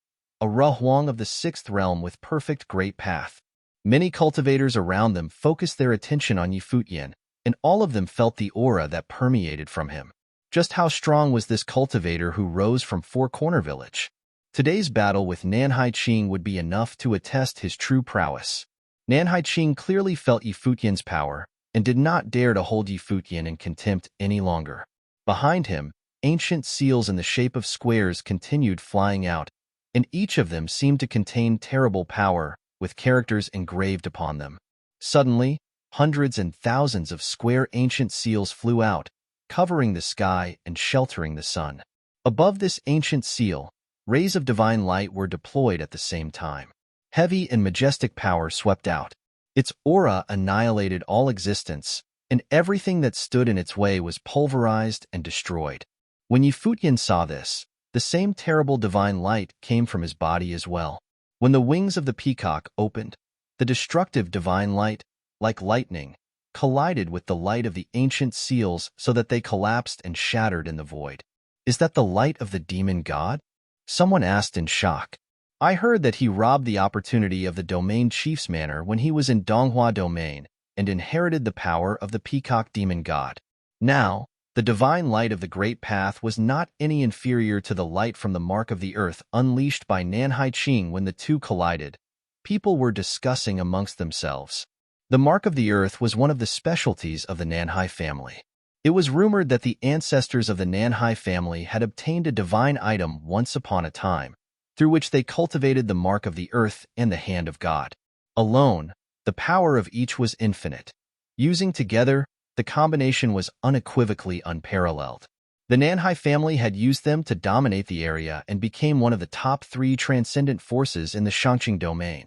a Rahuang of the sixth realm with perfect great path. Many cultivators around them focused their attention on Yi Futian, and all of them felt the aura that permeated from him. Just how strong was this cultivator who rose from Four Corner Village? Today's battle with Nan Haiqing would be enough to attest his true prowess. Nan Haiqing clearly felt Yi Futian's power and did not dare to hold Yi Futian in contempt any longer. Behind him, ancient seals in the shape of squares continued flying out, and each of them seemed to contain terrible power, with characters engraved upon them. Suddenly, hundreds and thousands of square ancient seals flew out, covering the sky and sheltering the sun. Above this ancient seal, rays of divine light were deployed at the same time. Heavy and majestic power swept out. Its aura annihilated all existence, and everything that stood in its way was pulverized and destroyed. When Yi Futian saw this, the same terrible divine light came from his body as well. When the wings of the peacock opened, the destructive divine light, like lightning, collided with the light of the ancient seals so that they collapsed and shattered in the void. "Is that the light of the demon god?" someone asked in shock. "I heard that he robbed the opportunity of the domain chief's manor when he was in Donghua domain and inherited the power of the peacock demon god. Now, the divine light of the great path was not any inferior to the light from the mark of the earth unleashed by Nan Haiqing when the two collided," people were discussing amongst themselves. The mark of the earth was one of the specialties of the Nanhai family. It was rumored that the ancestors of the Nanhai family had obtained a divine item once upon a time, through which they cultivated the mark of the earth and the hand of God. Alone, the power of each was infinite. Using together, the combination was unequivocally unparalleled. The Nanhai family had used them to dominate the area and became one of the top 3 transcendent forces in the Shangqing domain.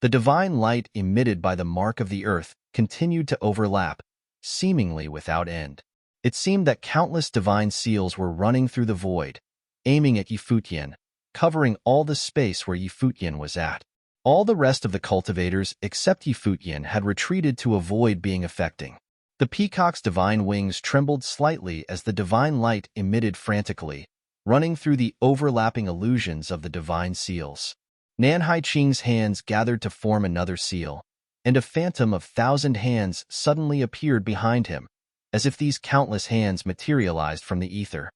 The divine light emitted by the mark of the earth continued to overlap, seemingly without end. It seemed that countless divine seals were running through the void, aiming at Yi Futian, covering all the space where Yi Futian was at. All the rest of the cultivators except Yi Futian had retreated to avoid being affecting. The peacock's divine wings trembled slightly as the divine light emitted frantically, running through the overlapping illusions of the divine seals. Nan Haiqing's hands gathered to form another seal, and a phantom of 1,000 hands suddenly appeared behind him, as if these countless hands materialized from the ether.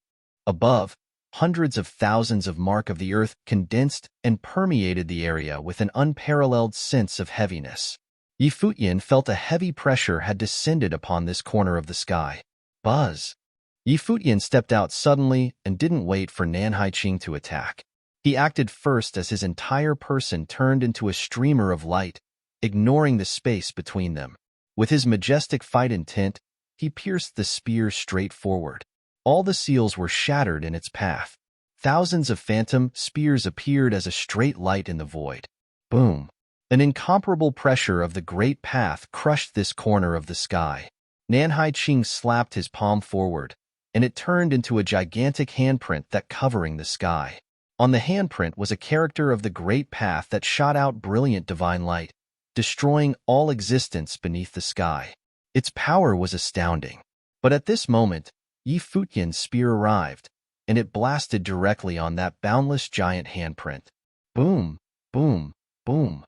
Above, hundreds of thousands of mark of the earth condensed and permeated the area with an unparalleled sense of heaviness. Yi Futian felt a heavy pressure had descended upon this corner of the sky. Buzz! Yi Futian stepped out suddenly and didn't wait for Nan Haiqing to attack. He acted first as his entire person turned into a streamer of light, ignoring the space between them. With his majestic fight intent, he pierced the spear straight forward. All the seals were shattered in its path. Thousands of phantom spears appeared as a straight light in the void. Boom! An incomparable pressure of the great path crushed this corner of the sky. Nan Haiqing slapped his palm forward, and it turned into a gigantic handprint that covering the sky. On the handprint was a character of the great path that shot out brilliant divine light, destroying all existence beneath the sky. Its power was astounding. But at this moment, Yi Futian's spear arrived, and it blasted directly on that boundless giant handprint. Boom, boom, boom.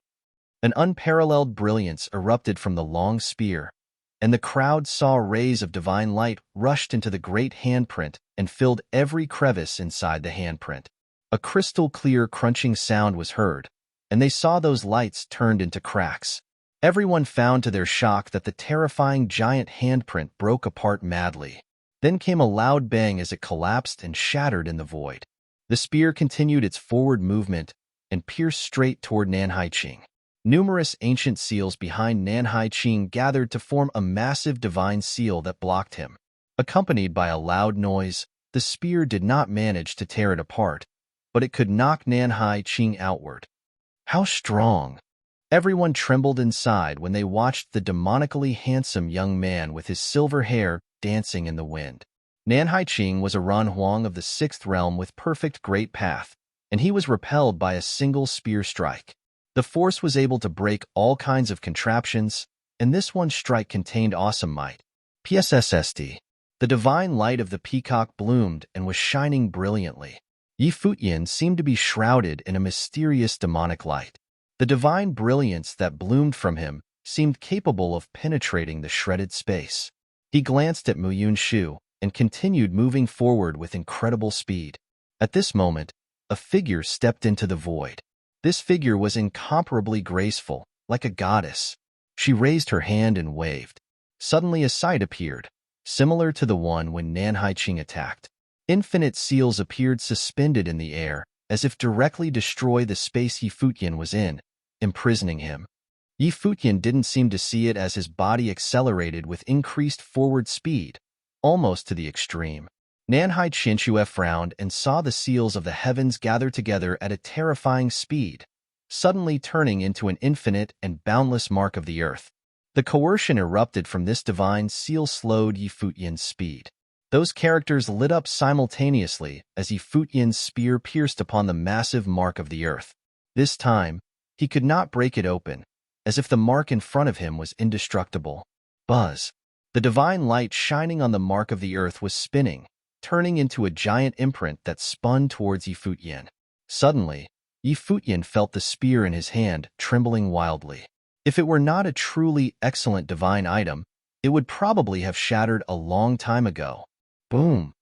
An unparalleled brilliance erupted from the long spear, and the crowd saw rays of divine light rushed into the great handprint and filled every crevice inside the handprint. A crystal-clear crunching sound was heard, and they saw those lights turned into cracks. Everyone found to their shock that the terrifying giant handprint broke apart madly. Then came a loud bang as it collapsed and shattered in the void. The spear continued its forward movement and pierced straight toward Nan Haiqing. Numerous ancient seals behind Nan Haiqing gathered to form a massive divine seal that blocked him. Accompanied by a loud noise, the spear did not manage to tear it apart, but it could knock Nan Haiqing outward. How strong! Everyone trembled inside when they watched the demonically handsome young man with his silver hair dancing in the wind. Nan Haiqing was a Ran Huang of the 6th realm with perfect great path, and he was repelled by a single spear strike. The force was able to break all kinds of contraptions, and this one strike contained awesome might. PSSSD. The divine light of the peacock bloomed and was shining brilliantly. Yi Futian seemed to be shrouded in a mysterious demonic light. The divine brilliance that bloomed from him seemed capable of penetrating the shredded space. He glanced at Mu Yunshu, and continued moving forward with incredible speed. At this moment, a figure stepped into the void. This figure was incomparably graceful, like a goddess. She raised her hand and waved. Suddenly a sight appeared, similar to the one when Nan Haiqing attacked. Infinite seals appeared suspended in the air, as if directly destroy the space Yi Futian was in, imprisoning him. Yi Futian didn't seem to see it as his body accelerated with increased forward speed, almost to the extreme. Nan Haiqing frowned and saw the seals of the heavens gather together at a terrifying speed, suddenly turning into an infinite and boundless mark of the earth. The coercion erupted from this divine seal slowed Yi Futian's speed. Those characters lit up simultaneously as Yi Futian's spear pierced upon the massive mark of the earth. This time, he could not break it open, as if the mark in front of him was indestructible. Buzz! The divine light shining on the mark of the earth was spinning, turning into a giant imprint that spun towards Yi Futian. Suddenly, Yi Futian felt the spear in his hand trembling wildly. If it were not a truly excellent divine item, it would probably have shattered a long time ago. Boom!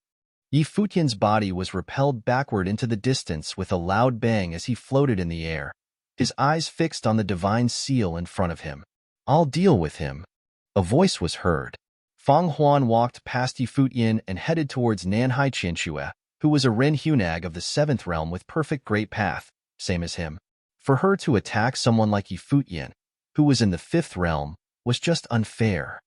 Yi Futian's body was repelled backward into the distance with a loud bang as he floated in the air, his eyes fixed on the divine seal in front of him. "I'll deal with him." A voice was heard. Fang Huan walked past Yi Futian and headed towards Nan Haiqing, who was a Ren Hunag of the 7th realm with perfect great path, same as him. For her to attack someone like Yi Futian, who was in the 5th realm, was just unfair.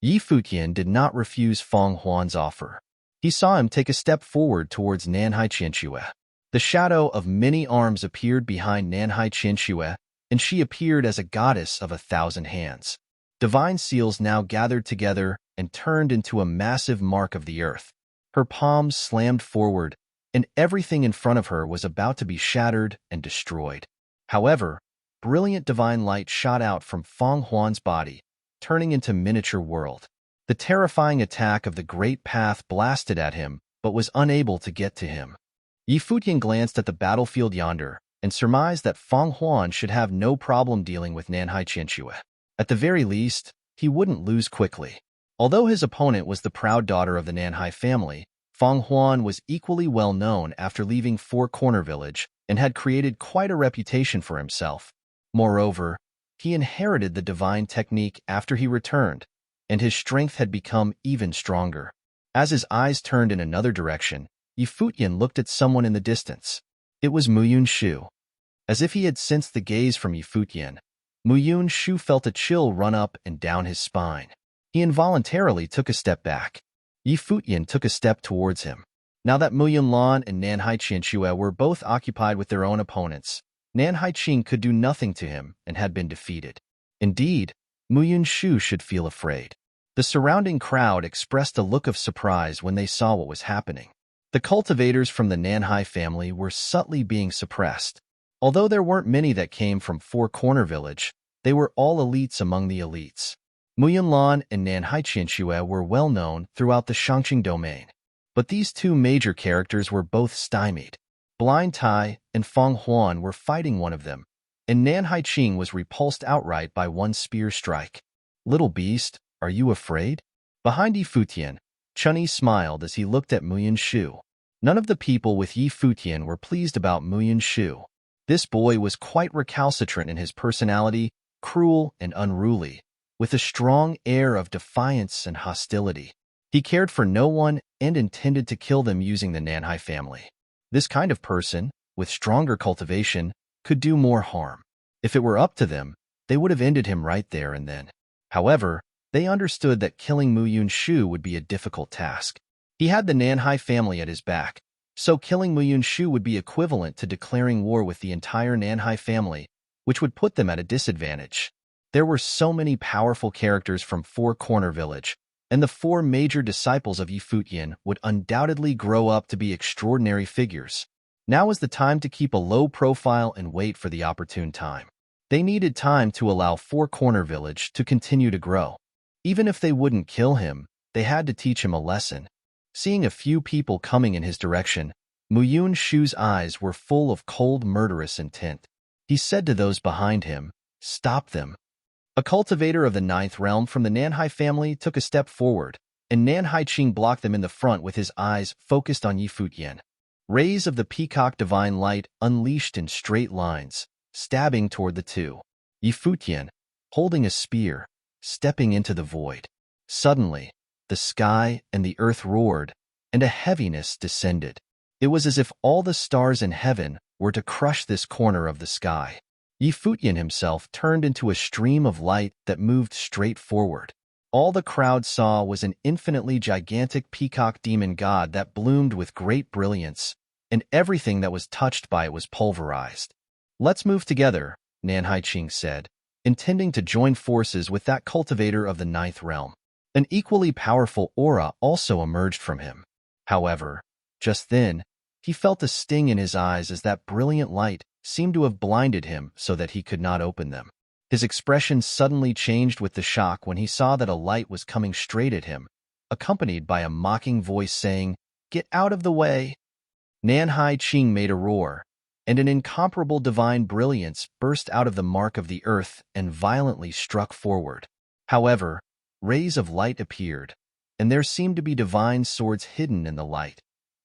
Yi Futian did not refuse Fang Huan's offer. He saw him take a step forward towards Nan Haiqing. The shadow of many arms appeared behind Nan Haiqing, and she appeared as a goddess of 1,000 hands. Divine seals now gathered together and turned into a massive mark of the earth. Her palms slammed forward, and everything in front of her was about to be shattered and destroyed. However, brilliant divine light shot out from Fang Huan's body, turning into miniature world. The terrifying attack of the Great Path blasted at him, but was unable to get to him. Yi Futian glanced at the battlefield yonder and surmised that Fang Huan should have no problem dealing with Nan Haiqing. At the very least, he wouldn't lose quickly. Although his opponent was the proud daughter of the Nanhai family, Fang Huan was equally well known after leaving Four Corner Village and had created quite a reputation for himself. Moreover, he inherited the divine technique after he returned, and his strength had become even stronger. As his eyes turned in another direction, Yi Futian looked at someone in the distance. It was Muyun Shu. As if he had sensed the gaze from Yi Futian, Muyun Shu felt a chill run up and down his spine. He involuntarily took a step back. Yi Futian took a step towards him. Now that Muyun Lan and Nan Haiqing were both occupied with their own opponents, Nan Haiqing could do nothing to him and had been defeated. Indeed, Muyun Shu should feel afraid. The surrounding crowd expressed a look of surprise when they saw what was happening. The cultivators from the Nanhai family were subtly being suppressed. Although there weren't many that came from Four Corner Village, they were all elites among the elites. Muyun Lan and Nan Haiqing were well known throughout the Shangqing domain. But these two major characters were both stymied. Blind Tai and Fang Huan were fighting one of them, and Nan Haiqing was repulsed outright by one spear strike. "Little beast, are you afraid?" Behind Yi Futian, Chunyi smiled as he looked at Muyun Shu. None of the people with Yi Futian were pleased about Muyun Shu. This boy was quite recalcitrant in his personality, cruel and unruly, with a strong air of defiance and hostility. He cared for no one and intended to kill them using the Nanhai family. This kind of person, with stronger cultivation, could do more harm. If it were up to them, they would have ended him right there and then. However, they understood that killing Muyun Shu would be a difficult task. He had the Nanhai family at his back, so killing Muyun Shu would be equivalent to declaring war with the entire Nanhai family, which would put them at a disadvantage. There were so many powerful characters from Four Corner Village, and the four major disciples of Yi Futian would undoubtedly grow up to be extraordinary figures. Now was the time to keep a low profile and wait for the opportune time. They needed time to allow Four Corner Village to continue to grow. Even if they wouldn't kill him, they had to teach him a lesson. Seeing a few people coming in his direction, Muyun Shu's eyes were full of cold, murderous intent. He said to those behind him, "Stop them." A cultivator of the 9th realm from the Nanhai family took a step forward, and Nan Haiqing blocked them in the front with his eyes focused on Yi Futian. Rays of the peacock divine light unleashed in straight lines, stabbing toward the two. Yi Futian, holding a spear, stepping into the void. Suddenly, the sky and the earth roared, and a heaviness descended. It was as if all the stars in heaven were to crush this corner of the sky. Yi Futian himself turned into a stream of light that moved straight forward. All the crowd saw was an infinitely gigantic peacock demon god that bloomed with great brilliance, and everything that was touched by it was pulverized. "Let's move together," Nan Haiqing said, intending to join forces with that cultivator of the ninth realm. An equally powerful aura also emerged from him. However, just then, he felt a sting in his eyes as that brilliant light seemed to have blinded him so that he could not open them. His expression suddenly changed with the shock when he saw that a light was coming straight at him, accompanied by a mocking voice saying, "Get out of the way!" Nan Haiqing made a roar, and an incomparable divine brilliance burst out of the mark of the earth and violently struck forward. However, rays of light appeared, and there seemed to be divine swords hidden in the light.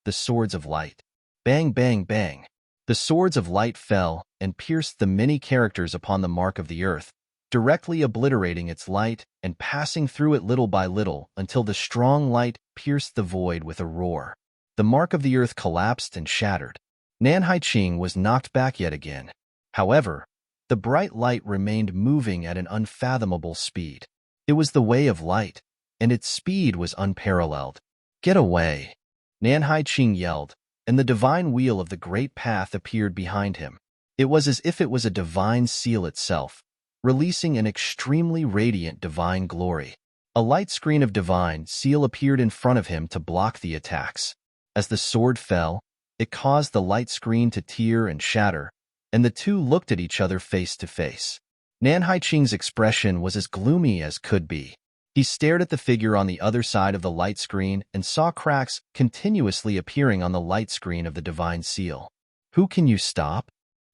The swords of light. Bang, bang, bang. The swords of light fell and pierced the many characters upon the mark of the earth, directly obliterating its light and passing through it little by little until the strong light pierced the void with a roar. The mark of the earth collapsed and shattered. Nan Haiqing was knocked back yet again. However, the bright light remained moving at an unfathomable speed. It was the way of light, and its speed was unparalleled. "Get away!" Nan Haiqing yelled, and the divine wheel of the great path appeared behind him. It was as if it was a divine seal itself, releasing an extremely radiant divine glory. A light screen of divine seal appeared in front of him to block the attacks. As the sword fell, it caused the light screen to tear and shatter, and the two looked at each other face to face. Nan Haiqing's expression was as gloomy as could be. He stared at the figure on the other side of the light screen and saw cracks continuously appearing on the light screen of the divine seal. "Who can you stop?"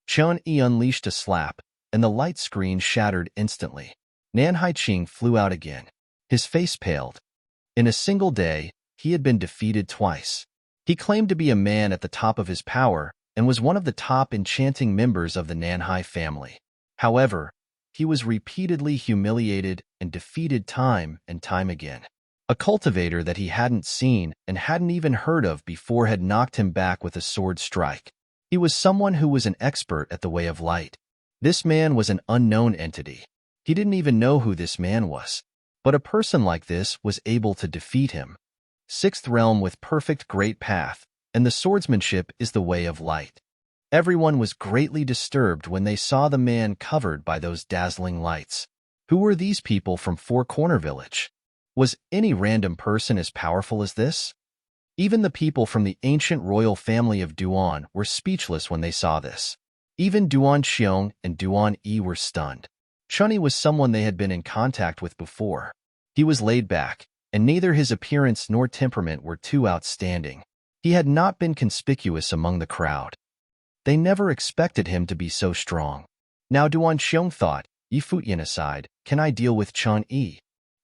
Chun-Yi unleashed a slap, and the light screen shattered instantly. Nan Haiqing flew out again. His face paled. In a single day, he had been defeated twice. He claimed to be a man at the top of his power and was one of the top enchanting members of the Nanhai family. However, he was repeatedly humiliated and defeated time and time again. A cultivator that he hadn't seen and hadn't even heard of before had knocked him back with a sword strike. He was someone who was an expert at the way of light. This man was an unknown entity. He didn't even know who this man was. But a person like this was able to defeat him. Sixth realm with perfect great path, and the swordsmanship is the way of light. Everyone was greatly disturbed when they saw the man covered by those dazzling lights. Who were these people from Four Corner Village? Was any random person as powerful as this? Even the people from the ancient royal family of Duan were speechless when they saw this. Even Duan Xiong and Duan Yi were stunned. Chun-Yi was someone they had been in contact with before. He was laid back, and neither his appearance nor temperament were too outstanding. He had not been conspicuous among the crowd. They never expected him to be so strong. Now Duan Xiong thought, Yi Futian aside, can I deal with Chun-Yi?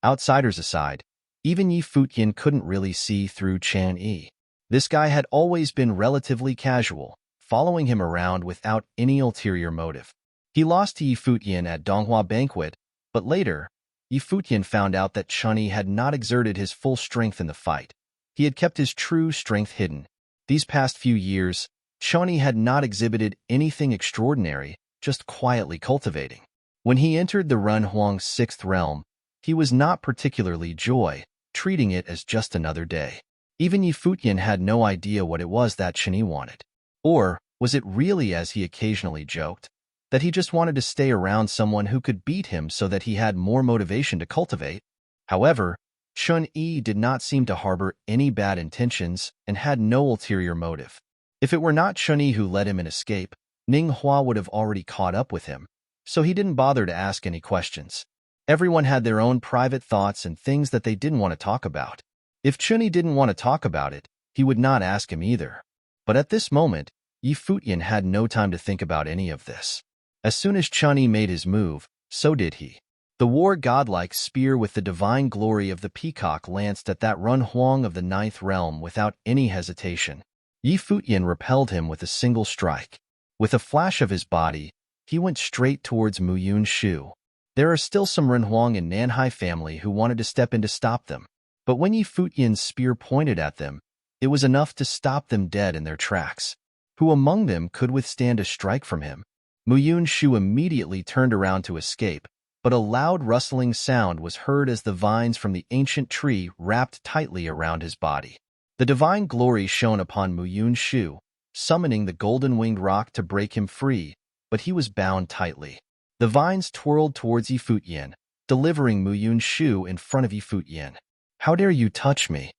Outsiders aside, even Yi Futian couldn't really see through Chun-Yi. This guy had always been relatively casual, following him around without any ulterior motive. He lost to Yi Futian at Donghua Banquet, but later, Yi Futian found out that Chun-Yi had not exerted his full strength in the fight. He had kept his true strength hidden. These past few years, Chun-Yi had not exhibited anything extraordinary, just quietly cultivating. When he entered the Renhuang's sixth realm, he was not particularly joy, treating it as just another day. Even Yi Futian had no idea what it was that Chun-Yi wanted. Or was it really, as he occasionally joked, that he just wanted to stay around someone who could beat him so that he had more motivation to cultivate? However, Chun-Yi did not seem to harbor any bad intentions and had no ulterior motive. If it were not Chun-Yi who let him escape, Ning Hua would have already caught up with him, so he didn't bother to ask any questions. Everyone had their own private thoughts and things that they didn't want to talk about. If Chun-Yi didn't want to talk about it, he would not ask him either. But at this moment, Yi Futian had no time to think about any of this. As soon as Chun-Yi made his move, so did he. The war godlike spear with the divine glory of the peacock lanced at that Run Huang of the ninth realm without any hesitation. Yi Futian repelled him with a single strike. With a flash of his body, he went straight towards Mu Yun Shu. There are still some Run Huang and Nanhai family who wanted to step in to stop them, but when Yi Futian's spear pointed at them, it was enough to stop them dead in their tracks. Who among them could withstand a strike from him? Mu Yun Shu immediately turned around to escape, but a loud rustling sound was heard as the vines from the ancient tree wrapped tightly around his body. The divine glory shone upon Mu Yun Shu, summoning the golden-winged rock to break him free, but he was bound tightly. The vines twirled towards Yi Futian, delivering Mu Yun Shu in front of Yi Futian. "How dare you touch me?"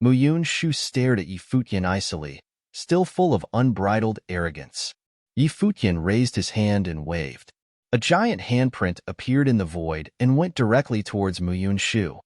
Mu Yun Shu stared at Yi Futian icily, still full of unbridled arrogance. Yi Futian raised his hand and waved. A giant handprint appeared in the void and went directly towards Mu Yun Shu.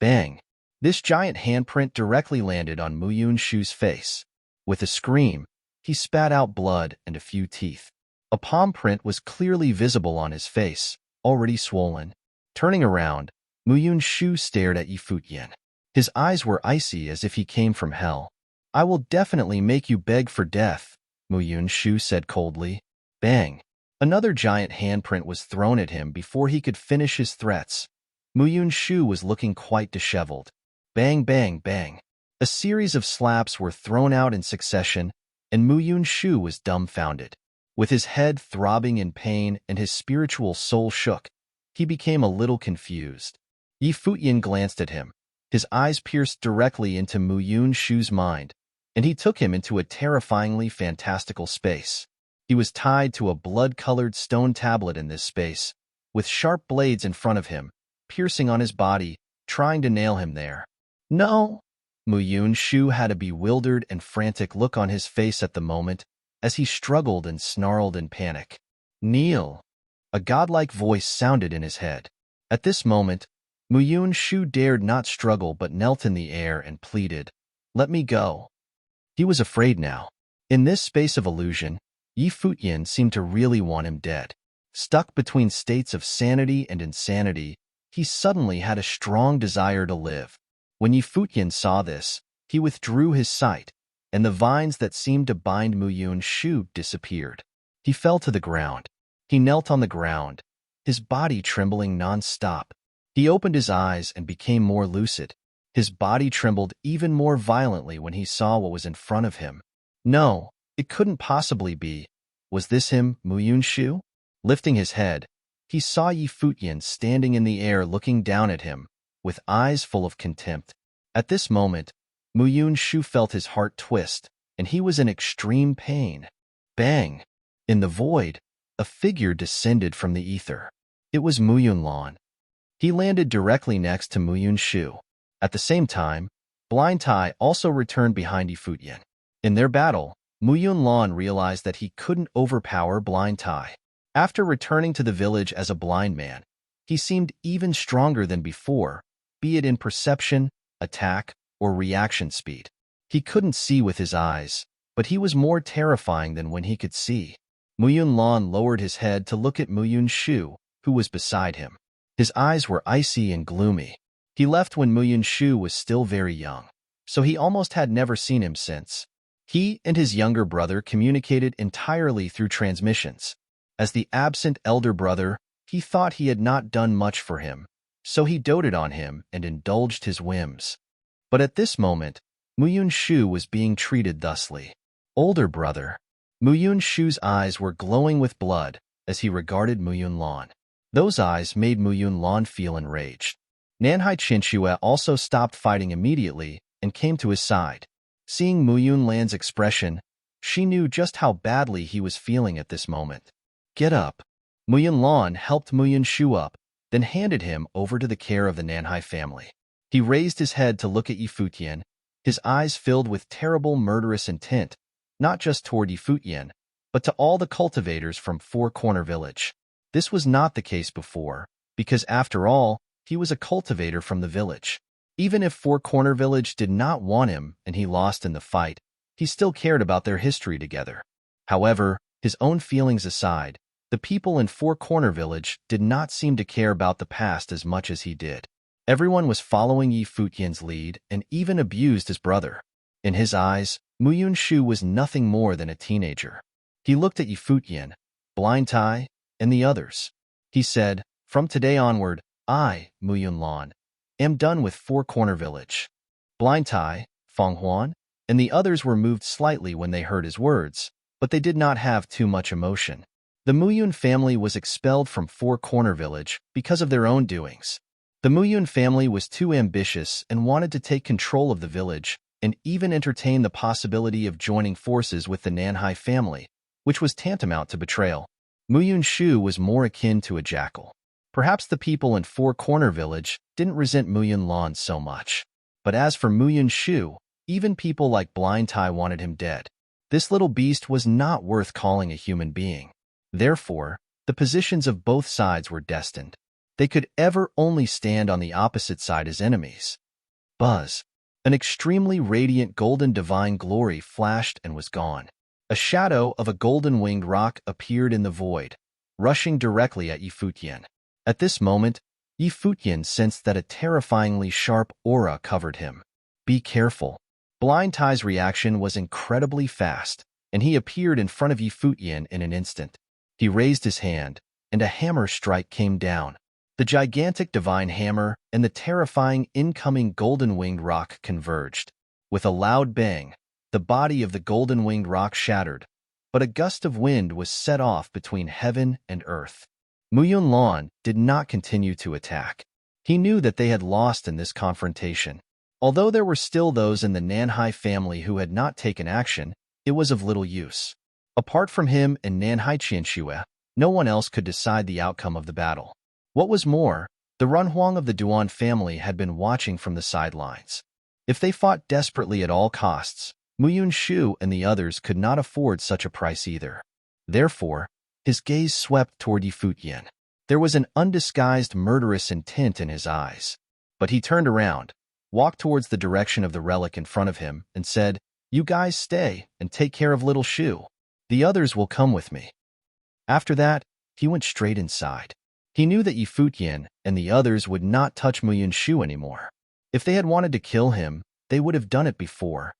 Bang! This giant handprint directly landed on Mu Yun Shu's face. With a scream, he spat out blood and a few teeth. A palm print was clearly visible on his face, already swollen. Turning around, Mu Yun Shu stared at Yi Futian. His eyes were icy as if he came from hell. "I will definitely make you beg for death," Mu Yun Shu said coldly. Bang! Another giant handprint was thrown at him before he could finish his threats. Mu Yun Shu was looking quite disheveled. Bang, bang, bang. A series of slaps were thrown out in succession, and Mu Yun Shu was dumbfounded. With his head throbbing in pain and his spiritual soul shook, he became a little confused. Yi Futian glanced at him. His eyes pierced directly into Mu Yun Shu's mind, and he took him into a terrifyingly fantastical space. He was tied to a blood-colored stone tablet in this space, with sharp blades in front of him, piercing on his body, trying to nail him there. "No!" Mu Yun Shu had a bewildered and frantic look on his face at the moment, as he struggled and snarled in panic. "Kneel!" A godlike voice sounded in his head. At this moment, Mu Yun Shu dared not struggle but knelt in the air and pleaded, "Let me go." He was afraid now. In this space of illusion, Yi Futian seemed to really want him dead. Stuck between states of sanity and insanity, he suddenly had a strong desire to live. When Yi Futian saw this, he withdrew his sight, and the vines that seemed to bind Mu Yun Shu disappeared. He fell to the ground. He knelt on the ground, his body trembling non-stop. He opened his eyes and became more lucid. His body trembled even more violently when he saw what was in front of him. No, it couldn't possibly be. Was this him, Mu Yun Shu? Lifting his head, he saw Yi Futian standing in the air looking down at him, with eyes full of contempt. At this moment, Mu Yun Shu felt his heart twist, and he was in extreme pain. Bang! In the void, a figure descended from the ether. It was Mu Yun Lan. He landed directly next to Mu Yun Shu. At the same time, Blind Tai also returned behind Yi Futian. In their battle, Mu Yun Lan realized that he couldn't overpower Blind Tai. After returning to the village as a blind man, he seemed even stronger than before, be it in perception, attack, or reaction speed. He couldn't see with his eyes, but he was more terrifying than when he could see. Mu Yun Lan lowered his head to look at Mu Yun Shu, who was beside him. His eyes were icy and gloomy. He left when Mu Yun Shu was still very young, so he almost had never seen him since. He and his younger brother communicated entirely through transmissions. As the absent elder brother, he thought he had not done much for him, so he doted on him and indulged his whims. But at this moment, Mu Yun Shu was being treated thusly. Older brother. Mu Yun Shu's eyes were glowing with blood as he regarded Mu Yun Lan. Those eyes made Mu Yun Lan feel enraged. Nanhai Chinchua also stopped fighting immediately and came to his side. Seeing Mu Yun Lan's expression, she knew just how badly he was feeling at this moment. "Get up." Mu Yun Lan helped Mu Yun Shu up, then handed him over to the care of the Nanhai family. He raised his head to look at Yi Futian, his eyes filled with terrible murderous intent, not just toward Yi Futian, but to all the cultivators from Four Corner Village. This was not the case before, because after all, he was a cultivator from the village. Even if Four Corner Village did not want him and he lost in the fight, he still cared about their history together. However, his own feelings aside, The people in Four Corner Village did not seem to care about the past as much as he did. Everyone was following Yi Futian's lead and even abused his brother. In his eyes, Muyun Shu was nothing more than a teenager. He looked at Yi Futian, Blind Tai, and the others. He said, "From today onward, I, Muyun Lan, am done with Four Corner Village." Blind Tai, Feng Huan, and the others were moved slightly when they heard his words, but they did not have too much emotion. The Muyun family was expelled from Four Corner Village because of their own doings. The Muyun family was too ambitious and wanted to take control of the village and even entertain the possibility of joining forces with the Nanhai family, which was tantamount to betrayal. Muyun Shu was more akin to a jackal. Perhaps the people in Four Corner Village didn't resent Muyun Lan so much. But as for Muyun Shu, even people like Blind Tai wanted him dead. This little beast was not worth calling a human being. Therefore, the positions of both sides were destined. They could ever only stand on the opposite side as enemies. Buzz. An extremely radiant golden divine glory flashed and was gone. A shadow of a golden-winged rock appeared in the void, rushing directly at Yi Futian. At this moment, Yi Futian sensed that a terrifyingly sharp aura covered him. "Be careful." Blind Tai's reaction was incredibly fast, and he appeared in front of Yi Futian in an instant. He raised his hand, and a hammer strike came down. The gigantic divine hammer and the terrifying incoming golden-winged rock converged. With a loud bang, the body of the golden-winged rock shattered, but a gust of wind was set off between heaven and earth. Muyun Lan did not continue to attack. He knew that they had lost in this confrontation. Although there were still those in the Nanhai family who had not taken action, it was of little use. Apart from him and Nanhai Qianxue, no one else could decide the outcome of the battle. What was more, the Runhuang of the Duan family had been watching from the sidelines. If they fought desperately at all costs, Muyun Shu and the others could not afford such a price either. Therefore, his gaze swept toward Yi Futian. There was an undisguised murderous intent in his eyes. But he turned around, walked towards the direction of the relic in front of him, and said, "You guys stay and take care of little Shu. The others will come with me." After that, he went straight inside. He knew that Yi Futian and the others would not touch Muyun Shu anymore. If they had wanted to kill him, they would have done it before.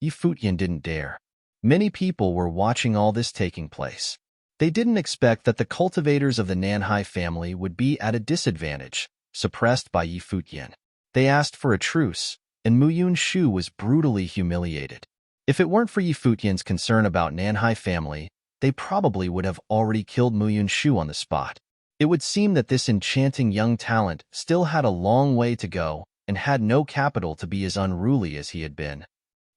Yi Futian didn't dare. Many people were watching all this taking place. They didn't expect that the cultivators of the Nanhai family would be at a disadvantage, suppressed by Yi Futian. They asked for a truce, and Muyun Shu was brutally humiliated. If it weren't for Yi Futian's concern about Nanhai family, they probably would have already killed Muyun Shu on the spot. It would seem that this enchanting young talent still had a long way to go and had no capital to be as unruly as he had been.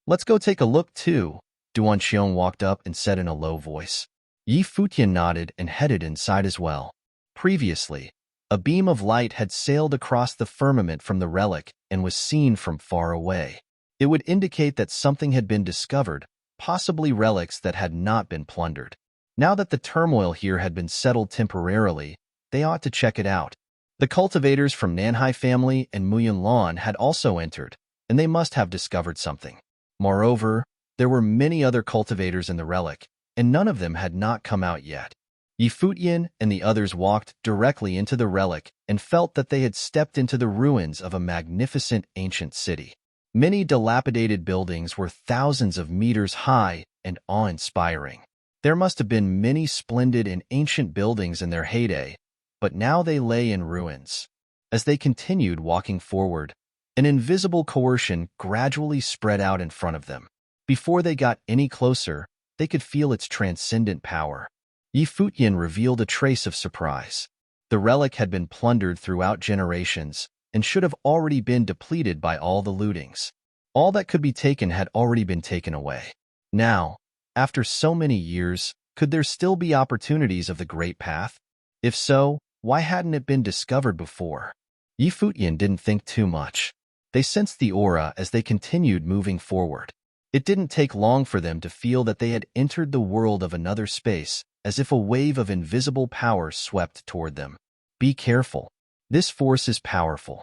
"Let's go take a look too," Duan Xiong walked up and said in a low voice. Yi Futian nodded and headed inside as well. Previously, a beam of light had sailed across the firmament from the relic and was seen from far away. It would indicate that something had been discovered, possibly relics that had not been plundered. Now that the turmoil here had been settled temporarily, they ought to check it out. The cultivators from Nanhai family and Muyun Lan had also entered, and they must have discovered something. Moreover, there were many other cultivators in the relic, and none of them had not come out yet. Yi Futian and the others walked directly into the relic and felt that they had stepped into the ruins of a magnificent ancient city. Many dilapidated buildings were thousands of meters high and awe-inspiring. There must have been many splendid and ancient buildings in their heyday, but now they lay in ruins. As they continued walking forward, an invisible coercion gradually spread out in front of them. Before they got any closer, they could feel its transcendent power. Yi Futian revealed a trace of surprise. The relic had been plundered throughout generations and should have already been depleted by all the lootings. All that could be taken had already been taken away. Now, after so many years, could there still be opportunities of the Great Path? If so, why hadn't it been discovered before? Yi Futian didn't think too much. They sensed the aura as they continued moving forward. It didn't take long for them to feel that they had entered the world of another space, as if a wave of invisible power swept toward them. Be careful. This force is powerful.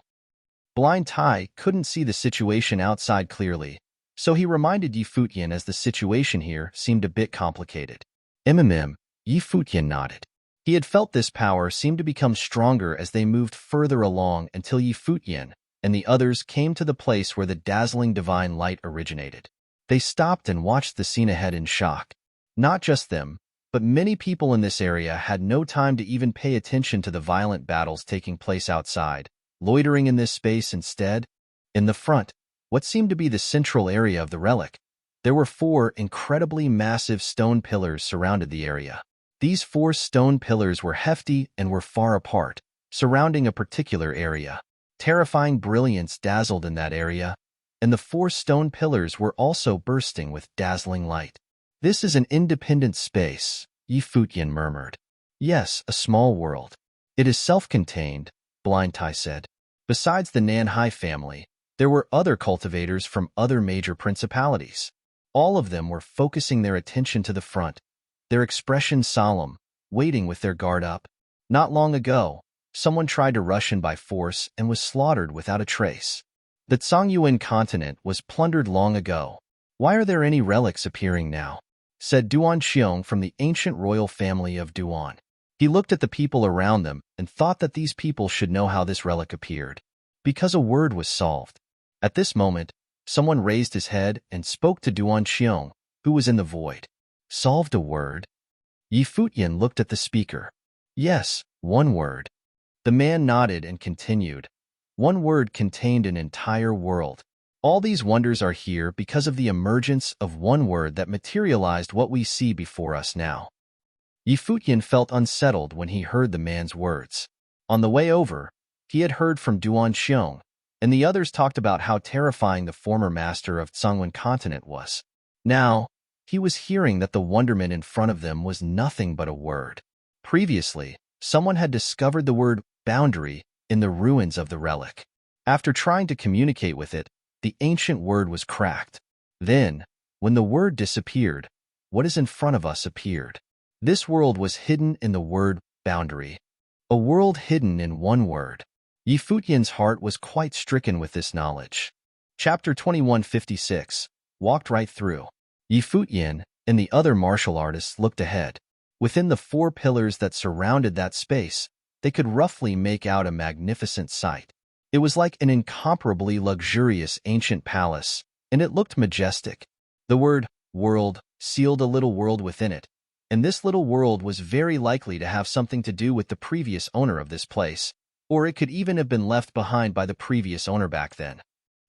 Blind Tai couldn't see the situation outside clearly, so he reminded Yi Futian as the situation here seemed a bit complicated. Yi Futian nodded. He had felt this power seem to become stronger as they moved further along until Futian and the others came to the place where the dazzling divine light originated. They stopped and watched the scene ahead in shock. Not just them, but many people in this area had no time to even pay attention to the violent battles taking place outside, loitering in this space instead. In the front, what seemed to be the central area of the relic, there were 4 incredibly massive stone pillars surrounded the area. These 4 stone pillars were hefty and were far apart, surrounding a particular area. Terrifying brilliance dazzled in that area, and the 4 stone pillars were also bursting with dazzling light. "This is an independent space," Futian murmured. "Yes, a small world. It is self-contained," Blind Tai said. Besides the Nanhai family, there were other cultivators from other major principalities. All of them were focusing their attention to the front, their expression solemn, waiting with their guard up. Not long ago, someone tried to rush in by force and was slaughtered without a trace. The Zhongyuan continent was plundered long ago. "Why are there any relics appearing now?" said Duan Xiong from the ancient royal family of Duan. He looked at the people around them and thought that these people should know how this relic appeared. Because a word was solved. At this moment, someone raised his head and spoke to Duan Xiong, who was in the void. "Solved a word?" Futian looked at the speaker. "Yes, one word." The man nodded and continued. "One word contained an entire world. All these wonders are here because of the emergence of one word that materialized what we see before us now." Futian felt unsettled when he heard the man's words. On the way over, he had heard from Duan Xiong, and the others talked about how terrifying the former master of Zhongyuan continent was. Now, he was hearing that the wonderment in front of them was nothing but a word. Previously, someone had discovered the word boundary in the ruins of the relic. After trying to communicate with it, the ancient word was cracked. Then, when the word disappeared, what is in front of us appeared. This world was hidden in the word boundary. A world hidden in one word. Futian's heart was quite stricken with this knowledge. Chapter 2156, walked right through. Futian and the other martial artists looked ahead. Within the 4 pillars that surrounded that space, they could roughly make out a magnificent sight. It was like an incomparably luxurious ancient palace, and it looked majestic. The word world sealed a little world within it, and this little world was very likely to have something to do with the previous owner of this place, or it could even have been left behind by the previous owner back then.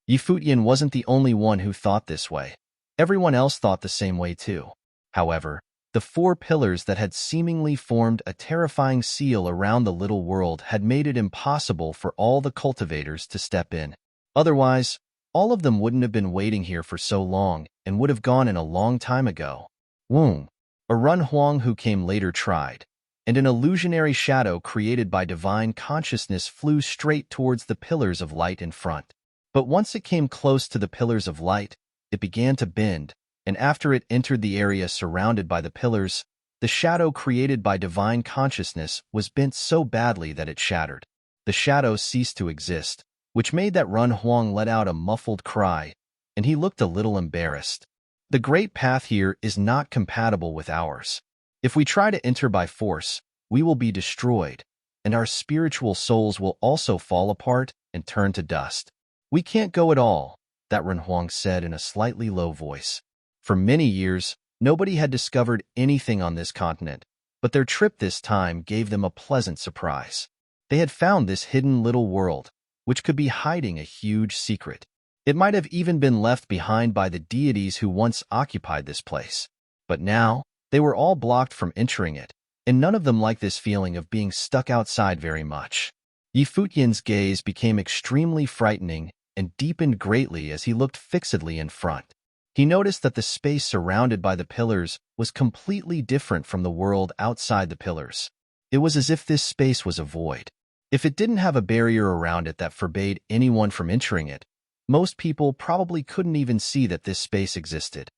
Futian wasn't the only one who thought this way. Everyone else thought the same way too. However, the 4 pillars that had seemingly formed a terrifying seal around the little world had made it impossible for all the cultivators to step in. Otherwise, all of them wouldn't have been waiting here for so long and would have gone in a long time ago. Wong, a Run Huang who came later tried, and an illusionary shadow created by divine consciousness flew straight towards the pillars of light in front. But once it came close to the pillars of light, it began to bend, and after it entered the area surrounded by the pillars, the shadow created by divine consciousness was bent so badly that it shattered. The shadow ceased to exist, which made that Run Huang let out a muffled cry, and he looked a little embarrassed. The great path here is not compatible with ours. If we try to enter by force, we will be destroyed, and our spiritual souls will also fall apart and turn to dust. We can't go at all, that Run Huang said in a slightly low voice. For many years, nobody had discovered anything on this continent, but their trip this time gave them a pleasant surprise. They had found this hidden little world, which could be hiding a huge secret. It might have even been left behind by the deities who once occupied this place. But now, they were all blocked from entering it, and none of them liked this feeling of being stuck outside very much. Futian's gaze became extremely frightening and deepened greatly as he looked fixedly in front. He noticed that the space surrounded by the pillars was completely different from the world outside the pillars. It was as if this space was a void. If it didn't have a barrier around it that forbade anyone from entering it, most people probably couldn't even see that this space existed.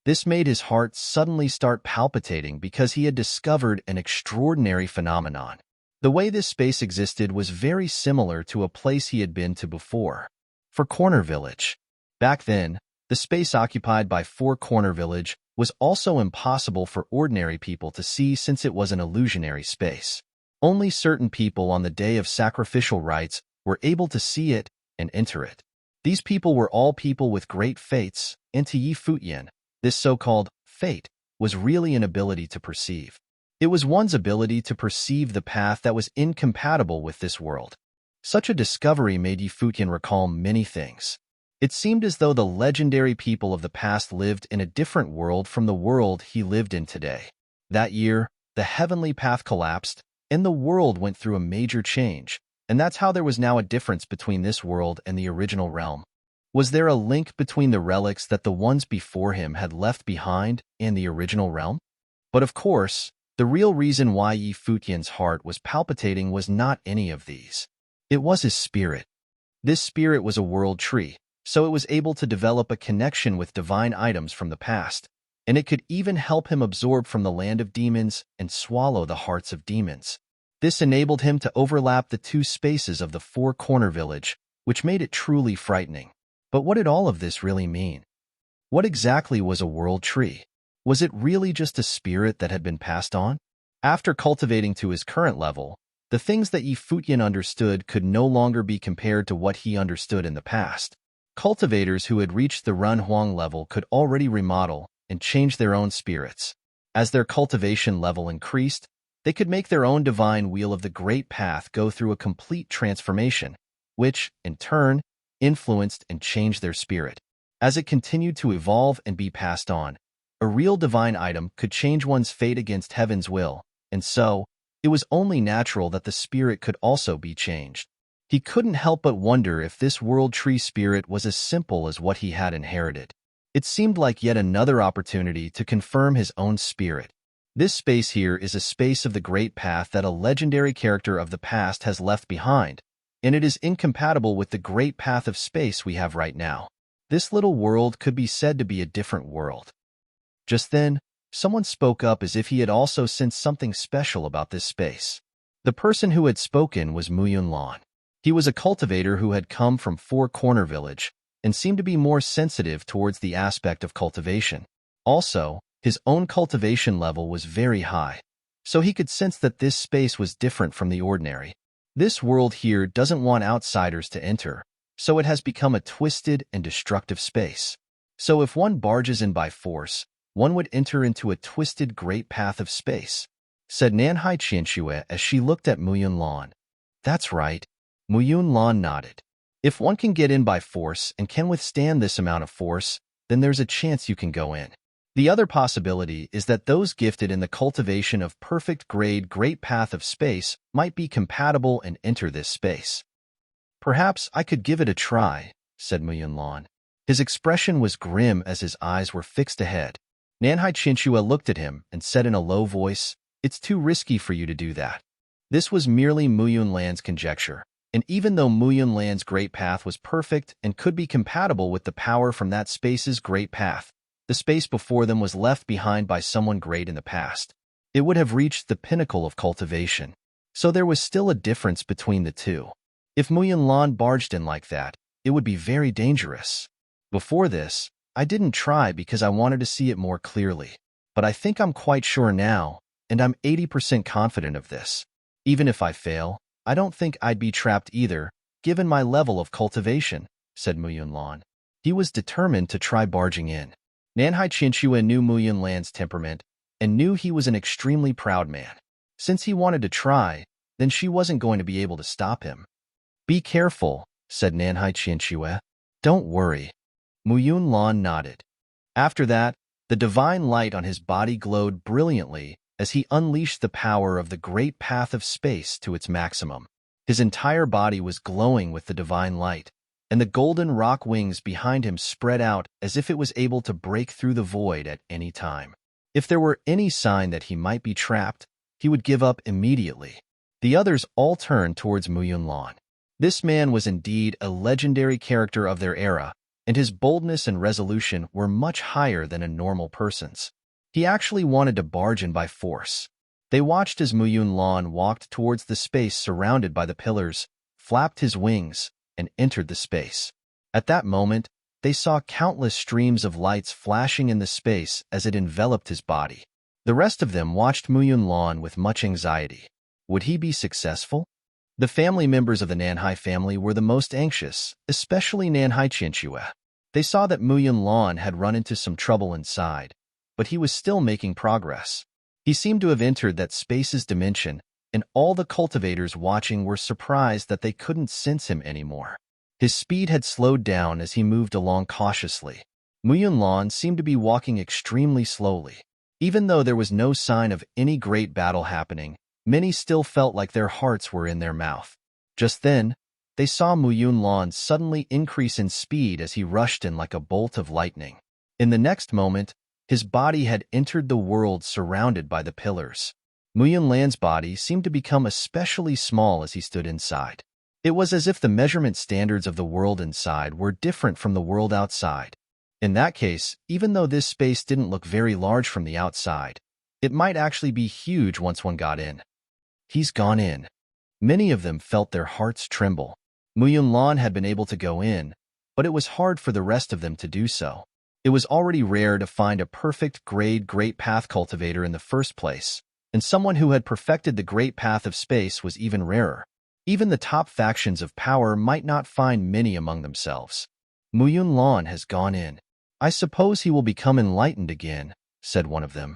This made his heart suddenly start palpitating because he had discovered an extraordinary phenomenon. The way this space existed was very similar to a place he had been to before. For Corner Village. Back then, the space occupied by 4 Corner Village was also impossible for ordinary people to see since it was an illusionary space. Only certain people on the day of sacrificial rites were able to see it and enter it. These people were all people with great fates, and to Yi Futian, this so-called fate was really an ability to perceive. It was one's ability to perceive the path that was incompatible with this world. Such a discovery made Yi Futian recall many things. It seemed as though the legendary people of the past lived in a different world from the world he lived in today. That year, the heavenly path collapsed, and the world went through a major change, and that's how there was now a difference between this world and the original realm. Was there a link between the relics that the ones before him had left behind and the original realm? But of course, the real reason why Yi Futian's heart was palpitating was not any of these. It was his spirit. This spirit was a world tree, so it was able to develop a connection with divine items from the past, and it could even help him absorb from the land of demons and swallow the hearts of demons. This enabled him to overlap the two spaces of the four-corner village, which made it truly frightening. But what did all of this really mean? What exactly was a world tree? Was it really just a spirit that had been passed on? After cultivating to his current level, the things that Yi Futian understood could no longer be compared to what he understood in the past. Cultivators who had reached the Renhuang level could already remodel and change their own spirits. As their cultivation level increased, they could make their own divine wheel of the Great Path go through a complete transformation, which, in turn, influenced and changed their spirit. As it continued to evolve and be passed on, a real divine item could change one's fate against heaven's will, and so, it was only natural that the spirit could also be changed. He couldn't help but wonder if this world tree spirit was as simple as what he had inherited. It seemed like yet another opportunity to confirm his own spirit. This space here is a space of the Great Path that a legendary character of the past has left behind, and it is incompatible with the Great Path of space we have right now. This little world could be said to be a different world. Just then, someone spoke up as if he had also sensed something special about this space. The person who had spoken was Muyun Lan. He was a cultivator who had come from Four Corner Village and seemed to be more sensitive towards the aspect of cultivation. Also, his own cultivation level was very high, so he could sense that this space was different from the ordinary. This world here doesn't want outsiders to enter, so it has become a twisted and destructive space. So if one barges in by force, one would enter into a twisted great path of space, said Nanhai Qianxue as she looked at Muyun Lan. That's right. Muyun Lan nodded. If one can get in by force and can withstand this amount of force, then there's a chance you can go in. The other possibility is that those gifted in the cultivation of perfect grade great path of space might be compatible and enter this space. Perhaps I could give it a try, said Muyun Lan. His expression was grim as his eyes were fixed ahead. Nanhai Qianxue looked at him and said in a low voice, "It's too risky for you to do that." This was merely Muyun Lan's conjecture, and even though Muyun Lan's great path was perfect and could be compatible with the power from that space's great path, the space before them was left behind by someone great in the past. It would have reached the pinnacle of cultivation, so there was still a difference between the two. If Muyun Lan barged in like that, it would be very dangerous. Before this, I didn't try because I wanted to see it more clearly, but I think I'm quite sure now, and I'm 80% confident of this. Even if I fail, I don't think I'd be trapped either, given my level of cultivation, said Muyun Lan. He was determined to try barging in. Nanhai Qianxue knew Muyun Lan's temperament and knew he was an extremely proud man. Since he wanted to try, then she wasn't going to be able to stop him. Be careful, said Nanhai Qianxue. Don't worry. Muyun Lan nodded. After that, the divine light on his body glowed brilliantly as he unleashed the power of the great path of space to its maximum. His entire body was glowing with the divine light, and the golden rock wings behind him spread out as if it was able to break through the void at any time. If there were any sign that he might be trapped, he would give up immediately. The others all turned towards Muyun Lan. This man was indeed a legendary character of their era, and his boldness and resolution were much higher than a normal person's. He actually wanted to barge in by force. They watched as Muyun Lan walked towards the space surrounded by the pillars, flapped his wings, and entered the space. At that moment, they saw countless streams of lights flashing in the space as it enveloped his body. The rest of them watched Mu Yunlan with much anxiety. Would he be successful? The family members of the Nanhai family were the most anxious, especially Nanhai Qianxue. They saw that Mu Yunlan had run into some trouble inside, but he was still making progress. He seemed to have entered that space's dimension, and all the cultivators watching were surprised that they couldn't sense him anymore. His speed had slowed down as he moved along cautiously. Mu Yunlan seemed to be walking extremely slowly. Even though there was no sign of any great battle happening, many still felt like their hearts were in their mouth. Just then, they saw Mu Yunlan suddenly increase in speed as he rushed in like a bolt of lightning. In the next moment, his body had entered the world surrounded by the pillars. Mu Yunlan's body seemed to become especially small as he stood inside. It was as if the measurement standards of the world inside were different from the world outside. In that case, even though this space didn't look very large from the outside, it might actually be huge once one got in. He's gone in. Many of them felt their hearts tremble. Mu Yunlan had been able to go in, but it was hard for the rest of them to do so. It was already rare to find a perfect grade Great Path cultivator in the first place, and someone who had perfected the Great Path of Space was even rarer. Even the top factions of power might not find many among themselves. Mu Yunlan has gone in. I suppose he will become enlightened again, said one of them.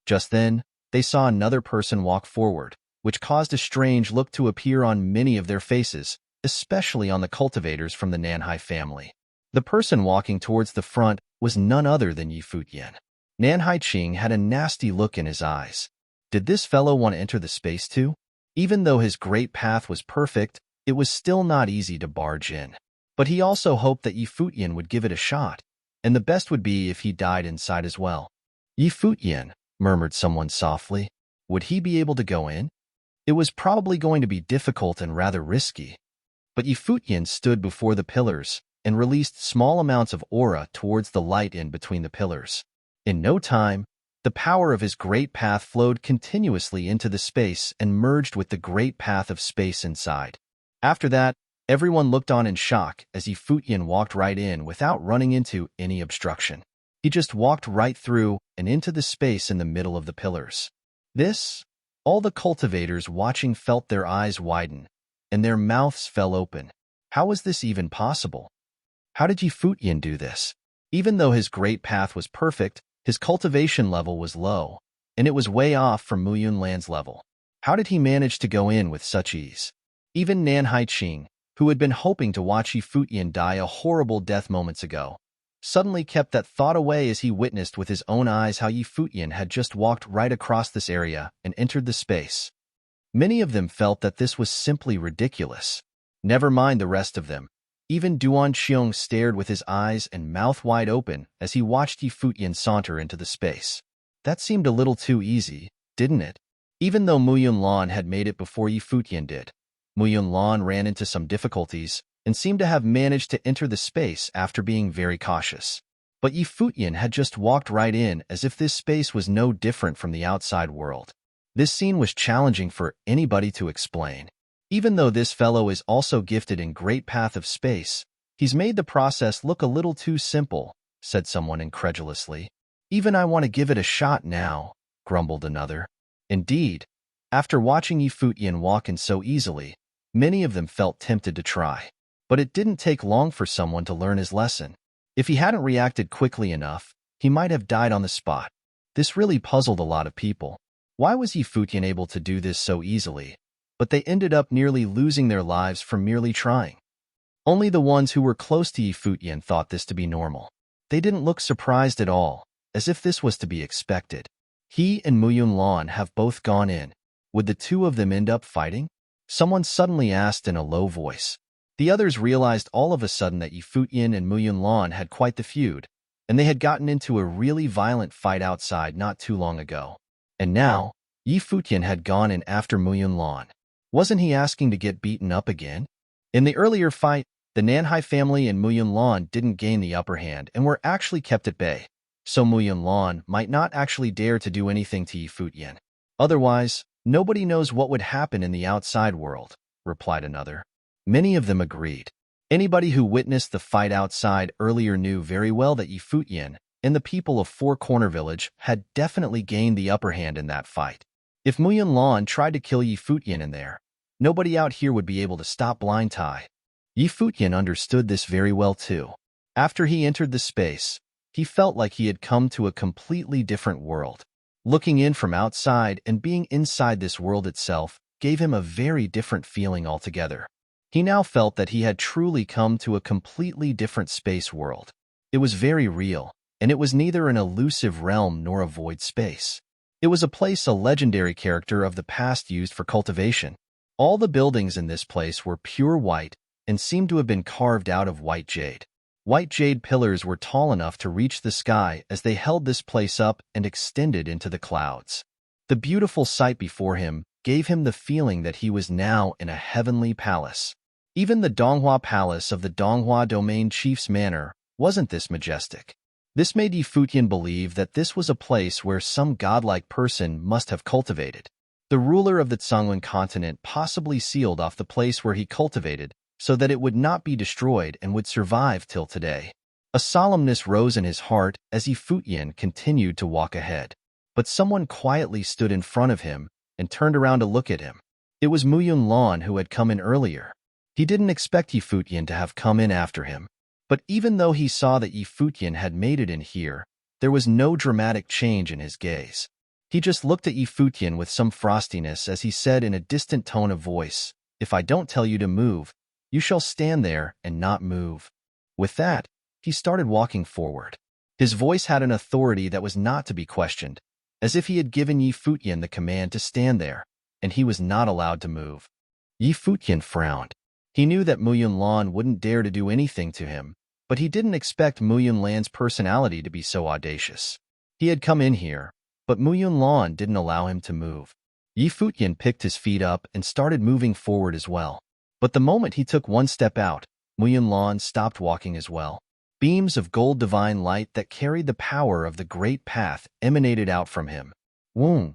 Just then, they saw another person walk forward, which caused a strange look to appear on many of their faces, especially on the cultivators from the Nanhai family. The person walking towards the front was none other than Futian. Nanhai Qing had a nasty look in his eyes. Did this fellow want to enter the space too? Even though his great path was perfect, it was still not easy to barge in. But he also hoped that Futian would give it a shot, and the best would be if he died inside as well. Futian, murmured someone softly. Would he be able to go in? It was probably going to be difficult and rather risky. But Futian stood before the pillars and released small amounts of aura towards the light in between the pillars. In no time, the power of his great path flowed continuously into the space and merged with the great path of space inside. After that, everyone looked on in shock as Futian walked right in without running into any obstruction. He just walked right through and into the space in the middle of the pillars. All the cultivators watching felt their eyes widen, and their mouths fell open. How was this even possible? How did Futian do this? Even though his great path was perfect, his cultivation level was low, and it was way off from Mu Yunlan's level. How did he manage to go in with such ease? Even Nanhai Qing, who had been hoping to watch Futian die a horrible death moments ago, suddenly kept that thought away as he witnessed with his own eyes how Futian had just walked right across this area and entered the space. Many of them felt that this was simply ridiculous. Never mind the rest of them. Even Duan Xiong stared with his eyes and mouth wide open as he watched Futian saunter into the space. That seemed a little too easy, didn't it? Even though Mu Yunlan had made it before Futian did, Mu Yunlan ran into some difficulties and seemed to have managed to enter the space after being very cautious. But Futian had just walked right in as if this space was no different from the outside world. This scene was challenging for anybody to explain. Even though this fellow is also gifted in Great Path of Space, he's made the process look a little too simple, said someone incredulously. Even I want to give it a shot now, grumbled another. Indeed, after watching Futian walk in so easily, many of them felt tempted to try. But it didn't take long for someone to learn his lesson. If he hadn't reacted quickly enough, he might have died on the spot. This really puzzled a lot of people. Why was Futian able to do this so easily, but they ended up nearly losing their lives from merely trying? Only the ones who were close to Futian thought this to be normal. They didn't look surprised at all, as if this was to be expected. He and Mu Yunlan have both gone in. Would the two of them end up fighting? Someone suddenly asked in a low voice. The others realized all of a sudden that Futian and Mu Yunlan had quite the feud, and they had gotten into a really violent fight outside not too long ago. And now, Futian had gone in after Mu Yunlan. Wasn't he asking to get beaten up again? In the earlier fight, the Nanhai family and Mu Yunlan didn't gain the upper hand and were actually kept at bay, so Mu Yunlan might not actually dare to do anything to Futian. Otherwise, nobody knows what would happen in the outside world, replied another. Many of them agreed. Anybody who witnessed the fight outside earlier knew very well that Futian and the people of Four Corner Village had definitely gained the upper hand in that fight. If Lan tried to kill Futian in there, nobody out here would be able to stop Blind Tai. Futian understood this very well too. After he entered the space, he felt like he had come to a completely different world. Looking in from outside and being inside this world itself gave him a very different feeling altogether. He now felt that he had truly come to a completely different space world. It was very real, and it was neither an elusive realm nor a void space. It was a place a legendary character of the past used for cultivation. All the buildings in this place were pure white and seemed to have been carved out of white jade. White jade pillars were tall enough to reach the sky as they held this place up and extended into the clouds. The beautiful sight before him gave him the feeling that he was now in a heavenly palace. Even the Donghua Palace of the Donghua Domain Chief's manor wasn't this majestic. This made Futian believe that this was a place where some godlike person must have cultivated. The ruler of the Tsangwan continent possibly sealed off the place where he cultivated so that it would not be destroyed and would survive till today. A solemnness rose in his heart as Futian continued to walk ahead. But someone quietly stood in front of him and turned around to look at him. It was Lan who had come in earlier. He didn't expect Futian to have come in after him. But even though he saw that Futian had made it in here, there was no dramatic change in his gaze. He just looked at Futian with some frostiness as he said in a distant tone of voice, "If I don't tell you to move, you shall stand there and not move." With that, he started walking forward. His voice had an authority that was not to be questioned, as if he had given Futian the command to stand there, and he was not allowed to move. Futian frowned. He knew that Lan wouldn't dare to do anything to him, but he didn't expect Lan's personality to be so audacious. He had come in here, but Lan didn't allow him to move. Futian picked his feet up and started moving forward as well. But the moment he took one step out, Lan stopped walking as well. Beams of gold divine light that carried the power of the great path emanated out from him. Woom!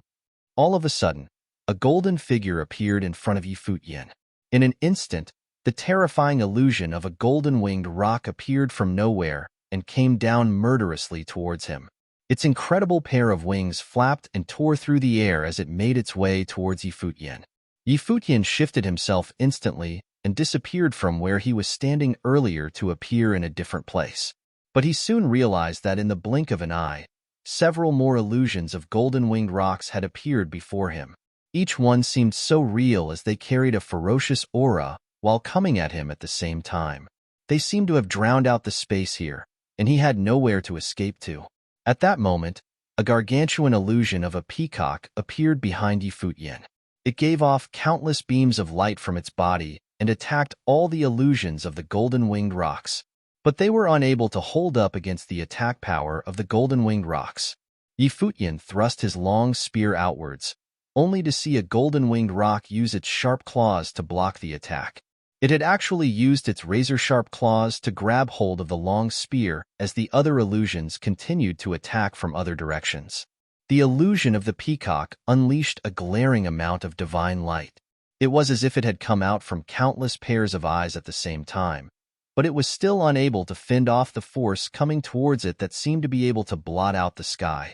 All of a sudden, a golden figure appeared in front of Futian. In an instant, the terrifying illusion of a golden-winged roc appeared from nowhere and came down murderously towards him. Its incredible pair of wings flapped and tore through the air as it made its way towards Futian. Futian shifted himself instantly and disappeared from where he was standing earlier to appear in a different place. But he soon realized that in the blink of an eye, several more illusions of golden-winged rocs had appeared before him. Each one seemed so real as they carried a ferocious aura while coming at him at the same time. They seemed to have drowned out the space here, and he had nowhere to escape to. At that moment, a gargantuan illusion of a peacock appeared behind Futian. It gave off countless beams of light from its body and attacked all the illusions of the golden-winged rocs. But they were unable to hold up against the attack power of the golden-winged rocs. Futian thrust his long spear outwards, only to see a golden-winged roc use its sharp claws to block the attack. It had actually used its razor-sharp claws to grab hold of the long spear as the other illusions continued to attack from other directions. The illusion of the peacock unleashed a glaring amount of divine light. It was as if it had come out from countless pairs of eyes at the same time, but it was still unable to fend off the force coming towards it that seemed to be able to blot out the sky.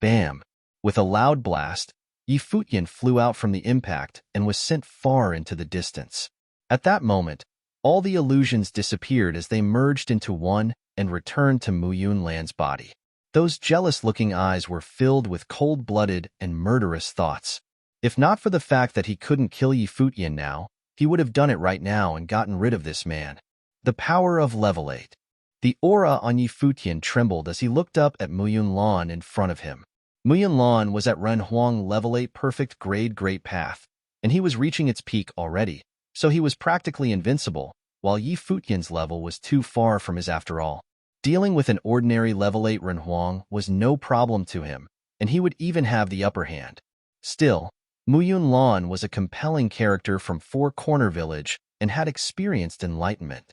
Bam! With a loud blast, Futian flew out from the impact and was sent far into the distance. At that moment, all the illusions disappeared as they merged into one and returned to Lan's body. Those jealous-looking eyes were filled with cold-blooded and murderous thoughts. If not for the fact that he couldn't kill Futian now, he would have done it right now and gotten rid of this man. The power of level 8. The aura on Futian trembled as he looked up at Lan in front of him. Lan was at Renhuang level 8 perfect grade Great Path, and he was reaching its peak already, so he was practically invincible, while Futian's level was too far from his after all. Dealing with an ordinary level 8 Renhuang was no problem to him, and he would even have the upper hand. Still, Lan was a compelling character from Four Corner Village and had experienced enlightenment.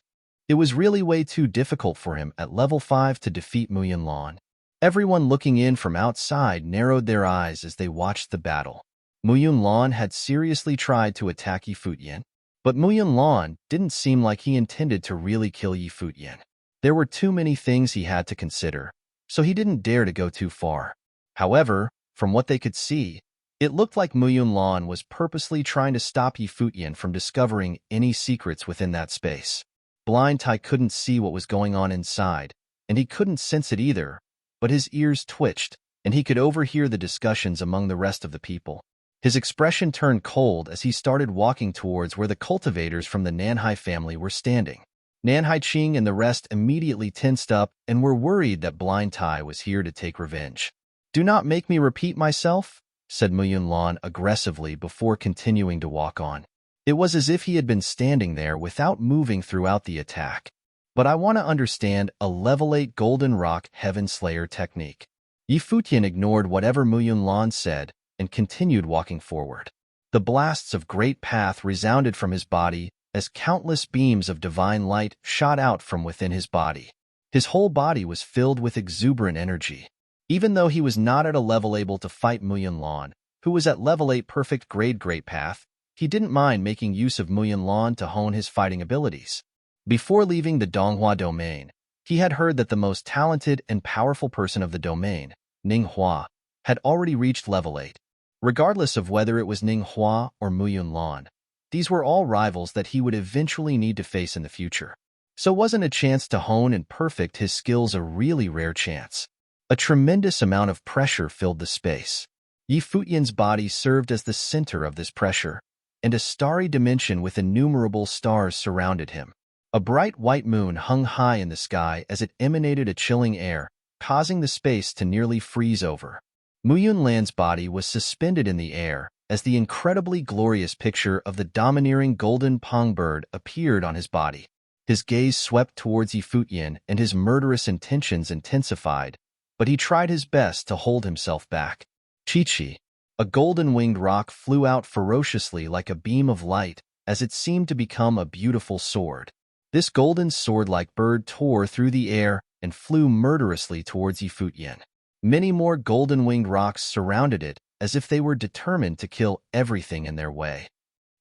It was really way too difficult for him at level 5 to defeat Lan. Everyone looking in from outside narrowed their eyes as they watched the battle. Lan had seriously tried to attack Futian. But Muyan Lan didn't seem like he intended to really kill Yi Futian. There were too many things he had to consider, so he didn't dare to go too far. However, from what they could see, it looked like Muyan Lan was purposely trying to stop Yi Futian from discovering any secrets within that space. Blind Tai couldn't see what was going on inside, and he couldn't sense it either, but his ears twitched, and he could overhear the discussions among the rest of the people. His expression turned cold as he started walking towards where the cultivators from the Nanhai family were standing. Nanhai Qing and the rest immediately tensed up and were worried that Blind Tai was here to take revenge. "Do not make me repeat myself," said Muyan Lan aggressively before continuing to walk on. It was as if he had been standing there without moving throughout the attack. "But I want to understand a level 8 Golden Rock Heaven Slayer technique." Yi Futian ignored whatever Muyan Lan said and continued walking forward. The blasts of Great Path resounded from his body as countless beams of divine light shot out from within his body. His whole body was filled with exuberant energy. Even though he was not at a level able to fight Muyan Lan, who was at level 8 perfect grade Great Path, he didn't mind making use of Muyan Lan to hone his fighting abilities. Before leaving the Donghua domain, he had heard that the most talented and powerful person of the domain, Ning Hua, had already reached level 8. Regardless of whether it was Ning Hua or Muyan Lan, these were all rivals that he would eventually need to face in the future. So wasn't a chance to hone and perfect his skills a really rare chance? A tremendous amount of pressure filled the space. Yi Futian's body served as the center of this pressure, and a starry dimension with innumerable stars surrounded him. A bright white moon hung high in the sky as it emanated a chilling air, causing the space to nearly freeze over. Muyan Lan's body was suspended in the air as the incredibly glorious picture of the domineering golden pong bird appeared on his body. His gaze swept towards Yi Futian and his murderous intentions intensified, but he tried his best to hold himself back. Chi-Chi, a golden-winged rock, flew out ferociously like a beam of light as it seemed to become a beautiful sword. This golden sword-like bird tore through the air and flew murderously towards Yi Futian. Many more golden-winged rocks surrounded it as if they were determined to kill everything in their way.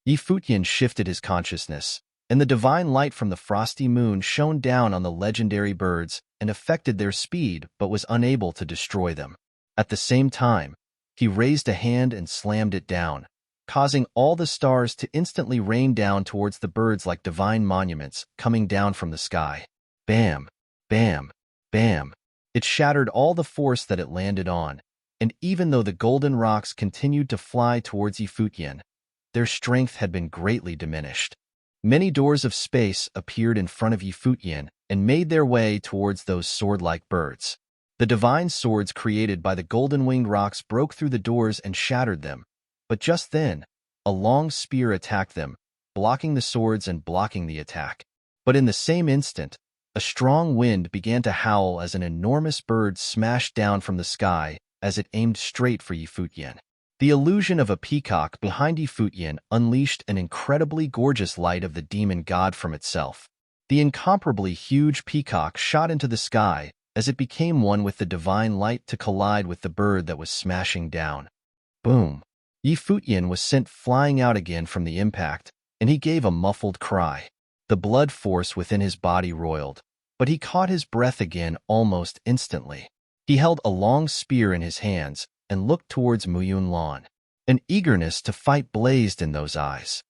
Yi Futian shifted his consciousness, and the divine light from the frosty moon shone down on the legendary birds and affected their speed but was unable to destroy them. At the same time, he raised a hand and slammed it down, causing all the stars to instantly rain down towards the birds like divine monuments coming down from the sky. Bam! Bam! Bam! It shattered all the force that it landed on, and even though the golden rocks continued to fly towards Yi Futian, their strength had been greatly diminished. Many doors of space appeared in front of Yi Futian and made their way towards those sword-like birds. The divine swords created by the golden-winged rocks broke through the doors and shattered them, but just then, a long spear attacked them, blocking the swords and blocking the attack. But in the same instant, a strong wind began to howl as an enormous bird smashed down from the sky as it aimed straight for Yi Futian. The illusion of a peacock behind Yi Futian unleashed an incredibly gorgeous light of the demon god from itself. The incomparably huge peacock shot into the sky as it became one with the divine light to collide with the bird that was smashing down. Boom! Yi Futian was sent flying out again from the impact, and he gave a muffled cry. The blood force within his body roiled, but he caught his breath again almost instantly. He held a long spear in his hands and looked towards Muyan Lan. An eagerness to fight blazed in those eyes.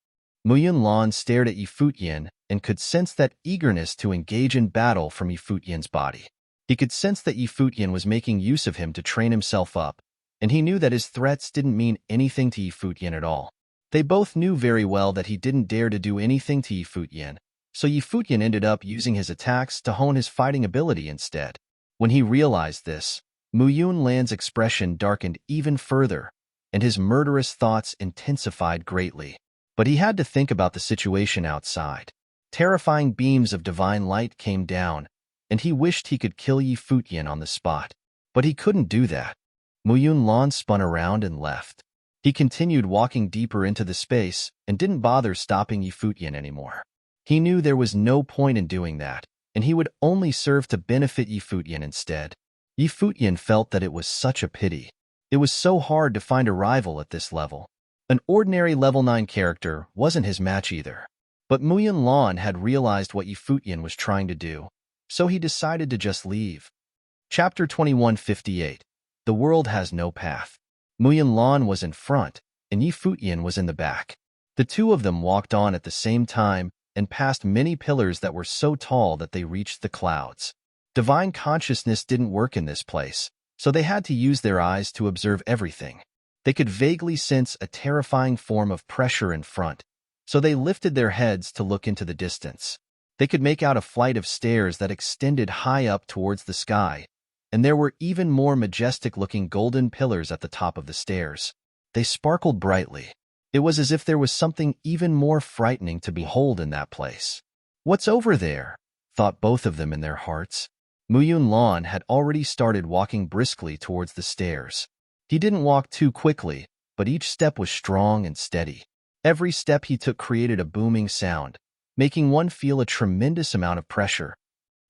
Muyan Lan stared at Yi Futian and could sense that eagerness to engage in battle from Yi Futian's body. He could sense that Yi Futian was making use of him to train himself up, and he knew that his threats didn't mean anything to Yi Futian at all. They both knew very well that he didn't dare to do anything to Yi Futian, so Yi Futian ended up using his attacks to hone his fighting ability instead. When he realized this, Muyan Lan's expression darkened even further, and his murderous thoughts intensified greatly. But he had to think about the situation outside. Terrifying beams of divine light came down, and he wished he could kill Yi Futian on the spot. But he couldn't do that. Muyan Lan spun around and left. He continued walking deeper into the space and didn't bother stopping Yi Futian anymore. He knew there was no point in doing that, and he would only serve to benefit Yi Futian instead. Yi Futian felt that it was such a pity. It was so hard to find a rival at this level. An ordinary level 9 character wasn't his match either. But Muyan Lan had realized what Yi Futian was trying to do, so he decided to just leave. Chapter 2158. The World Has No Path. Muyan Lan was in front, and Yi Futian was in the back. The two of them walked on at the same time and passed many pillars that were so tall that they reached the clouds. Divine consciousness didn't work in this place, so they had to use their eyes to observe everything. They could vaguely sense a terrifying form of pressure in front, so they lifted their heads to look into the distance. They could make out a flight of stairs that extended high up towards the sky, and there were even more majestic-looking golden pillars at the top of the stairs. They sparkled brightly. It was as if there was something even more frightening to behold in that place. "What's over there?" thought both of them in their hearts. Muyan Lan had already started walking briskly towards the stairs. He didn't walk too quickly, but each step was strong and steady. Every step he took created a booming sound, making one feel a tremendous amount of pressure.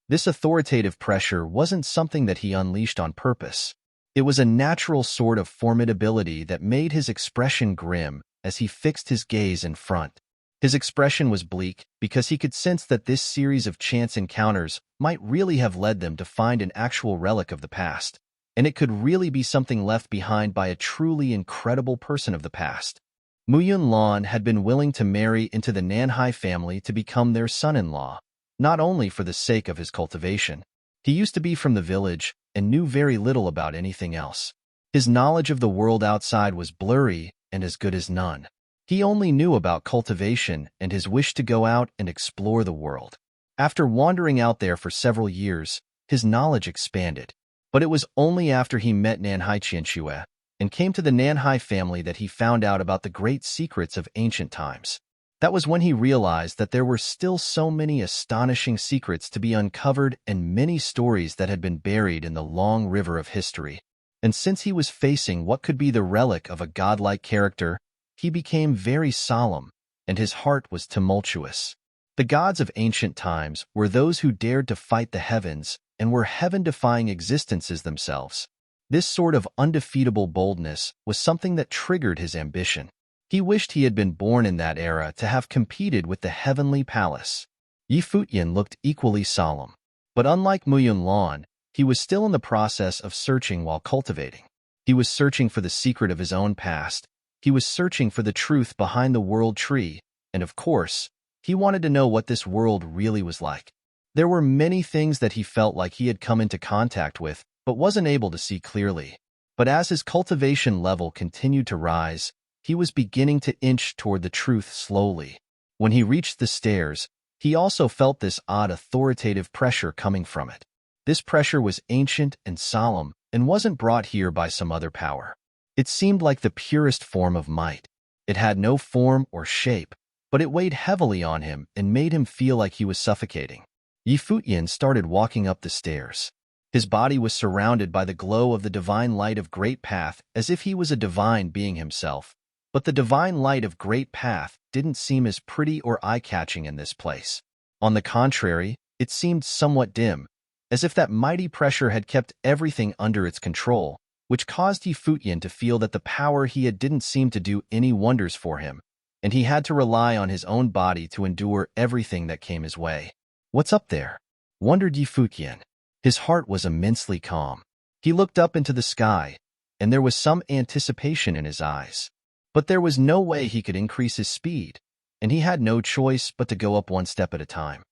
This authoritative pressure wasn't something that he unleashed on purpose. It was a natural sort of formidability that made his expression grim as he fixed his gaze in front. His expression was bleak because he could sense that this series of chance encounters might really have led them to find an actual relic of the past, and it could really be something left behind by a truly incredible person of the past. Muyan Lan had been willing to marry into the Nanhai family to become their son-in-law, not only for the sake of his cultivation. He used to be from the village and knew very little about anything else. His knowledge of the world outside was blurry and as good as none. He only knew about cultivation and his wish to go out and explore the world. After wandering out there for several years, his knowledge expanded. But it was only after he met Nanhai Qianxue and came to the Nanhai family that he found out about the great secrets of ancient times. That was when he realized that there were still so many astonishing secrets to be uncovered and many stories that had been buried in the long river of history. And since he was facing what could be the relic of a godlike character, he became very solemn, and his heart was tumultuous. The gods of ancient times were those who dared to fight the heavens and were heaven-defying existences themselves. This sort of undefeatable boldness was something that triggered his ambition. He wished he had been born in that era to have competed with the heavenly palace. Yi Futian looked equally solemn, but unlike Muyan Lan, he was still in the process of searching while cultivating. He was searching for the secret of his own past. He was searching for the truth behind the world tree, and of course, he wanted to know what this world really was like. There were many things that he felt like he had come into contact with, but wasn't able to see clearly. But as his cultivation level continued to rise, he was beginning to inch toward the truth slowly. When he reached the stairs, he also felt this odd authoritative pressure coming from it. This pressure was ancient and solemn and wasn't brought here by some other power. It seemed like the purest form of might. It had no form or shape, but it weighed heavily on him and made him feel like he was suffocating. Yi Futian started walking up the stairs. His body was surrounded by the glow of the divine light of Great Path as if he was a divine being himself. But the divine light of Great Path didn't seem as pretty or eye-catching in this place. On the contrary, it seemed somewhat dim, as if that mighty pressure had kept everything under its control, which caused Yi Futian to feel that the power he had didn't seem to do any wonders for him, and he had to rely on his own body to endure everything that came his way. "What's up there?" wondered Yi Futian. His heart was immensely calm. He looked up into the sky, and there was some anticipation in his eyes. But there was no way he could increase his speed, and he had no choice but to go up one step at a time.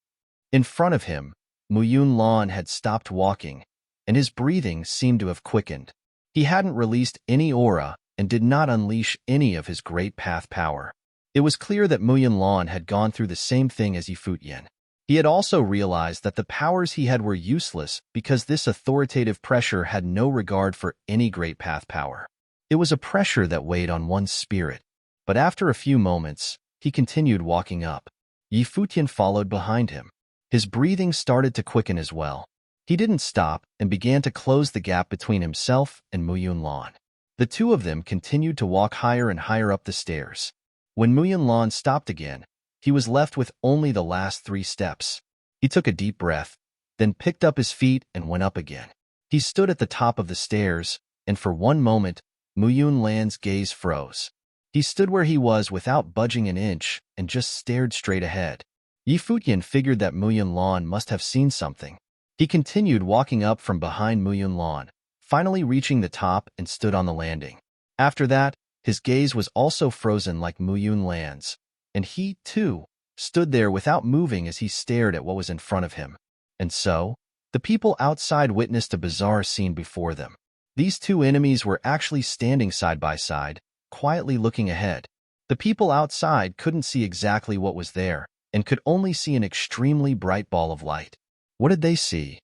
In front of him, Muyan Lan had stopped walking, and his breathing seemed to have quickened. He hadn't released any aura and did not unleash any of his Great Path power. It was clear that Muyan Lan had gone through the same thing as Yi Futian. He had also realized that the powers he had were useless because this authoritative pressure had no regard for any Great Path power. It was a pressure that weighed on one's spirit. But after a few moments, he continued walking up. Yi Futian followed behind him. His breathing started to quicken as well. He didn't stop and began to close the gap between himself and Muyan Lan. The two of them continued to walk higher and higher up the stairs. When Muyan Lan stopped again, he was left with only the last 3 steps. He took a deep breath, then picked up his feet and went up again. He stood at the top of the stairs, and for one moment, Muyan Lan's gaze froze. He stood where he was without budging an inch and just stared straight ahead. Yi Futian figured that Mu Yunlan must have seen something. He continued walking up from behind Mu Yunlan, finally reaching the top and stood on the landing. After that, his gaze was also frozen like Mu Yunlan's, and he, too, stood there without moving as he stared at what was in front of him. And so, the people outside witnessed a bizarre scene before them. These two enemies were actually standing side by side, quietly looking ahead. The people outside couldn't see exactly what was there, and could only see an extremely bright ball of light. What did they see?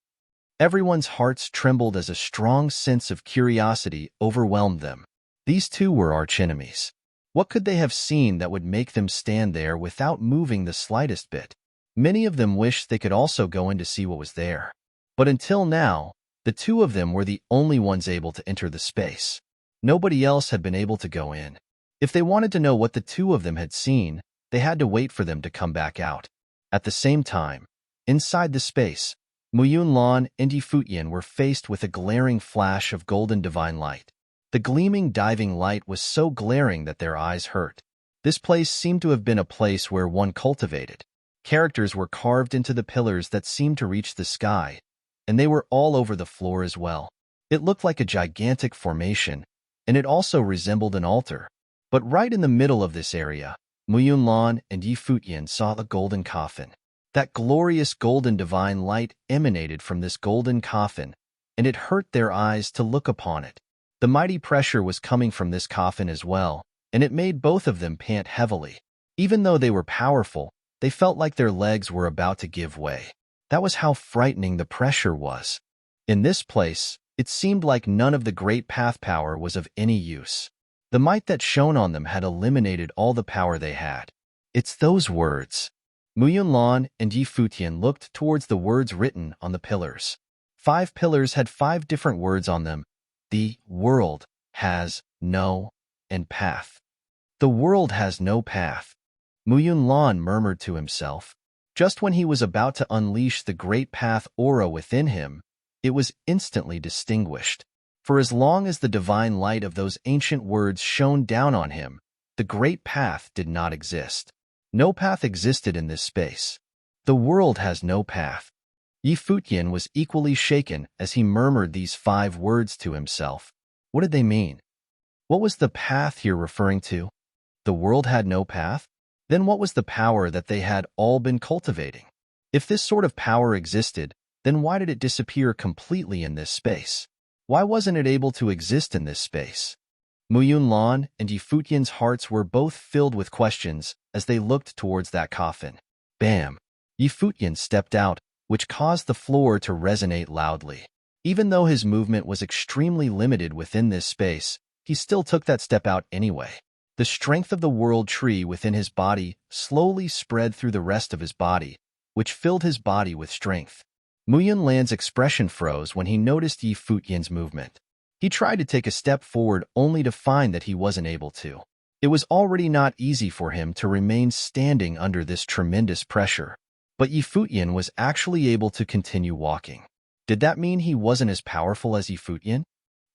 Everyone's hearts trembled as a strong sense of curiosity overwhelmed them. These two were archenemies. What could they have seen that would make them stand there without moving the slightest bit? Many of them wished they could also go in to see what was there. But until now, the two of them were the only ones able to enter the space. Nobody else had been able to go in. If they wanted to know what the two of them had seen, they had to wait for them to come back out. At the same time, inside the space, Mu Yunlan and Yi Futian were faced with a glaring flash of golden divine light. The gleaming diving light was so glaring that their eyes hurt. This place seemed to have been a place where one cultivated. Characters were carved into the pillars that seemed to reach the sky, and they were all over the floor as well. It looked like a gigantic formation, and it also resembled an altar. But right in the middle of this area, Mu Yunlan and Yi Futian saw a golden coffin. That glorious golden divine light emanated from this golden coffin, and it hurt their eyes to look upon it. The mighty pressure was coming from this coffin as well, and it made both of them pant heavily. Even though they were powerful, they felt like their legs were about to give way. That was how frightening the pressure was. In this place, it seemed like none of the great path power was of any use. The might that shone on them had eliminated all the power they had. It's those words. Mu Yunlan and Yi Futian looked towards the words written on the pillars. 5 pillars had 5 different words on them. The world has no and path. The world has no path. Mu Yunlan murmured to himself. Just when he was about to unleash the great path aura within him, it was instantly distinguished. For as long as the divine light of those ancient words shone down on him, the great path did not exist. No path existed in this space. The world has no path. Yi Futian was equally shaken as he murmured these 5 words to himself. What did they mean? What was the path here referring to? The world had no path? Then what was the power that they had all been cultivating? If this sort of power existed, then why did it disappear completely in this space? Why wasn't it able to exist in this space? Mu Yunlan and Yi Futian's hearts were both filled with questions as they looked towards that coffin. Bam! Yi Futian stepped out, which caused the floor to resonate loudly. Even though his movement was extremely limited within this space, he still took that step out anyway. The strength of the world tree within his body slowly spread through the rest of his body, which filled his body with strength. Mu Yunlan's expression froze when he noticed Yi Futian's movement. He tried to take a step forward only to find that he wasn't able to. It was already not easy for him to remain standing under this tremendous pressure. But Yi Futian was actually able to continue walking. Did that mean he wasn't as powerful as Yi Futian?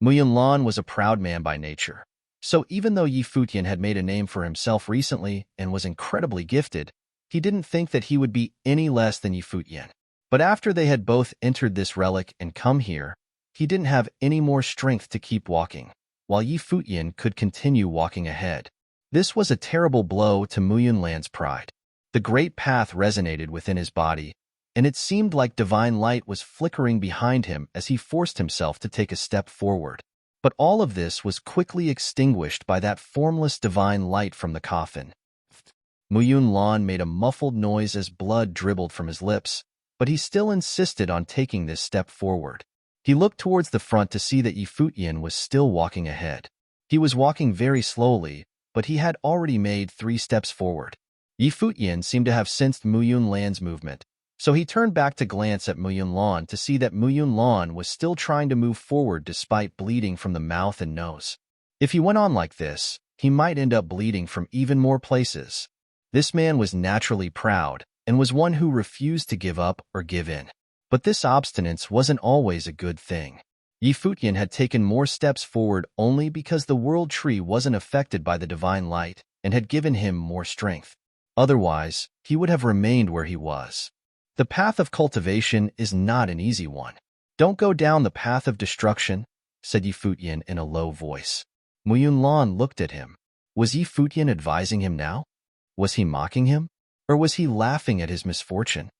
Mu Yunlan was a proud man by nature. So even though Yi Futian had made a name for himself recently and was incredibly gifted, he didn't think that he would be any less than Yi Futian. But after they had both entered this relic and come here, he didn't have any more strength to keep walking, while Yi Futian could continue walking ahead. This was a terrible blow to Mu Yunlan's pride. The great path resonated within his body, and it seemed like divine light was flickering behind him as he forced himself to take a step forward. But all of this was quickly extinguished by that formless divine light from the coffin. Mu Yunlan made a muffled noise as blood dribbled from his lips, but he still insisted on taking this step forward. He looked towards the front to see that Yi Futian was still walking ahead. He was walking very slowly, but he had already made 3 steps forward. Yi Futian seemed to have sensed Mu Yunlan's movement, so he turned back to glance at Mu Yunlan to see that Mu Yunlan was still trying to move forward despite bleeding from the mouth and nose. If he went on like this, he might end up bleeding from even more places. This man was naturally proud and was one who refused to give up or give in. But this obstinance wasn't always a good thing. Yi Futian had taken more steps forward only because the world tree wasn't affected by the divine light and had given him more strength. Otherwise, he would have remained where he was. The path of cultivation is not an easy one. Don't go down the path of destruction, said Yi Futian in a low voice. Mu Yunlan looked at him. Was Yi Futian advising him now? Was he mocking him? Or was he laughing at his misfortune?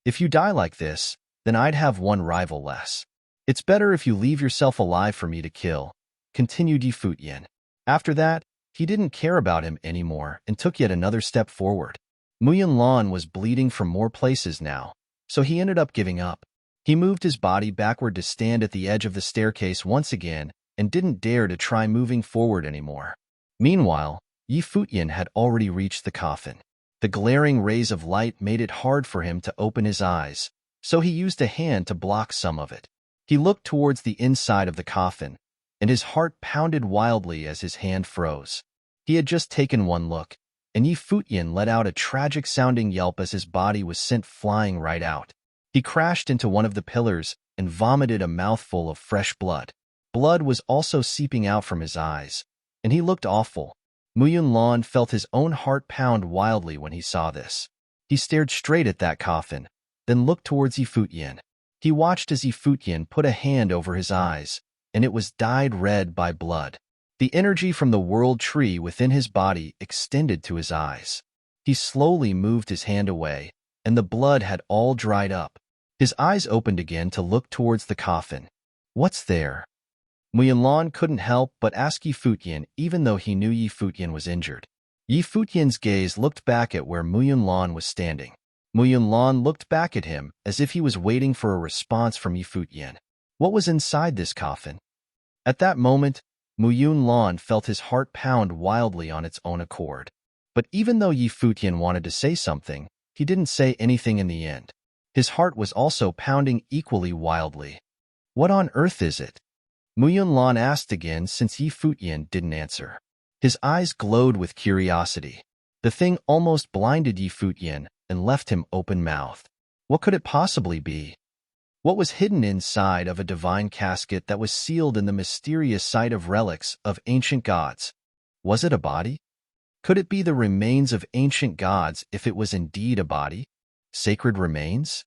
If you die like this, then I'd have one rival less. It's better if you leave yourself alive for me to kill, continued Yi Futian. After that, he didn't care about him anymore and took yet another step forward. Mu Yunlan was bleeding from more places now, so he ended up giving up. He moved his body backward to stand at the edge of the staircase once again and didn't dare to try moving forward anymore. Meanwhile, Yi Futian had already reached the coffin. The glaring rays of light made it hard for him to open his eyes, so he used a hand to block some of it. He looked towards the inside of the coffin, and his heart pounded wildly as his hand froze. He had just taken one look, and Yi Futian let out a tragic-sounding yelp as his body was sent flying right out. He crashed into one of the pillars and vomited a mouthful of fresh blood. Blood was also seeping out from his eyes, and he looked awful. Mu Yunlan felt his own heart pound wildly when he saw this. He stared straight at that coffin, then looked towards Yi Futian. He watched as Yi Futian put a hand over his eyes, and it was dyed red by blood. The energy from the world tree within his body extended to his eyes. He slowly moved his hand away, and the blood had all dried up. His eyes opened again to look towards the coffin. What's there? Mu Yunlan couldn't help but ask Yi Futian even though he knew Yi Futian was injured. Yi Futian's gaze looked back at where Mu Yunlan was standing. Mu Yunlan looked back at him as if he was waiting for a response from Yi Futian. What was inside this coffin? At that moment, Mu Yunlan felt his heart pound wildly on its own accord. But even though Yi Futian wanted to say something, he didn't say anything in the end. His heart was also pounding equally wildly. What on earth is it? Mu Yunlan asked again since Yi Futian didn't answer. His eyes glowed with curiosity. The thing almost blinded Yi Futian and left him open-mouthed. What could it possibly be? What was hidden inside of a divine casket that was sealed in the mysterious site of relics of ancient gods? Was it a body? Could it be the remains of ancient gods if it was indeed a body? Sacred remains?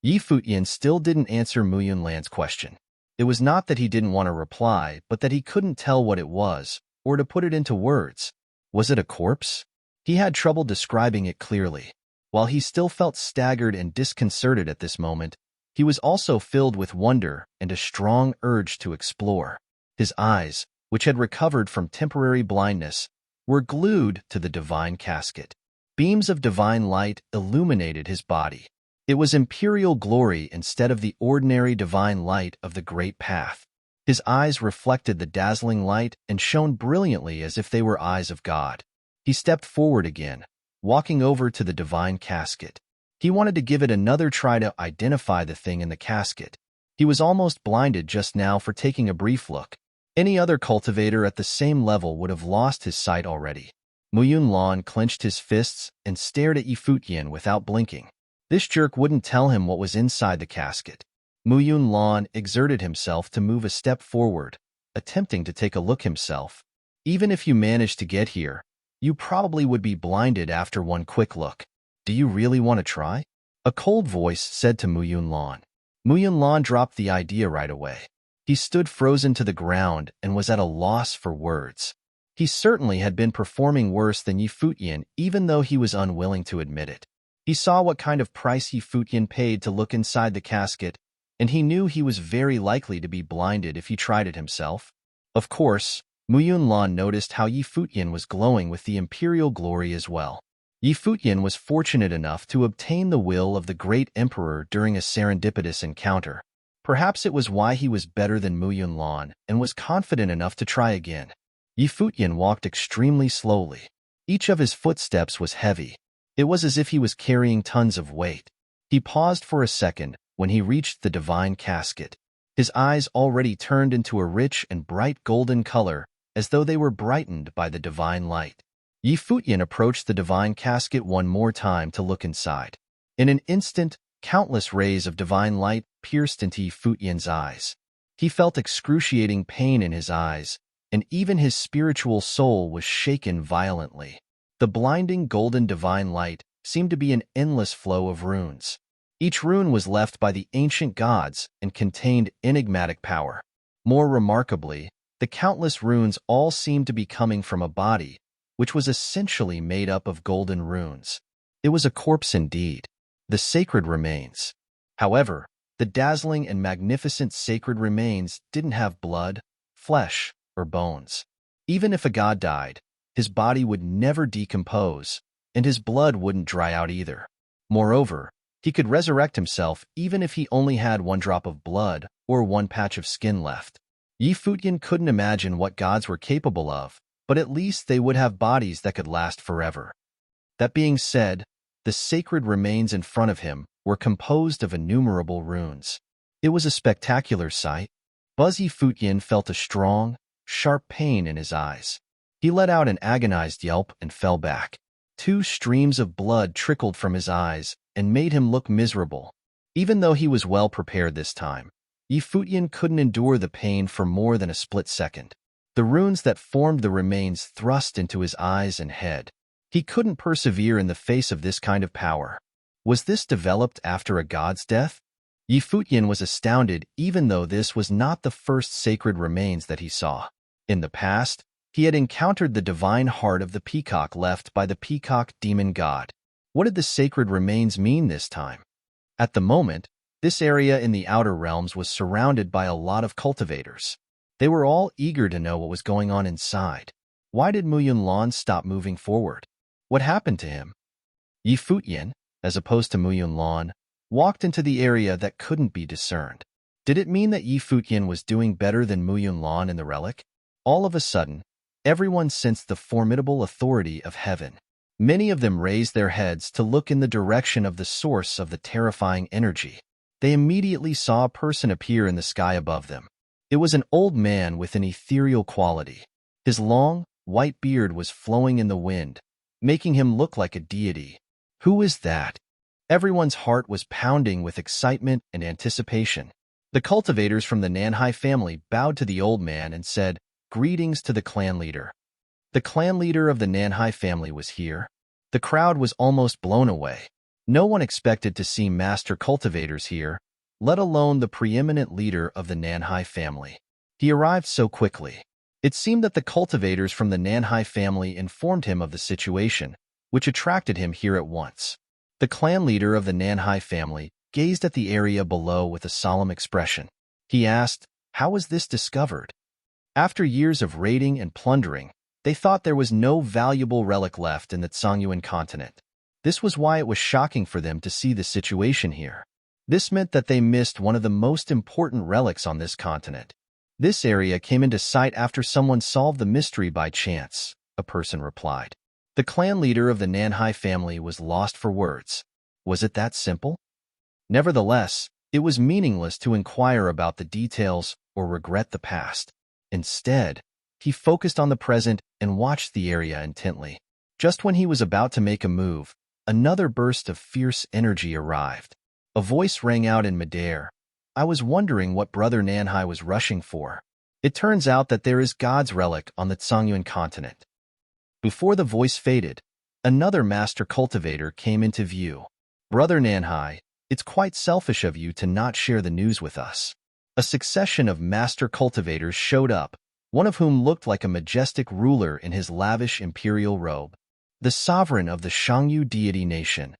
Yi Futian still didn't answer Mu Yunlan's question. It was not that he didn't want to reply, but that he couldn't tell what it was, or to put it into words. Was it a corpse? He had trouble describing it clearly. While he still felt staggered and disconcerted at this moment, he was also filled with wonder and a strong urge to explore. His eyes, which had recovered from temporary blindness, were glued to the divine casket. Beams of divine light illuminated his body. It was imperial glory instead of the ordinary divine light of the great path. His eyes reflected the dazzling light and shone brilliantly as if they were eyes of God. He stepped forward again, walking over to the divine casket. He wanted to give it another try to identify the thing in the casket. He was almost blinded just now for taking a brief look. Any other cultivator at the same level would have lost his sight already. Mu Yunlan clenched his fists and stared at Yi Futian without blinking. This jerk wouldn't tell him what was inside the casket. Mu Yunlan exerted himself to move a step forward, attempting to take a look himself. Even if you managed to get here, you probably would be blinded after one quick look. Do you really want to try? A cold voice said to Mu Yunlan. Mu Yunlan dropped the idea right away. He stood frozen to the ground and was at a loss for words. He certainly had been performing worse than Yi Futian, even though he was unwilling to admit it. He saw what kind of price Yi Futian paid to look inside the casket, and he knew he was very likely to be blinded if he tried it himself. Of course, Mu Yunlan noticed how Yi Futian was glowing with the imperial glory as well. Yi Futian was fortunate enough to obtain the will of the great emperor during a serendipitous encounter. Perhaps it was why he was better than Mu Yunlan and was confident enough to try again. Yi Futian walked extremely slowly. Each of his footsteps was heavy. It was as if he was carrying tons of weight. He paused for a second when he reached the divine casket. His eyes already turned into a rich and bright golden color, as though they were brightened by the divine light. Yi Futian approached the divine casket one more time to look inside. In an instant, countless rays of divine light pierced into Yi Futian's eyes. He felt excruciating pain in his eyes, and even his spiritual soul was shaken violently. The blinding golden divine light seemed to be an endless flow of runes. Each rune was left by the ancient gods and contained enigmatic power. More remarkably, the countless runes all seemed to be coming from a body, which was essentially made up of golden runes. It was a corpse indeed, the sacred remains. However, the dazzling and magnificent sacred remains didn't have blood, flesh, or bones. Even if a god died, his body would never decompose, and his blood wouldn't dry out either. Moreover, he could resurrect himself even if he only had one drop of blood or one patch of skin left. Futian couldn't imagine what gods were capable of, but at least they would have bodies that could last forever. That being said, the sacred remains in front of him were composed of innumerable runes. It was a spectacular sight. Futian felt a strong, sharp pain in his eyes. He let out an agonized yelp and fell back. 2 streams of blood trickled from his eyes and made him look miserable. Even though he was well prepared this time, Futian couldn't endure the pain for more than a split second. The runes that formed the remains thrust into his eyes and head. He couldn't persevere in the face of this kind of power. Was this developed after a god's death? Futian was astounded even though this was not the first sacred remains that he saw. In the past, he had encountered the divine heart of the peacock left by the peacock demon god. What did the sacred remains mean this time? At the moment, this area in the outer realms was surrounded by a lot of cultivators. They were all eager to know what was going on inside. Why did Muyunlan stop moving forward? What happened to him? Futian, as opposed to Muyunlan, walked into the area that couldn't be discerned. Did it mean that Futian was doing better than Muyunlan in the relic? All of a sudden, everyone sensed the formidable authority of heaven. Many of them raised their heads to look in the direction of the source of the terrifying energy. They immediately saw a person appear in the sky above them. It was an old man with an ethereal quality. His long, white beard was flowing in the wind, making him look like a deity. Who is that? Everyone's heart was pounding with excitement and anticipation. The cultivators from the Nanhai family bowed to the old man and said, "Greetings to the clan leader." The clan leader of the Nanhai family was here. The crowd was almost blown away. No one expected to see master cultivators here, let alone the preeminent leader of the Nanhai family. He arrived so quickly. It seemed that the cultivators from the Nanhai family informed him of the situation, which attracted him here at once. The clan leader of the Nanhai family gazed at the area below with a solemn expression. He asked, "How was this discovered?" After years of raiding and plundering, they thought there was no valuable relic left in the Tsangyuan continent. This was why it was shocking for them to see the situation here. This meant that they missed one of the most important relics on this continent. "This area came into sight after someone solved the mystery by chance," a person replied. The clan leader of the Nanhai family was lost for words. Was it that simple? Nevertheless, it was meaningless to inquire about the details or regret the past. Instead, he focused on the present and watched the area intently. Just when he was about to make a move, another burst of fierce energy arrived. A voice rang out in midair. "I was wondering what Brother Nanhai was rushing for. It turns out that there is God's relic on the Tsangyuan continent." Before the voice faded, another master cultivator came into view. "Brother Nanhai, it's quite selfish of you to not share the news with us." A succession of master cultivators showed up, one of whom looked like a majestic ruler in his lavish imperial robe, the sovereign of the Shangyu deity nation.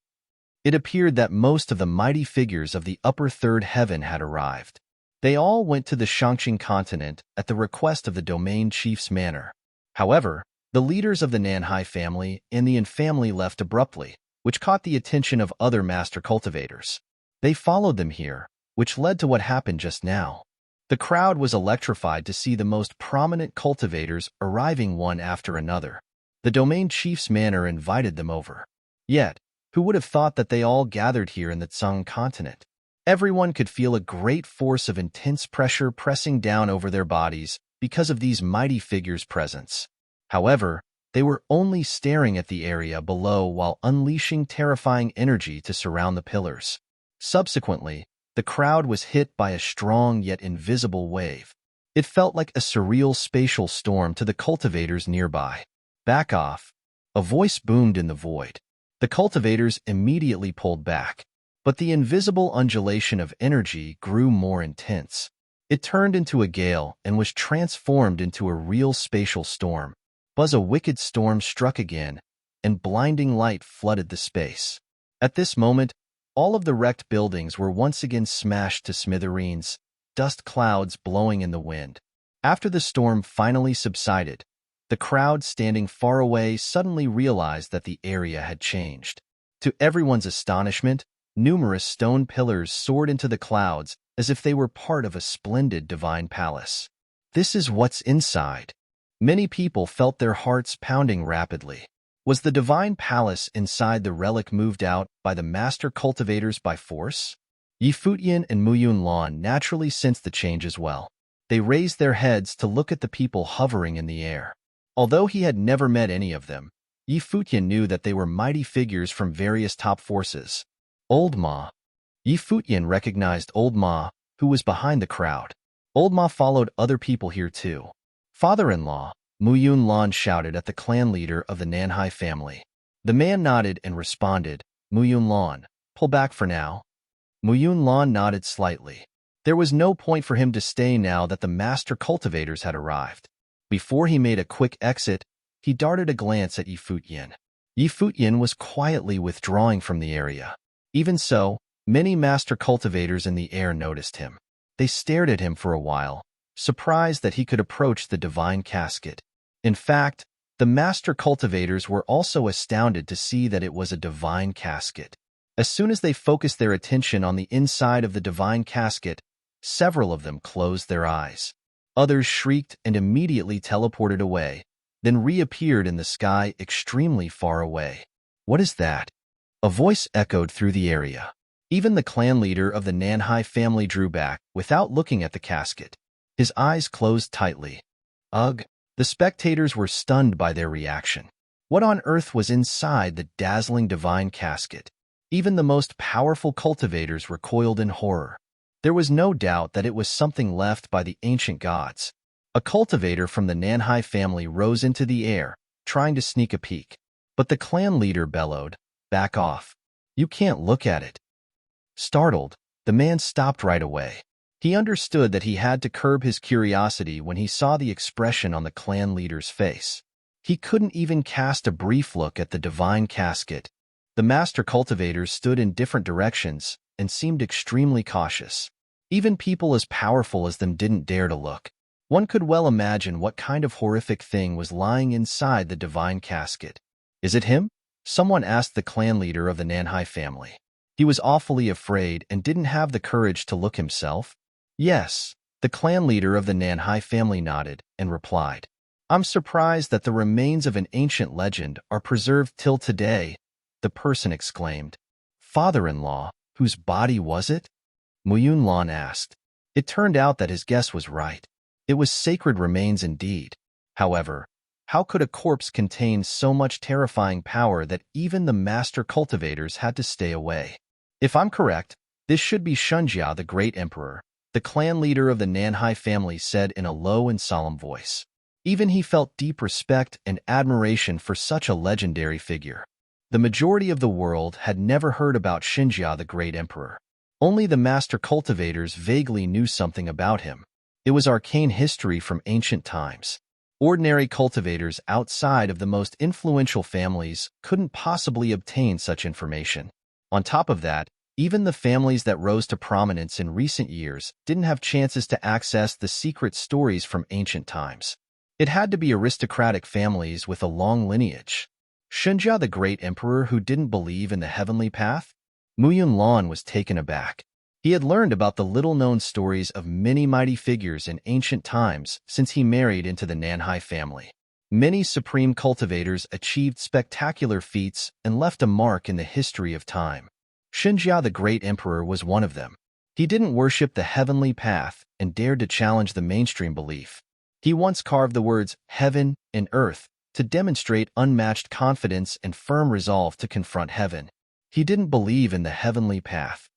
It appeared that most of the mighty figures of the upper third heaven had arrived. They all went to the Shangqing continent at the request of the domain chief's manor. However, the leaders of the Nanhai family and the Yin family left abruptly, which caught the attention of other master cultivators. They followed them here, which led to what happened just now. The crowd was electrified to see the most prominent cultivators arriving one after another. The domain chief's manor invited them over. Yet, who would have thought that they all gathered here in the Tsang continent? Everyone could feel a great force of intense pressure pressing down over their bodies because of these mighty figures' presence. However, they were only staring at the area below while unleashing terrifying energy to surround the pillars. Subsequently, the crowd was hit by a strong yet invisible wave. It felt like a surreal spatial storm to the cultivators nearby. "Back off," a voice boomed in the void. The cultivators immediately pulled back, but the invisible undulation of energy grew more intense. It turned into a gale and was transformed into a real spatial storm. Buzz, a wicked storm struck again, and blinding light flooded the space. At this moment, all of the wrecked buildings were once again smashed to smithereens, dust clouds blowing in the wind. After the storm finally subsided, the crowd standing far away suddenly realized that the area had changed. To everyone's astonishment, numerous stone pillars soared into the clouds as if they were part of a splendid divine palace. "This is what's inside." Many people felt their hearts pounding rapidly. Was the divine palace inside the relic moved out by the master cultivators by force? Futian and Lan naturally sensed the change as well. They raised their heads to look at the people hovering in the air. Although he had never met any of them, Futian knew that they were mighty figures from various top forces. Old Ma. Futian recognized Old Ma, who was behind the crowd. Old Ma followed other people here too. "Father-in-law," Lan shouted at the clan leader of the Nanhai family. The man nodded and responded, "Lan, pull back for now." Lan nodded slightly. There was no point for him to stay now that the master cultivators had arrived. Before he made a quick exit, he darted a glance at Futian. Futian was quietly withdrawing from the area. Even so, many master cultivators in the air noticed him. They stared at him for a while, surprised that he could approach the divine casket. In fact, the master cultivators were also astounded to see that it was a divine casket. As soon as they focused their attention on the inside of the divine casket, several of them closed their eyes. Others shrieked and immediately teleported away, then reappeared in the sky extremely far away. "What is that?" a voice echoed through the area. Even the clan leader of the Nanhai family drew back without looking at the casket. His eyes closed tightly. Ugh! The spectators were stunned by their reaction. What on earth was inside the dazzling divine casket? Even the most powerful cultivators recoiled in horror. There was no doubt that it was something left by the ancient gods. A cultivator from the Nanhai family rose into the air, trying to sneak a peek. But the clan leader bellowed, "Back off. You can't look at it." Startled, the man stopped right away. He understood that he had to curb his curiosity when he saw the expression on the clan leader's face. He couldn't even cast a brief look at the divine casket. The master cultivators stood in different directions and seemed extremely cautious. Even people as powerful as them didn't dare to look. One could well imagine what kind of horrific thing was lying inside the divine casket. "Is it him?" someone asked the clan leader of the Nanhai family. He was awfully afraid and didn't have the courage to look himself. "Yes," the clan leader of the Nanhai family nodded and replied. "I'm surprised that the remains of an ancient legend are preserved till today," the person exclaimed. "Father-in-law, whose body was it?" Lan asked. It turned out that his guess was right. It was sacred remains indeed. However, how could a corpse contain so much terrifying power that even the master cultivators had to stay away? "If I'm correct, this should be Shunjia, the great emperor," the clan leader of the Nanhai family said in a low and solemn voice. Even he felt deep respect and admiration for such a legendary figure. The majority of the world had never heard about Shunjia, the great emperor. Only the master cultivators vaguely knew something about him. It was arcane history from ancient times. Ordinary cultivators outside of the most influential families couldn't possibly obtain such information. On top of that, even the families that rose to prominence in recent years didn't have chances to access the secret stories from ancient times. It had to be aristocratic families with a long lineage. Shunjia, the great emperor who didn't believe in the heavenly path? Lan was taken aback. He had learned about the little-known stories of many mighty figures in ancient times since he married into the Nanhai family. Many supreme cultivators achieved spectacular feats and left a mark in the history of time. Shunjia, the great emperor, was one of them. He didn't worship the heavenly path and dared to challenge the mainstream belief. He once carved the words heaven and earth to demonstrate unmatched confidence and firm resolve to confront heaven. He didn't believe in the heavenly path.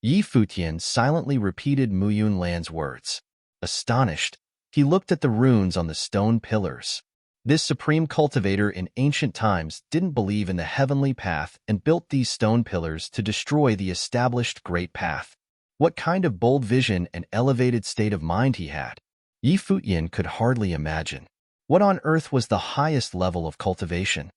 Yi Futian silently repeated Mu Yunlan's words. Astonished, he looked at the runes on the stone pillars. This supreme cultivator in ancient times didn't believe in the heavenly path and built these stone pillars to destroy the established great path. What kind of bold vision and elevated state of mind he had, Yi Futian could hardly imagine. What on earth was the highest level of cultivation?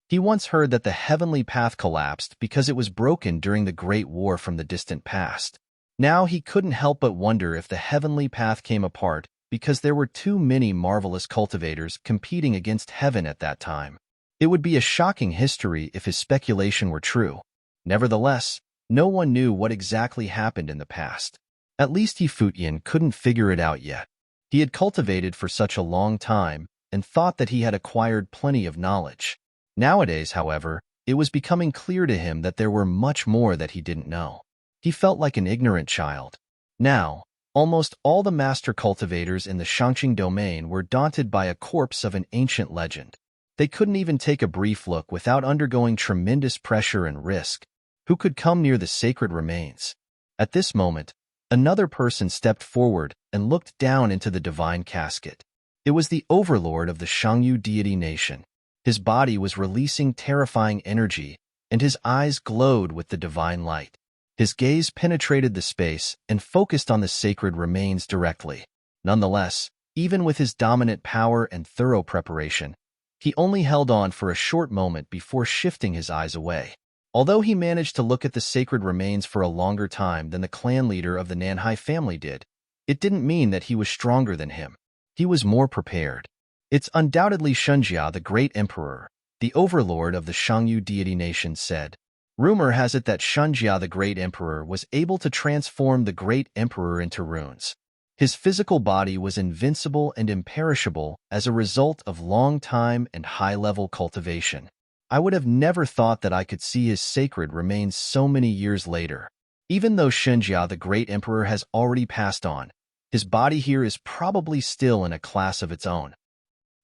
He once heard that the heavenly path collapsed because it was broken during the Great War from the distant past. Now he couldn't help but wonder if the heavenly path came apart because there were too many marvelous cultivators competing against heaven at that time. It would be a shocking history if his speculation were true. Nevertheless, no one knew what exactly happened in the past. At least Yi Futian couldn't figure it out yet. He had cultivated for such a long time and thought that he had acquired plenty of knowledge. Nowadays, however, it was becoming clear to him that there were much more that he didn't know. He felt like an ignorant child. Now, almost all the master cultivators in the Shangqing domain were daunted by a corpse of an ancient legend. They couldn't even take a brief look without undergoing tremendous pressure and risk. Who could come near the sacred remains? At this moment, another person stepped forward and looked down into the divine casket. It was the overlord of the Shangyu deity nation. His body was releasing terrifying energy, and his eyes glowed with the divine light. His gaze penetrated the space and focused on the sacred remains directly. Nonetheless, even with his dominant power and thorough preparation, he only held on for a short moment before shifting his eyes away. Although he managed to look at the sacred remains for a longer time than the clan leader of the Nanhai family did, it didn't mean that he was stronger than him. He was more prepared. It's undoubtedly Shunjia, the great emperor, the overlord of the Shangyu deity nation said. Rumor has it that Shunjia, the great emperor, was able to transform the great emperor into runes. His physical body was invincible and imperishable as a result of long time and high-level cultivation. I would have never thought that I could see his sacred remains so many years later. Even though Shunjia, the great emperor, has already passed on, his body here is probably still in a class of its own.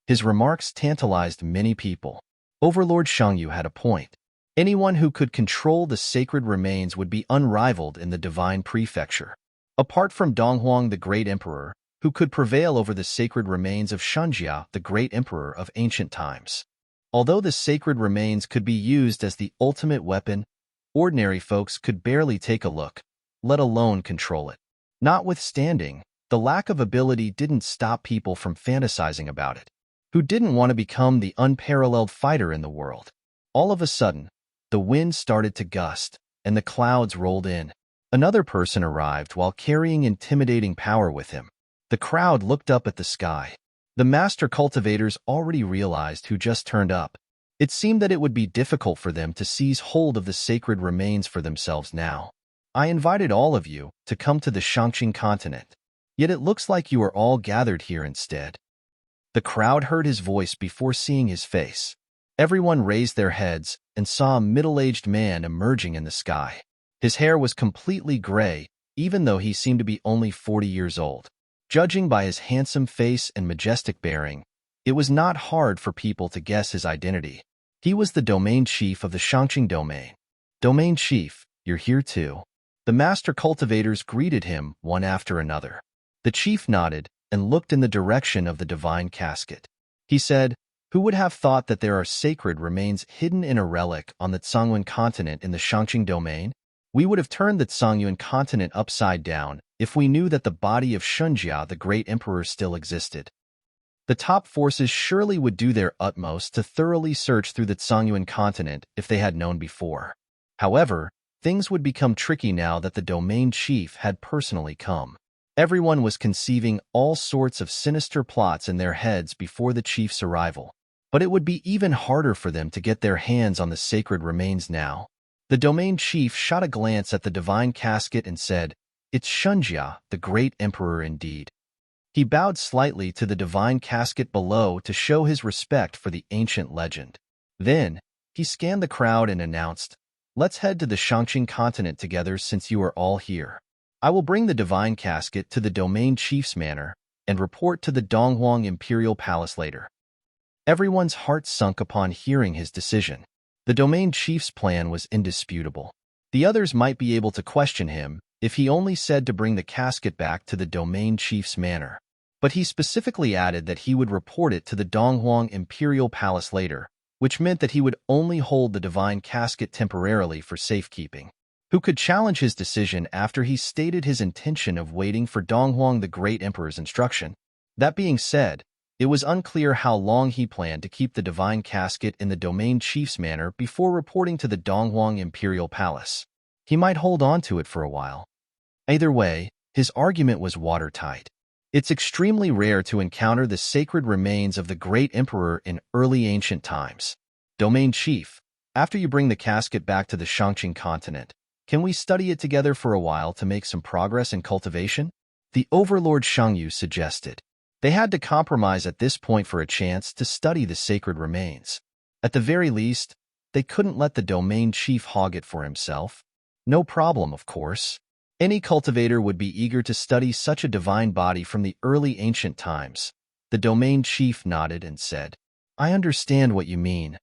His remarks tantalized many people. Overlord Shangyu had a point. Anyone who could control the sacred remains would be unrivaled in the divine prefecture. Apart from Donghuang, the great emperor, who could prevail over the sacred remains of Shunjia, the great emperor of ancient times. Although the sacred remains could be used as the ultimate weapon, ordinary folks could barely take a look, let alone control it. Notwithstanding, the lack of ability didn't stop people from fantasizing about it. Who didn't want to become the unparalleled fighter in the world? All of a sudden, the wind started to gust, and the clouds rolled in. Another person arrived while carrying intimidating power with him. The crowd looked up at the sky. The master cultivators already realized who just turned up. It seemed that it would be difficult for them to seize hold of the sacred remains for themselves now. I invited all of you to come to the Shangqing continent. Yet it looks like you are all gathered here instead. The crowd heard his voice before seeing his face. Everyone raised their heads and saw a middle-aged man emerging in the sky. His hair was completely gray, even though he seemed to be only 40 years old. Judging by his handsome face and majestic bearing, it was not hard for people to guess his identity. He was the domain chief of the Shangqing domain. Domain chief, you're here too. The master cultivators greeted him one after another. The chief nodded and looked in the direction of the divine casket. He said, "Who would have thought that there are sacred remains hidden in a relic on the Zhongyuan continent in the Shangqing domain? We would have turned the Zhongyuan continent upside down if we knew that the body of Shunjia, the great emperor, still existed. The top forces surely would do their utmost to thoroughly search through the Zhongyuan continent if they had known before. However, things would become tricky now that the domain chief had personally come. Everyone was conceiving all sorts of sinister plots in their heads before the chief's arrival. But it would be even harder for them to get their hands on the sacred remains now. The domain chief shot a glance at the divine casket and said, "It's Shunjia, the great emperor indeed." He bowed slightly to the divine casket below to show his respect for the ancient legend. Then, he scanned the crowd and announced, "Let's head to the Shangqing continent together since you are all here. I will bring the divine casket to the domain chief's manor and report to the Donghuang Imperial Palace later." Everyone's heart sunk upon hearing his decision. The domain chief's plan was indisputable. The others might be able to question him if he only said to bring the casket back to the domain chief's manor. But he specifically added that he would report it to the Donghuang Imperial Palace later, which meant that he would only hold the divine casket temporarily for safekeeping. Who could challenge his decision after he stated his intention of waiting for Donghuang the Great Emperor's instruction? That being said, it was unclear how long he planned to keep the divine casket in the domain chief's manor before reporting to the Donghuang Imperial Palace. He might hold on to it for a while. Either way, his argument was watertight. It's extremely rare to encounter the sacred remains of the great emperor in early ancient times. Domain chief, after you bring the casket back to the Shangqing continent, can we study it together for a while to make some progress in cultivation? The overlord Shangyu suggested. They had to compromise at this point for a chance to study the sacred remains. At the very least, they couldn't let the domain chief hog it for himself. No problem, of course. Any cultivator would be eager to study such a divine body from the early ancient times. The domain chief nodded and said, I understand what you mean.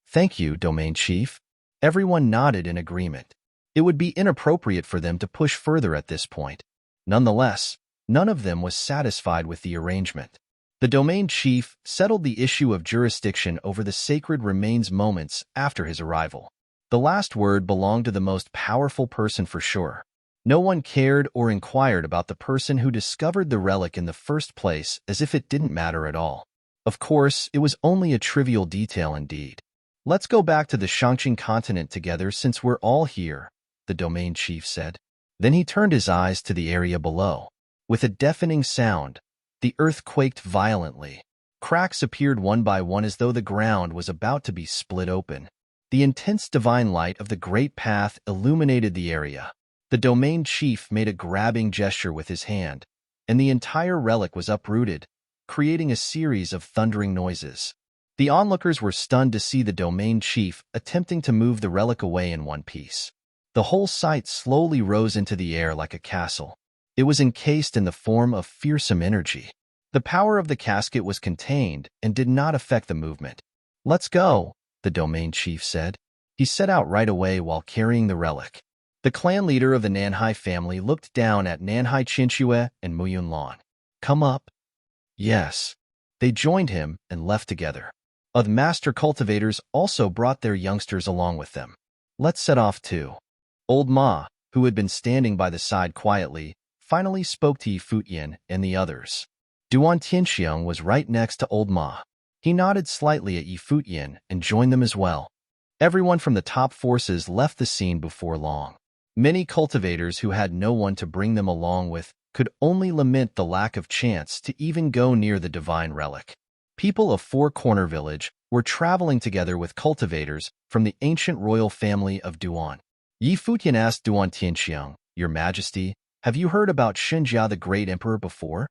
Thank you, domain chief. Everyone nodded in agreement. It would be inappropriate for them to push further at this point. Nonetheless, none of them was satisfied with the arrangement. The domain chief settled the issue of jurisdiction over the sacred remains moments after his arrival. The last word belonged to the most powerful person for sure. No one cared or inquired about the person who discovered the relic in the first place, as if it didn't matter at all. Of course, it was only a trivial detail indeed. Let's go back to the Shangqing continent together since we're all here, the domain chief said. Then he turned his eyes to the area below. With a deafening sound, the earth quaked violently. Cracks appeared one by one as though the ground was about to be split open. The intense divine light of the great path illuminated the area. The domain chief made a grabbing gesture with his hand, and the entire relic was uprooted, creating a series of thundering noises. The onlookers were stunned to see the domain chief attempting to move the relic away in one piece. The whole site slowly rose into the air like a castle. It was encased in the form of fearsome energy. The power of the casket was contained and did not affect the movement. Let's go, the domain chief said. He set out right away while carrying the relic. The clan leader of the Nanhai family looked down at Nanhai Qinxue and Muyun Lan. Come up. Yes. They joined him and left together. The master cultivators also brought their youngsters along with them. Let's set off too. Old Ma, who had been standing by the side quietly, finally spoke to Futian and the others. Duan Tianxiang was right next to Old Ma. He nodded slightly at Futian and joined them as well. Everyone from the top forces left the scene before long. Many cultivators who had no one to bring them along with could only lament the lack of chance to even go near the divine relic. People of Four Corner Village were traveling together with cultivators from the ancient royal family of Duan. Futian asked Duan Tianxiang, Your Majesty, have you heard about Xinjia the Great Emperor before?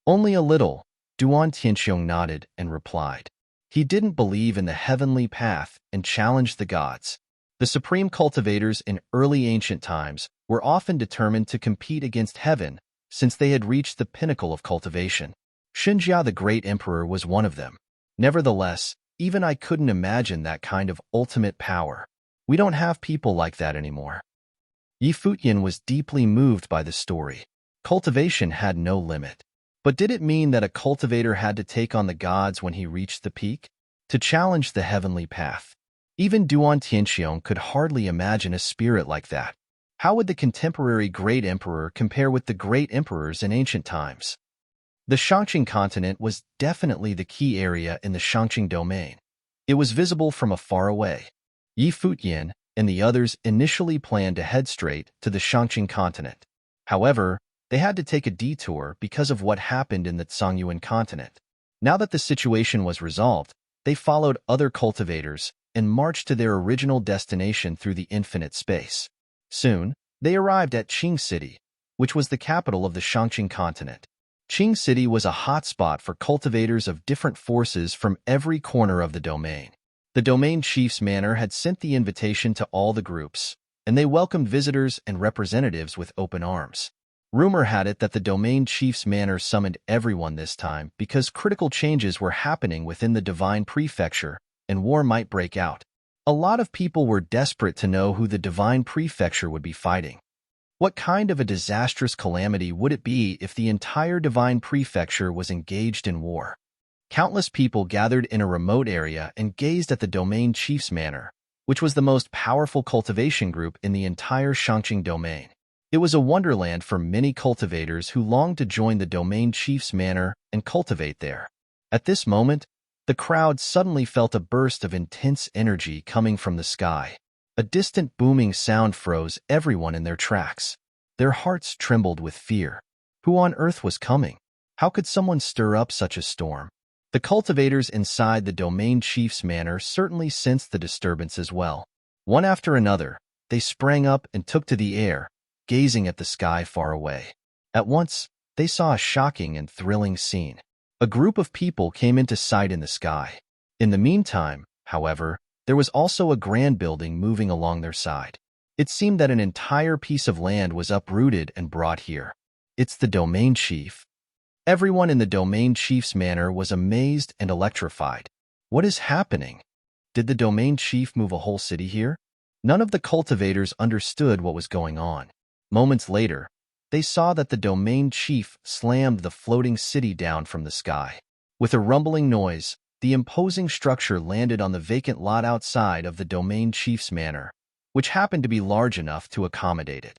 Only a little, Duan Tianxiang nodded and replied. He didn't believe in the heavenly path and challenged the gods. The supreme cultivators in early ancient times were often determined to compete against heaven since they had reached the pinnacle of cultivation. Xinjia the Great Emperor was one of them. Nevertheless, even I couldn't imagine that kind of ultimate power. We don't have people like that anymore. Futian was deeply moved by the story. Cultivation had no limit. But did it mean that a cultivator had to take on the gods when he reached the peak? To challenge the heavenly path? Even Duan Tianxiang could hardly imagine a spirit like that. How would the contemporary great emperor compare with the great emperors in ancient times? The Shangqing continent was definitely the key area in the Shangqing domain. It was visible from afar away. Futian and the others initially planned to head straight to the Shangqing continent. However, they had to take a detour because of what happened in the Zhongyuan continent. Now that the situation was resolved, they followed other cultivators and marched to their original destination through the infinite space. Soon, they arrived at Qing City, which was the capital of the Shangqing continent. Qing City was a hotspot for cultivators of different forces from every corner of the domain. The domain chief's manor had sent the invitation to all the groups, and they welcomed visitors and representatives with open arms. Rumor had it that the domain chief's manor summoned everyone this time because critical changes were happening within the divine prefecture and war might break out. A lot of people were desperate to know who the divine prefecture would be fighting. What kind of a disastrous calamity would it be if the entire divine prefecture was engaged in war? Countless people gathered in a remote area and gazed at the domain chief's manor, which was the most powerful cultivation group in the entire Shangqing domain. It was a wonderland for many cultivators who longed to join the domain chief's manor and cultivate there. At this moment, the crowd suddenly felt a burst of intense energy coming from the sky. A distant booming sound froze everyone in their tracks. Their hearts trembled with fear. Who on earth was coming? How could someone stir up such a storm? The cultivators inside the domain chief's manor certainly sensed the disturbance as well. One after another, they sprang up and took to the air, gazing at the sky far away. At once, they saw a shocking and thrilling scene. A group of people came into sight in the sky. In the meantime, however, there was also a grand building moving along their side. It seemed that an entire piece of land was uprooted and brought here. It's the domain chief. Everyone in the domain chief's manor was amazed and electrified. What is happening? Did the domain chief move a whole city here? None of the cultivators understood what was going on. Moments later, they saw that the domain chief slammed the floating city down from the sky. With a rumbling noise, the imposing structure landed on the vacant lot outside of the domain chief's manor, which happened to be large enough to accommodate it.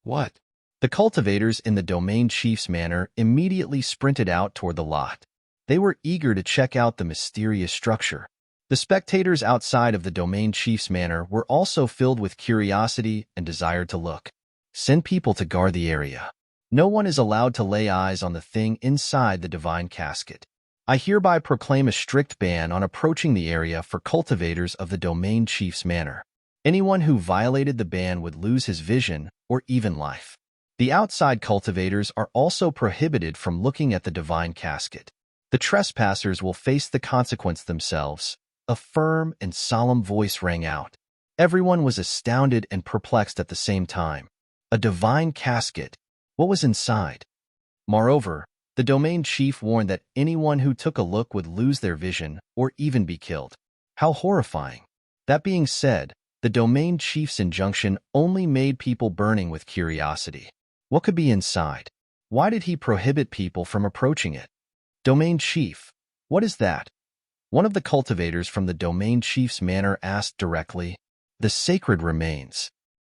What? The cultivators in the domain chief's manor immediately sprinted out toward the lot. They were eager to check out the mysterious structure. The spectators outside of the domain chief's manor were also filled with curiosity and desired to look. Send people to guard the area. No one is allowed to lay eyes on the thing inside the divine casket. I hereby proclaim a strict ban on approaching the area for cultivators of the domain chief's manor. Anyone who violated the ban would lose his vision or even life. The outside cultivators are also prohibited from looking at the divine casket. The trespassers will face the consequence themselves. A firm and solemn voice rang out. Everyone was astounded and perplexed at the same time. A divine casket. What was inside? Moreover, the domain chief warned that anyone who took a look would lose their vision or even be killed. How horrifying. That being said, the domain chief's injunction only made people burning with curiosity. What could be inside? Why did he prohibit people from approaching it? Domain chief, what is that? One of the cultivators from the domain chief's manor asked directly. The sacred remains.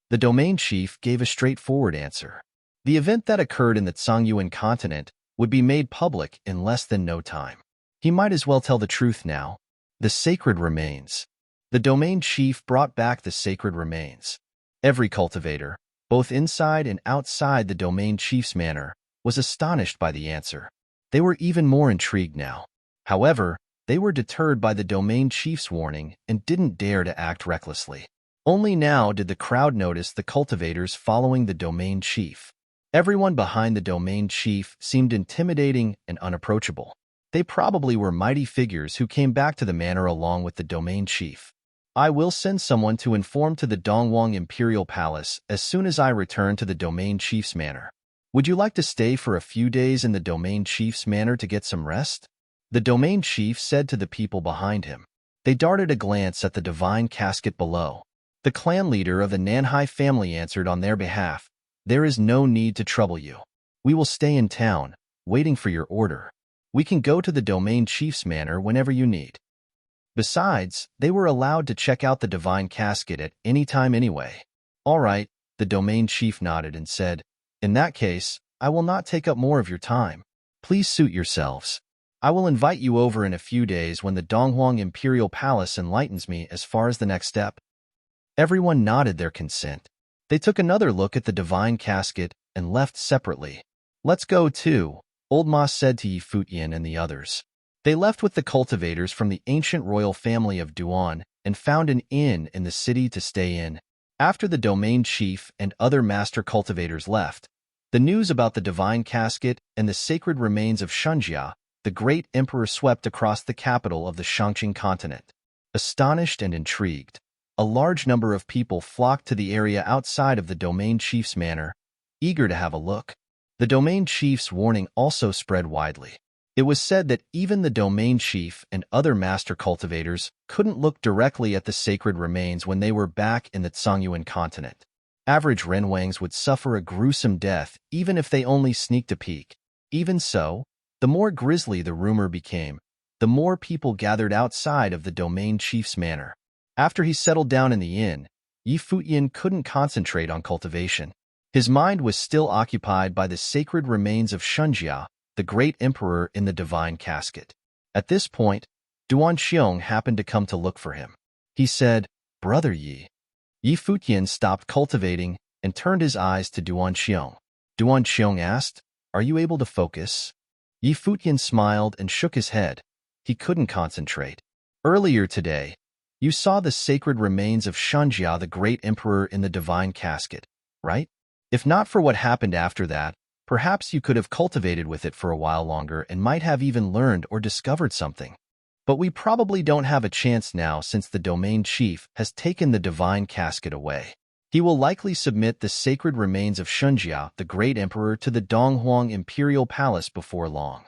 The domain chief gave a straightforward answer. The event that occurred in the Zhongyuan continent would be made public in less than no time. He might as well tell the truth now. The sacred remains. The domain chief brought back the sacred remains. Every cultivator, both inside and outside the domain chief's manor, was astonished by the answer. They were even more intrigued now. However, they were deterred by the domain chief's warning and didn't dare to act recklessly. Only now did the crowd notice the cultivators following the domain chief. Everyone behind the domain chief seemed intimidating and unapproachable. They probably were mighty figures who came back to the manor along with the domain chief. I will send someone to inform to the Dongwang Imperial Palace as soon as I return to the domain chief's manor. Would you like to stay for a few days in the domain chief's manor to get some rest? The domain chief said to the people behind him. They darted a glance at the divine casket below. The clan leader of the Nanhai family answered on their behalf. There is no need to trouble you. We will stay in town, waiting for your order. We can go to the domain chief's manor whenever you need. Besides, they were allowed to check out the divine casket at any time anyway. All right, the domain chief nodded and said, in that case, I will not take up more of your time. Please suit yourselves. I will invite you over in a few days when the Donghuang Imperial Palace enlightens me as far as the next step. Everyone nodded their consent. They took another look at the divine casket and left separately. Let's go too, Old Ma said to Futian and the others. They left with the cultivators from the ancient royal family of Duan and found an inn in the city to stay in. After the domain chief and other master cultivators left, the news about the divine casket and the sacred remains of Shunjia, the great emperor, swept across the capital of the Shangqing continent. Astonished and intrigued, a large number of people flocked to the area outside of the domain chief's manor, eager to have a look. The domain chief's warning also spread widely. It was said that even the domain chief and other master cultivators couldn't look directly at the sacred remains when they were back in the Zhongyuan continent. Average Renwangs would suffer a gruesome death even if they only sneaked a peek. Even so, the more grisly the rumor became, the more people gathered outside of the domain chief's manor. After he settled down in the inn, Yi Futian couldn't concentrate on cultivation. His mind was still occupied by the sacred remains of Shunjia, the great emperor in the divine casket. At this point, Duan Xiong happened to come to look for him. He said, "Brother Yi." Yi Futian stopped cultivating and turned his eyes to Duan Xiong. Duan Xiong asked, "Are you able to focus?" Yi Futian smiled and shook his head. He couldn't concentrate. "Earlier today, you saw the sacred remains of Shunjia, the great emperor in the divine casket, right? If not for what happened after that, perhaps you could have cultivated with it for a while longer and might have even learned or discovered something. But we probably don't have a chance now since the domain chief has taken the divine casket away. He will likely submit the sacred remains of Shunjia, the great emperor, to the Donghuang imperial palace before long."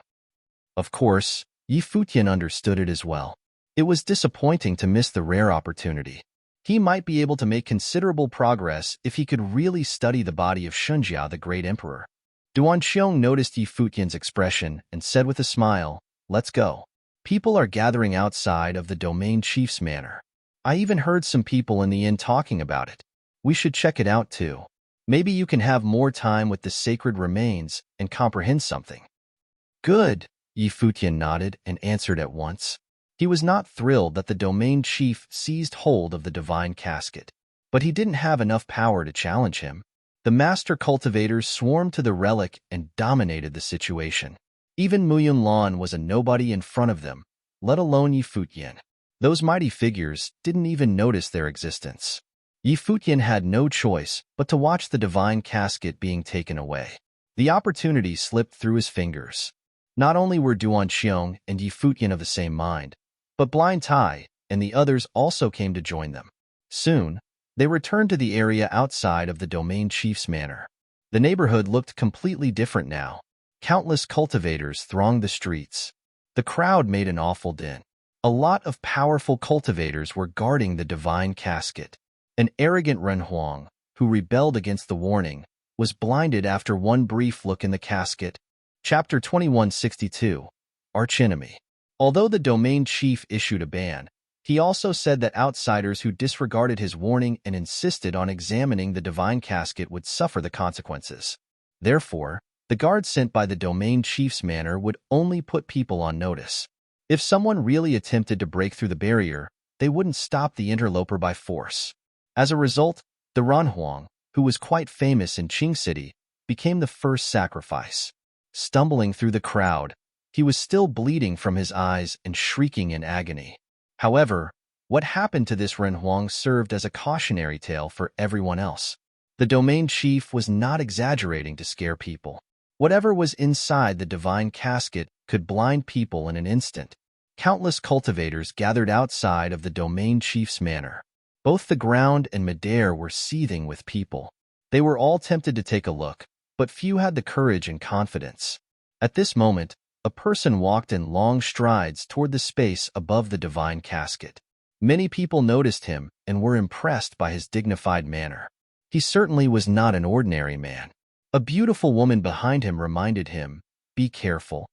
Of course, Yi Futian understood it as well. It was disappointing to miss the rare opportunity. He might be able to make considerable progress if he could really study the body of Shunjia, the great emperor. Duan Xiong noticed Yi Futian's expression and said with a smile, "Let's go. People are gathering outside of the domain chief's manor. I even heard some people in the inn talking about it. We should check it out too. Maybe you can have more time with the sacred remains and comprehend something." "Good," Yi Futian nodded and answered at once. He was not thrilled that the domain chief seized hold of the divine casket, but he didn't have enough power to challenge him. The master cultivators swarmed to the relic and dominated the situation. Even Mu Yunlan was a nobody in front of them, let alone Yi Futian. Those mighty figures didn't even notice their existence. Yi Futian had no choice but to watch the divine casket being taken away. The opportunity slipped through his fingers. Not only were Duan Xiong and Yi Futian of the same mind, but Blind Tai and the others also came to join them. Soon, they returned to the area outside of the domain chief's manor. The neighborhood looked completely different now. Countless cultivators thronged the streets. The crowd made an awful din. A lot of powerful cultivators were guarding the divine casket. An arrogant Renhuang, who rebelled against the warning, was blinded after one brief look in the casket. Chapter 2162, Archenemy. Although the domain chief issued a ban, he also said that outsiders who disregarded his warning and insisted on examining the divine casket would suffer the consequences. Therefore, the guards sent by the domain chief's manor would only put people on notice. If someone really attempted to break through the barrier, they wouldn't stop the interloper by force. As a result, the Renhuang, who was quite famous in Qing City, became the first sacrifice. Stumbling through the crowd, he was still bleeding from his eyes and shrieking in agony. However, what happened to this Renhuang served as a cautionary tale for everyone else. The domain chief was not exaggerating to scare people. Whatever was inside the divine casket could blind people in an instant. Countless cultivators gathered outside of the domain chief's manor. Both the ground and midair were seething with people. They were all tempted to take a look, but few had the courage and confidence. At this moment, a person walked in long strides toward the space above the divine casket. Many people noticed him and were impressed by his dignified manner. He certainly was not an ordinary man. A beautiful woman behind him reminded him, "Be careful.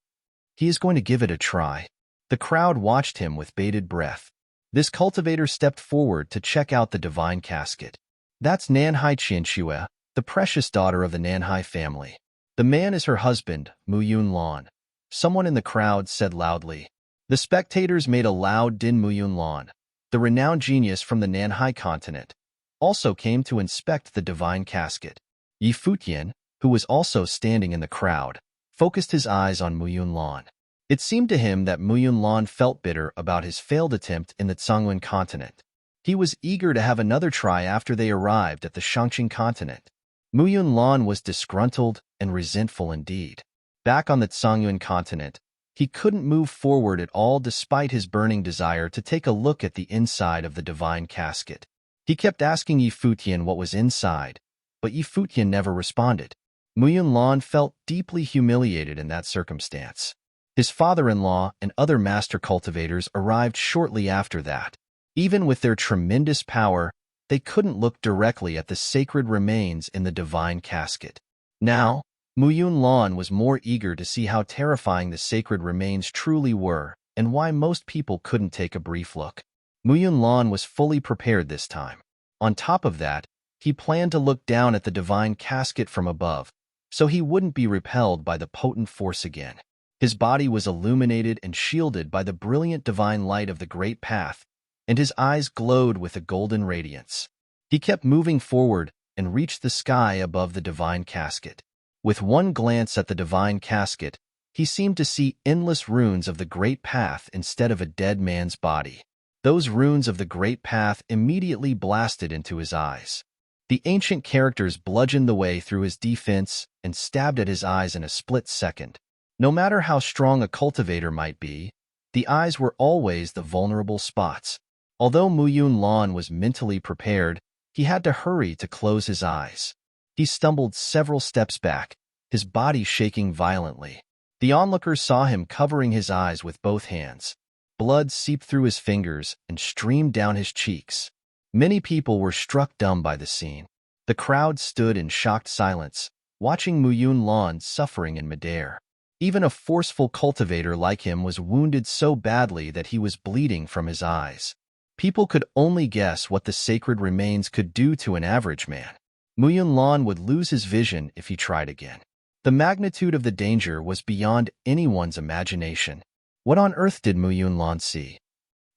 He is going to give it a try." The crowd watched him with bated breath. This cultivator stepped forward to check out the divine casket. "That's Nanhai Qianxue, the precious daughter of the Nanhai family. The man is her husband, Mu Yunlan." Someone in the crowd said loudly. The spectators made a loud din. Mu Yunlan, the renowned genius from the Nanhai continent, also came to inspect the divine casket. Yi Futian, who was also standing in the crowd, focused his eyes on Mu Yunlan. It seemed to him that Mu Yunlan felt bitter about his failed attempt in the Zhongyuan continent. He was eager to have another try after they arrived at the Shangqing continent. Mu Yunlan was disgruntled and resentful indeed. Back on the Zhongyuan continent, he couldn't move forward at all despite his burning desire to take a look at the inside of the divine casket. He kept asking Yi Futian what was inside, but Yi Futian never responded. Mu Yunlan felt deeply humiliated in that circumstance. His father-in-law and other master cultivators arrived shortly after that. Even with their tremendous power, they couldn't look directly at the sacred remains in the divine casket. Now, Mu Yunlan was more eager to see how terrifying the sacred remains truly were and why most people couldn't take a brief look. Mu Yunlan was fully prepared this time. On top of that, he planned to look down at the divine casket from above, so he wouldn't be repelled by the potent force again. His body was illuminated and shielded by the brilliant divine light of the great path, and his eyes glowed with a golden radiance. He kept moving forward and reached the sky above the divine casket. With one glance at the divine casket, he seemed to see endless runes of the great path instead of a dead man's body. Those runes of the great path immediately blasted into his eyes. The ancient characters bludgeoned the way through his defense and stabbed at his eyes in a split second. No matter how strong a cultivator might be, the eyes were always the vulnerable spots. Although Mu Yunlan was mentally prepared, he had to hurry to close his eyes. He stumbled several steps back, his body shaking violently. The onlookers saw him covering his eyes with both hands. Blood seeped through his fingers and streamed down his cheeks. Many people were struck dumb by the scene. The crowd stood in shocked silence, watching Mu Yunlan suffering in midair. Even a forceful cultivator like him was wounded so badly that he was bleeding from his eyes. People could only guess what the sacred remains could do to an average man. Mu Yunlan would lose his vision if he tried again. The magnitude of the danger was beyond anyone's imagination. What on earth did Mu Yunlan see?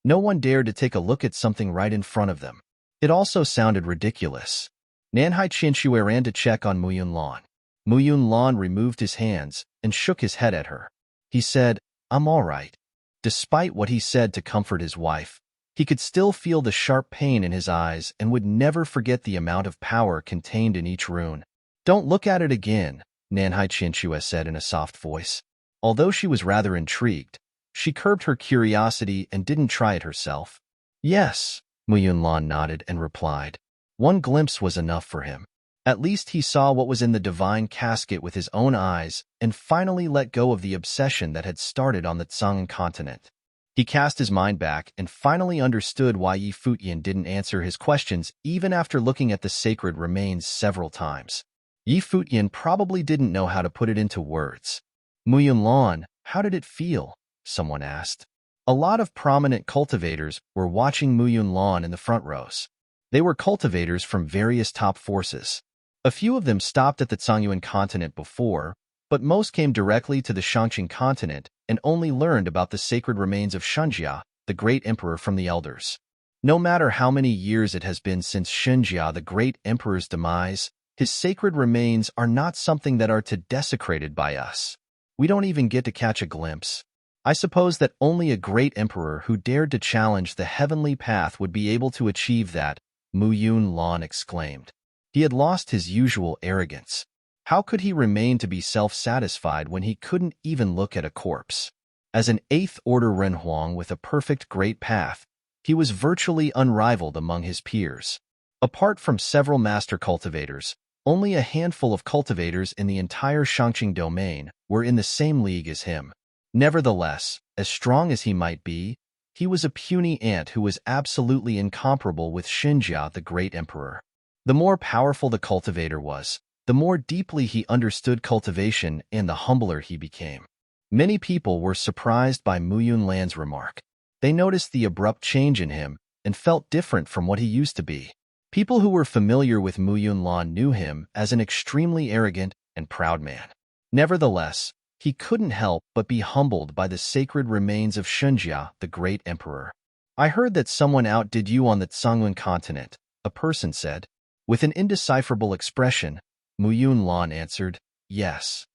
No one dared to take a look at something right in front of them. It also sounded ridiculous. Nanhai Qianxue ran to check on Mu Yunlan. Mu Yunlan removed his hands and shook his head at her. He said, "I'm all right." Despite what he said to comfort his wife, he could still feel the sharp pain in his eyes and would never forget the amount of power contained in each rune. "Don't look at it again," Nanhai Qianxue said in a soft voice. Although she was rather intrigued, she curbed her curiosity and didn't try it herself. "Yes," Mu Yunlan nodded and replied. One glimpse was enough for him. At least he saw what was in the divine casket with his own eyes and finally let go of the obsession that had started on the Tsang'an continent. He cast his mind back and finally understood why Yi Futian didn't answer his questions even after looking at the sacred remains several times. Yi Futian probably didn't know how to put it into words. "Mu Yunlan, how did it feel?" someone asked. A lot of prominent cultivators were watching Mu Yunlan in the front rows. They were cultivators from various top forces. A few of them stopped at the Tsang'an continent before, but most came directly to the Shangqing continent and only learned about the sacred remains of Shunjia, the great emperor, from the elders. No matter how many years it has been since Shunjia, the great emperor's demise, his sacred remains are not something that are to desecrated by us. We don't even get to catch a glimpse. I suppose that only a great emperor who dared to challenge the heavenly path would be able to achieve that, Mu Yunlan exclaimed. He had lost his usual arrogance. How could he remain to be self-satisfied when he couldn't even look at a corpse? As an 8th order Renhuang with a perfect great path, he was virtually unrivaled among his peers. Apart from several master cultivators, only a handful of cultivators in the entire Shangqing domain were in the same league as him. Nevertheless, as strong as he might be, he was a puny ant who was absolutely incomparable with Shunjia, the great emperor. The more powerful the cultivator was, the more deeply he understood cultivation and the humbler he became. Many people were surprised by Mu Yunlan's remark. They noticed the abrupt change in him and felt different from what he used to be. People who were familiar with Mu Yunlan knew him as an extremely arrogant and proud man. Nevertheless, he couldn't help but be humbled by the sacred remains of Shunjia, the great emperor. "I heard that someone outdid you on the Tsang'an continent," a person said. With an indecipherable expression, Mu Yunlan answered, "Yes."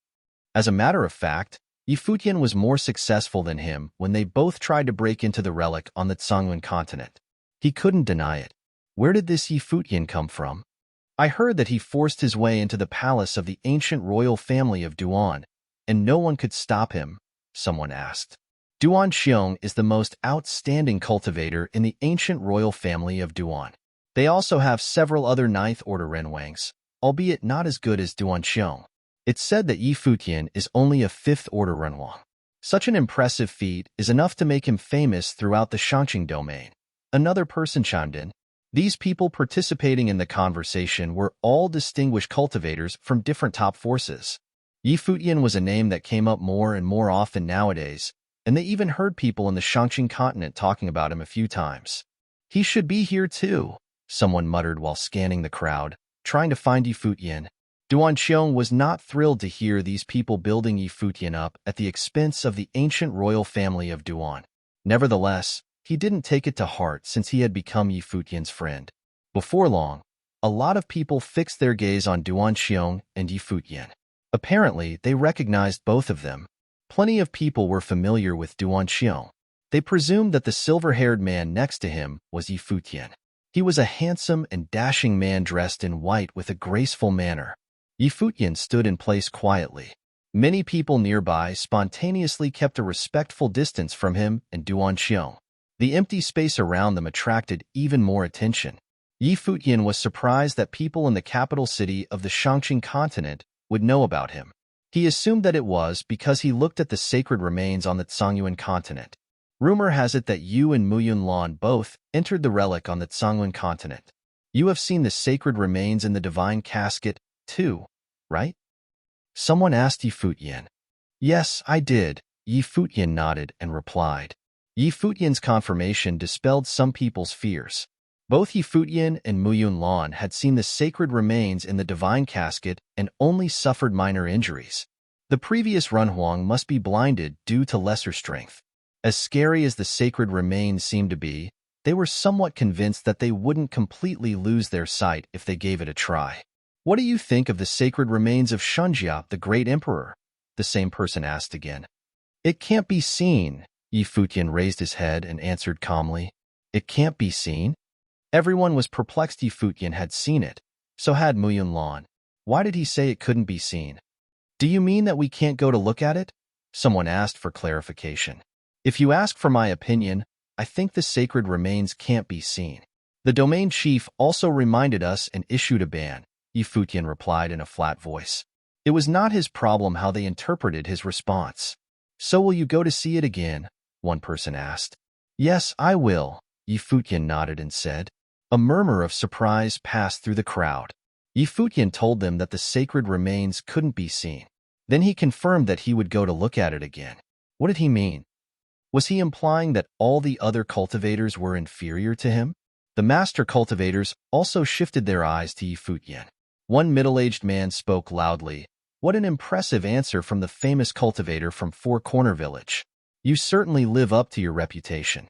As a matter of fact, Yi Futian was more successful than him when they both tried to break into the relic on the Tsang'an continent. He couldn't deny it. Where did this Yi Futian come from? "I heard that he forced his way into the palace of the ancient royal family of Duan, and no one could stop him," someone asked. Duan Xiong is the most outstanding cultivator in the ancient royal family of Duan. They also have several other 9th order Renhuangs, albeit not as good as Duan Xiong. It's said that Yi Futian is only a 5th order Renhuang. Such an impressive feat is enough to make him famous throughout the Shangqing domain. Another person chimed in. These people participating in the conversation were all distinguished cultivators from different top forces. Yi Futian was a name that came up more and more often nowadays, and they even heard people in the Shangqing continent talking about him a few times. He should be here too, someone muttered while scanning the crowd, trying to find Yi Futian. Duan Xiong was not thrilled to hear these people building Yi Futian up at the expense of the ancient royal family of Duan. Nevertheless, he didn't take it to heart since he had become Yi Futian's friend. Before long, a lot of people fixed their gaze on Duan Xiong and Yi Futian. Apparently, they recognized both of them. Plenty of people were familiar with Duan Xiong. They presumed that the silver-haired man next to him was Yi Futian. He was a handsome and dashing man dressed in white with a graceful manner. Yi Futian stood in place quietly. Many people nearby spontaneously kept a respectful distance from him and Duan Xiong. The empty space around them attracted even more attention. Yi Futian was surprised that people in the capital city of the Shangqing continent would know about him. He assumed that it was because he looked at the sacred remains on the Tsangyuan continent. Rumor has it that you and Muyun Lan both entered the relic on the Tsangyuan continent. You have seen the sacred remains in the divine casket, too, right? Someone asked Yi Futian. Yes, I did, Yi Futian nodded and replied. Yi Futian's confirmation dispelled some people's fears. Both Yi Futian and Muyun Lan had seen the sacred remains in the divine casket and only suffered minor injuries. The previous Runhuang must be blinded due to lesser strength. As scary as the sacred remains seemed to be, they were somewhat convinced that they wouldn't completely lose their sight if they gave it a try. What do you think of the sacred remains of Shunjia, the great emperor? The same person asked again. It can't be seen. Yi Futian raised his head and answered calmly. It can't be seen? Everyone was perplexed. Yi Futian had seen it. So had Muyun Lan. Why did he say it couldn't be seen? Do you mean that we can't go to look at it? Someone asked for clarification. If you ask for my opinion, I think the sacred remains can't be seen. The domain chief also reminded us and issued a ban, Yi Futian replied in a flat voice. It was not his problem how they interpreted his response. So will you go to see it again? One person asked. Yes, I will, Yi Futian nodded and said. A murmur of surprise passed through the crowd. Yi Futian told them that the sacred remains couldn't be seen. Then he confirmed that he would go to look at it again. What did he mean? Was he implying that all the other cultivators were inferior to him? The master cultivators also shifted their eyes to Yi Futian. One middle-aged man spoke loudly. What an impressive answer from the famous cultivator from Four Corner Village. You certainly live up to your reputation.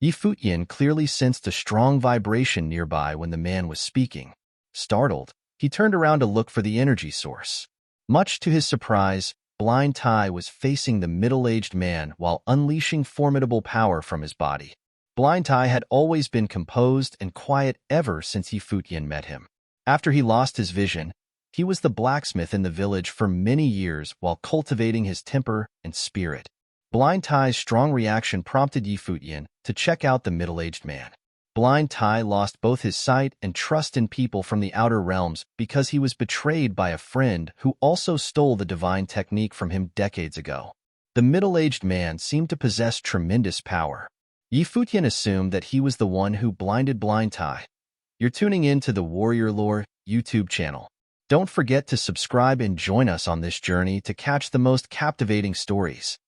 Yi Futian clearly sensed a strong vibration nearby when the man was speaking. Startled, he turned around to look for the energy source. Much to his surprise, Blind Tai was facing the middle-aged man while unleashing formidable power from his body. Blind Tai had always been composed and quiet ever since Yi Futian met him. After he lost his vision, he was the blacksmith in the village for many years while cultivating his temper and spirit. Blind Tai's strong reaction prompted Yi Futian to check out the middle-aged man. Blind Tai lost both his sight and trust in people from the outer realms because he was betrayed by a friend who also stole the divine technique from him decades ago. The middle-aged man seemed to possess tremendous power. Yi Futian assumed that he was the one who blinded Blind Tai. You're tuning in to the Warrior Lore YouTube channel. Don't forget to subscribe and join us on this journey to catch the most captivating stories.